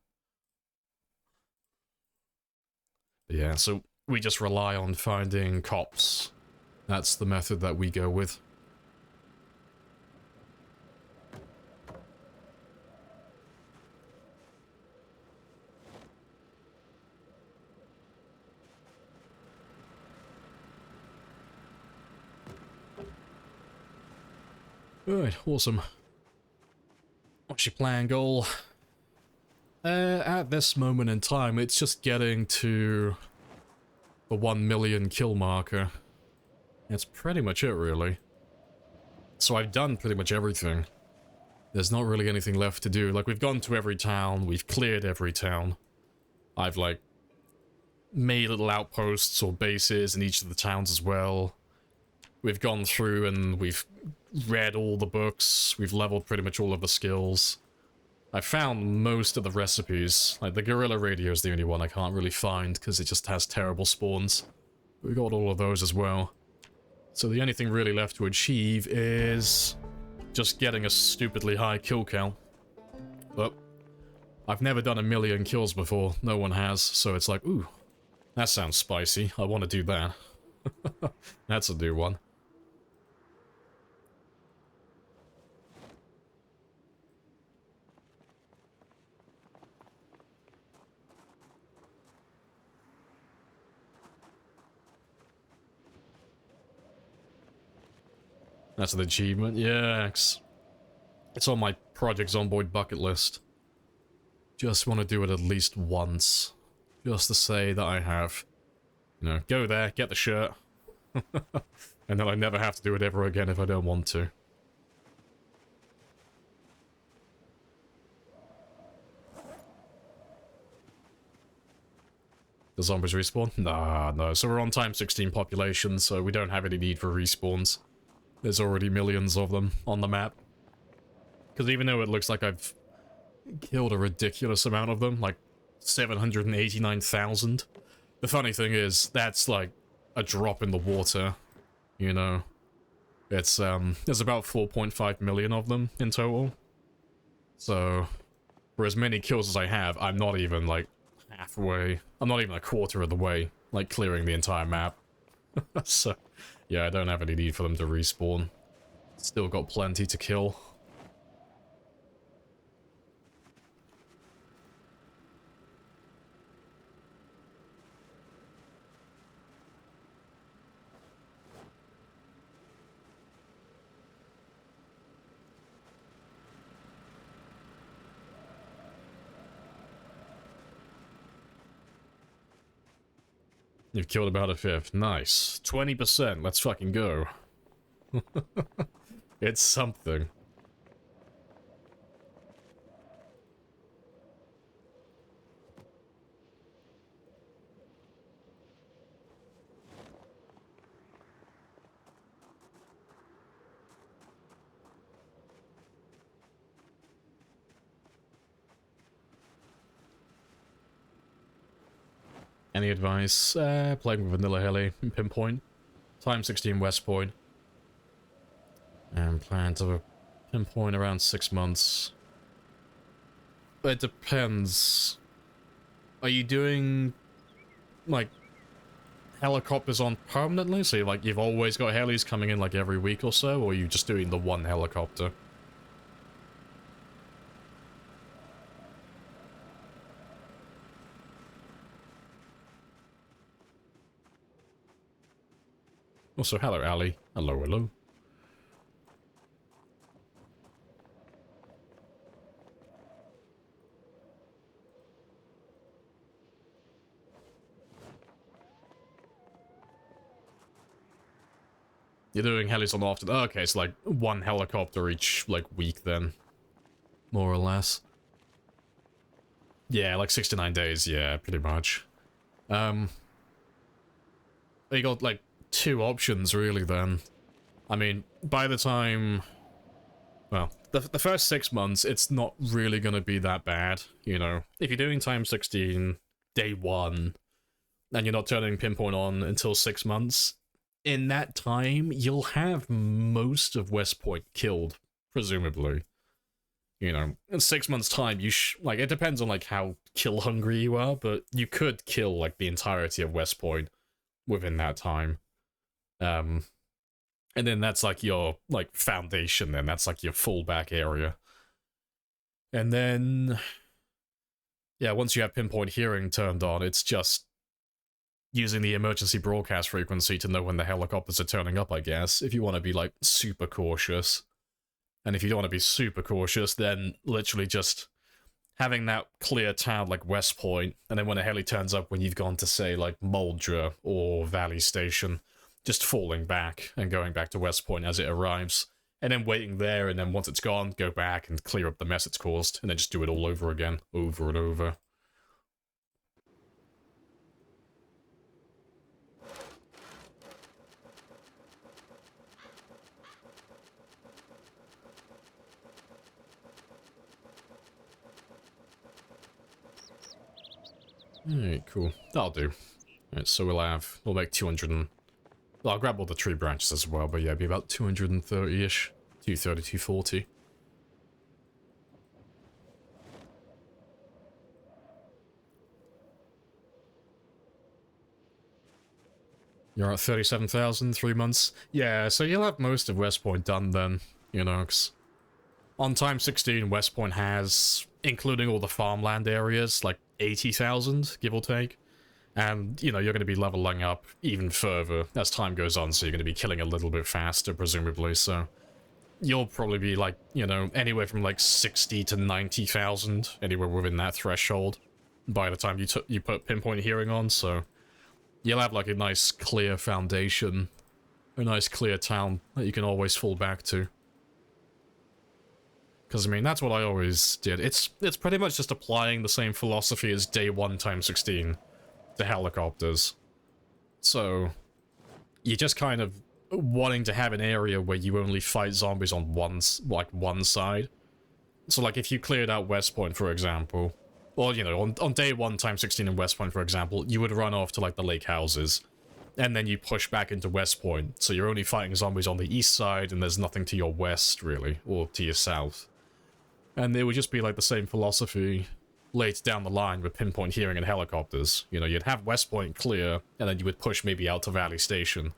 Yeah, so we just rely on finding cops. That's the method that we go with. Alright, awesome. What's your plan, goal? At this moment in time, it's just getting to the 1 million kill marker. That's pretty much it, really. So I've done pretty much everything. There's not really anything left to do. Like, we've gone to every town, we've cleared every town. I've, like, made little outposts or bases in each of the towns as well. We've gone through and we've read all the books, we've leveled pretty much all of the skills. I found most of the recipes. Like, the gorilla radio is the only one I can't really find because it just has terrible spawns. We got all of those as well. So the only thing really left to achieve is just getting a stupidly high kill count. But I've never done 1 million kills before. No one has, so it's like, ooh, that sounds spicy. I want to do that. That's a new one. That's an achievement, yeah. It's on my Project Zomboid bucket list. Just want to do it at least once. Just to say that I have. You know, go there, get the shirt. And then I never have to do it ever again if I don't want to. The zombies respawn? Nah, no. So we're on times 16 population, so we don't have any need for respawns. There's already millions of them on the map. Because even though it looks like I've killed a ridiculous amount of them, like 789,000, the funny thing is, that's like a drop in the water, you know? It's, there's about 4.5 million of them in total. So, for as many kills as I have, I'm not even, like, halfway. I'm not even a quarter of the way, like, clearing the entire map. So, yeah, I don't have any need for them to respawn. Still got plenty to kill. You've killed about a fifth. Nice. 20%. Let's fucking go. It's something. Any advice? Playing with Vanilla Heli in Pinpoint. Time 16 West Point. And plan to pinpoint around 6 months. But it depends. Are you doing, like, helicopters on permanently? So, like, you've always got helis coming in, like, every week or so? Or are you just doing the one helicopter? Also, hello, Ali. Hello, hello. You're doing helis on often. Oh, okay, it's like one helicopter each, like, week then. More or less. Yeah, like 69 days, yeah, pretty much. You got, like, 2 options, really, then. I mean, by the time... Well, the first 6 months, it's not really gonna be that bad, you know. If you're doing time 16, day 1, and you're not turning Pinpoint on until 6 months, in that time, you'll have most of West Point killed, presumably. You know, in 6 months' time, like, it depends on, like, how kill-hungry you are, but you could kill, like, the entirety of West Point within that time. And then that's, like, your, like, foundation, then. That's, like, your fallback area. And then... Yeah, once you have Pinpoint Hearing turned on, it's just using the emergency broadcast frequency to know when the helicopters are turning up, I guess, if you want to be, like, super cautious. And if you don't want to be super cautious, then literally just having that clear town like West Point, and then when a heli turns up when you've gone to, say, like Moldra or Valley Station, just falling back and going back to West Point as it arrives, and then waiting there, and then once it's gone, go back and clear up the mess it's caused, and then just do it all over again, over and over. Alright, cool. That'll do. Alright, so we'll make 200 and... Well, I'll grab all the tree branches as well, but yeah, it'll be about 230-ish. 230, 240. You're at 37,000, 3 months? Yeah, so you'll have most of West Point done then, you know, 'cause on time 16, West Point has, including all the farmland areas, like 80,000, give or take. And, you know, you're going to be leveling up even further as time goes on, so you're going to be killing a little bit faster, presumably, so... You'll probably be, like, you know, anywhere from, like, 60 to 90,000, anywhere within that threshold, by the time you put Pinpoint Hearing on, so... You'll have, like, a nice, clear foundation, a nice, clear town that you can always fall back to. Because, I mean, that's what I always did. It's pretty much just applying the same philosophy as Day 1 times 16 to helicopters. So, you're just kind of wanting to have an area where you only fight zombies on one side. So, like, if you cleared out West Point, for example, or, you know, on Day 1 times 16 in West Point, for example, you would run off to, like, the lake houses, and then you push back into West Point, so you're only fighting zombies on the east side, and there's nothing to your west, really, or to your south. And it would just be, like, the same philosophy later down the line with Pinpoint Hearing and helicopters. You know, you'd have West Point clear, and then you would push maybe out to Valley Station.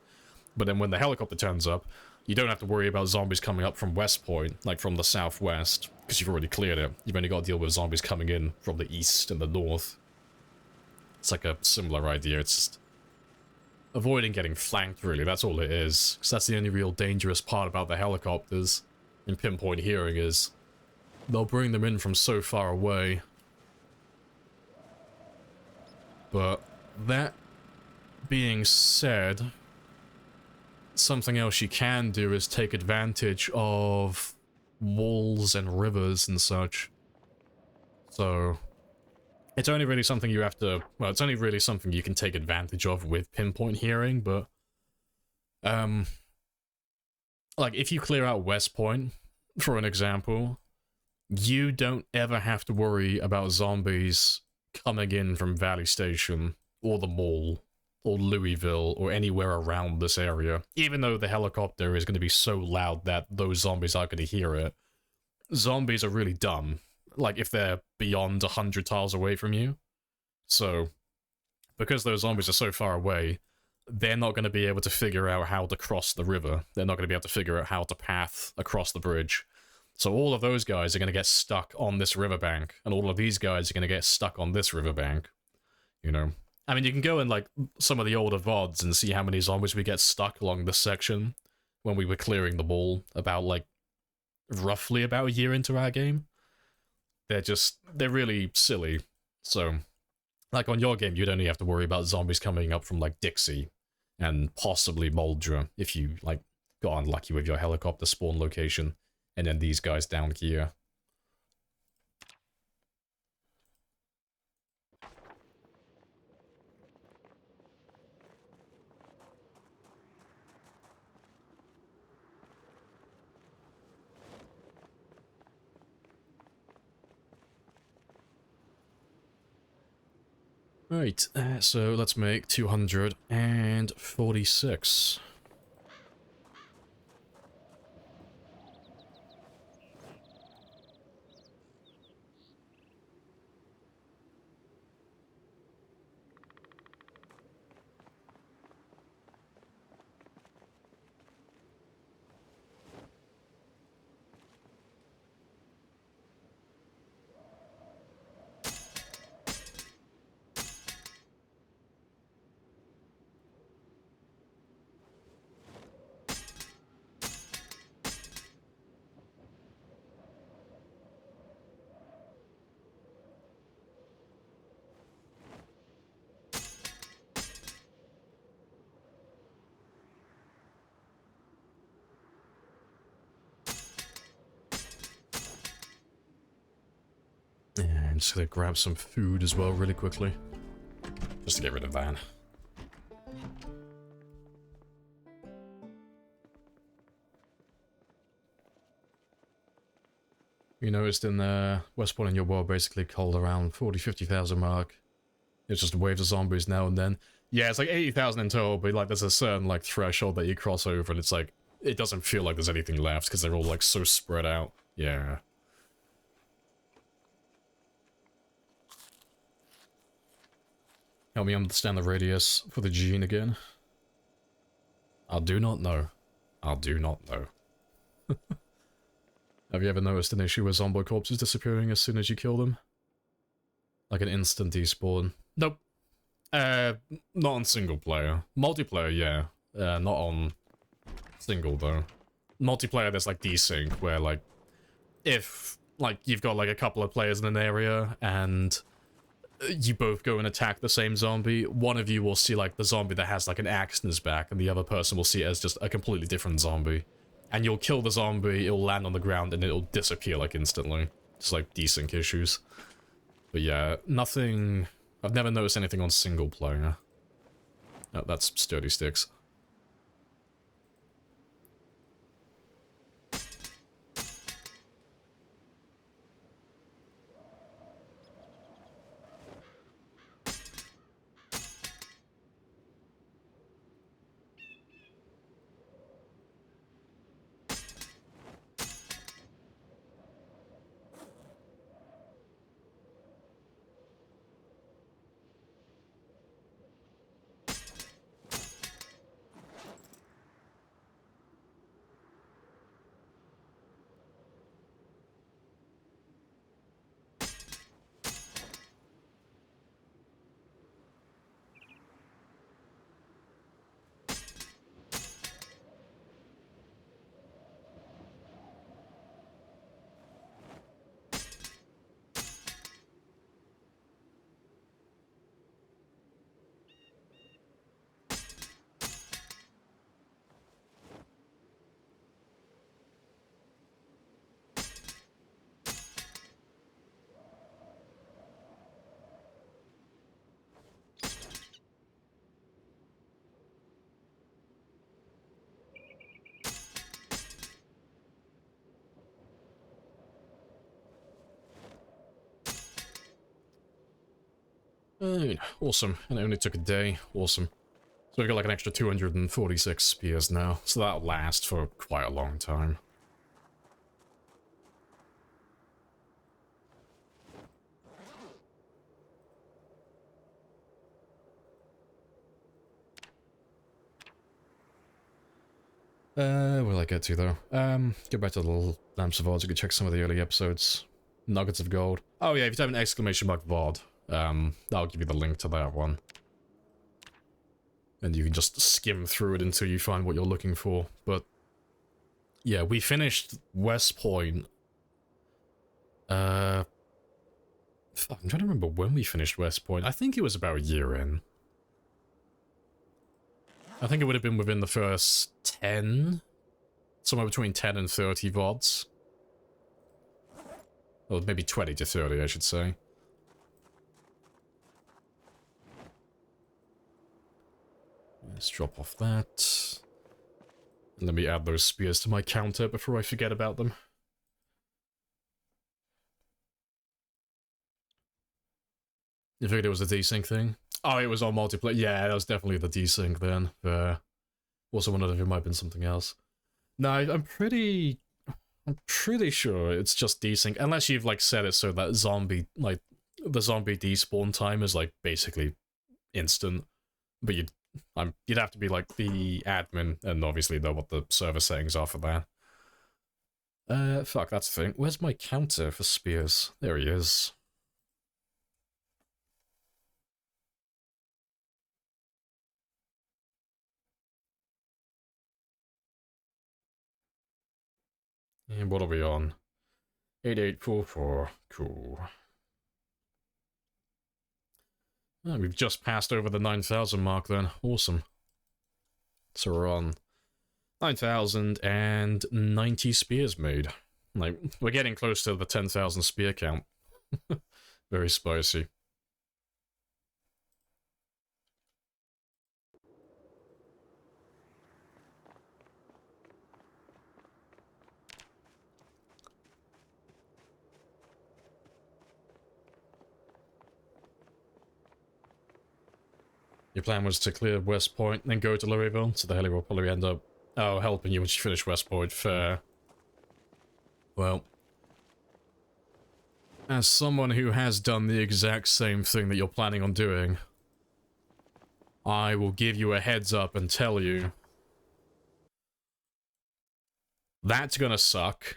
But then when the helicopter turns up, you don't have to worry about zombies coming up from West Point, like from the southwest, because you've already cleared it. You've only got to deal with zombies coming in from the east and the north. It's like a similar idea, it's just avoiding getting flanked, really, that's all it is. Because that's the only real dangerous part about the helicopters in Pinpoint Hearing is they'll bring them in from so far away. But that being said, something else you can do is take advantage of walls and rivers and such. So, it's only really something you have to... Well, it's only really something you can take advantage of with Pinpoint Hearing, but... like, if you clear out West Point, for an example, you don't ever have to worry about zombies coming in from Valley Station, or the mall, or Louisville, or anywhere around this area. Even though the helicopter is going to be so loud that those zombies aren't going to hear it. Zombies are really dumb. Like, if they're beyond 100 tiles away from you. So, because those zombies are so far away, they're not going to be able to figure out how to cross the river. They're not going to be able to figure out how to path across the bridge. So all of those guys are going to get stuck on this riverbank, and all of these guys are going to get stuck on this riverbank. You know? I mean, you can go in, like, some of the older VODs and see how many zombies we get stuck along this section when we were clearing the mall about, like, roughly about a year into our game. They're really silly. So, like, on your game, you'd only have to worry about zombies coming up from, like, Dixie and possibly Moldra if you, like, got unlucky with your helicopter spawn location. And then these guys down here. Right, so let's make 246. just gonna grab some food as well really quickly. Just to get rid of that. You noticed in West Point in your world basically called around 40-50,000 mark. It's just waves of zombies now and then. Yeah, it's like 80,000 in total, but like there's a certain like threshold that you cross over and it's like, it doesn't feel like there's anything left because they're all like so spread out. Yeah. Help me understand the radius for the gene again. I do not know. I do not know. Have you ever noticed an issue with zombie corpses disappearing as soon as you kill them? Like an instant despawn? Nope. Not on single player. Multiplayer, yeah. Not on single, though. Multiplayer, there's like desync, where like, if like you've got like a couple of players in an area, and you both go and attack the same zombie, one of you will see like the zombie that has like an axe in his back, and the other person will see it as just a completely different zombie. And you'll kill the zombie, it'll land on the ground, and it'll disappear like instantly. Just like desync issues. But yeah, nothing... I've never noticed anything on single player. Oh, that's sturdy sticks. Awesome. And it only took a day. Awesome. So we've got like an extra 246 spears now. So that'll last for quite a long time. Where'll I get to though? Go back to the little Lamps of VOD so you can check some of the early episodes. Nuggets of gold. Oh yeah, if you type an exclamation mark VOD, that'll give you the link to that one. And you can just skim through it until you find what you're looking for. But yeah, we finished West Point. Fuck, I'm trying to remember when we finished West Point. I think it was about a year in. I think it would have been within the first 10, somewhere between 10 and 30 VODs. Or maybe 20 to 30, I should say. Let's drop off that. And let me add those spears to my counter before I forget about them. You figured it was a desync thing? Oh, it was on multiplayer. Yeah, that was definitely the desync then. Also wondered if it might have been something else. No, I'm pretty sure it's just desync, unless you've like set it so that zombie, like the zombie despawn time is like basically instant. But you'd have to be like the admin and obviously know what the server settings are for that. Fuck, that's the thing. Where's my counter for spears? There he is. And what are we on? 8844. Cool. Oh, we've just passed over the 9,000 mark then. Awesome. So we're on 9,090 spears made. Like, we're getting close to the 10,000 spear count. Very spicy. Your plan was to clear West Point and then go to Louisville, so the heli will probably end up, helping you once you finish West Point. Fair. Well, as someone who has done the exact same thing that you're planning on doing, I will give you a heads up and tell you that's gonna suck.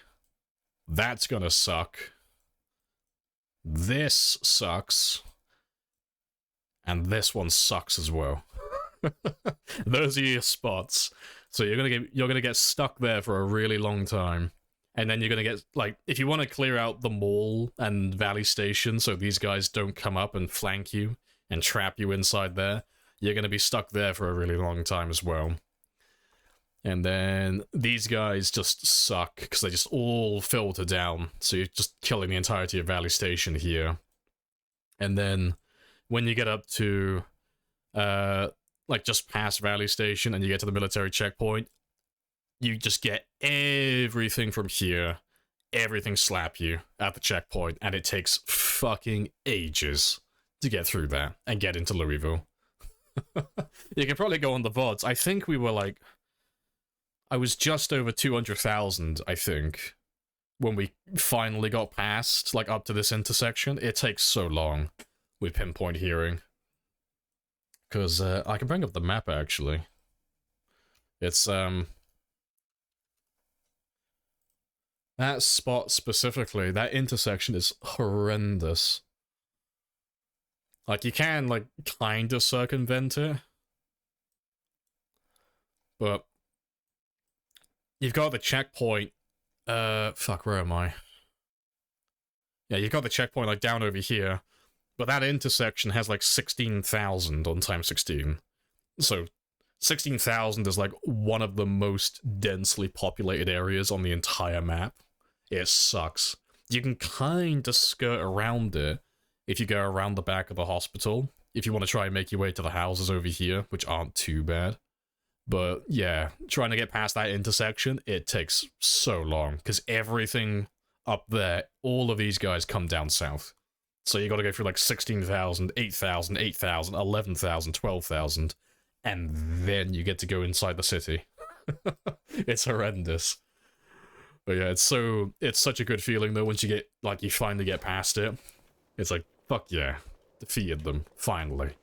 That's gonna suck. This sucks. And this one sucks as well. Those are your spots. So you're gonna get stuck there for a really long time. And then you're gonna get, like, if you want to clear out the mall and Valley Station so these guys don't come up and flank you and trap you inside there, you're gonna be stuck there for a really long time as well. And then these guys just suck because they just all filter down. So you're just killing the entirety of Valley Station here. And then when you get up to, like, just past Valley Station and you get to the military checkpoint, you just get everything from here, everything slap you at the checkpoint, and it takes fucking ages to get through that and get into Louisville. You can probably go on the VODs. I think we were like, I was just over 200,000, I think, when we finally got past, like, up to this intersection. It takes so long with pinpoint hearing. Because, I can bring up the map, actually. It's, that spot specifically, that intersection is horrendous. Like, you can, like, kinda circumvent it. But you've got the checkpoint, fuck, where am I? Yeah, you've got the checkpoint, like, down over here. But that intersection has, like, 16,000 on time 16. So, 16,000 is, like, one of the most densely populated areas on the entire map. It sucks. You can kinda skirt around it if you go around the back of the hospital, if you want to try and make your way to the houses over here, which aren't too bad. But, yeah, trying to get past that intersection, it takes so long, because everything up there, all of these guys come down south. So you gotta go through, like, 16,000, 8,000, 8,000, 11,000, 12,000, and then you get to go inside the city. It's horrendous. But yeah, it's such a good feeling, though, once you get, like, you finally get past it. It's like, fuck yeah, defeated them, finally.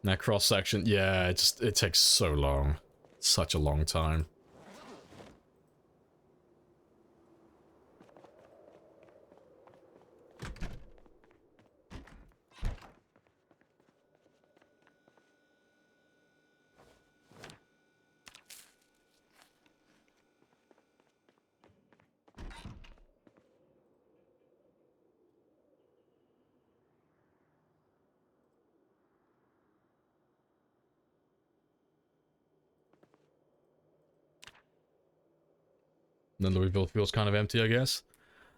That cross-section, yeah, it takes so long. Such a long time. And then Louisville feels kind of empty, I guess.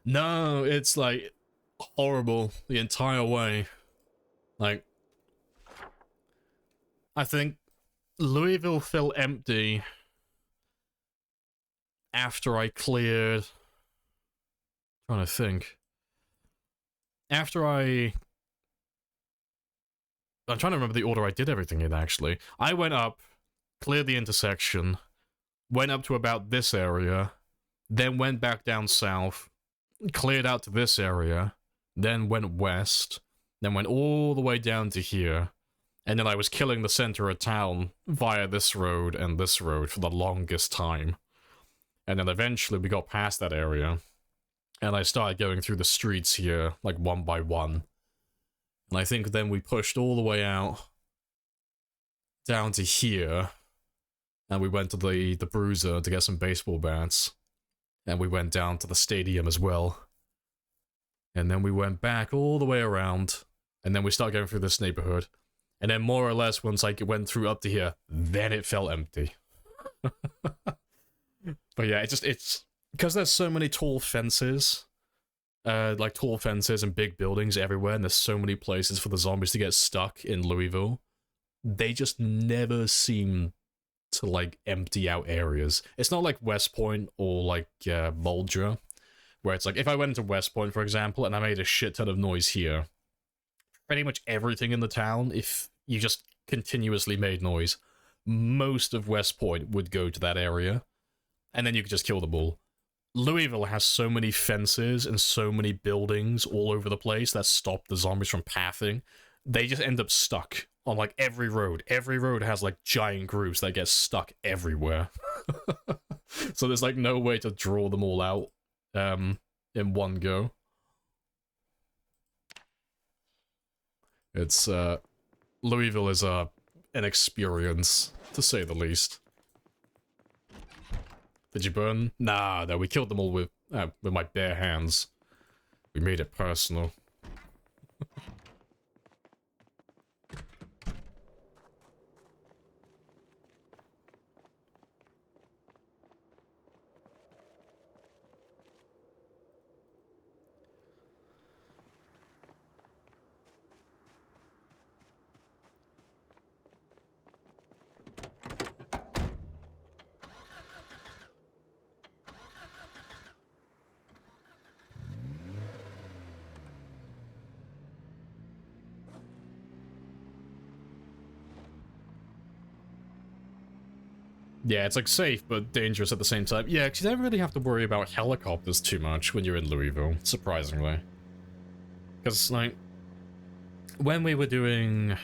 No, it's, like, horrible the entire way. Like, I think Louisville felt empty after I cleared... I'm trying to think. After I'm trying to remember the order I did everything in, actually. I went up, cleared the intersection, went up to about this area, then went back down south, cleared out to this area, then went west, then went all the way down to here, and then I was killing the center of town via this road and this road for the longest time. And then eventually we got past that area, and I started going through the streets here, like, one by one. And I think then we pushed all the way out down to here, and we went to the Bruiser to get some baseball bats. And we went down to the stadium as well. And then we went back all the way around. And then we started going through this neighborhood. And then more or less once I went through up to here, then it felt empty. But yeah, it's because there's so many tall fences, like tall fences and big buildings everywhere, and there's so many places for the zombies to get stuck in Louisville. They just never seem to like empty out areas. It's not like West Point or like Muldra, where it's like if I went into West Point, for example, and I made a shit ton of noise here, pretty much everything in the town, if you just continuously made noise, most of West Point would go to that area, and then you could just kill them all. Louisville has so many fences and so many buildings all over the place that stop the zombies from pathing. They just end up stuck on like every road. Every road has like giant groups that get stuck everywhere. So there's like no way to draw them all out in one go. It's Louisville is an experience, to say the least. Did you burn? Nah, no, we killed them all with my bare hands. We made it personal. Yeah, it's like safe, but dangerous at the same time. Yeah, because you don't really have to worry about helicopters too much when you're in Louisville, surprisingly. Because, like, when we were doing...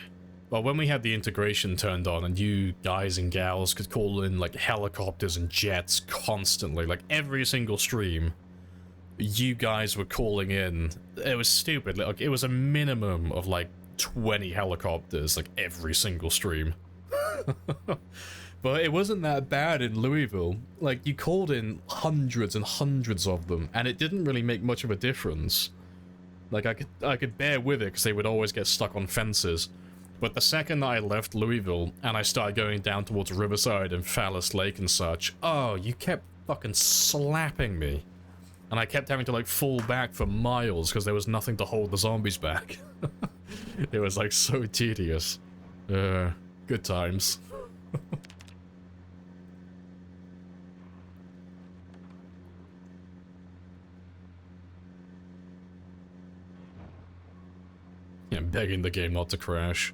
Well, when we had the integration turned on and you guys and gals could call in, like, helicopters and jets constantly, like, every single stream, you guys were calling in. It was stupid. Like, it was a minimum of, like, 20 helicopters, like, every single stream. But it wasn't that bad in Louisville. Like, you called in hundreds and hundreds of them, and it didn't really make much of a difference. Like, I could bear with it, because they would always get stuck on fences. But the second that I left Louisville, and I started going down towards Riverside and Fallas Lake and such, oh, you kept fucking slapping me. And I kept having to, like, fall back for miles, because there was nothing to hold the zombies back. It was, like, so tedious. Good times. Yeah, begging the game not to crash.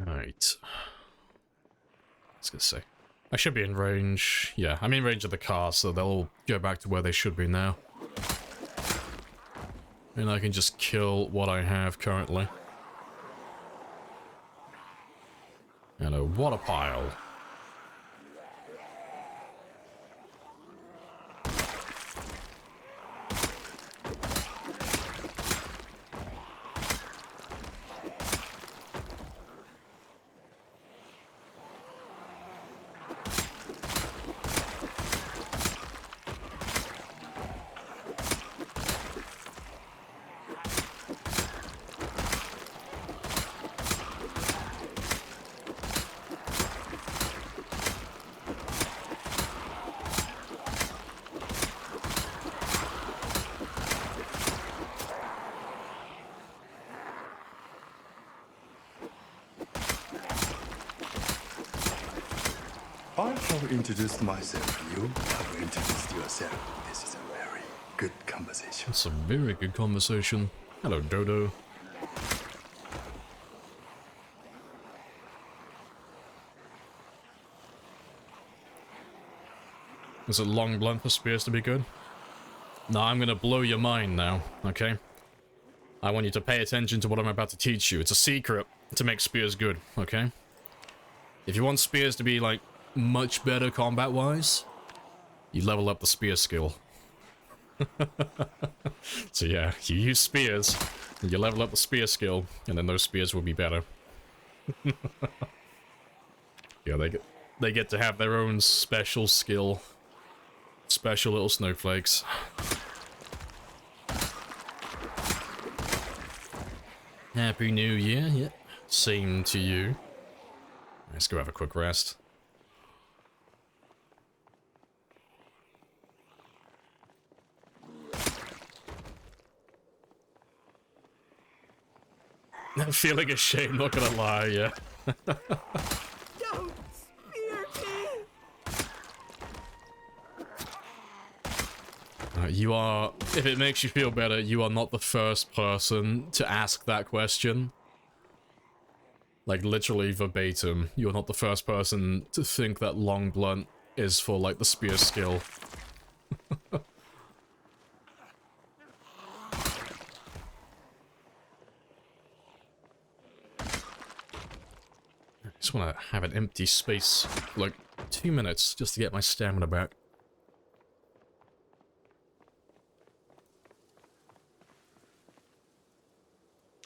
Right. I was gonna say. I should be in range. Yeah, I'm in range of the car, so they'll all go back to where they should be now. And I can just kill what I have currently. And a water pile.
I have introduced myself. You have introduced yourself. This is a very good conversation.
That's a very good conversation. Hello, Dodo. Is it long blunt for spears to be good? No, I'm gonna blow your mind now, okay? I want you to pay attention to what I'm about to teach you. It's a secret to make spears good, okay? If you want spears to be, like, much better combat-wise, you level up the spear skill. So yeah, you use spears, and you level up the spear skill, and then those spears will be better. Yeah, they get to have their own special skill. Special little snowflakes. Happy New Year, yeah. Same to you. Let's go have a quick rest. I'm feeling ashamed, not gonna lie, yeah.
Don't spear me!
You are, if it makes you feel better, you are not the first person to ask that question. Like, literally verbatim, you're not the first person to think that long blunt is for, like, the spear skill. I just want to have an empty space, like, 2 minutes, just to get my stamina back.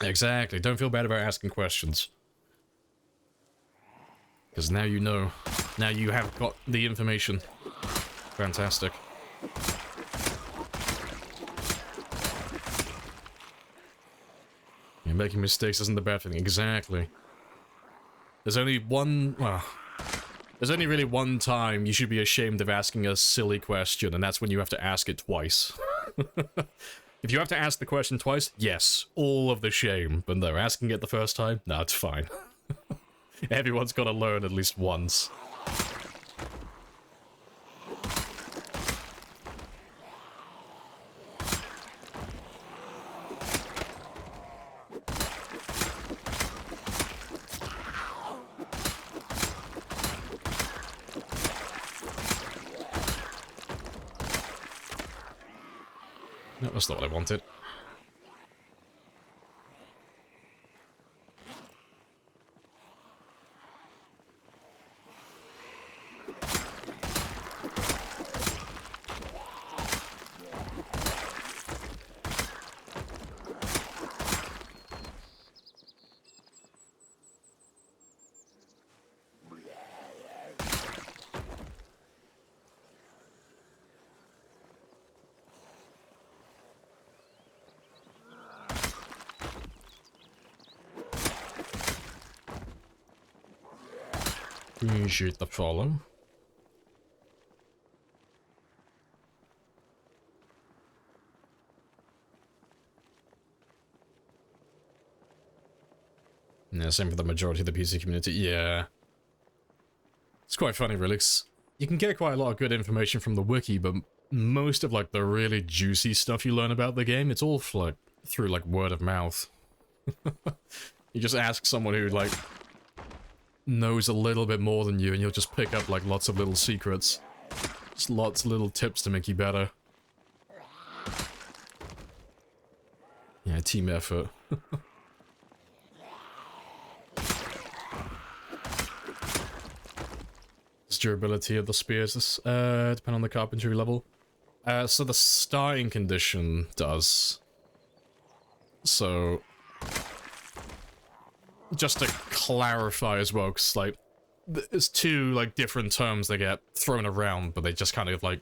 Exactly, don't feel bad about asking questions. Because now you know. Now you have got the information. Fantastic. Yeah, making mistakes isn't the bad thing. Exactly. There's only one... well... there's only really one time you should be ashamed of asking a silly question, and that's when you have to ask it twice. If you have to ask the question twice, yes, all of the shame. But no, asking it the first time, no, it's fine. Everyone's got to learn at least once. No, that's not what I wanted. Appreciate the follow. Yeah, same for the majority of the PC community. Yeah. It's quite funny, really, 'cause you can get quite a lot of good information from the wiki, but most of, like, the really juicy stuff you learn about the game, it's all, like, through, like, word of mouth. You just ask someone who, like, knows a little bit more than you, and you'll just pick up, like, lots of little secrets. Just lots of little tips to make you better. Yeah, team effort. Durability of the spears depend on the carpentry level. So the starting condition does. So just to clarify as well, because like there's two like different terms that get thrown around, but they just kind of like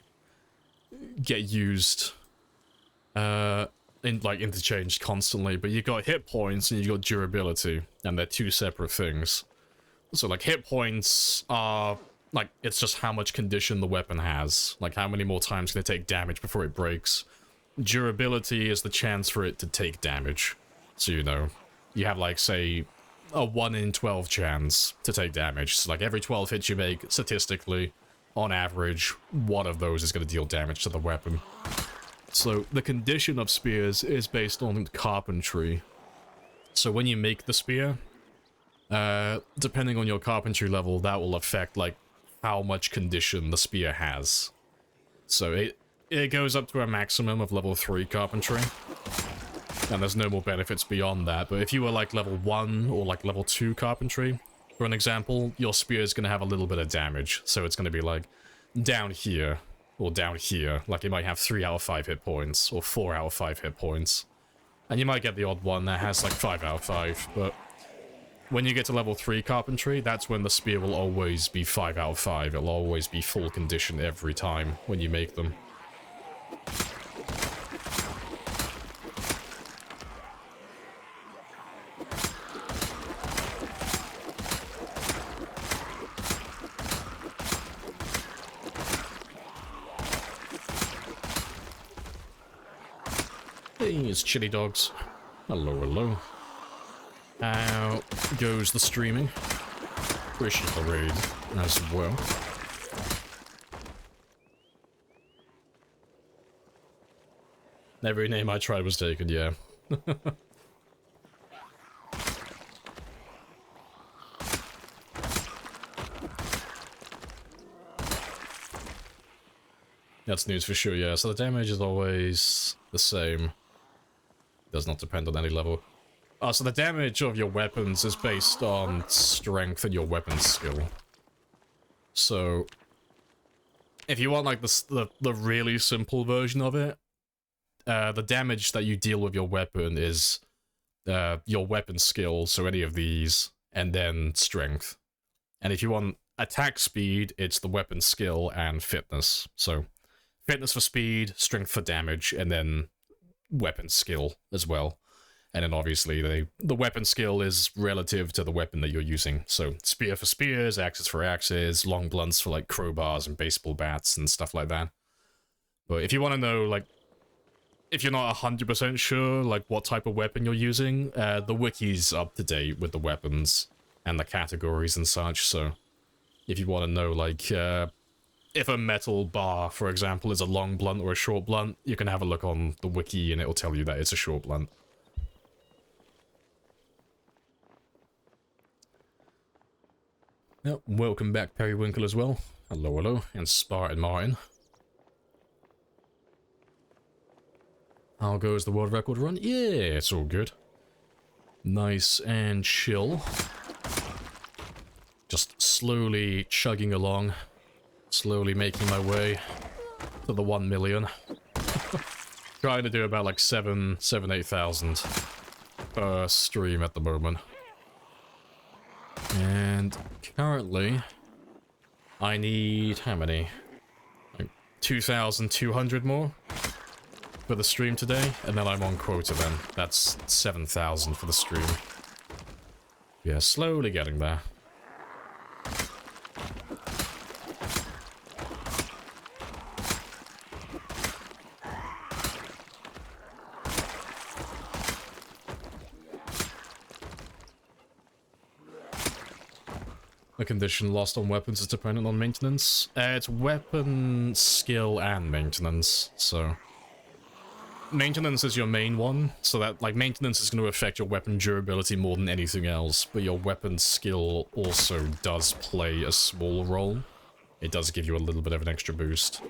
get used in like interchanged constantly. But you got hit points and you got durability, and they're two separate things. So like hit points are like, it's just how much condition the weapon has. Like, how many more times can it take damage before it breaks. Durability is the chance for it to take damage. So, you know, you have, like, say, a 1 in 12 chance to take damage. So, like, every 12 hits you make, statistically, on average, one of those is going to deal damage to the weapon. So the condition of spears is based on carpentry. So when you make the spear, depending on your carpentry level, that will affect like how much condition the spear has. So it goes up to a maximum of level 3 carpentry, and there's no more benefits beyond that. But if you were like level 1 or like level 2 carpentry, for an example, your spear is going to have a little bit of damage. So it's going to be like down here or down here. Like it might have 3 out of 5 hit points or 4 out of 5 hit points. And you might get the odd one that has like 5 out of 5, but when you get to level 3 carpentry, that's when the spear will always be 5 out of 5. It'll always be full condition every time when you make them. Hey, it's Chili Dogs. Hello, hello. How goes the streaming? Appreciate the raid as well. Every name I tried was taken, yeah. That's news for sure, yeah. So the damage is always the same. Does not depend on any level. So the damage of your weapons is based on strength and your weapon skill. So if you want like the really simple version of it, the damage that you deal with your weapon is your weapon skill, so any of these, and then strength. And if you want attack speed, it's the weapon skill and fitness. So fitness for speed, strength for damage, and then weapon skill as well. And then obviously the weapon skill is relative to the weapon that you're using. So spear for spears, axes for axes, long blunts for like crowbars and baseball bats and stuff like that. But if you want to know, like, if you're not 100% sure like what type of weapon you're using, the wiki's up to date with the weapons and the categories and such. So if you want to know like if a metal bar, for example, is a long blunt or a short blunt, you can have a look on the wiki and it'll tell you that it's a short blunt. Yep, welcome back, Periwinkle, as well. Hello, hello, and Spartan Martin. How goes the world record run? Yeah, it's all good. Nice and chill. Just slowly chugging along. Slowly making my way to the 1 million. Trying to do about like 8,000 per stream at the moment. And currently, I need how many? Like 2,200 more for the stream today, and then I'm on quota then. That's 7,000 for the stream. Yeah, slowly getting there. The condition lost on weapons is dependent on maintenance. It's weapon skill and maintenance, so maintenance is your main one, so that like maintenance is going to affect your weapon durability more than anything else, but your weapon skill also does play a small role. It does give you a little bit of an extra boost.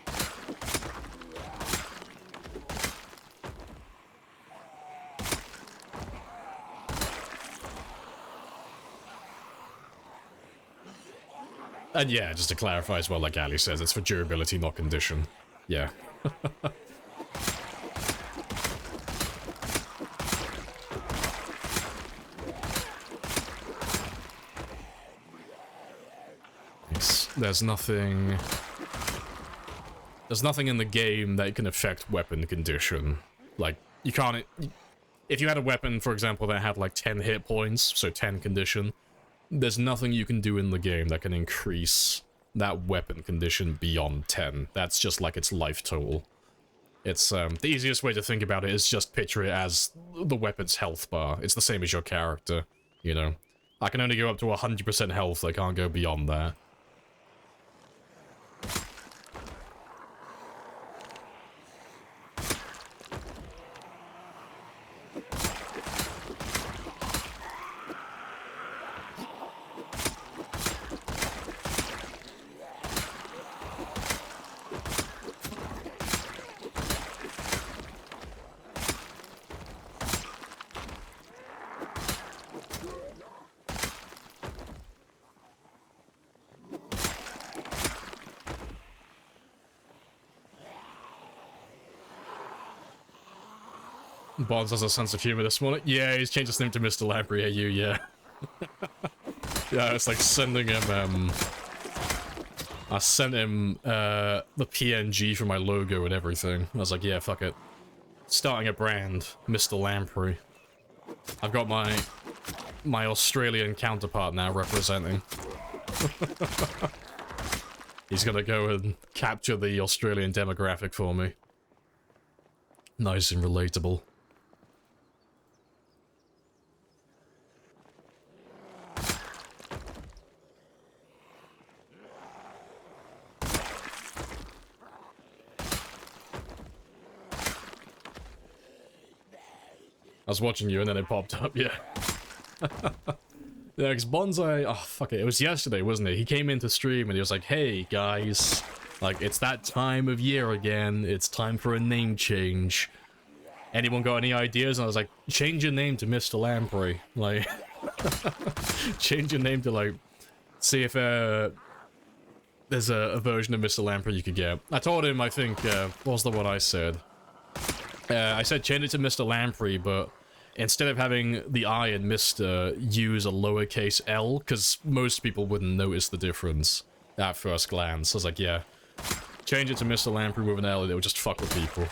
And yeah, just to clarify as well, like Ali says, it's for durability, not condition. Yeah. There's nothing in the game that can affect weapon condition. Like, you can't... If you had a weapon, for example, that had like 10 hit points, so 10 condition, there's nothing you can do in the game that can increase that weapon condition beyond 10. That's just like its life total. It's, the easiest way to think about it is just picture it as the weapon's health bar. It's the same as your character, you know? I can only go up to 100% health, I can't go beyond that. Bonds has a sense of humor this morning. Yeah, he's changed his name to Mr. Lamprey AU, yeah. Yeah, it's like sending him, I sent him, the PNG for my logo and everything. I was like, yeah, fuck it. Starting a brand, Mr. Lamprey. I've got my Australian counterpart now representing. He's gonna go and capture the Australian demographic for me. Nice and relatable. I was watching you and then it popped up, yeah. Yeah, because Bonsai, oh fuck it, it was yesterday, wasn't it? He came into stream and he was like, hey guys, like it's that time of year again, it's time for a name change. Anyone got any ideas? And I was like, change your name to Mr. Lamprey. Like, change your name to like, see if there's a version of Mr. Lamprey you could get. I told him, I think, what was the one I said? I said change it to Mr. Lamprey, but instead of having the I in Mr., use a lowercase l, because most people wouldn't notice the difference at first glance. I was like, yeah, change it to Mr. Lamprey with an L, and it would just fuck with people.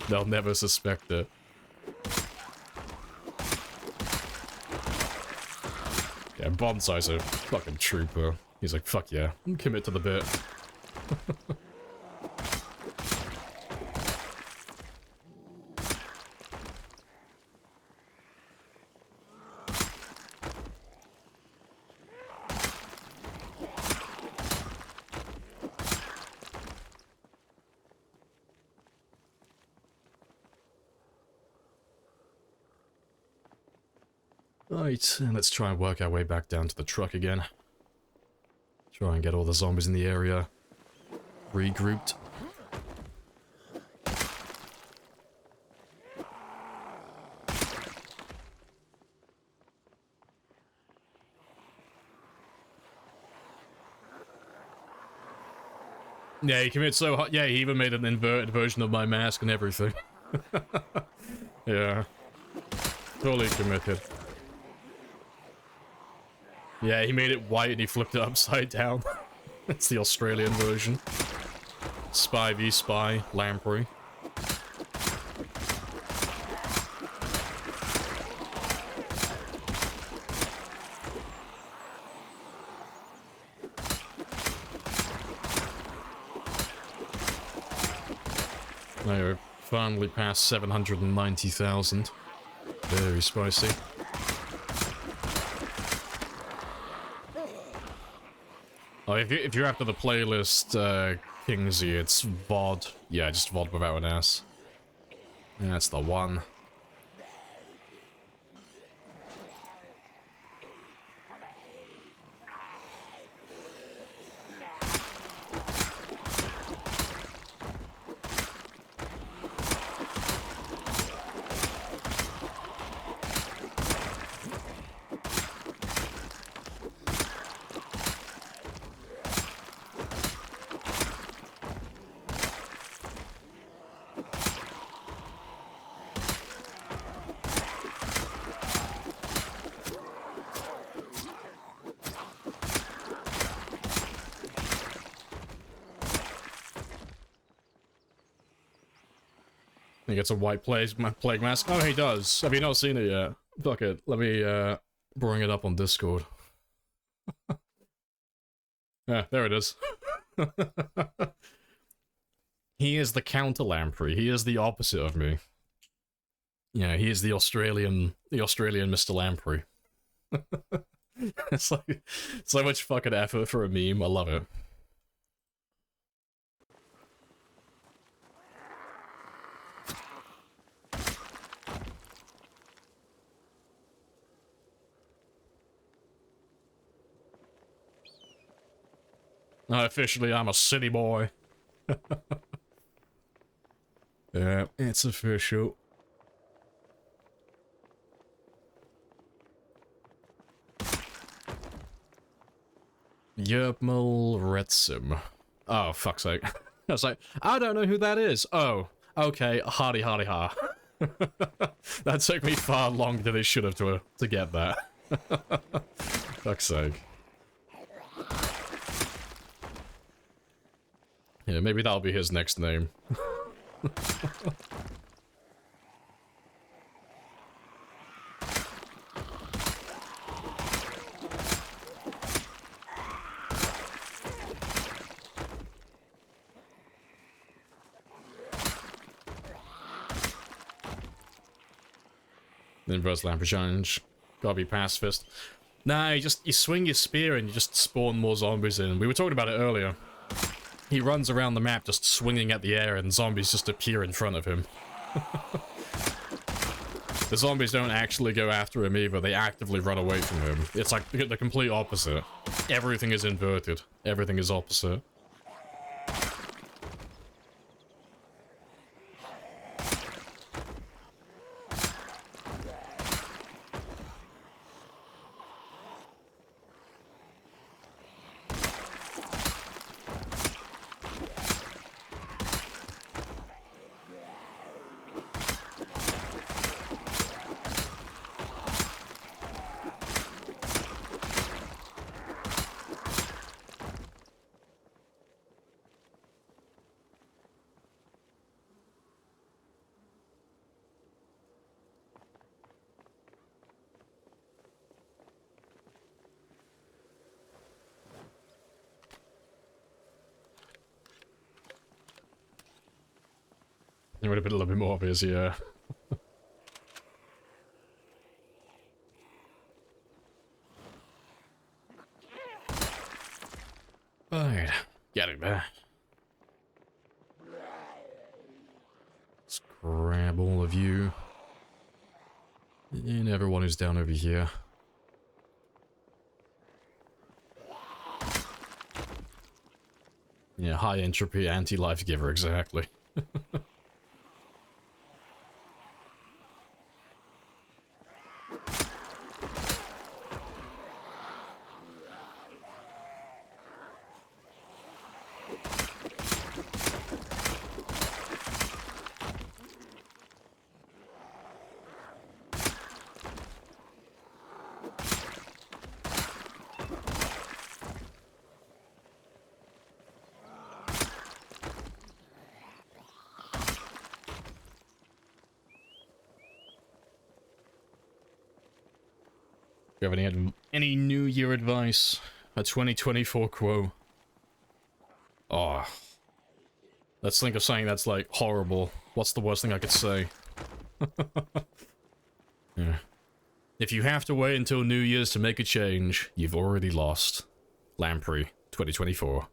They'll never suspect it. Yeah, Bonsai's a fucking trooper. He's like, fuck yeah, commit to the bit. Right, and let's try and work our way back down to the truck again. Try and get all the zombies in the area regrouped. Yeah, he commits so hard. Yeah, he even made an inverted version of my mask and everything. Yeah. Totally committed. Yeah, he made it white and he flipped it upside down. It's the Australian version. Spy v Spy, Lamprey. Now we're finally past 790,000. Very spicy. Oh, if you're after the playlist, Kingsley, it's VOD. Yeah, just VOD without an S. That's the one. He gets a white plague mask. Oh, he does. Have you not seen it yet? Fuck it. Let me bring it up on Discord. Yeah, there it is. He is the counter Lamprey. He is the opposite of me. Yeah, he is the Australian Mr. Lamprey. It's like so much fucking effort for a meme. I love it. Officially, I'm a city boy. Yeah, it's official. Yerpmal Retsim. Oh, fuck's sake. I was like, I don't know who that is. Oh, Okay, hardy hardy ha. That took me far longer than it should have to get that. Fuck's sake. Yeah, maybe that'll be his next name. Inverse Lamprey challenge. Gotta be pacifist. Nah, you swing your spear and you just spawn more zombies in. We were talking about it earlier. He runs around the map just swinging at the air and zombies just appear in front of him. The zombies don't actually go after him either, they actively run away from him. It's like the complete opposite. Everything is inverted. Everything is opposite. It would have been a little bit more obvious, yeah. Alright, getting there. Let's grab all of you. And everyone who's down over here. Yeah, high entropy, anti-life giver, exactly. Do you have any New Year advice? A 2024 quote. Oh. Let's think of something that's, like, horrible. What's the worst thing I could say? Yeah. If you have to wait until New Year's to make a change, you've already lost. Lamprey, 2024.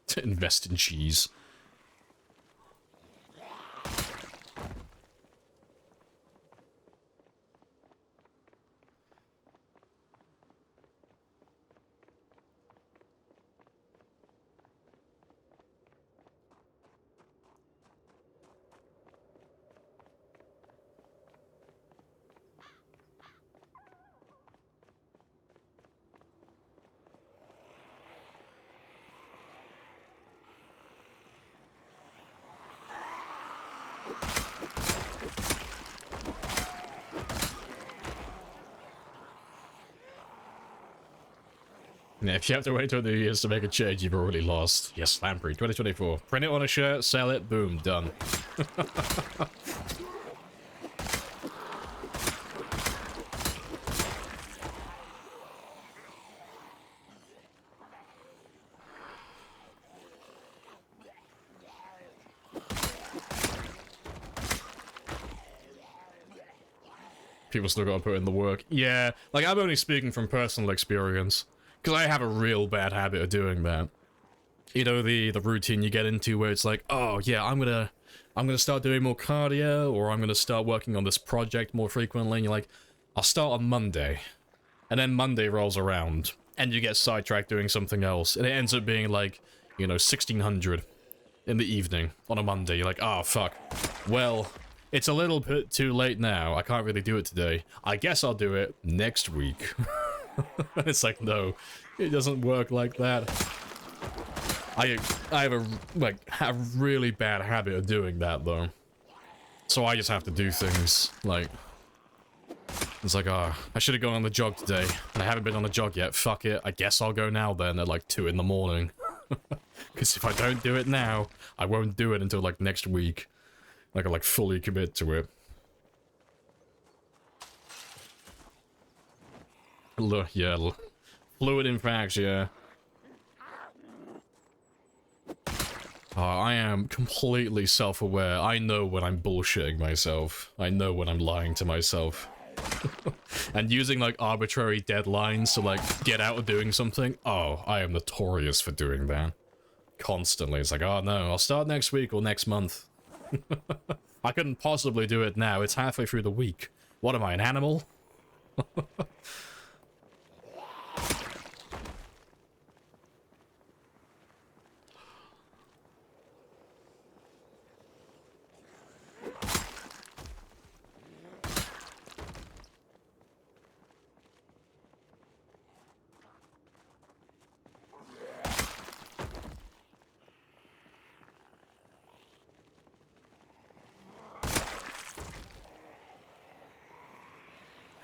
To invest in cheese. Yeah, if you have to wait till New Year's to make a change, you've already lost. Yes, Lamprey, 2024. Print it on a shirt, sell it, boom, done. People still gotta put in the work. Yeah, like, I'm only speaking from personal experience. Because I have a real bad habit of doing that. You know, the routine you get into where it's like, oh yeah, I'm gonna start doing more cardio, or I'm gonna start working on this project more frequently, and you're like, I'll start on Monday. And then Monday rolls around, and you get sidetracked doing something else, and it ends up being like, you know, 1600 in the evening on a Monday. You're like, oh fuck. Well, it's a little bit too late now, I can't really do it today. I guess I'll do it next week. It's like, no, it doesn't work like that. I have a really bad habit of doing that though. So I just have to do things like, it's like, oh, I should have gone on the jog today, and I haven't been on the jog yet. Fuck it, I guess I'll go now then at like 2 in the morning. Because if I don't do it now, I won't do it until like next week. Like I like fully commit to it. Yeah, fluid in fact, yeah. I am completely self-aware. I know when I'm bullshitting myself. I know when I'm lying to myself. And using like arbitrary deadlines to like get out of doing something. Oh, I am notorious for doing that. Constantly. It's like, oh no, I'll start next week or next month. I couldn't possibly do it now. It's halfway through the week. What am I, an animal?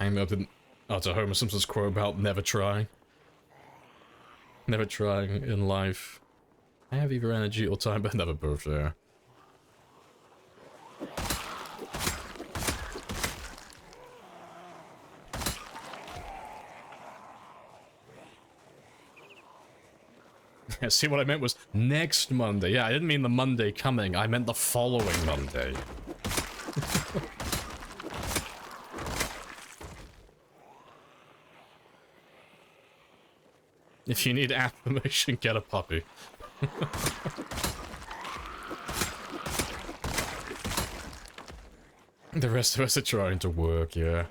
I'm up in... Oh, it's a Homer Simpson's quote about never trying. Never trying in life. I have either energy or time, but never both there. Yeah, see what I meant was next Monday. Yeah, I didn't mean the Monday coming, I meant the following Monday. If you need affirmation, get a puppy. The rest of us are trying to work, yeah.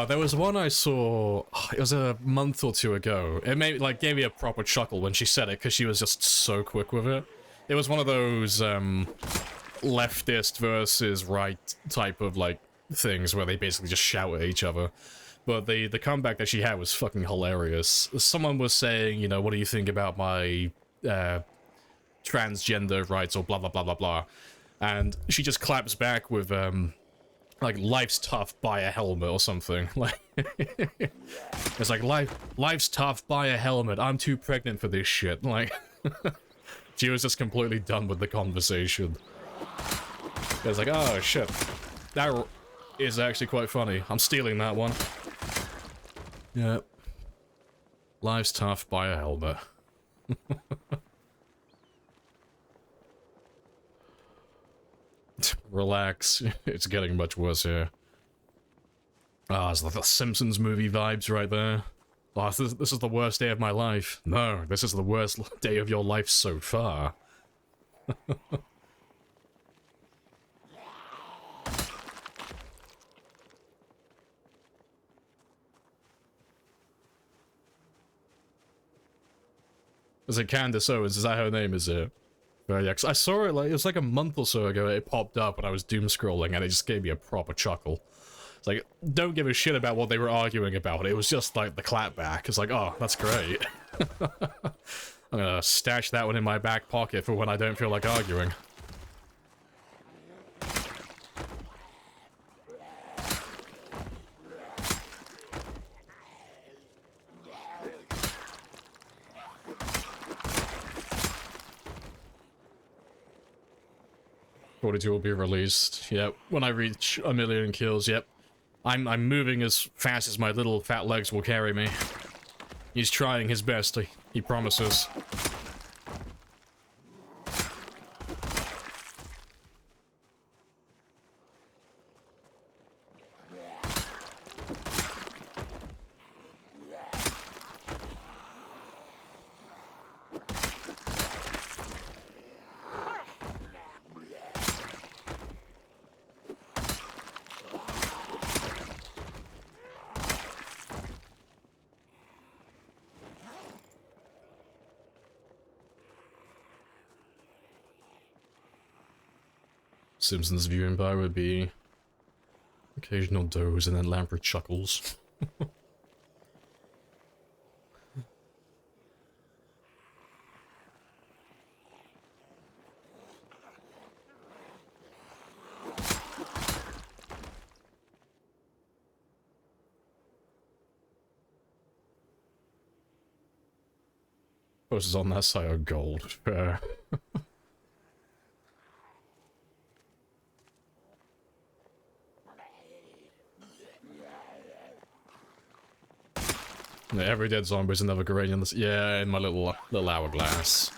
There was one I saw, it was a month or two ago. It gave me a proper chuckle when she said it, because she was just so quick with it. It was one of those, leftist versus right type of, like, things where they basically just shout at each other. But the comeback that she had was fucking hilarious. Someone was saying, you know, what do you think about my, transgender rights or blah blah blah blah blah. And she just claps back with, like, life's tough, buy a helmet or something. Like, it's like, life's tough, buy a helmet, I'm too pregnant for this shit. Like, she was just completely done with the conversation. It was like, oh shit, that is actually quite funny. I'm stealing that one. Yep. Life's tough, buy a helmet. Relax, it's getting much worse here. Ah, it's like the Simpsons movie vibes right there. Oh, this is the worst day of my life. No, this is the worst day of your life so far. Is it Candace Owens? Is that her name, is it? Yeah, cause I saw it, like, it was like a month or so ago, it popped up when I was doom scrolling, and it just gave me a proper chuckle. It's like, don't give a shit about what they were arguing about, it was just like the clapback. It's like, oh, that's great. I'm gonna stash that one in my back pocket for when I don't feel like arguing. Will be released. Yep. When I reach 1 million kills, yep. I'm moving as fast as my little fat legs will carry me. He's trying his best, he promises. Simpsons viewing by would be occasional doze and then Lamprey chuckles. Posters on that side are gold. Fair. Yeah, every dead zombie is another grenade in this. Yeah, in my little hourglass.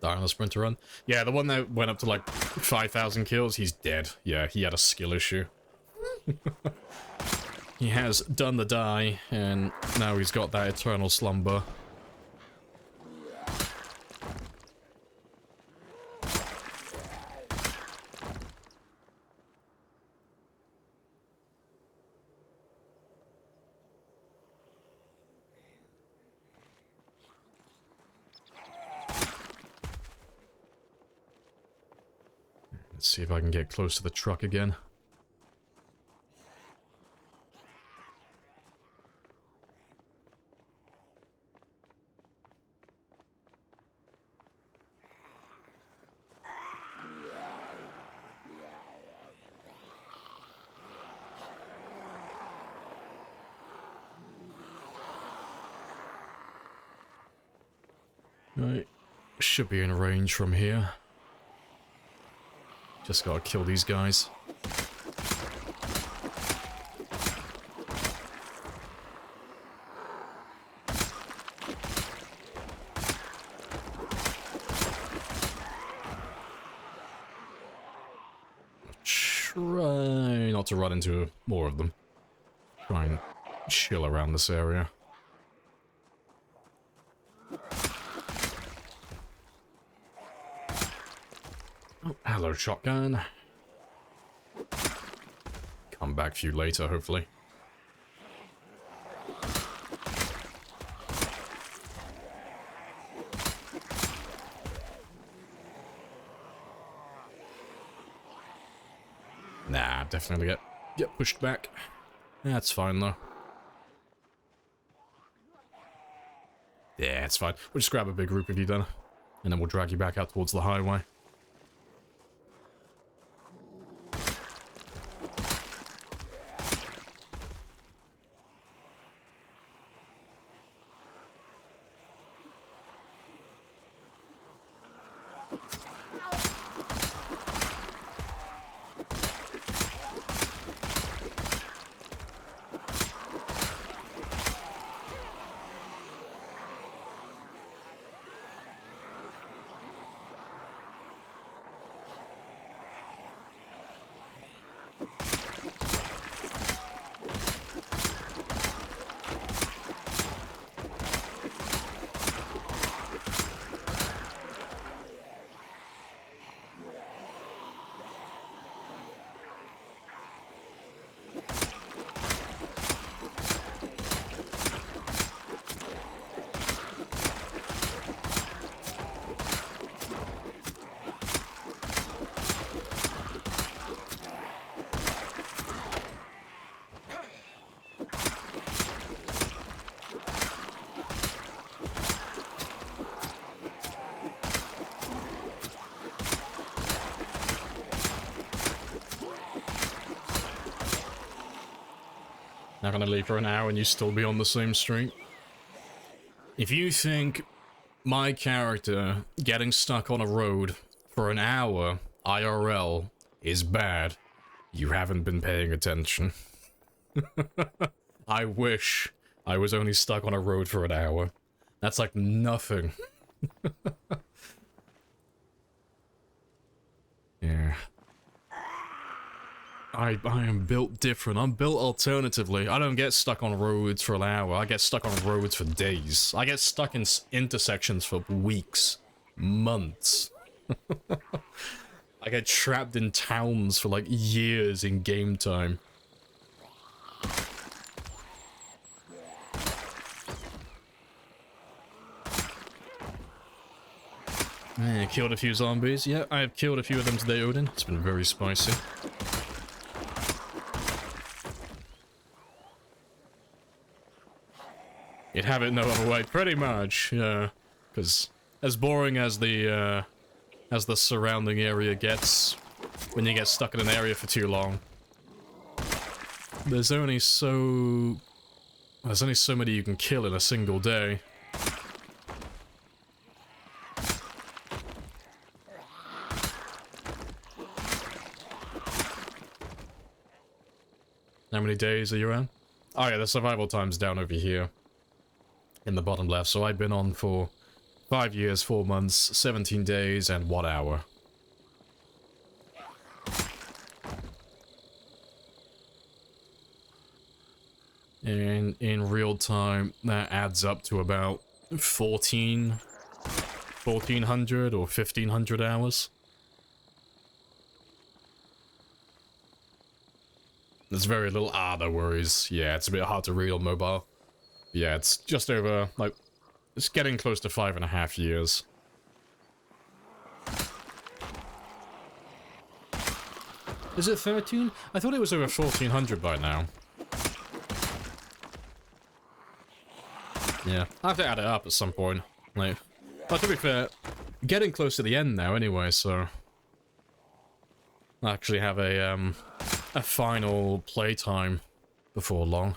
Die on the sprinter run. Yeah, the one that went up to like 5,000 kills, he's dead. Yeah, he had a skill issue. He has done the die, and now he's got that eternal slumber. Let's see if I can get close to the truck again. Right, should be in range from here. Just gotta kill these guys. Try not to run into more of them. Try and chill around this area. Oh, hello, shotgun. Come back to you later, hopefully. Nah, definitely get pushed back. That's fine, though. Yeah, it's fine. We'll just grab a big group of you then, and then we'll drag you back out towards the highway. Not gonna leave for an hour and you still be on the same street. If you think my character getting stuck on a road for an hour IRL is bad, you haven't been paying attention. I wish I was only stuck on a road for an hour. That's like nothing. Yeah. I am built different. I'm built alternatively. I don't get stuck on roads for an hour. I get stuck on roads for days. I get stuck in intersections for weeks, months. I get trapped in towns for like years in game time. Man, killed a few zombies. Yeah, I have killed a few of them today, Odin. It's been very spicy. You'd have it no other way, pretty much, yeah. Because as boring as the surrounding area gets, when you get stuck in an area for too long, there's only so many you can kill in a single day. How many days are you on? Oh yeah, the survival time's down over here. In the bottom left, so I've been on for 5 years, 4 months, 17 days, and 1 hour. And in real time, that adds up to about 1400 or 1500 hours. There's very little, no worries. Yeah, it's a bit hard to read on mobile. Yeah, it's just over, like, it's getting close to 5.5 years. Is it 13? I thought it was over 1400 by now. Yeah, I have to add it up at some point. Like, but to be fair, getting close to the end now anyway, so I actually have a final playtime before long.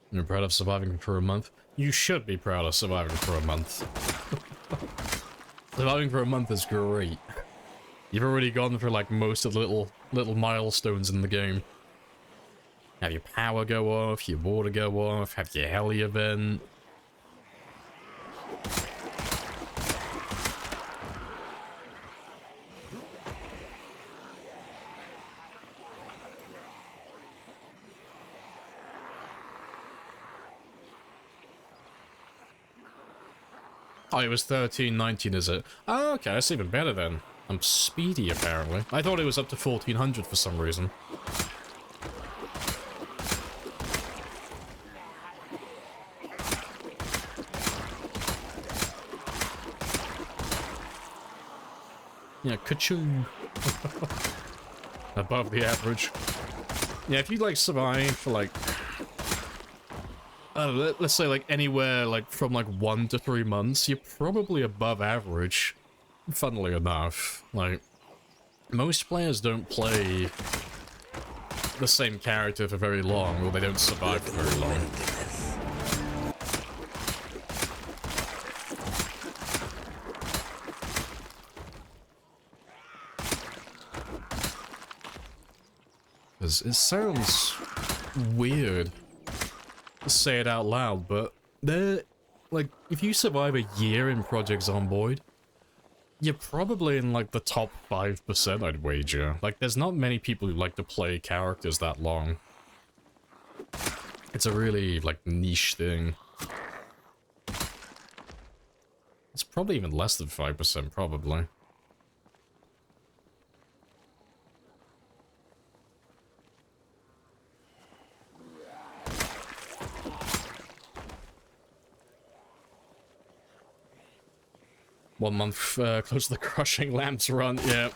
You're proud of surviving for a month? You should be proud of surviving for a month. Surviving for a month is great. You've already gone for like most of the little milestones in the game. Have your power go off, your water go off, have your heli event. Oh, it was 1319, is it? Oh, okay, that's even better then. I'm speedy, apparently. I thought it was up to 1400 for some reason. Yeah, ka-choo. Above the average. Yeah, if you, like, survive for, like... I don't know, let's say, like, anywhere, like, from, like, 1 to 3 months, you're probably above average. Funnily enough. Like, most players don't play the same character for very long, or they don't survive for very long. It sounds weird to say it out loud, but they're, like, if you survive a year in Project Zomboid, you're probably in, like, the top 5%, I'd wager. Like, there's not many people who like to play characters that long. It's a really, like, niche thing. It's probably even less than 5%, probably. One month close to the crushing lamps run. Yeah.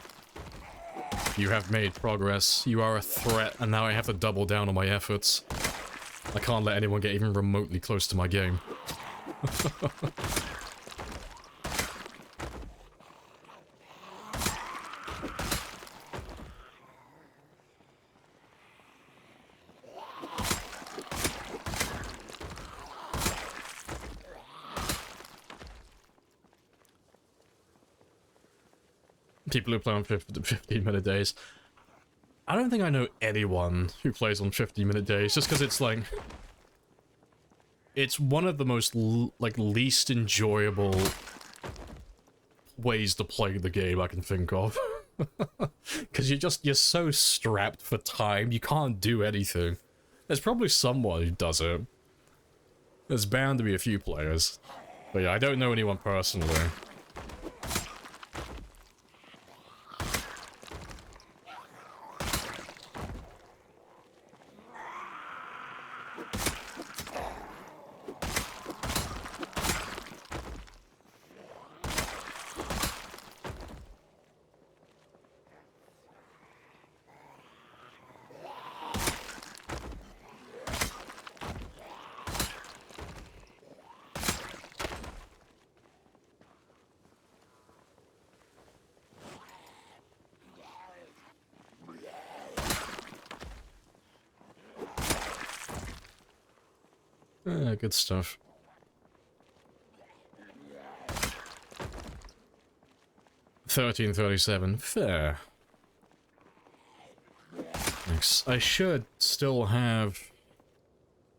You have made progress. You are a threat, and now I have to double down on my efforts. I can't let anyone get even remotely close to my game. People who play on 15-minute days. I don't think I know anyone who plays on 15-minute days, just because it's like... It's one of the most, like, least enjoyable ways to play the game I can think of. Because you're so strapped for time, you can't do anything. There's probably someone who does it. There's bound to be a few players. But yeah, I don't know anyone personally. Good stuff. 1337, fair. Thanks. I should still have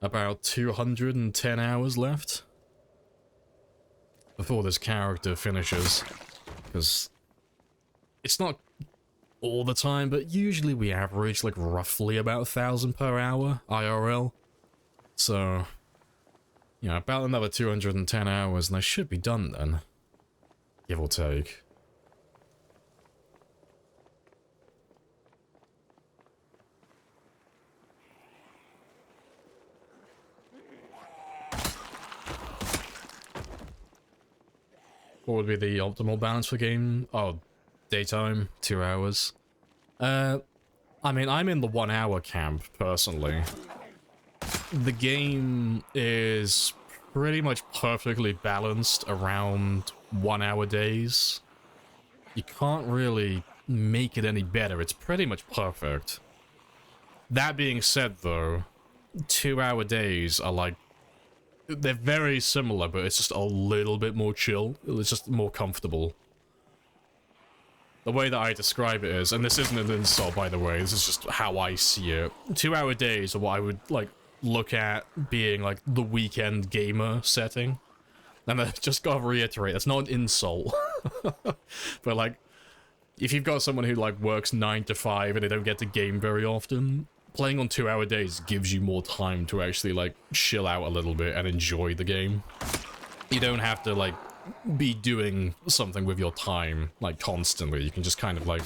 about 210 hours left before this character finishes, because it's not all the time, but usually we average like roughly about 1,000 per hour IRL. So, yeah, about another 210 hours and I should be done then, give or take. What would be the optimal balance for game? Oh, daytime, 2 hours. I mean, I'm in the 1 hour camp, personally. The game is pretty much perfectly balanced around 1 hour days. You can't really make it any better, it's pretty much perfect. That being said though, 2 hour days are like, they're very similar, but it's just a little bit more chill. It's just more comfortable. The way that I describe it is, and this isn't an insult by the way, this is just how I see it. 2 hour days are what I would like look at being like the weekend gamer setting. And I just gotta reiterate, that's not an insult. But like, if you've got someone who like works 9 to 5 and they don't get to game very often, playing on 2 hour days gives you more time to actually like chill out a little bit and enjoy the game. You don't have to like be doing something with your time like constantly. You can just kind of like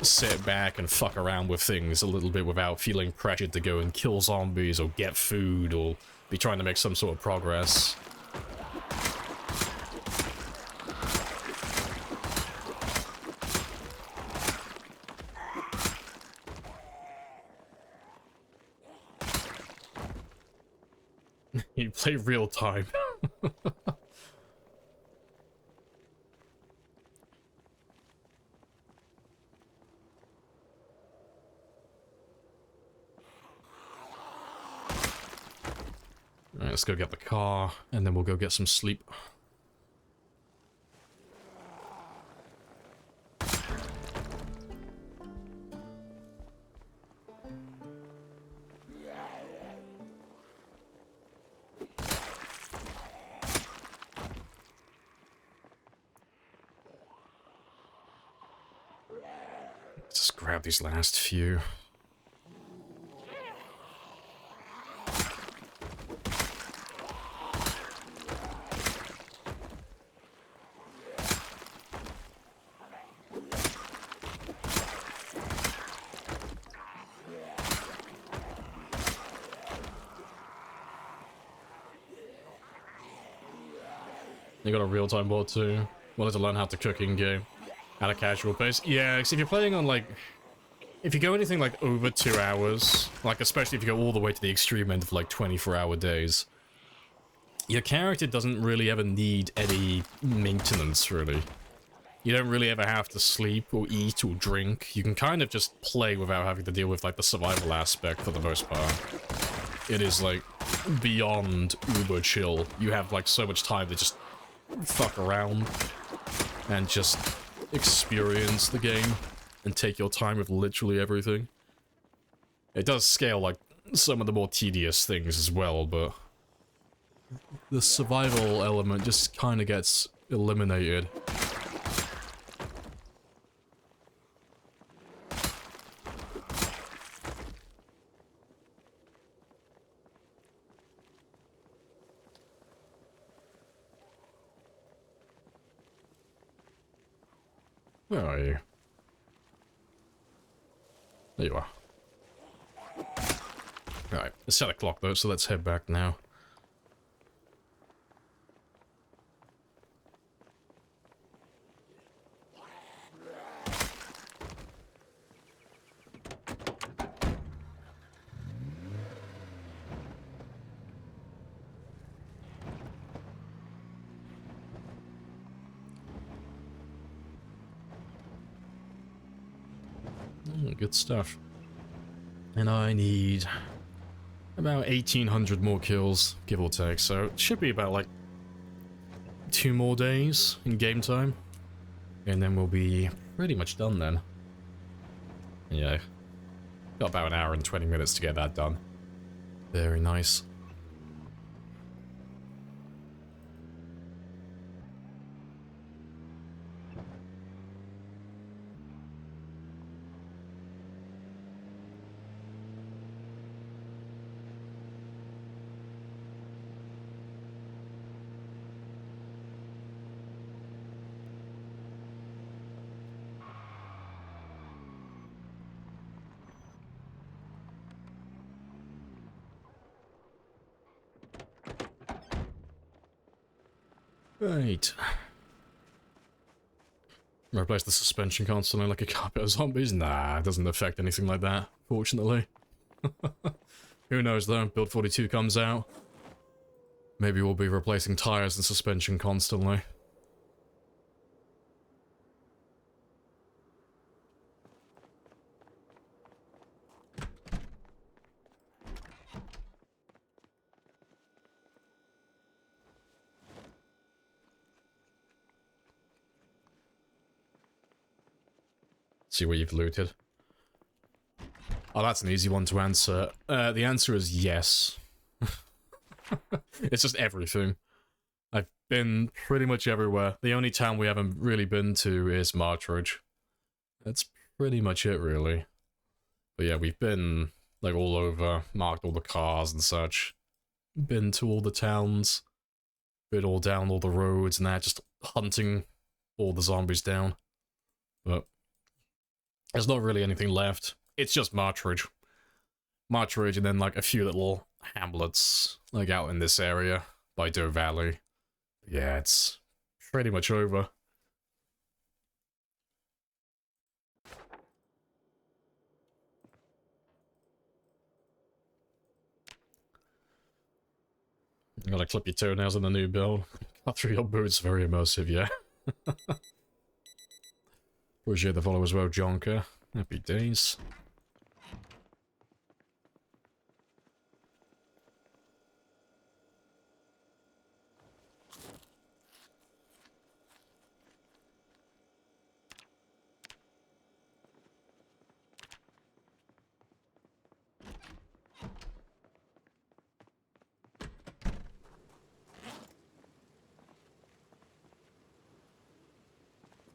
sit back and fuck around with things a little bit without feeling pressured to go and kill zombies or get food or be trying to make some sort of progress. You play real time. Alright, let's go get the car, and then we'll go get some sleep. Just grab these last few. You got a real-time board too. Wanted to learn how to cook in game at a casual pace. Yeah, because if you're playing on like, if you go anything like over 2 hours, like especially if you go all the way to the extreme end of like 24-hour days, your character doesn't really ever need any maintenance, really. You don't really ever have to sleep or eat or drink. You can kind of just play without having to deal with like the survival aspect for the most part. It is like beyond uber chill. You have like so much time to just fuck around and just experience the game and take your time with literally everything. It does scale like some of the more tedious things as well, but the survival element just kind of gets eliminated. Where are you? There you are. Alright, it's 7 o'clock though, so let's head back now. Good stuff. And I need about 1,800 more kills, give or take, so it should be about like 2 more days in game time. And then we'll be pretty much done then. Yeah. Got about an hour and 20 minutes to get that done. Very nice. Right. Replace the suspension constantly like a carpet of zombies? Nah, it doesn't affect anything like that, fortunately. Who knows though, Build 42 comes out. Maybe we'll be replacing tires and suspension constantly. See what you've looted. Oh, that's an easy one to answer. The answer is yes. It's just everything. I've been pretty much everywhere. The only town we haven't really been to is Martridge. That's pretty much it, really. But yeah, we've been, like, all over, marked all the cars and such. Been to all the towns. Been all down all the roads and that, just hunting all the zombies down. But there's not really anything left. It's just Martridge. Martridge and then, like, a few little hamlets, like, out in this area by Doe Valley. Yeah, it's pretty much over. You gotta clip your toenails in the new build. Cut through your boots, very immersive, yeah. Appreciate the follow as well, Jonker. Happy days.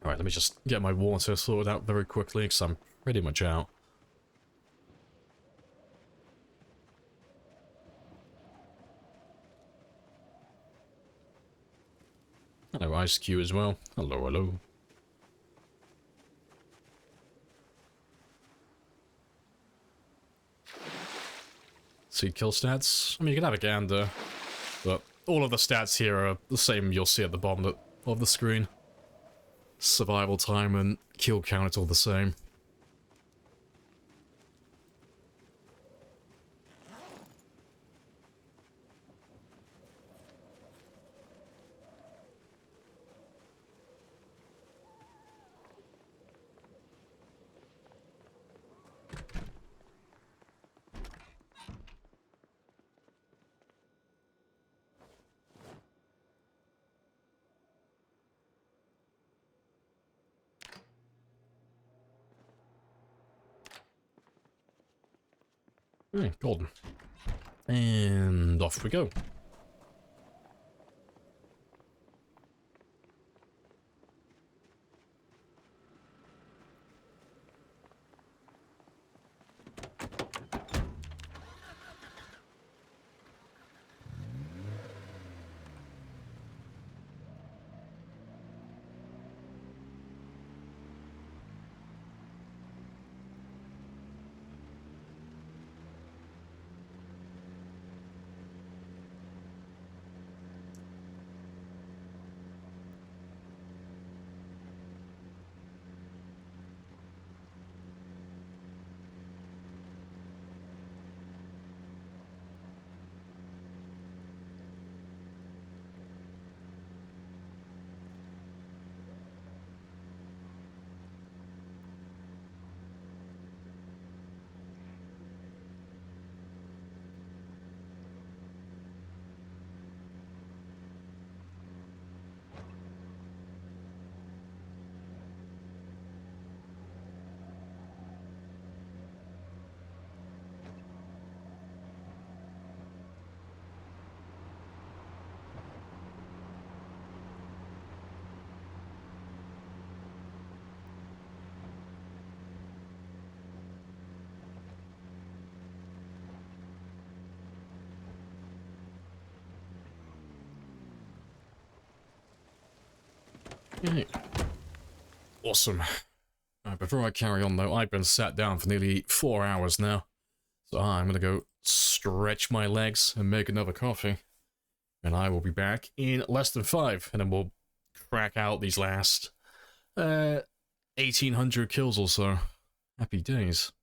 Alright, let me just get my water sorted out very quickly, because I'm pretty much out. Hello, Ice Q as well. Hello, hello. Seed kill stats? I mean, you can have a gander, but all of the stats here are the same you'll see at the bottom of the screen. Survival time and kill count, it's all the same. Golden. And off we go. Okay. Awesome. Before I carry on though, I've been sat down for nearly 4 hours now. So I'm gonna go stretch my legs and make another coffee. And I will be back in less than 5, and then we'll crack out these last 1800 kills or so. Happy days.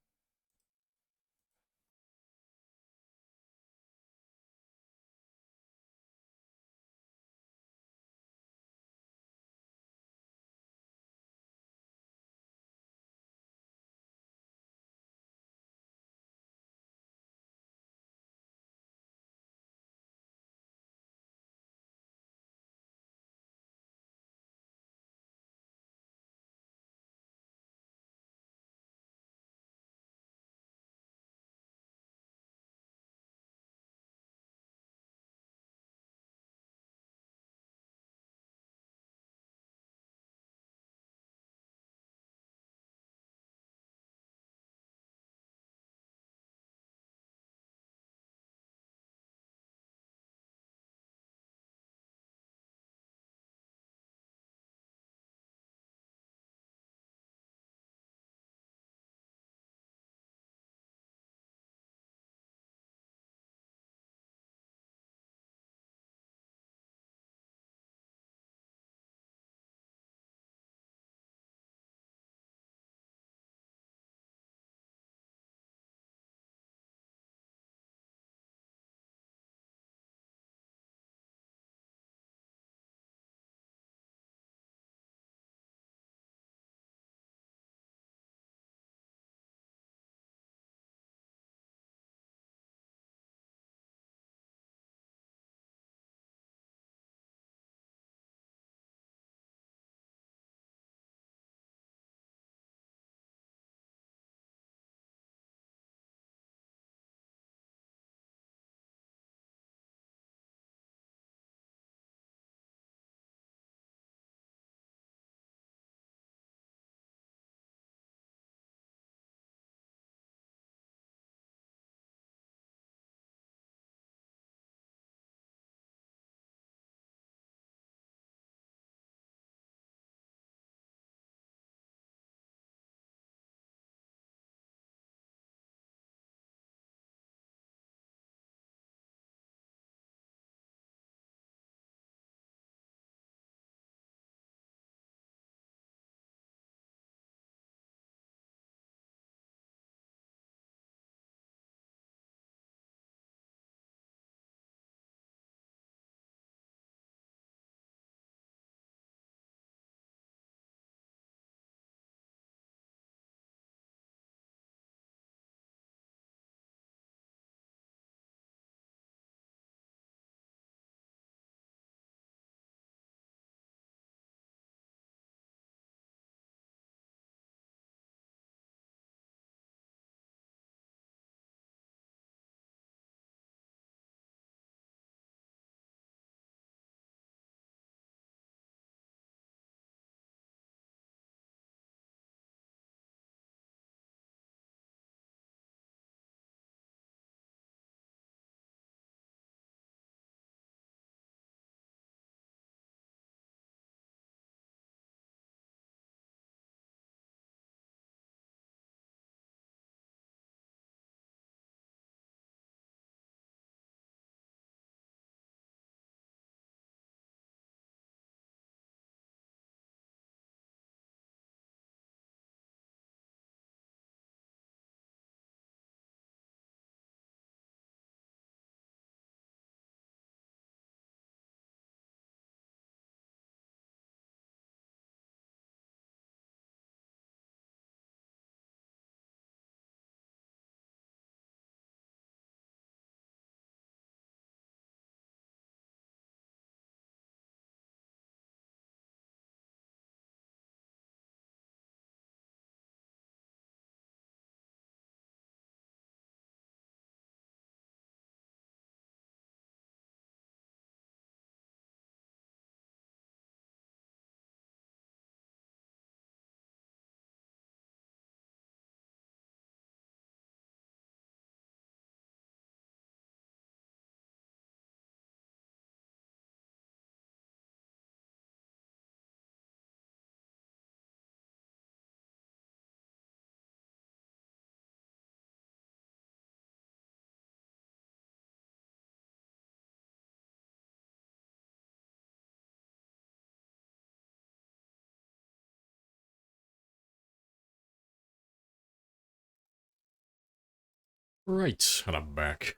Right, and I'm back.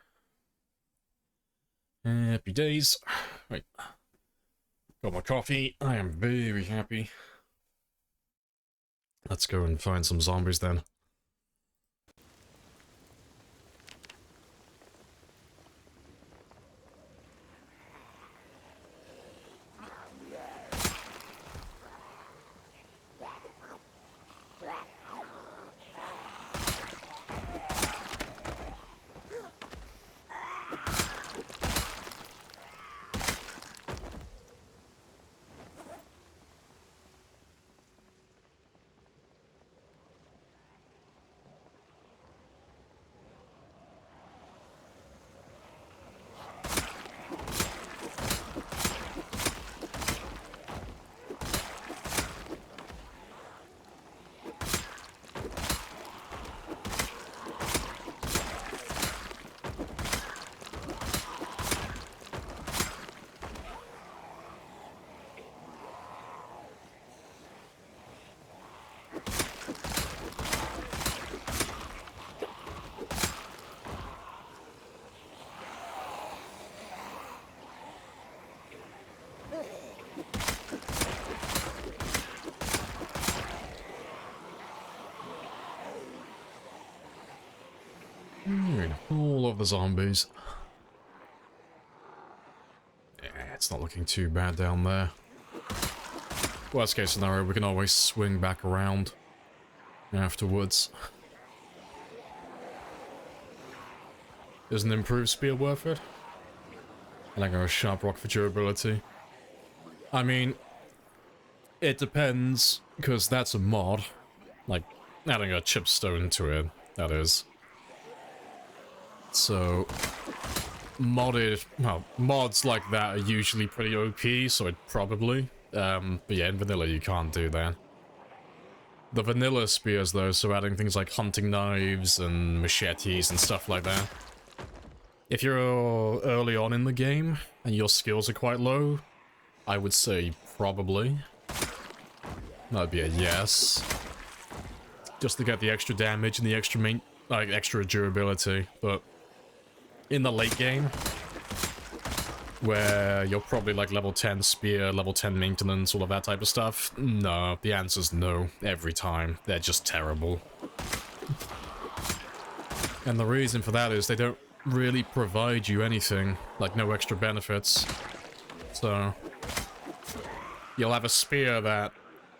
Happy days. Right. Got my coffee. I am very happy. Let's go and find some zombies then. All of the zombies. Yeah, it's not looking too bad down there. Worst case scenario, we can always swing back around afterwards. Is an improved spear worth it? And I go a sharp rock for durability. I mean, it depends, because that's a mod. Like, adding a chipstone to it, that is. So, mods like that are usually pretty OP, so it probably. But yeah, in vanilla you can't do that. The vanilla spears though, so adding things like hunting knives and machetes and stuff like that. If you're early on in the game, and your skills are quite low, I would say probably. That'd be a yes. Just to get the extra damage and the extra durability, but in the late game, where you're probably like level 10 spear, level 10 maintenance, all of that type of stuff, no, the answer's no, every time. They're just terrible. And the reason for that is they don't really provide you anything, like no extra benefits. So, you'll have a spear that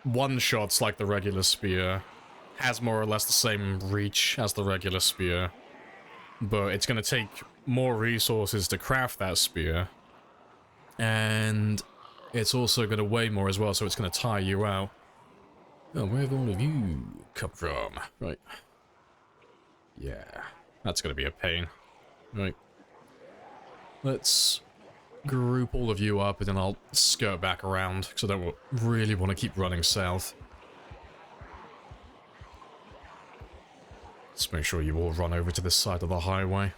one-shots like the regular spear, has more or less the same reach as the regular spear, but it's going to take more resources to craft that spear, and it's also going to weigh more as well, so it's going to tire you out. Oh, where have all of you come from? Right. Yeah, that's going to be a pain. Right. Let's group all of you up, and then I'll skirt back around, because I don't really want to keep running south. Let's make sure you all run over to this side of the highway.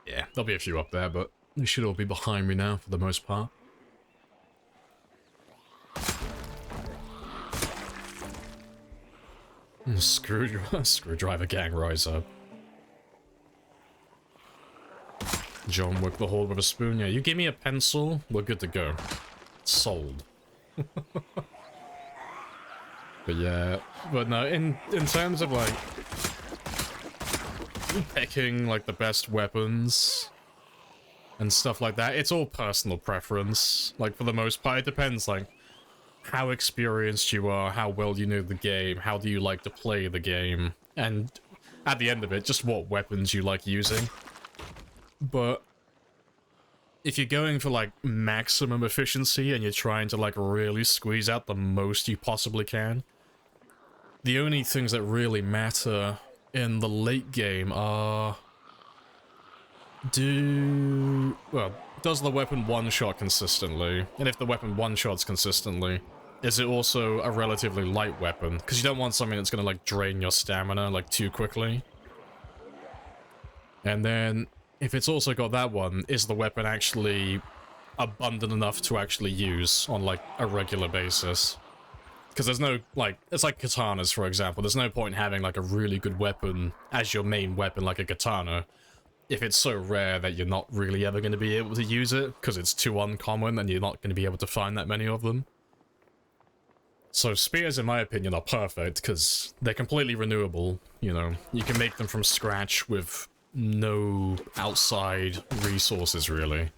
Yeah, there'll be a few up there, but they should all be behind me now for the most part. Screwdriver gang rise up. John Wick the hole with a spoon. Yeah, you give me a pencil, we're good to go. Sold. But yeah, but no, in terms of like picking like the best weapons and stuff like that, it's all personal preference. Like for the most part, it depends like how experienced you are, how well you know the game, how do you like to play the game, and at the end of it, just what weapons you like using. But if you're going for like maximum efficiency and you're trying to like really squeeze out the most you possibly can, the only things that really matter in the late game are does the weapon one-shot consistently? And if the weapon one-shots consistently, is it also a relatively light weapon? Because you don't want something that's going to, like, drain your stamina, like, too quickly. And then, if it's also got that one, is the weapon actually abundant enough to actually use on, like, a regular basis? Because there's no, like, it's like katanas, for example. There's no point in having, like, a really good weapon as your main weapon, like a katana, if it's so rare that you're not really ever going to be able to use it, because it's too uncommon and you're not going to be able to find that many of them. So spears, in my opinion, are perfect, because they're completely renewable, you know. You can make them from scratch with no outside resources, really.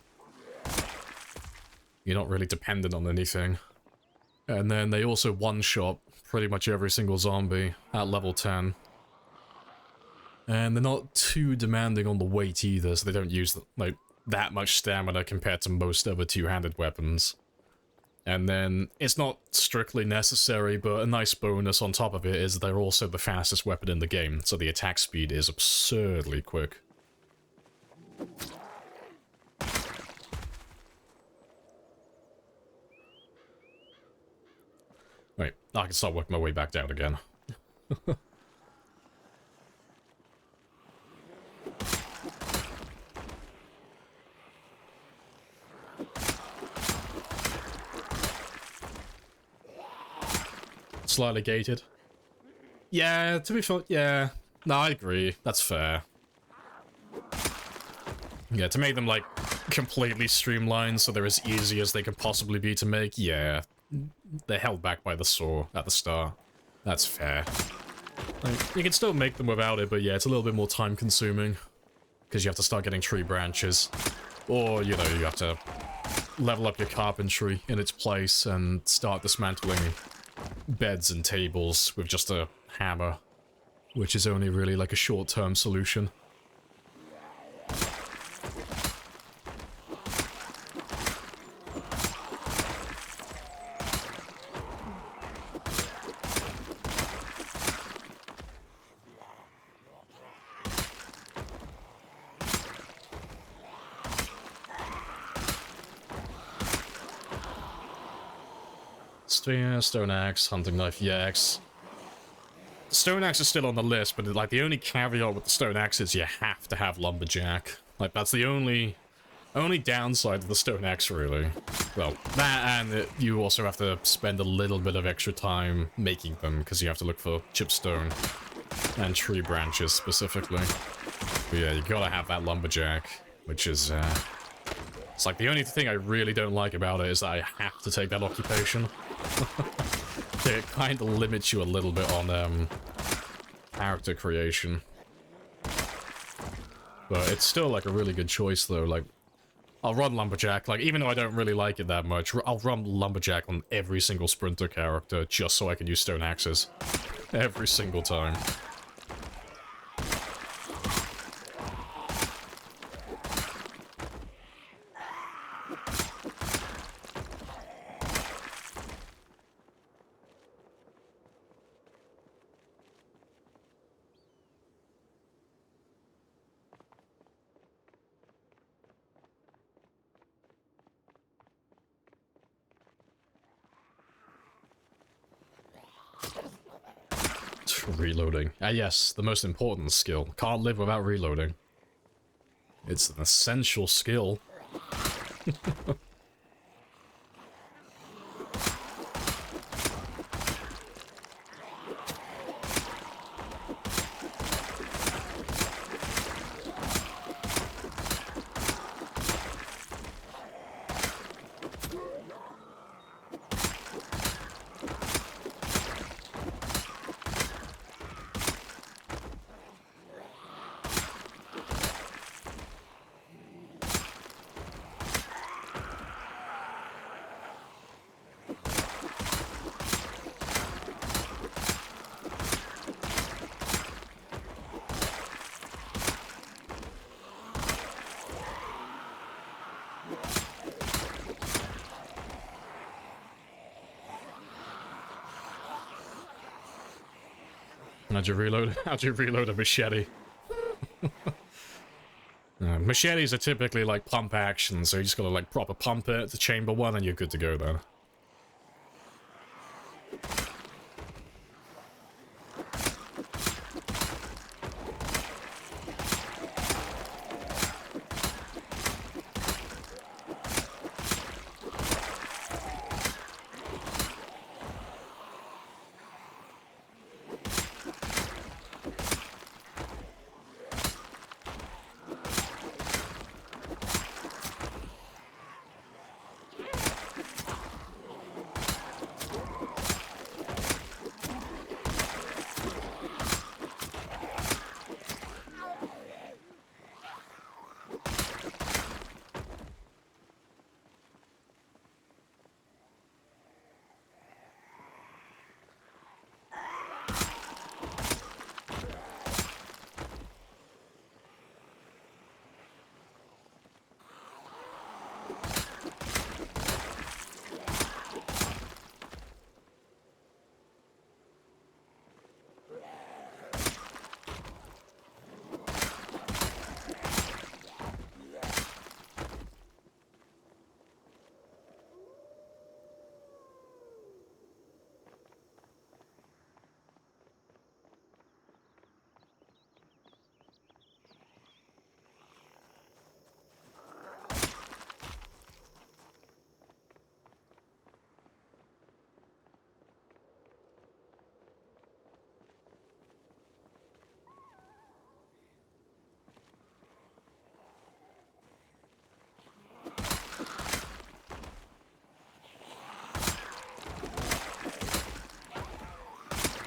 You're not really dependent on anything. And then they also one-shot pretty much every single zombie at level 10. And they're not too demanding on the weight either, so they don't use, like, that much stamina compared to most other two-handed weapons. And then, it's not strictly necessary, but a nice bonus on top of it is they're also the fastest weapon in the game, so the attack speed is absurdly quick. Wait, I can start working my way back down again. Slightly gated. Yeah, to be fair, yeah. No, I agree. That's fair. Yeah, to make them, like, completely streamlined so they're as easy as they can possibly be to make, yeah. They're held back by the saw at the start. That's fair. Like, you can still make them without it, but yeah, it's a little bit more time-consuming. Because you have to start getting tree branches. Or, you know, you have to level up your carpentry in its place and start dismantling beds and tables with just a hammer, which is only really like a short-term solution. Spear, stone axe, hunting knife, yaks. Stone axe is still on the list, but like the only caveat with the stone axe is you have to have lumberjack. Like that's the only downside to the stone axe, really. Well, that and you also have to spend a little bit of extra time making them because you have to look for chipstone and tree branches specifically. But yeah, you gotta have that lumberjack, which is it's like the only thing I really don't like about it is that I have to take that occupation. It kind of limits you a little bit on character creation. But it's still like a really good choice though. Like, I'll run Lumberjack, like even though I don't really like it that much, I'll run Lumberjack on every single Sprinter character just so I can use stone axes. Every single time. Reloading. Ah yes, the most important skill. Can't live without reloading. It's an essential skill. How'd you reload a machete? Machetes are typically like pump action, so you just gotta like proper pump it to chamber one and you're good to go then.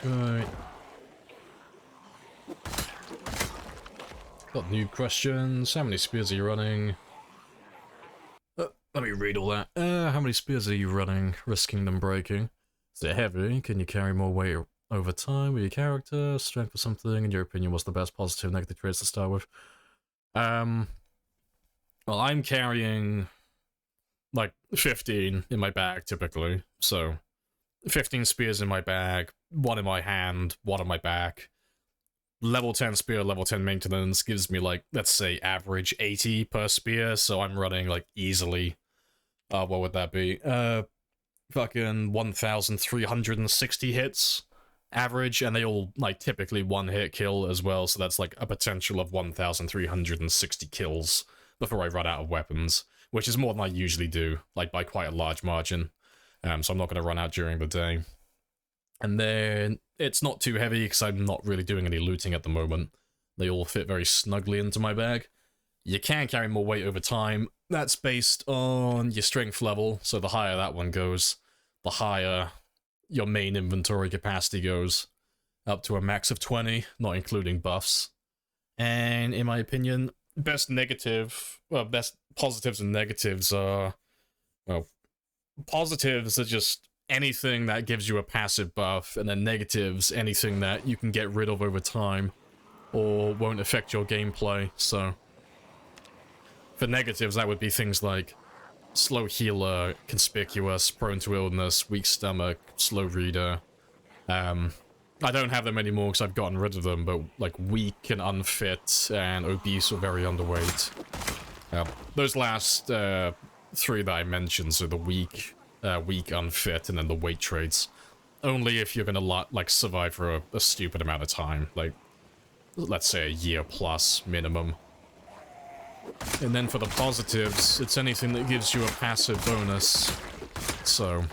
Right. Got new questions. How many spears are you running? Let me read all that. How many spears are you running, risking them breaking? Is it heavy? Can you carry more weight over time with your character? Strength or something? In your opinion, what's the best positive, negative traits to start with? Well, I'm carrying like 15 in my bag typically, so 15 spears in my bag, one in my hand, one on my back. Level 10 spear, level 10 maintenance gives me like, let's say average 80 per spear, so I'm running like easily, what would that be? Fucking 1,360 hits average, and they all like typically one hit kill as well, so that's like a potential of 1,360 kills before I run out of weapons, which is more than I usually do, like by quite a large margin. So I'm not going to run out during the day. And then it's not too heavy because I'm not really doing any looting at the moment. They all fit very snugly into my bag. You can carry more weight over time. That's based on your strength level, so the higher that one goes, the higher your main inventory capacity goes, up to a max of 20, not including buffs. And in my opinion, best positives and negatives are, well, positives are just anything that gives you a passive buff, and then negatives, anything that you can get rid of over time or won't affect your gameplay. So for negatives, that would be things like slow healer, conspicuous, prone to illness, weak stomach, slow reader. I don't have them anymore because I've gotten rid of them, but like weak and unfit and obese or very underweight. Those last three that I mentioned, so the weak, unfit, and then the weight traits, only if you're gonna like survive for a stupid amount of time, like let's say a year plus minimum. And then for the positives, it's anything that gives you a passive bonus. So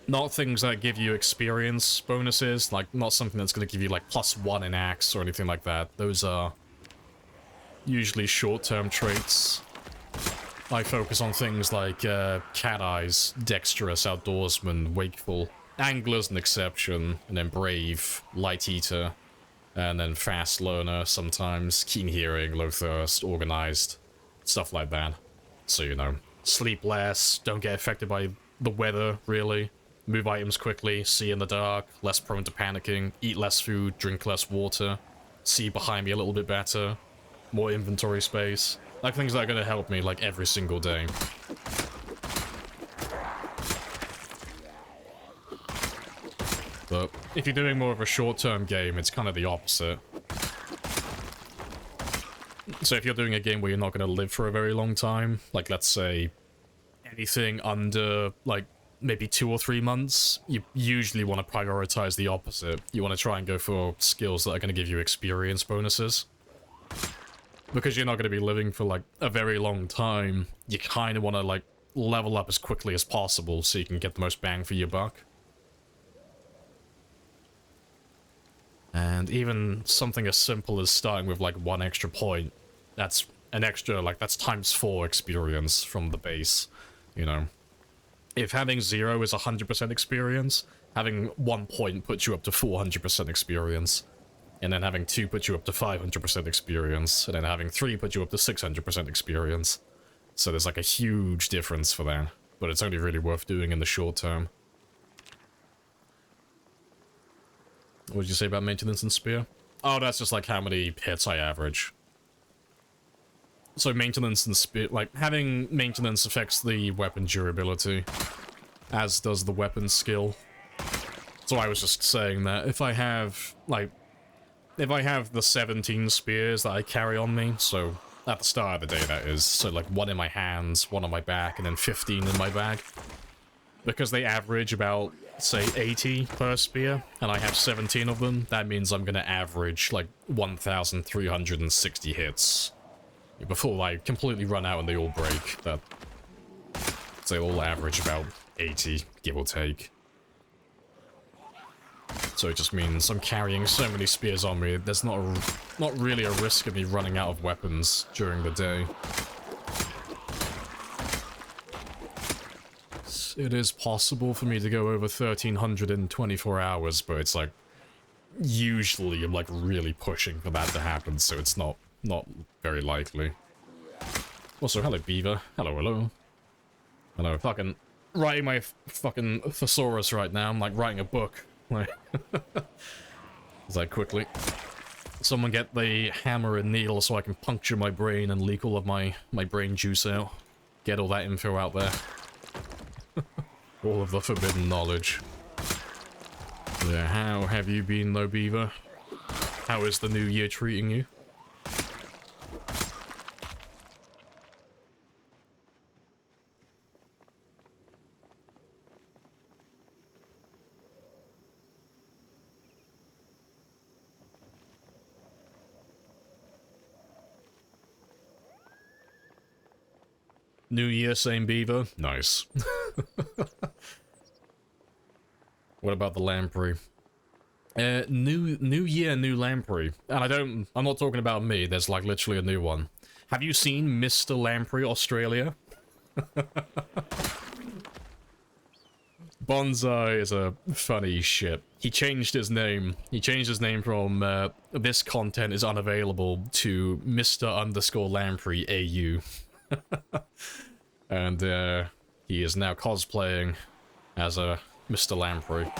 not things that give you experience bonuses, like not something that's going to give you like +1 in axe or anything like that. Those are usually short-term traits. I focus on things like cat eyes, dexterous, outdoorsman, wakeful, angler's an exception, and then brave, light eater, and then fast learner sometimes, keen hearing, low thirst, organized, stuff like that. So, you know, sleep less, don't get affected by the weather, really. Move items quickly, see in the dark, less prone to panicking, eat less food, drink less water, see behind me a little bit better, more inventory space. Like things that are going to help me like every single day. But if you're doing more of a short-term game, it's kind of the opposite. So if you're doing a game where you're not going to live for a very long time, like let's say anything under like maybe 2 or 3 months, you usually want to prioritize the opposite. You want to try and go for skills that are going to give you experience bonuses. Because you're not going to be living for like a very long time, you kind of want to like level up as quickly as possible so you can get the most bang for your buck. And even something as simple as starting with like 1 extra point, that's an extra, like that's ×4 experience from the base, you know. If having 0 is 100% experience, having 1 point puts you up to 400% experience. And then having 2 puts you up to 500% experience. And then having 3 puts you up to 600% experience. So there's like a huge difference for that. But it's only really worth doing in the short term. What did you say about maintenance and spear? Oh, that's just like how many hits I average. So maintenance and spear, like having maintenance affects the weapon durability, as does the weapon skill. So I was just saying that if I have, like, if I have the 17 spears that I carry on me, so at the start of the day that is, so like 1 in my hands, 1 on my back, and then 15 in my bag, because they average about, say, 80 per spear, and I have 17 of them, that means I'm gonna average like 1,360 hits. Before I completely run out and they all break, that they all average about 80, give or take. So it just means I'm carrying so many spears on me, there's not really a risk of me running out of weapons during the day. It is possible for me to go over 1,300 in 24 hours, but it's like, usually I'm like really pushing for that to happen, so it's not very likely. Also, hello Beaver. Hello, hello. Hello, fucking writing my fucking thesaurus right now. I'm like writing a book. Like, as I quickly... Someone get the hammer and needle so I can puncture my brain and leak all of my brain juice out. Get all that info out there. All of the forbidden knowledge. Yeah, how have you been though, Beaver? How is the new year treating you? New year, same Beaver? Nice. What about the Lamprey? New year, new Lamprey. And I'm not talking about me, there's like literally a new one. Have you seen Mr. Lamprey Australia? Bonsai is a funny shit. He changed his name. He changed his name from this content is unavailable to Mr_Lamprey AU. And he is now cosplaying as a Mr. Lamprey.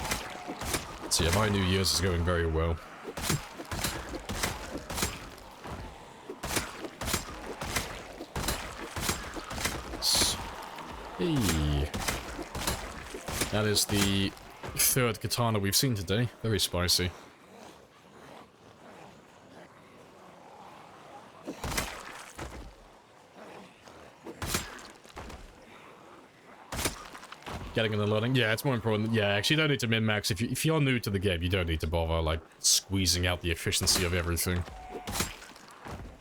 So yeah, my New Year's is going very well. Hey. That is the 3rd katana we've seen today. Very spicy. Getting in the loading? Yeah, it's more important. Yeah, actually, you don't need to min-max. If you're new to the game, you don't need to bother, like, squeezing out the efficiency of everything.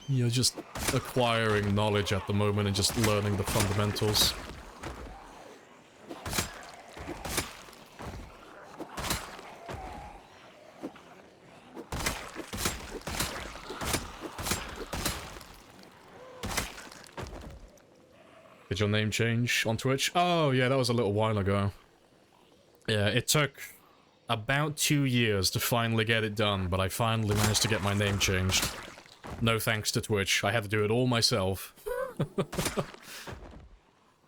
You're just acquiring knowledge at the moment and just learning the fundamentals. Did your name change on Twitch? Oh, yeah, that was a little while ago. Yeah, it took about 2 years to finally get it done, but I finally managed to get my name changed. No thanks to Twitch. I had to do it all myself. But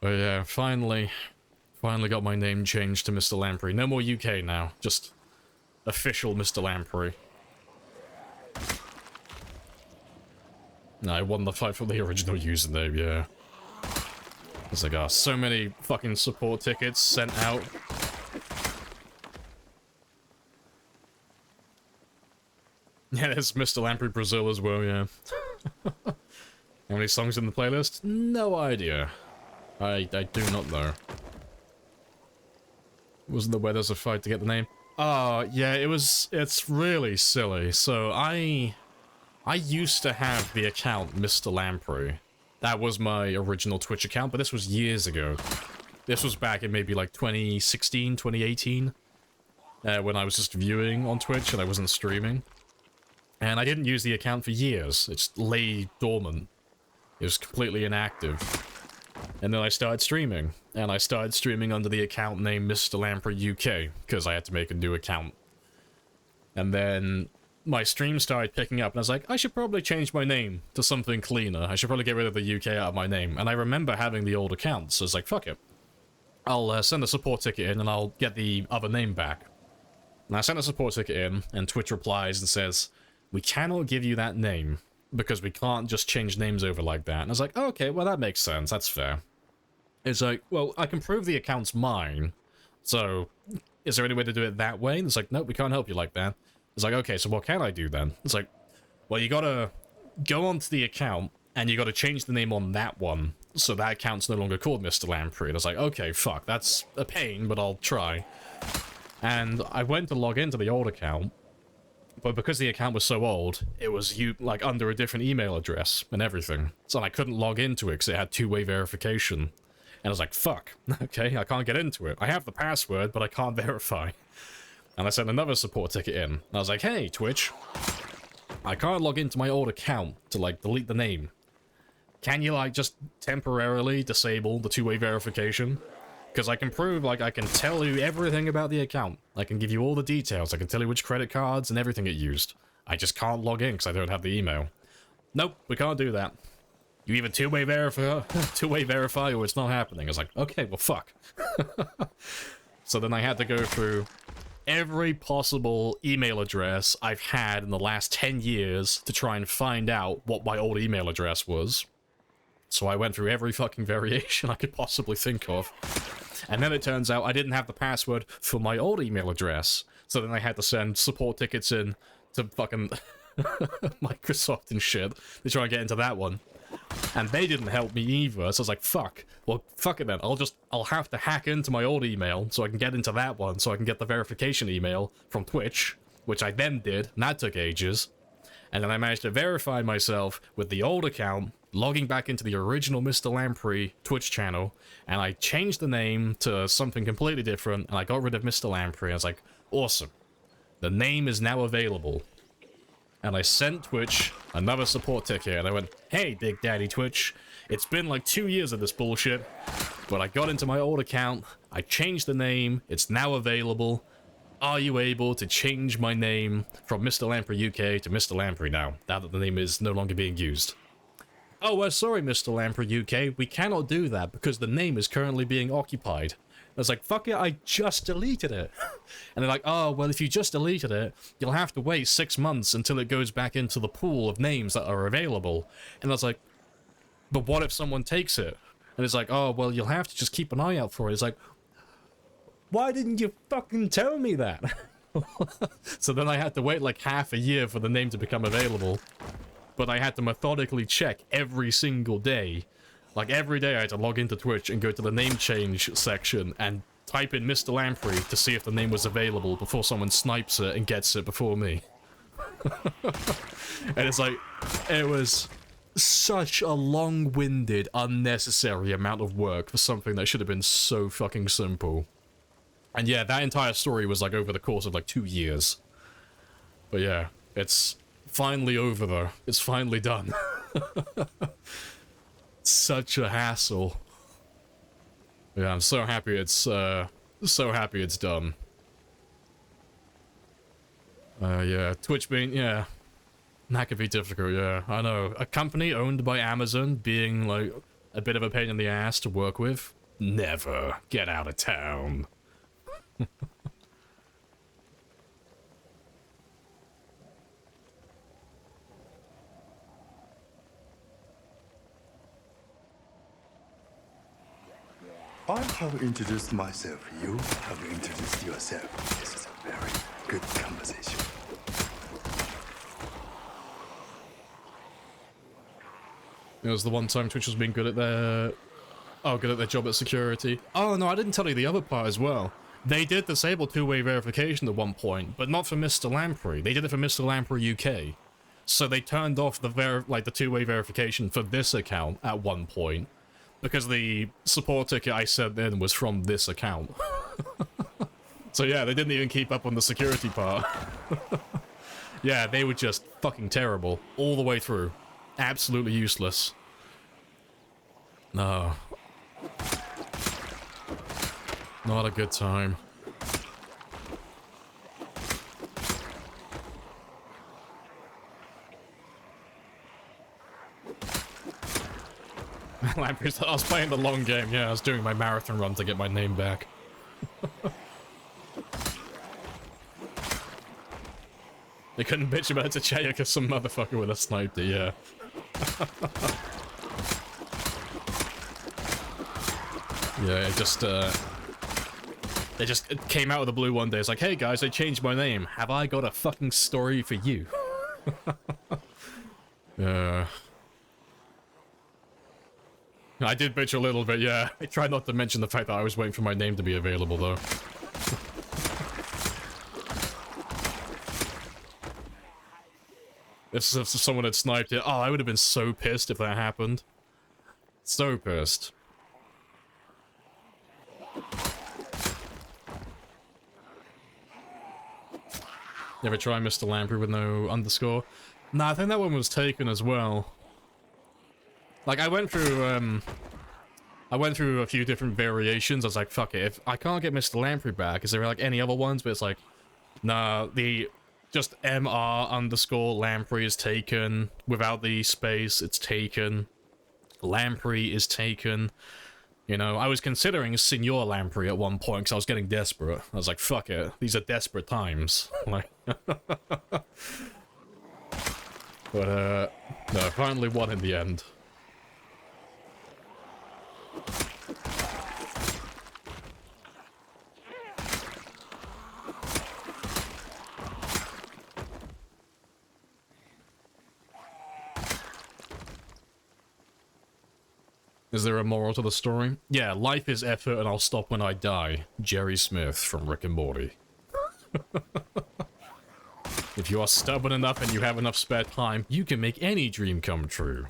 yeah, finally got my name changed to Mr. Lamprey. No more UK now, just official Mr. Lamprey. No, I won the fight for the original username, yeah. It's like, so many fucking support tickets sent out. Yeah, there's Mr. Lamprey Brazil as well, yeah. How many songs in the playlist? No idea. I do not know. Wasn't the Weather's a fight to get the name? Oh, yeah, it's really silly. So I used to have the account Mr. Lamprey. That was my original Twitch account, but this was years ago. This was back in maybe like 2016, 2018. When I was just viewing on Twitch and I wasn't streaming. And I didn't use the account for years. It just lay dormant. It was completely inactive. And then I started streaming. And I started streaming under the account name Mr. Lamprey UK, because I had to make a new account. And then my stream started picking up, and I was like, I should probably change my name to something cleaner. I should probably get rid of the UK out of my name. And I remember having the old account, so I was like, fuck it. I'll send a support ticket in, and I'll get the other name back. And I sent a support ticket in, and Twitch replies and says, we cannot give you that name, because we can't just change names over like that. And I was like, oh, okay, well, that makes sense, that's fair. It's like, well, I can prove the account's mine, so is there any way to do it that way? And it's like, nope, we can't help you like that. It's like, okay, so what can I do then? It's like, well, you gotta go onto the account, and you gotta change the name on that one, so that account's no longer called Mr. Lamprey. And I was like, okay, fuck, that's a pain, but I'll try. And I went to log into the old account, but because the account was so old, it was like under a different email address and everything. So I couldn't log into it because it had two-way verification. And I was like, fuck, okay, I can't get into it. I have the password, but I can't verify. And I sent another support ticket in. And I was like, hey, Twitch, I can't log into my old account to, like, delete the name. Can you, like, just temporarily disable the two-way verification? Because I can prove, like, I can tell you everything about the account. I can give you all the details. I can tell you which credit cards and everything it used. I just can't log in because I don't have the email. Nope, we can't do that. You either two-way verify or it's not happening. I was like, okay, well, fuck. So then I had to go through every possible email address I've had in the last 10 years to try and find out what my old email address was. So I went through every fucking variation I could possibly think of. And then it turns out I didn't have the password for my old email address. So then I had to send support tickets in to fucking Microsoft and shit to try and get into that one. And they didn't help me either, so I was like, fuck. Well, fuck it then. I'll have to hack into my old email so I can get into that one, so I can get the verification email from Twitch, which I then did, and that took ages. And then I managed to verify myself with the old account, logging back into the original Mr. Lamprey Twitch channel, and I changed the name to something completely different, and I got rid of Mr. Lamprey. I was like, awesome. The name is now available. And I sent Twitch another support ticket, and I went, hey, Big Daddy Twitch, it's been like 2 years of this bullshit, but I got into my old account, I changed the name, it's now available. Are you able to change my name from Mr. Lamprey UK to Mr. Lamprey now that the name is no longer being used? Oh, we're sorry, Mr. Lamprey UK, we cannot do that because the name is currently being occupied. I was like, fuck it, I just deleted it. And they're like, oh, well, if you just deleted it, you'll have to wait 6 months until it goes back into the pool of names that are available. And I was like, but what if someone takes it? And it's like, oh, well, you'll have to just keep an eye out for it. It's like, why didn't you fucking tell me that? So then I had to wait like half a year for the name to become available. But I had to methodically check every single day. Like, every day I had to log into Twitch and go to the name change section and type in Mr. Lamprey to see if the name was available before someone snipes it and gets it before me. And it's like, it was such a long-winded, unnecessary amount of work for something that should have been so fucking simple. And yeah, that entire story was like over the course of like 2 years. But yeah, it's finally over though. It's finally done. Such a hassle. Yeah, I'm so happy it's done. Yeah, Twitch being, yeah, that could be difficult, yeah, I know. A company owned by Amazon being, like, a bit of a pain in the ass to work with? Never. Get out of town.
I have introduced myself. You have introduced yourself. This is a very good conversation.
It was the one time Twitch was being good at their... Oh, good at their job at security. Oh, no, I didn't tell you the other part as well. They did disable two-way verification at one point, but not for Mr. Lamprey. They did it for Mr. Lamprey UK. So they turned off the two-way verification for this account at one point, because the support ticket I sent in was from this account. So yeah, they didn't even keep up on the security part. Yeah, they were just fucking terrible all the way through. Absolutely useless. No. Not a good time. Lamprey's, I was playing the long game, yeah, I was doing my marathon run to get my name back. They couldn't bitch about it to Chaya because some motherfucker would have sniped it, yeah. Yeah, they just came out of the blue one day. It's like, hey guys, I changed my name. Have I got a fucking story for you? I did bitch a little bit, yeah. I tried not to mention the fact that I was waiting for my name to be available, though. If someone had sniped it, oh, I would have been so pissed if that happened. So pissed. Never try Mr. Lamprey with no underscore? Nah, I think that one was taken as well. Like, I went through a few different variations. I was like, fuck it, if I can't get Mr. Lamprey back, is there like any other ones? But it's like, nah, just MR underscore Lamprey is taken. Without the space, it's taken. Lamprey is taken. You know, I was considering Signor Lamprey at one point because I was getting desperate. I was like, fuck it, these are desperate times. Like, but, no, finally won in the end. Is there a moral to the story? Yeah, life is effort and I'll stop when I die. Jerry Smith from Rick and Morty. If you are stubborn enough and you have enough spare time, you can make any dream come true.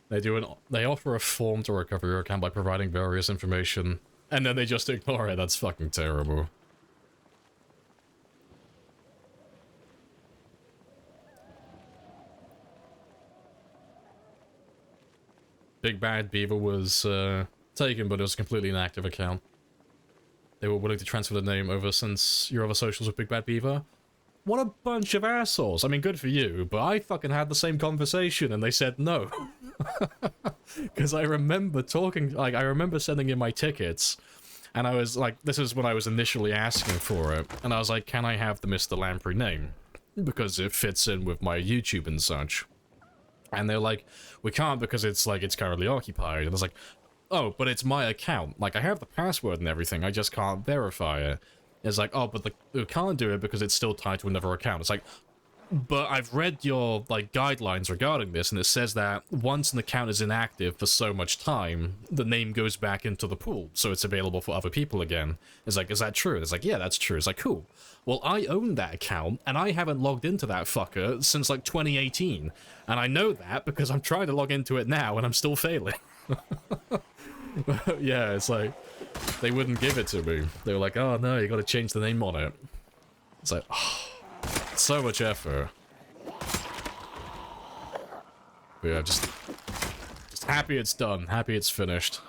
They offer a form to recover your account by providing various information. And then they just ignore it. That's fucking terrible. Big Bad Beaver was taken, but it was a completely inactive account. They were willing to transfer the name over since your other socials with Big Bad Beaver. What a bunch of assholes. I mean, good for you, but I fucking had the same conversation and they said no. Because I remember talking, like, I remember sending in my tickets, and I was like, this is when I was initially asking for it, and I was like, can I have the Mr. Lamprey name? Because it fits in with my YouTube and such. And they're like, we can't because it's currently occupied. And I was like, oh, but it's my account. Like, I have the password and everything, I just can't verify it. It's like, oh, but we can't do it because it's still tied to another account. It's like, but I've read your, like, guidelines regarding this, and it says that once an account is inactive for so much time, the name goes back into the pool, so it's available for other people again. It's like, is that true? It's like, yeah, that's true. It's like, cool. Well, I own that account, and I haven't logged into that fucker since, like, 2018. And I know that because I'm trying to log into it now, and I'm still failing. Yeah, it's like, they wouldn't give it to me. They were like, oh no, you gotta change the name on it. It's like, oh, so much effort. But yeah, just happy it's done, happy it's finished.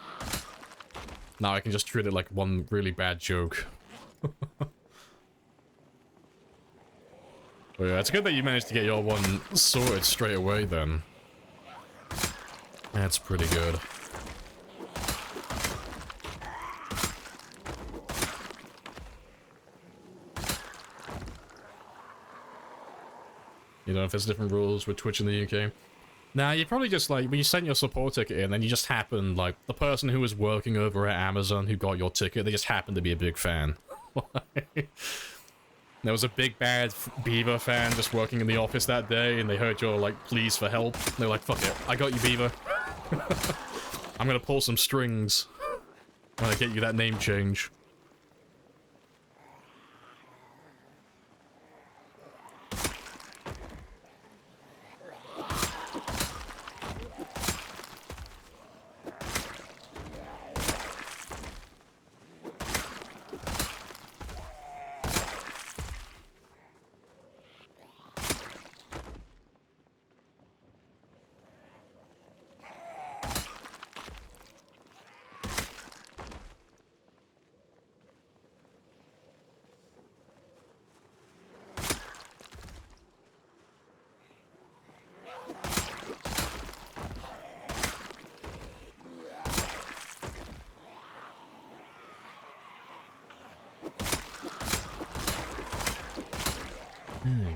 Now I can just treat it like one really bad joke. But yeah, it's good that you managed to get your one sorted straight away then. That's pretty good. You know, if there's different rules with Twitch in the UK. Now, you probably just, like, when you sent your support ticket in, then you just happened, like, the person who was working over at Amazon who got your ticket, they just happened to be a big fan. There was a big bad Beaver fan just working in the office that day, and they heard your, like, pleas for help. They're like, fuck it, I got you, Beaver. I'm gonna pull some strings when I get you that name change.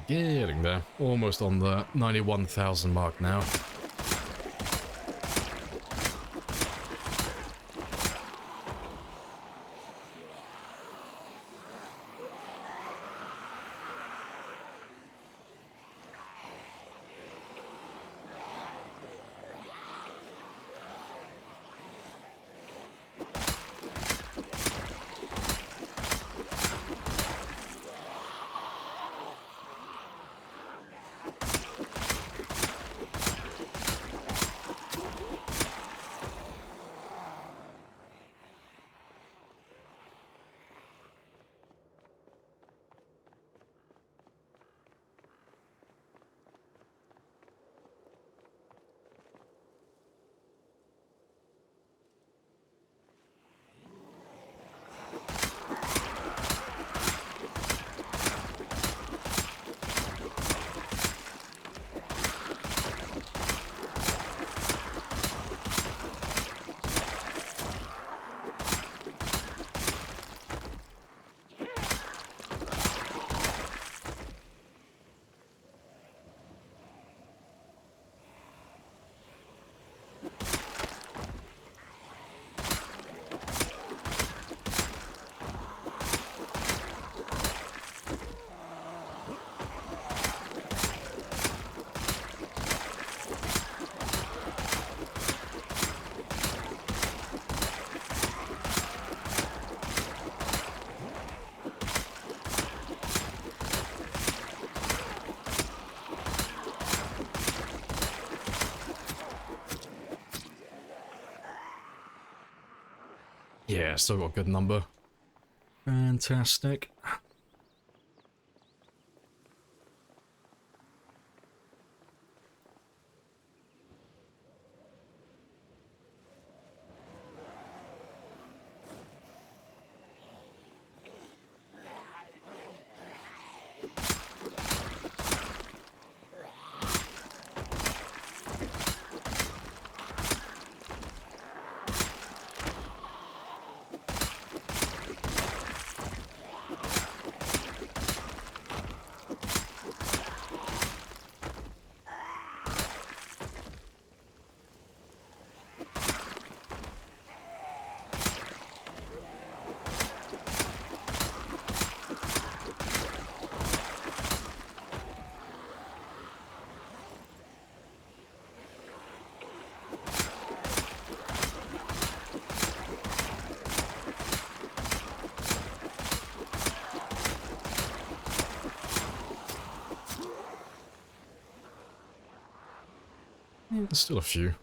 Getting there. Almost on the 91,000 mark now. Yeah, still got a good number. Fantastic. There's still a few.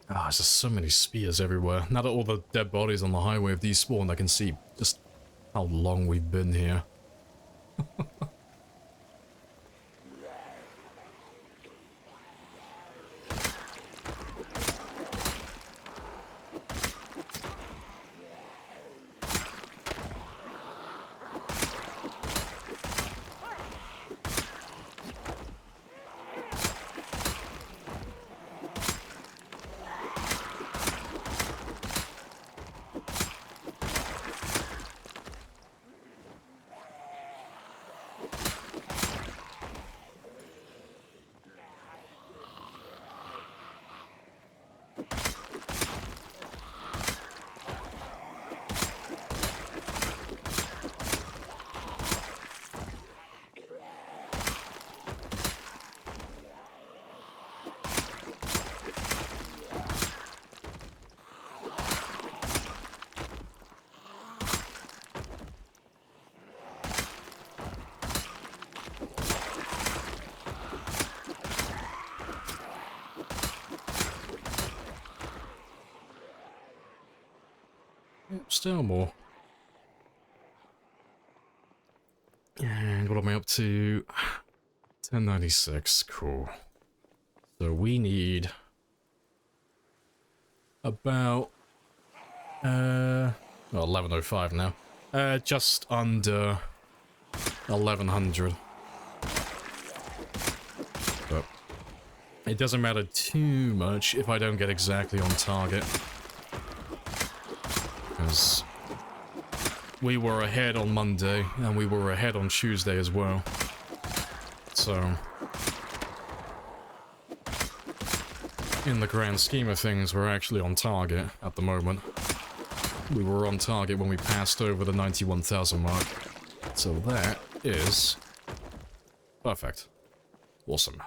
Ah, there's just so many spears everywhere. Now that all the dead bodies on the highway have despawned, I can see just how long we've been here. Still more. And what am I up to? 1096, cool. So we need about well, 1105 now. Just under 1100. But it doesn't matter too much if I don't get exactly on target. Because we were ahead on Monday, and we were ahead on Tuesday as well. So, in the grand scheme of things, we're actually on target at the moment. We were on target when we passed over the 91,000 mark. So that is perfect. Awesome.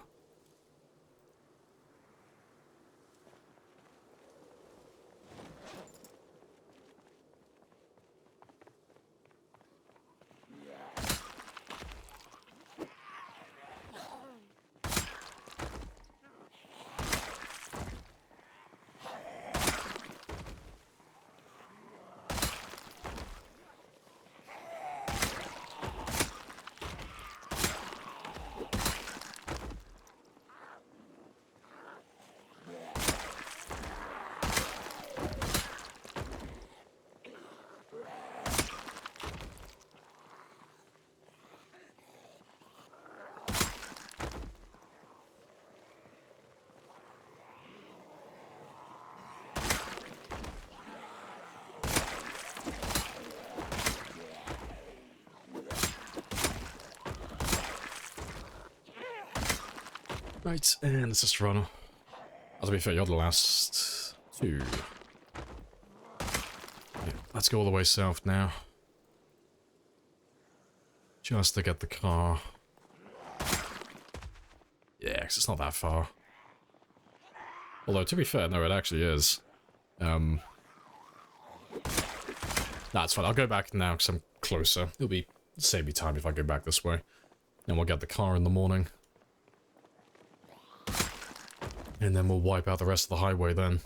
Right, and let's just run. To be fair, you're the last two. Yeah, let's go all the way south now. Just to get the car. Yeah, 'cause it's not that far. Although, to be fair, no, it actually is. Nah, it's fine. I'll go back now because I'm closer. It'll save me time if I go back this way. And we'll get the car in the morning. And then we'll wipe out the rest of the highway then.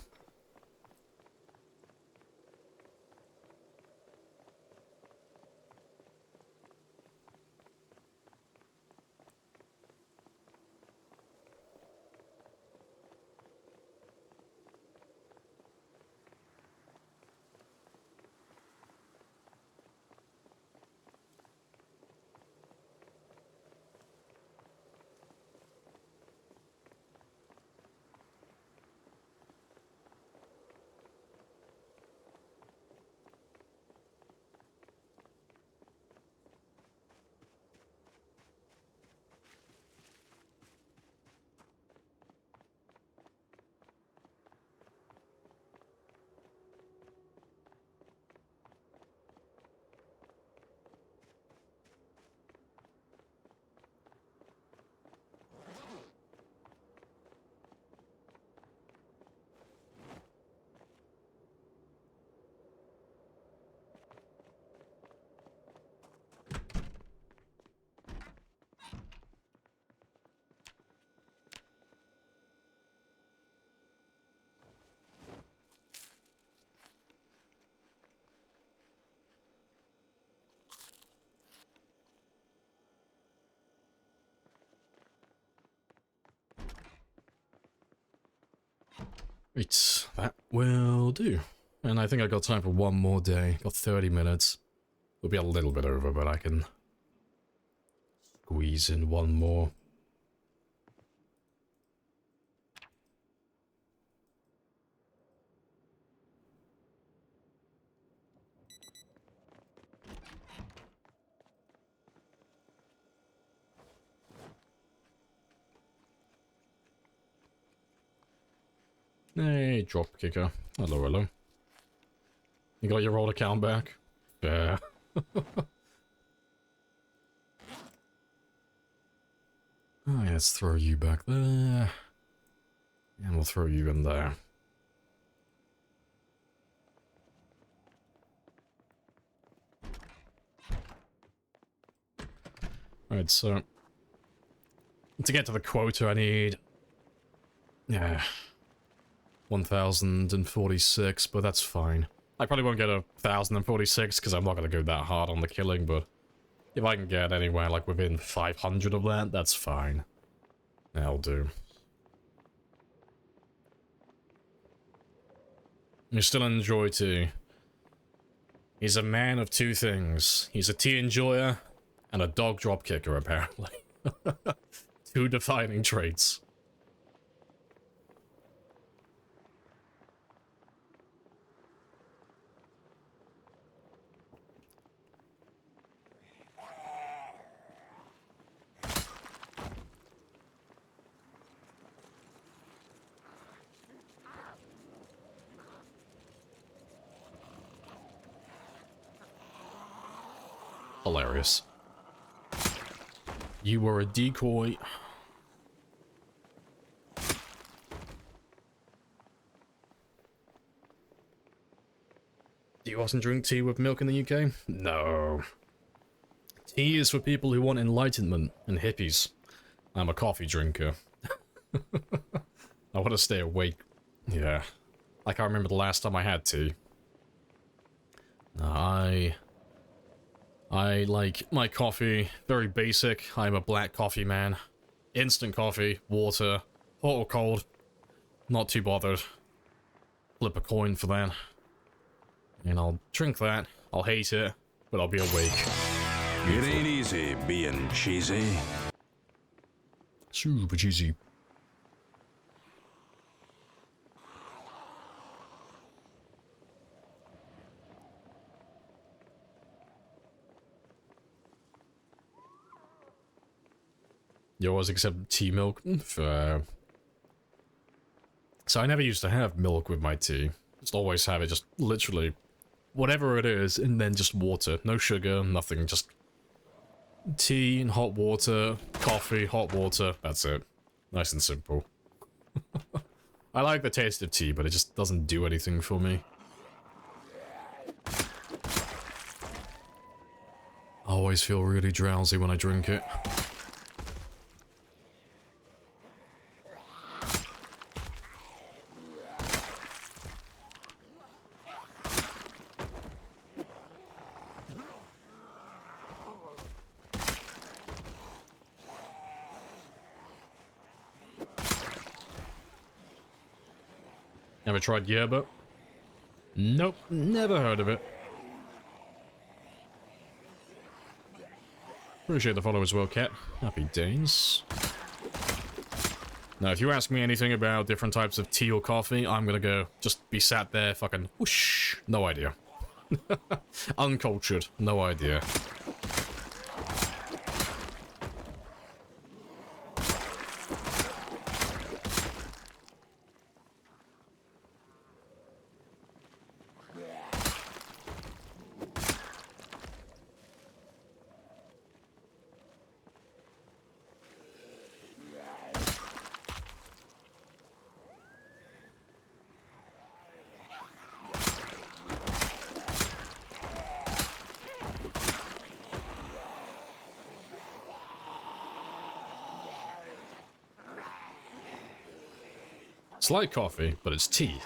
Right, that will do. And I think I got time for one more day. Got 30 minutes. It'll be a little bit over, but I can squeeze in one more. Hey, drop kicker. Hello, hello. You got your old account back? Yeah. Oh, yeah, let's throw you back there. And we'll throw you in there. Alright, so... to get to the quota, I need... yeah... 1046, but that's fine. I probably won't get 1,046 because I'm not going to go that hard on the killing, but if I can get anywhere like within 500 of that, that's fine. That'll do. You still enjoy tea. He's a man of two things. He's a tea enjoyer and a dog drop kicker, apparently. Two defining traits. Hilarious. You were a decoy. Do you often drink tea with milk in the UK? No. Tea is for people who want enlightenment and hippies. I'm a coffee drinker. I want to stay awake. Yeah. I can't remember the last time I had tea. No, I like my coffee very basic. I'm a black coffee man. Instant coffee, water, hot or cold. Not too bothered. Flip a coin for that. And I'll drink that. I'll hate it, but I'll be awake.
It ain't easy being cheesy.
Super cheesy. You always accept tea milk? Fair. So I never used to have milk with my tea. Just always have it just literally whatever it is and then just water. No sugar, nothing, just tea and hot water, coffee, hot water, that's it. Nice and simple. I like the taste of tea, but it just doesn't do anything for me. I always feel really drowsy when I drink it. Ever tried yerba? Nope, never heard of it. Appreciate the follow as well, Cat. Happy days. Now, if you ask me anything about different types of tea or coffee, I'm gonna go just be sat there fucking whoosh. No idea. Uncultured. No idea. It's like coffee, but it's tea.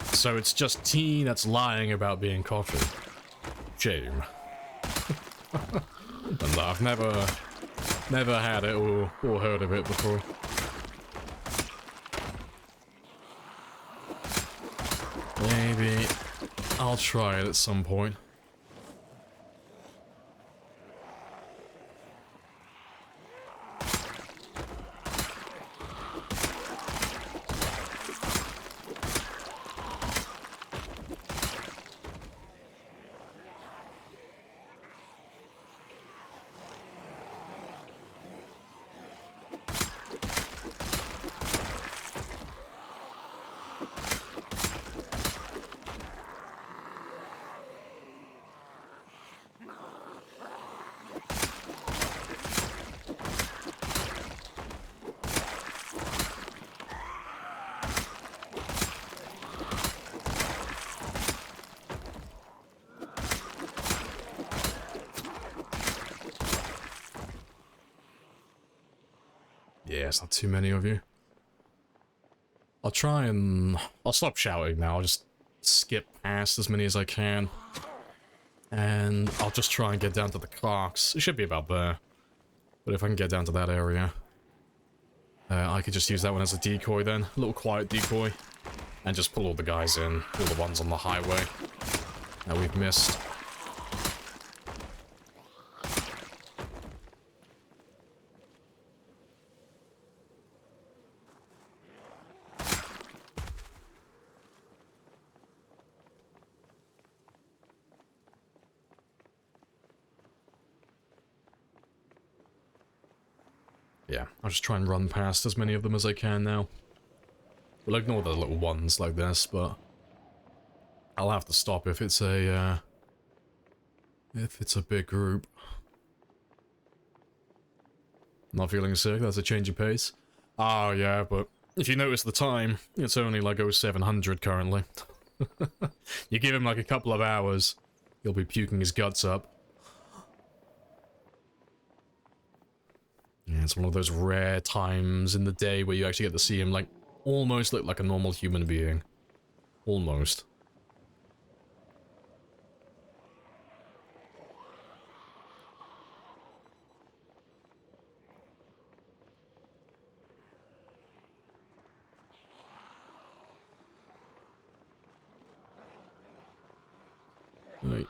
So it's just tea that's lying about being coffee. Shame. And I've never had it or heard of it before. Maybe I'll try it at some point. Yeah, it's not too many of you. I'll try and... I'll stop shouting now. I'll just skip past as many as I can. And I'll just try and get down to the clocks. It should be about there. But if I can get down to that area... I could just use that one as a decoy then. A little quiet decoy. And just pull all the guys in. All the ones on the highway that we've missed. Yeah, I'll just try and run past as many of them as I can now. We'll ignore the little ones like this, but I'll have to stop if it's a big group. Not feeling sick, that's a change of pace. Oh yeah, but if you notice the time, it's only like 0700 currently. You give him like a couple of hours, he'll be puking his guts up. Yeah, it's one of those rare times in the day where you actually get to see him, like, almost look like a normal human being. Almost. Right.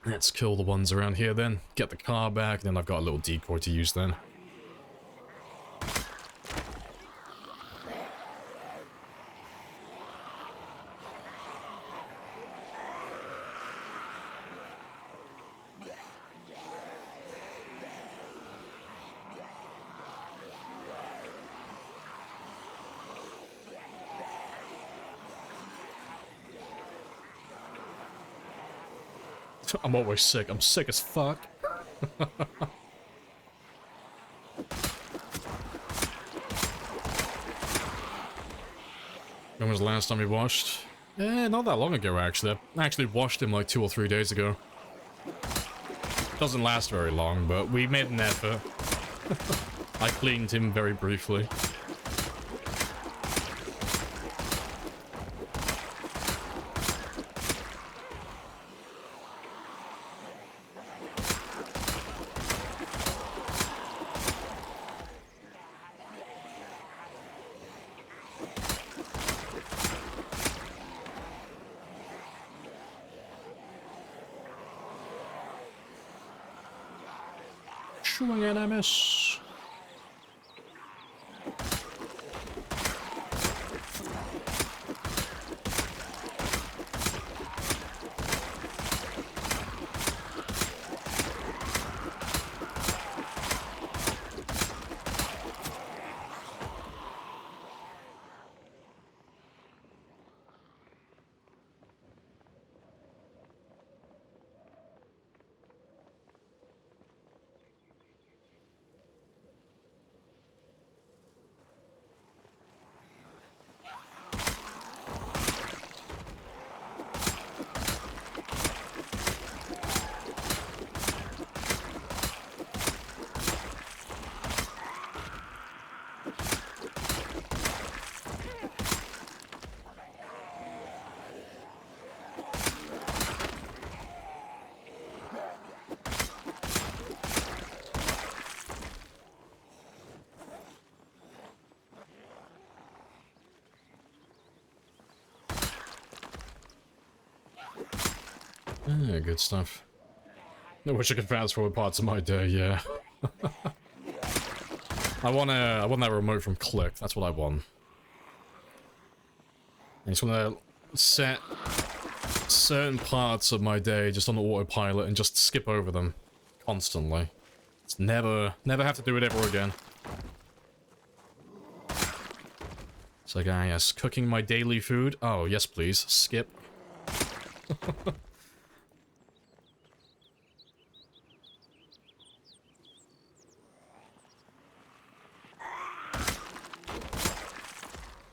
Let's kill the ones around here then. Get the car back, then I've got a little decoy to use then. I'm always sick. I'm sick as fuck. When was the last time we washed? Not that long ago, actually. I actually washed him like 2 or 3 days ago. Doesn't last very long, but we made an effort. I cleaned him very briefly. Swing and I miss. Yeah, good stuff. I wish I could fast forward parts of my day, yeah. I want that remote from Click, that's what I want. I just want to set certain parts of my day just on autopilot and just skip over them constantly. It's never have to do it ever again. It's like, ah yes, cooking my daily food. Oh, yes please, skip.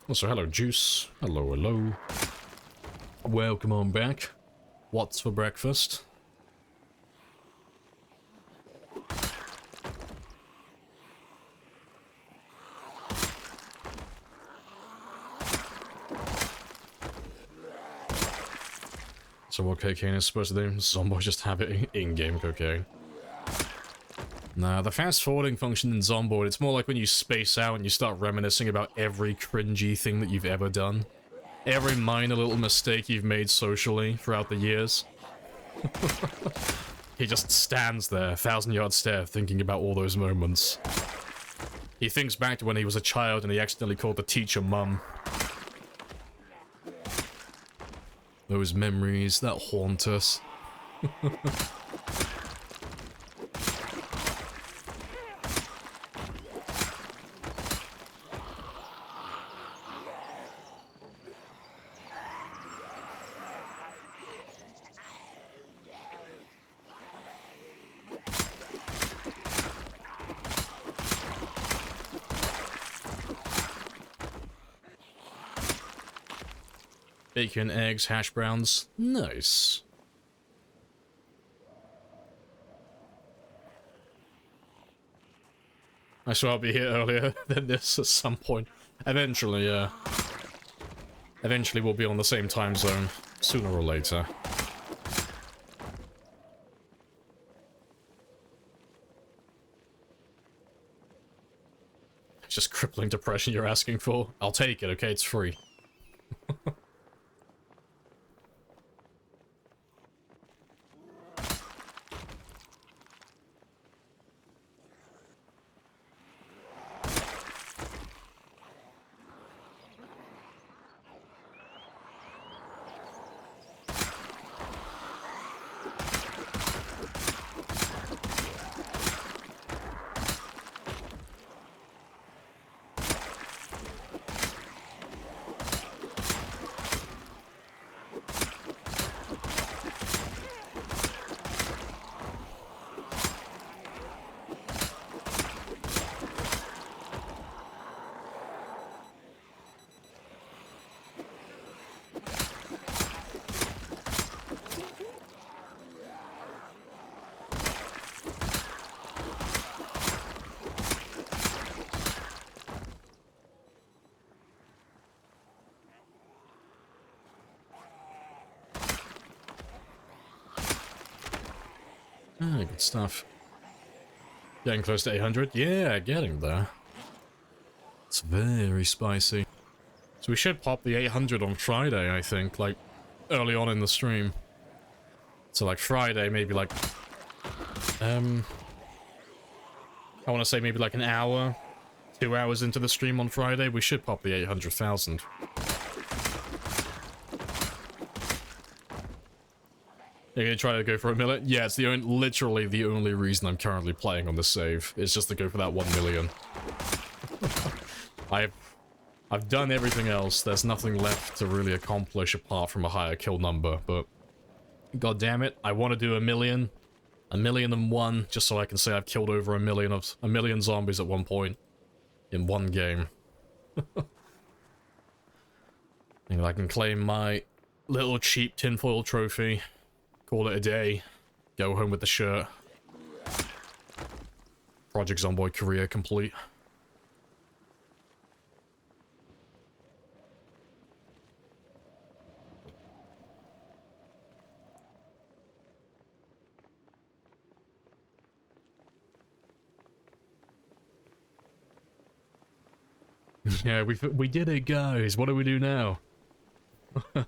Also, hello, Juice. Hello, hello. Welcome on back. What's for breakfast? So what cocaine is supposed to do? Zombies just have it in-game cocaine. Nah, the fast-forwarding function in Zomboid, it's more like when you space out and you start reminiscing about every cringy thing that you've ever done. Every minor little mistake you've made socially throughout the years. He just stands there, 1,000-yard stare, thinking about all those moments. He thinks back to when he was a child and he accidentally called the teacher Mum. Those memories that haunt us. Bacon, eggs, hash browns. Nice. I swear I'll be here earlier than this at some point. Eventually, yeah. Eventually we'll be on the same time zone, sooner or later. It's just crippling depression you're asking for. I'll take it, okay? It's free. Ah, good stuff. Getting close to 800? Yeah, getting there. It's very spicy. So we should pop the 800 on Friday, I think, like, early on in the stream. So, like, Friday, maybe, like, I want to say maybe, like, an hour, 2 hours into the stream on Friday, we should pop the 800,000. You're gonna try to go for 1 million? Yeah, it's the literally the only reason I'm currently playing on this save. Is just to go for that 1 million. I've done everything else. There's nothing left to really accomplish apart from a higher kill number, but god damn it, I want to do 1 million. 1,000,001, just so I can say I've killed over a million zombies at one point in one game. And I can claim my little cheap tinfoil trophy. Call it a day. Go home with the shirt. Project Zomboid career complete. Yeah, we did it, guys. What do we do now?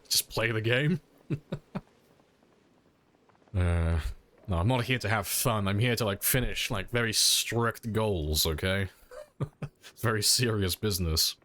Just play the game? No, I'm not here to have fun. I'm here to, like, finish, like, very strict goals, okay? It's very serious business.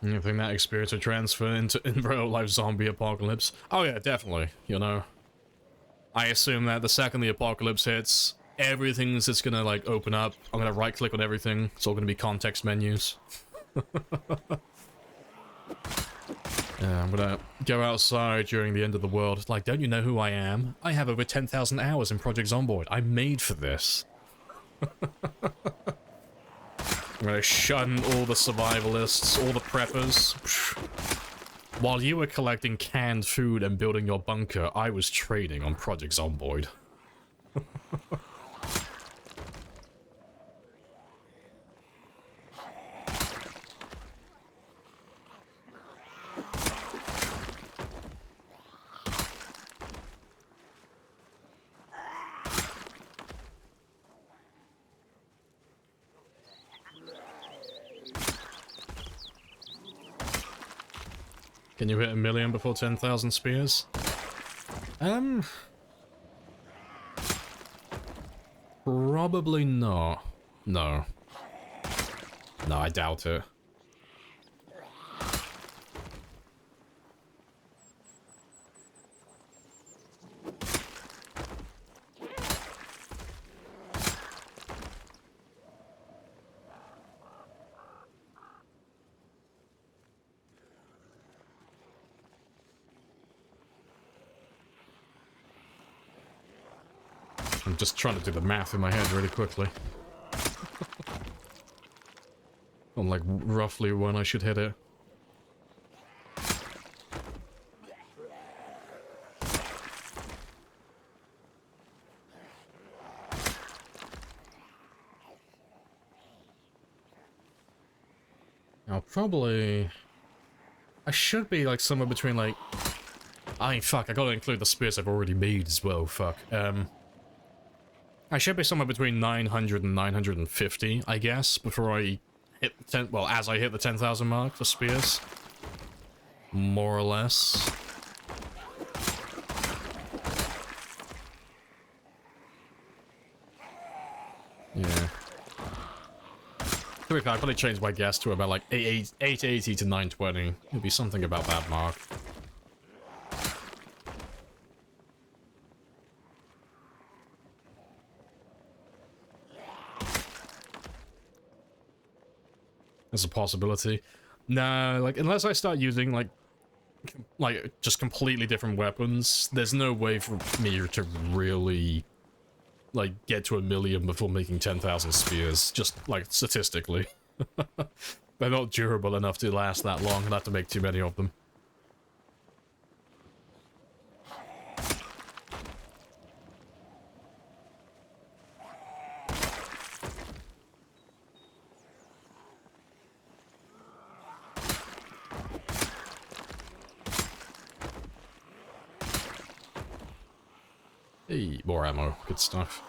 You think that experience would transfer into in real life zombie apocalypse? Oh yeah, definitely, you know. I assume that the second the apocalypse hits, everything's just gonna, like, open up. I'm gonna right click on everything. It's all gonna be context menus. I'm gonna go outside during the end of the world. It's like, don't you know who I am? I have over 10,000 hours in Project Zomboid. I'm made for this. I'm gonna shun all the survivalists, all the preppers. While you were collecting canned food and building your bunker, I was trading on Project Zomboid. Can you hit 1 million before 10,000 spears? Probably not. No. No, I doubt it. I'm just trying to do the math in my head really quickly. On like roughly when I should hit it. I'll probably... I should be like somewhere between like... fuck, I gotta include the spears I've already made as well, fuck. I should be somewhere between 900 and 950, I guess, before I hit 10... Well, as I hit the 10,000 mark for spears. More or less. Yeah. To be fair, I probably changed my guess to about like 880 to 920. It'll be something about that mark. There's a possibility. No, like, unless I start using, like, just completely different weapons, there's no way for me to really, like, get to 1 million before making 10,000 spears, just, like, statistically. They're not durable enough to last that long, I'd have to make too many of them. Hey, more ammo. Good stuff.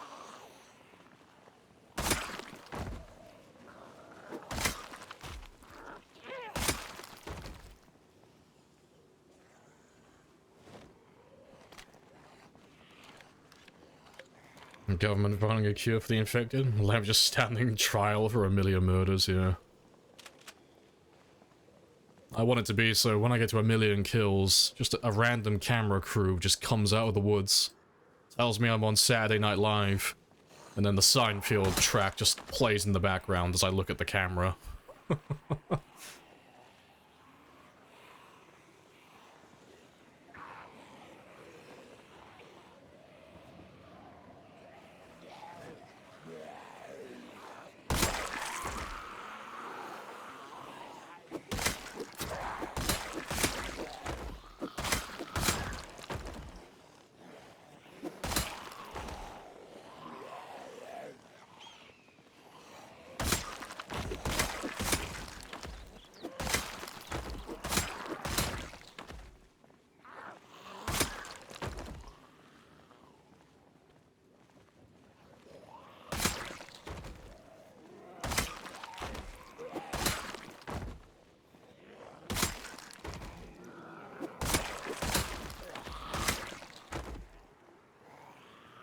Government finding a cure for the infected? Lab just standing trial for 1 million murders, yeah. I want it to be so when I get to 1 million kills, just a random camera crew just comes out of the woods. Tells me I'm on Saturday Night Live, and then the Seinfeld track just plays in the background as I look at the camera.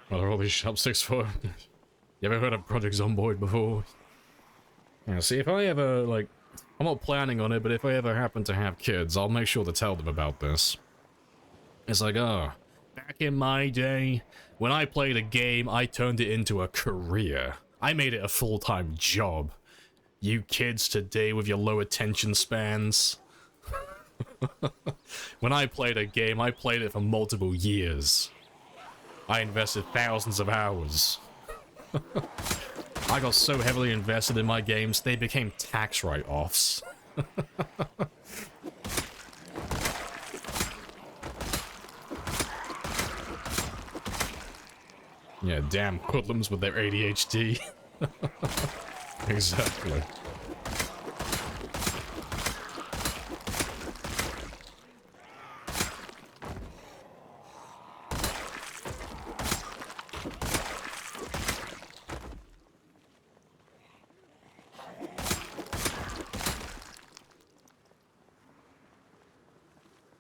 What are all these chopsticks for? You ever heard of Project Zomboid before? Yeah, see, if I ever, like... I'm not planning on it, but if I ever happen to have kids, I'll make sure to tell them about this. It's like, oh, back in my day, when I played a game, I turned it into a career. I made it a full-time job. You kids today with your low attention spans. When I played a game, I played it for multiple years. I invested thousands of hours. I got so heavily invested in my games, they became tax write-offs. Yeah, damn hoodlums with their ADHD. Exactly.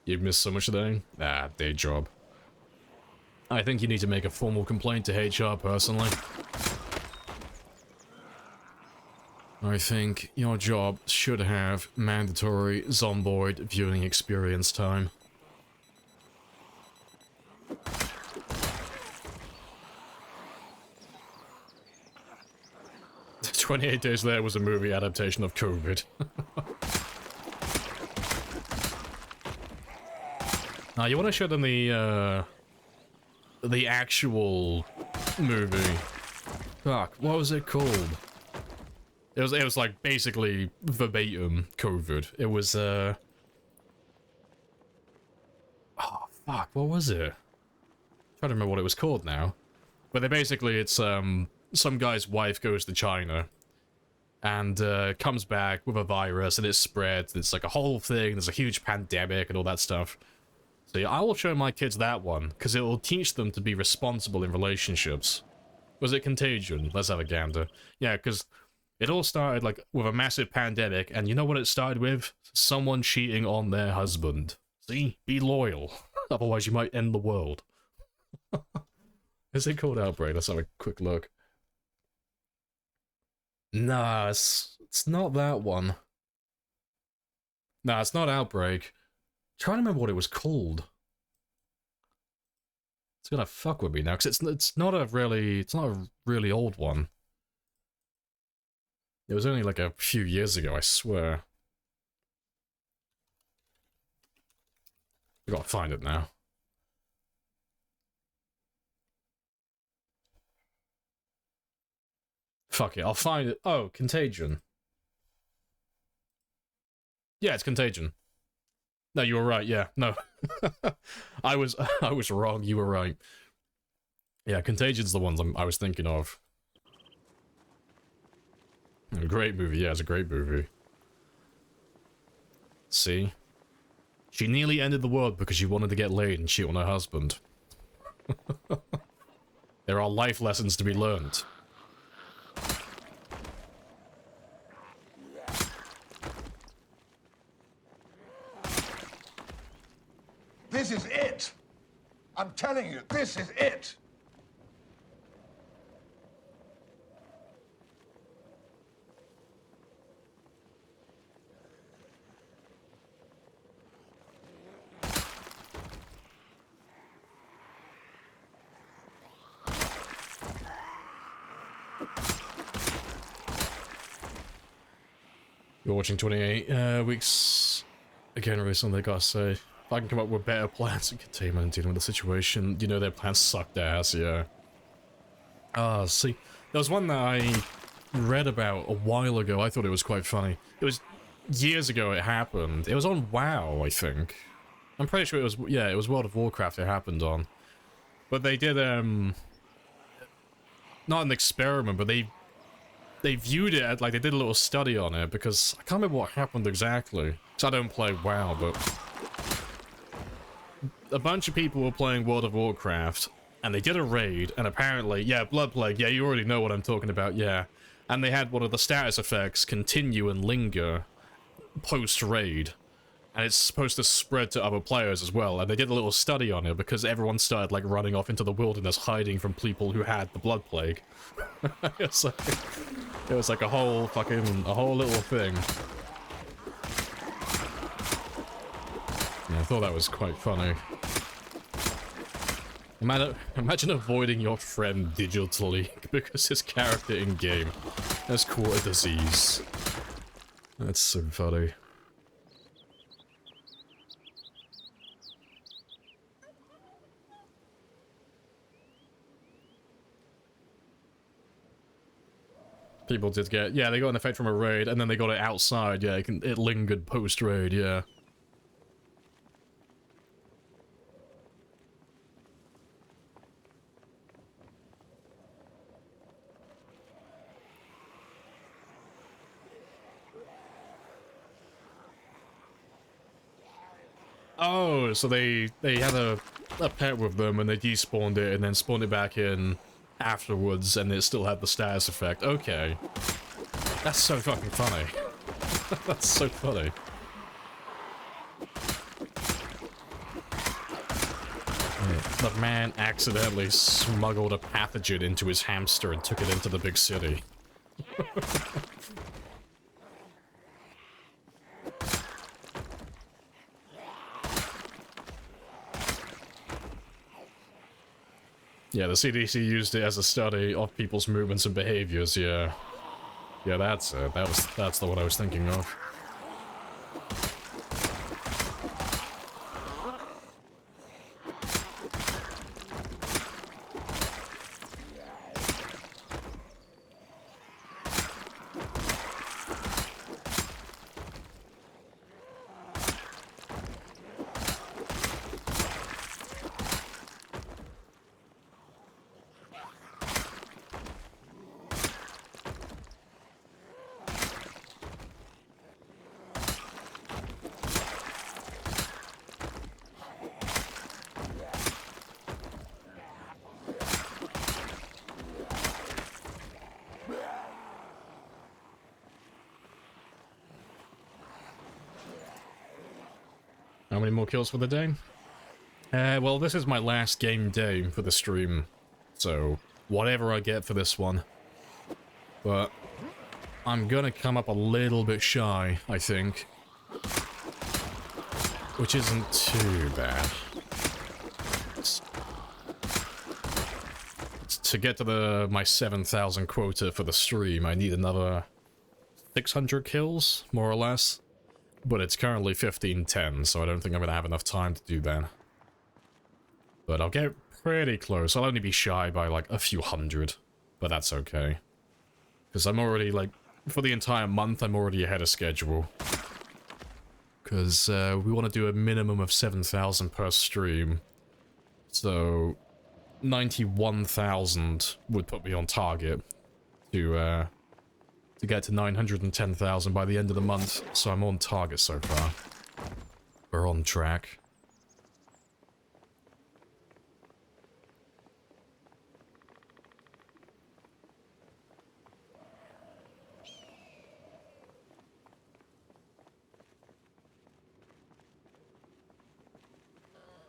You've missed so much today? Ah, day job. I think you need to make a formal complaint to HR personally. I think your job should have mandatory Zomboid viewing experience time. "28 Days Later" was a movie adaptation of COVID. Now, you want to show them the actual movie. Fuck, what was it called? It was like basically verbatim COVID. It was oh fuck, what was it? I'm trying to remember what it was called now. But they basically, it's some guy's wife goes to China and comes back with a virus and it spreads. It's like a whole thing, there's a huge pandemic and all that stuff. So yeah, I will show my kids that one, because it will teach them to be responsible in relationships. Was it Contagion? Let's have a gander. Yeah, because it all started like with a massive pandemic, and you know what it started with? Someone cheating on their husband. See? Be loyal. Otherwise you might end the world. Is it called Outbreak? Let's have a quick look. Nah, it's not that one. Nah, it's not Outbreak. Trying to remember what it was called. It's gonna fuck with me now, because it's not a really old one. It was only like a few years ago, I swear. I gotta find it now. Fuck it, I'll find it. Oh, Contagion. Yeah, it's Contagion. No, you were right, yeah, no. I was wrong, you were right. Yeah, Contagion's the ones I was thinking of. A great movie, yeah, it's a great movie. See? She nearly ended the world because she wanted to get laid and cheat on her husband. There are life lessons to be learned.
This is it. I'm telling you, this is it.
You're watching 28 weeks again recently, I gotta say. If I can come up with better plans and containment and dealing with the situation, you know their plans sucked ass, yeah. See, there was one that I read about a while ago. I thought it was quite funny. It was years ago it happened. It was on WoW, I think. I'm pretty sure it was, yeah, it was World of Warcraft it happened on. But they did, not an experiment, but they viewed it, like they did a little study on it, because I can't remember what happened exactly. Because I don't play WoW, but a bunch of people were playing World of Warcraft, and they did a raid, and apparently, yeah, Blood Plague, yeah, you already know what I'm talking about, yeah. And they had one of the status effects continue and linger post-raid. And it's supposed to spread to other players as well, and they did a little study on it because everyone started, like, running off into the wilderness hiding from people who had the Blood Plague. It was like a whole little thing. Yeah, I thought that was quite funny. Imagine avoiding your friend digitally because his character in-game has caught a disease. That's so funny. People did get, yeah, they got an effect from a raid, and then they got it outside. Yeah, it lingered post raid. Yeah. Oh, so they had a pet with them and they despawned it and then spawned it back in afterwards and it still had the status effect. Okay. That's so fucking funny. That's so funny. The man accidentally smuggled a pathogen into his hamster and took it into the big city. Yeah, the CDC used it as a study of people's movements and behaviors, yeah. Yeah, that's it. That's the one I was thinking of. How many more kills for the day? Well, this is my last game day for the stream, so whatever I get for this one. But I'm gonna come up a little bit shy, I think. Which isn't too bad. To get to my 7,000 quota for the stream, I need another 600 kills, more or less. But it's currently 15:10, so I don't think I'm gonna have enough time to do that. But I'll get pretty close. I'll only be shy by like a few hundred, but that's okay. Because I'm already like, for the entire month, I'm already ahead of schedule. Because we want to do a minimum of 7,000 per stream. So 91,000 would put me on target to get to 910,000 by the end of the month, so I'm on target so far. We're on track.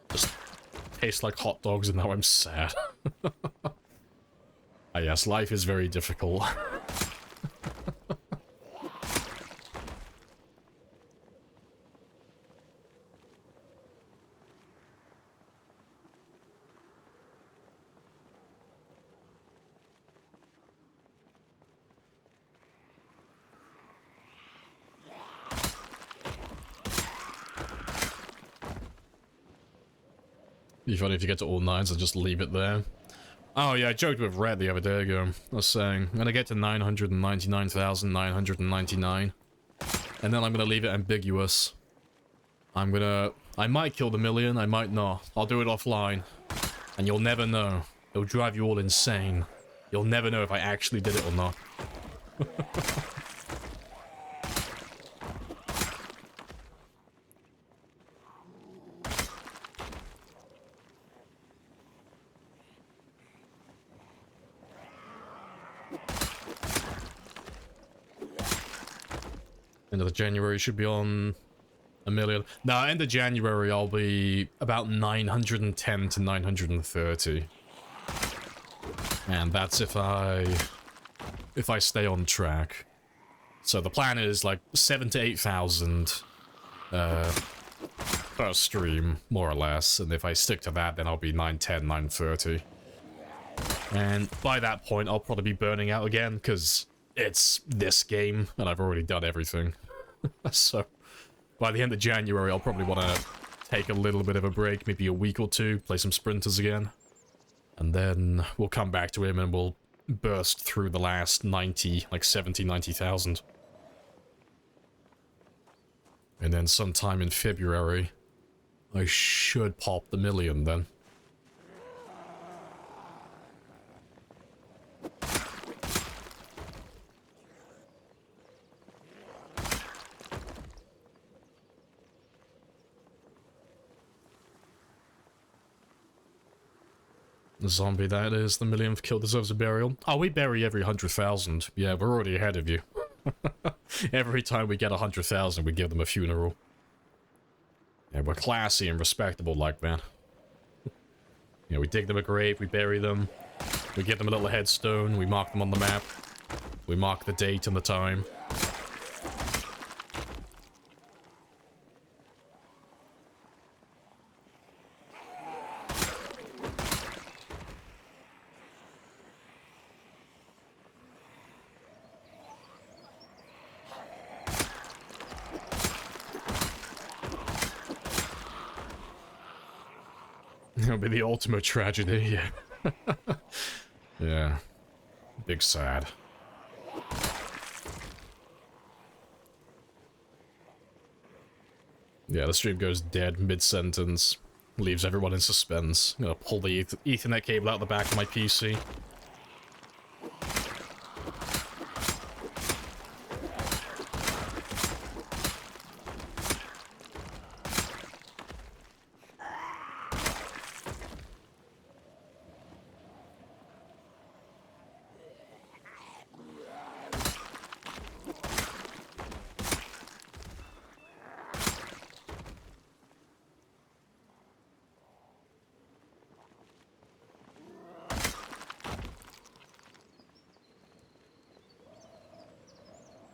Just tastes like hot dogs and now I'm sad. Ah yes, life is very difficult. Be funny if you get to all 9s and just leave it there. Oh yeah, I joked with Red the other day ago. I was saying, I'm gonna get to 999,999. And then I'm gonna leave it ambiguous. I might kill the million, I might not. I'll do it offline. And you'll never know. It'll drive you all insane. You'll never know if I actually did it or not. End of January should be on a million. No, end of January I'll be about 910 to 930. And that's if I stay on track. So the plan is like 7,000 to 8,000 per stream, more or less. And if I stick to that, then I'll be 910, 930. And by that point, I'll probably be burning out again, because it's this game, and I've already done everything. So, by the end of January, I'll probably want to take a little bit of a break, maybe a week or two, play some sprinters again. And then we'll come back to him and we'll burst through the last 90, like 70, 90,000. And then sometime in February, I should pop the million then. The zombie that is, the millionth kill deserves a burial. Oh, we bury every 100,000. Yeah, we're already ahead of you. Every time we get 100,000, we give them a funeral. Yeah, we're classy and respectable like that. You know, we dig them a grave, we bury them, we give them a little headstone, we mark them on the map, we mark the date and the time. It'll be the ultimate tragedy, yeah. Yeah. Big sad. Yeah, the stream goes dead mid-sentence. Leaves everyone in suspense. I'm gonna pull the Ethernet cable out the back of my PC.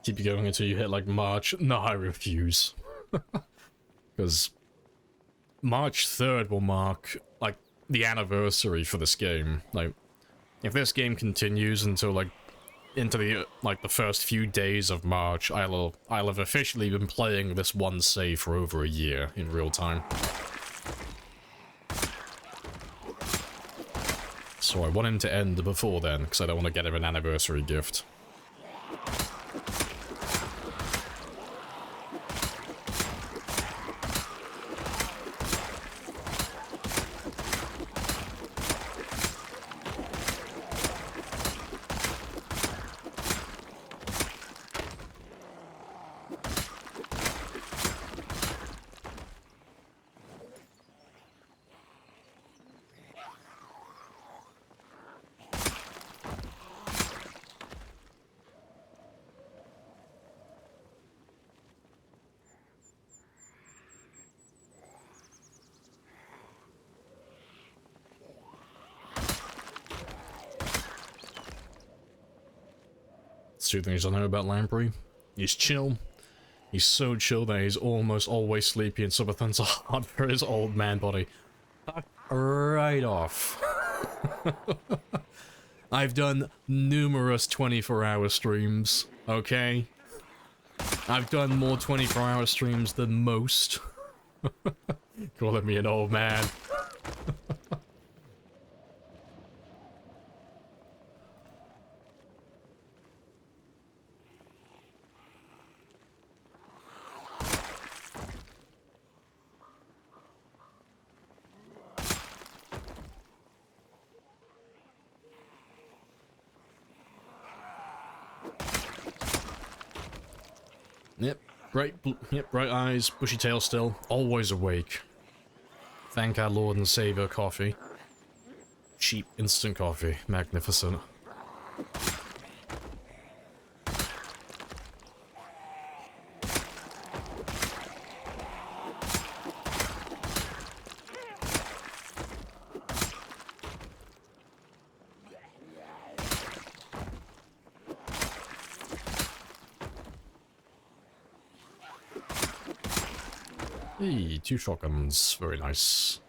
Keep you going until you hit like March. No, I refuse. Because March 3rd will mark like the anniversary for this game. Like, if this game continues until like into the like the first few days of March, I'll have officially been playing this one save for over a year in real time. So I want him to end before then, because I don't want to get him an anniversary gift. Two things I know about Lamprey. He's chill. He's so chill that he's almost always sleepy and subathons are hard for his old man body. Right off. I've done numerous 24-hour streams, okay? I've done more 24-hour streams than most. Calling me an old man. Yep, bright eyes, bushy tail still, always awake. Thank our Lord and Savior coffee. Cheap instant coffee, magnificent. Hey, 2 shotguns. Very nice.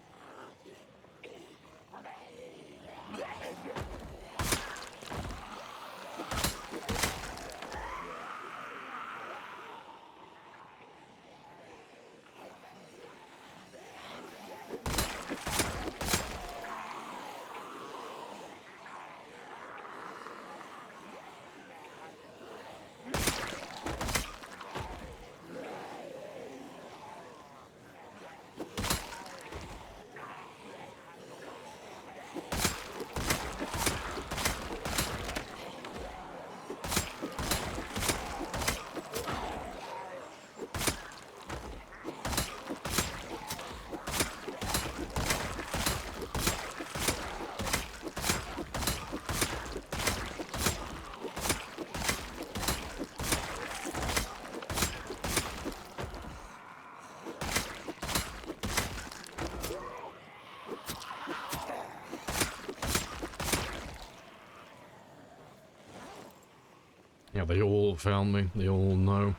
Yeah, they all found me. They all know.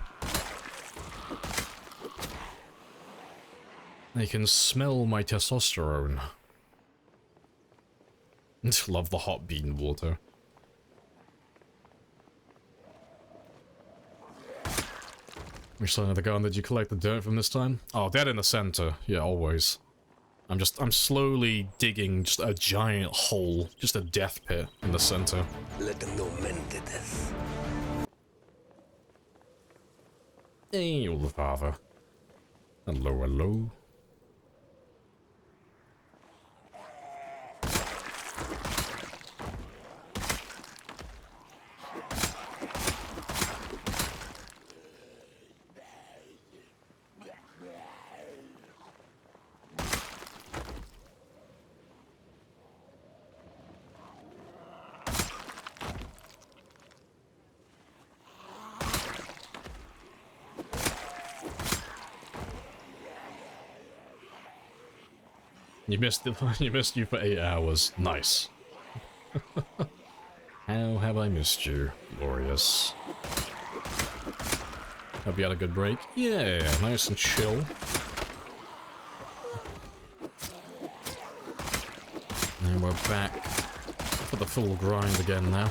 They can smell my testosterone. Love the hot bean water. Which side of the gun did you collect the dirt from this time? Oh, dead in the center. Yeah, always. I'm slowly digging just a giant hole, just a death pit in the center. Hey, old father. Hello, hello. You missed you for 8 hours. Nice. How have I missed you? Glorious. Hope you had a good break. Yeah, nice and chill. And we're back for the full grind again now.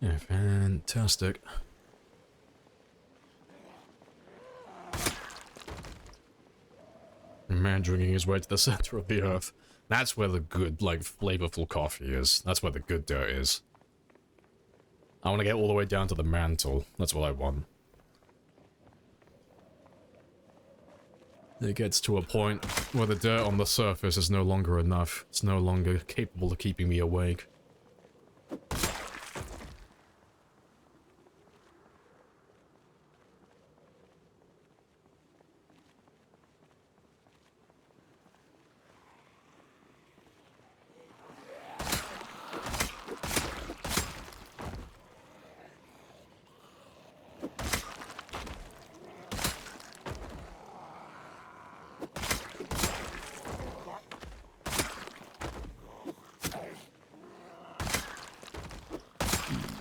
Yeah, fantastic. Man drinking his way to the center of the earth. That's where the good, like, flavorful coffee is. That's where the good dirt is. I want to get all the way down to the mantle. That's what I want. It gets to a point where the dirt on the surface is no longer enough. It's no longer capable of keeping me awake.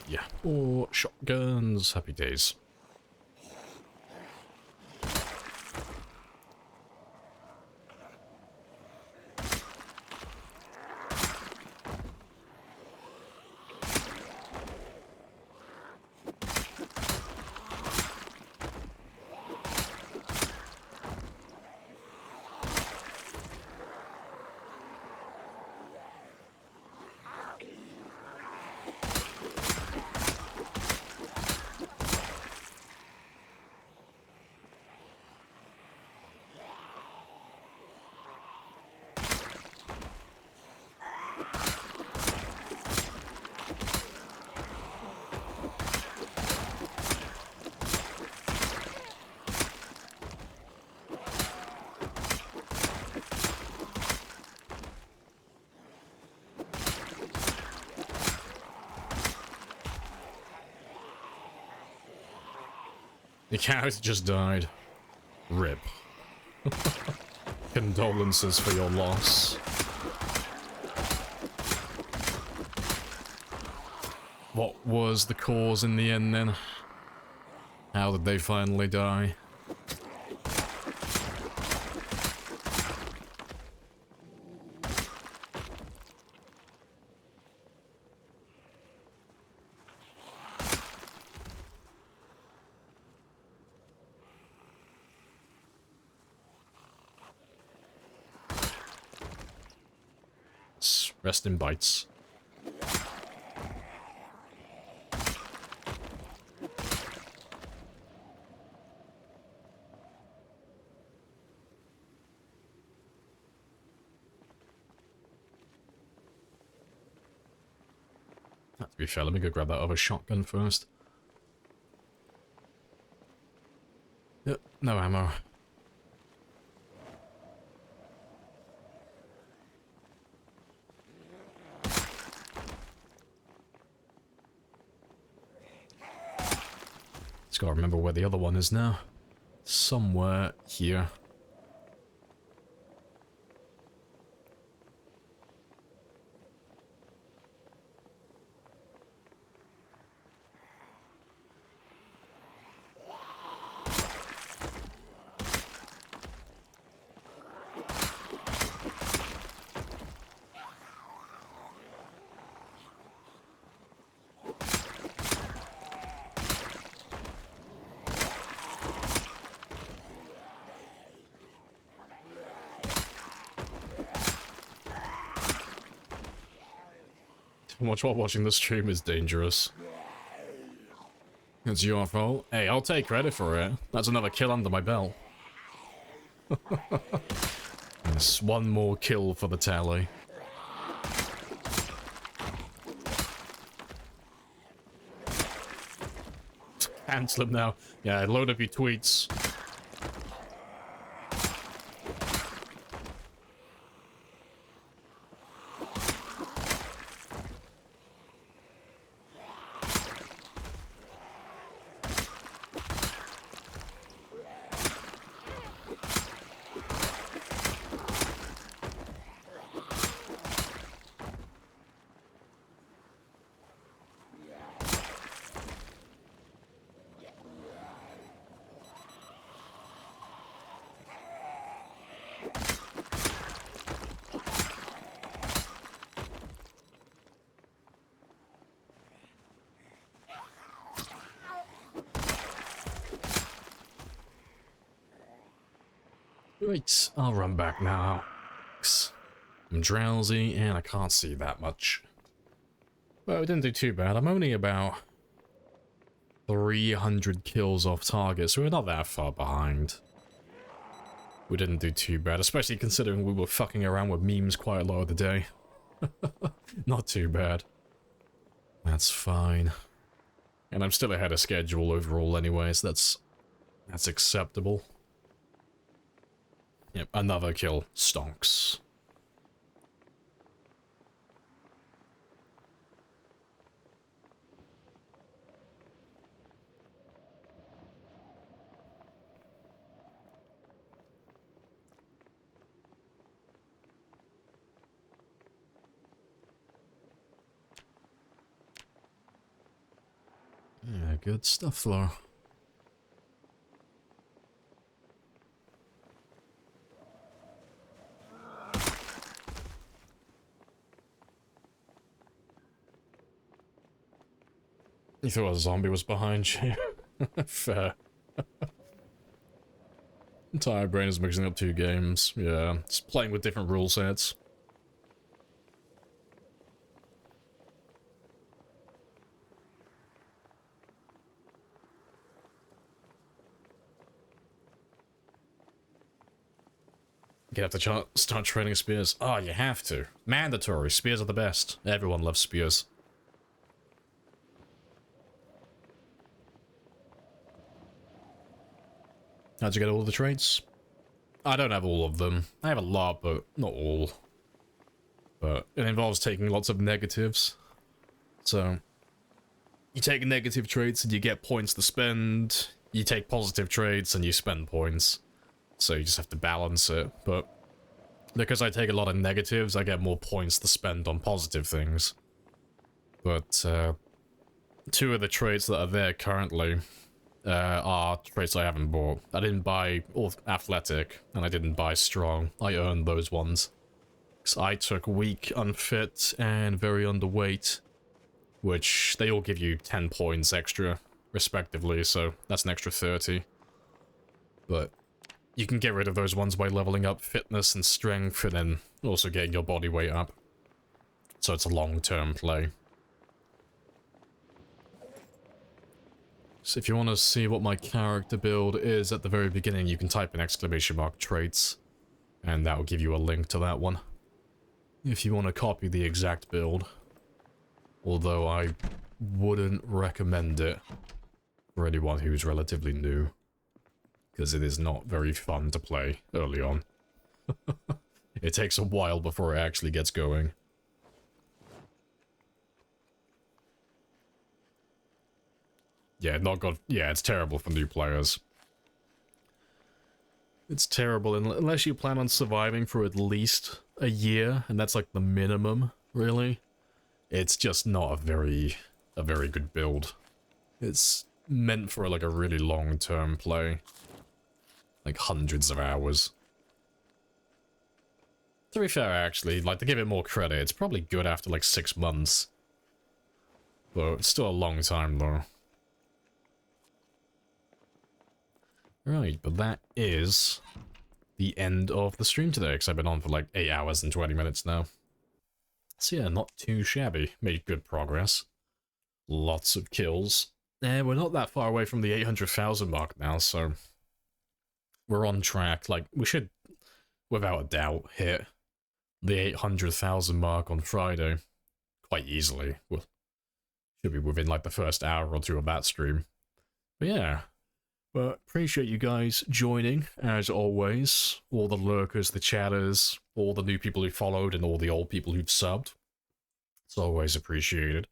Yeah. Oh, shotguns. Happy days. The character just died. RIP. Condolences for your loss. What was the cause in the end then? How did they finally die? Rest in bites. To be fair, let me go grab that other shotgun first. Yep, no ammo. Just gotta remember where the other one is now. Somewhere here. Much while watching the stream is dangerous. It's your fault. Hey, I'll take credit for it. That's another kill under my belt. Yes, one more kill for the tally. Cancel him now. Yeah, load up your tweets. Right, I'll run back now. I'm drowsy and I can't see that much. Well, we didn't do too bad. I'm only about 300 kills off target, so we're not that far behind. We didn't do too bad, especially considering we were fucking around with memes quite a lot of the day. Not too bad. That's fine. And I'm still ahead of schedule overall anyway, so that's acceptable. Yep, another kill. Stonks. Yeah, good stuff though. You thought a zombie was behind you? Fair. Entire brain is mixing up two games. Yeah, it's playing with different rule sets. You have to start training spears. Oh, you have to. Mandatory. Spears are the best. Everyone loves spears. How'd you get all the traits? I don't have all of them. I have a lot, but not all. But it involves taking lots of negatives. So, you take negative traits and you get points to spend. You take positive traits and you spend points. So you just have to balance it. But because I take a lot of negatives, I get more points to spend on positive things. But two of the traits that are there currently are traits I haven't bought. I didn't buy athletic, and I didn't buy strong. I earned those ones. So I took weak, unfit, and very underweight, which they all give you 10 points extra, respectively, so that's an extra 30. But you can get rid of those ones by leveling up fitness and strength, and then also getting your body weight up. So it's a long-term play. So if you want to see what my character build is at the very beginning, you can type in !" traits, and that will give you a link to that one. If you want to copy the exact build. Although I wouldn't recommend it for anyone who's relatively new, because it is not very fun to play early on. It takes a while before it actually gets going. Yeah, not good. Yeah, it's terrible for new players. It's terrible unless you plan on surviving for at least a year, and that's like the minimum, really. It's just not a very good build. It's meant for like a really long-term play. Like hundreds of hours. To be fair, actually, like to give it more credit, it's probably good after like 6 months. But it's still a long time though. Right, but that is the end of the stream today, because I've been on for like 8 hours and 20 minutes now. So yeah, not too shabby. Made good progress. Lots of kills. And we're not that far away from the 800,000 mark now, so we're on track. Like, we should, without a doubt, hit the 800,000 mark on Friday quite easily. Well, should be within like the first hour or two of that stream. But yeah. But appreciate you guys joining, as always. All the lurkers, the chatters, all the new people who followed, and all the old people who've subbed. It's always appreciated.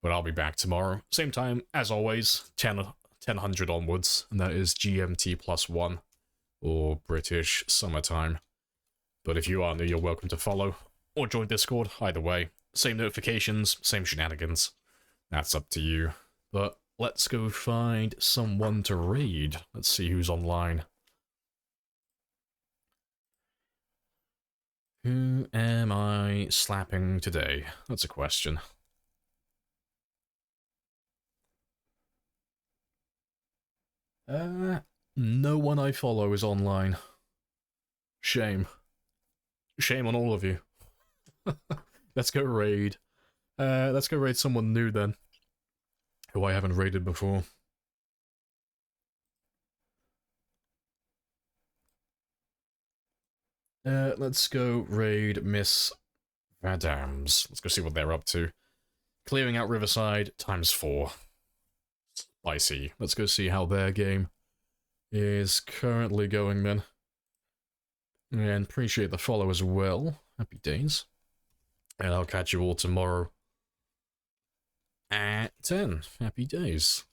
But I'll be back tomorrow. Same time, as always, 1000 onwards. And that is GMT +1, or British summertime. But if you are new, you're welcome to follow, or join Discord. Either way, same notifications, same shenanigans. That's up to you. But let's go find someone to raid. Let's see who's online. Who am I slapping today? That's a question. No one I follow is online. Shame. Shame on all of you. Let's go raid. Let's go raid someone new then, who I haven't raided before. Let's go raid Miss Vadams. Let's go see what they're up to. Clearing out Riverside ×4. Spicy. Let's go see how their game is currently going then. And appreciate the follow as well. Happy days. And I'll catch you all tomorrow at 10. Happy days.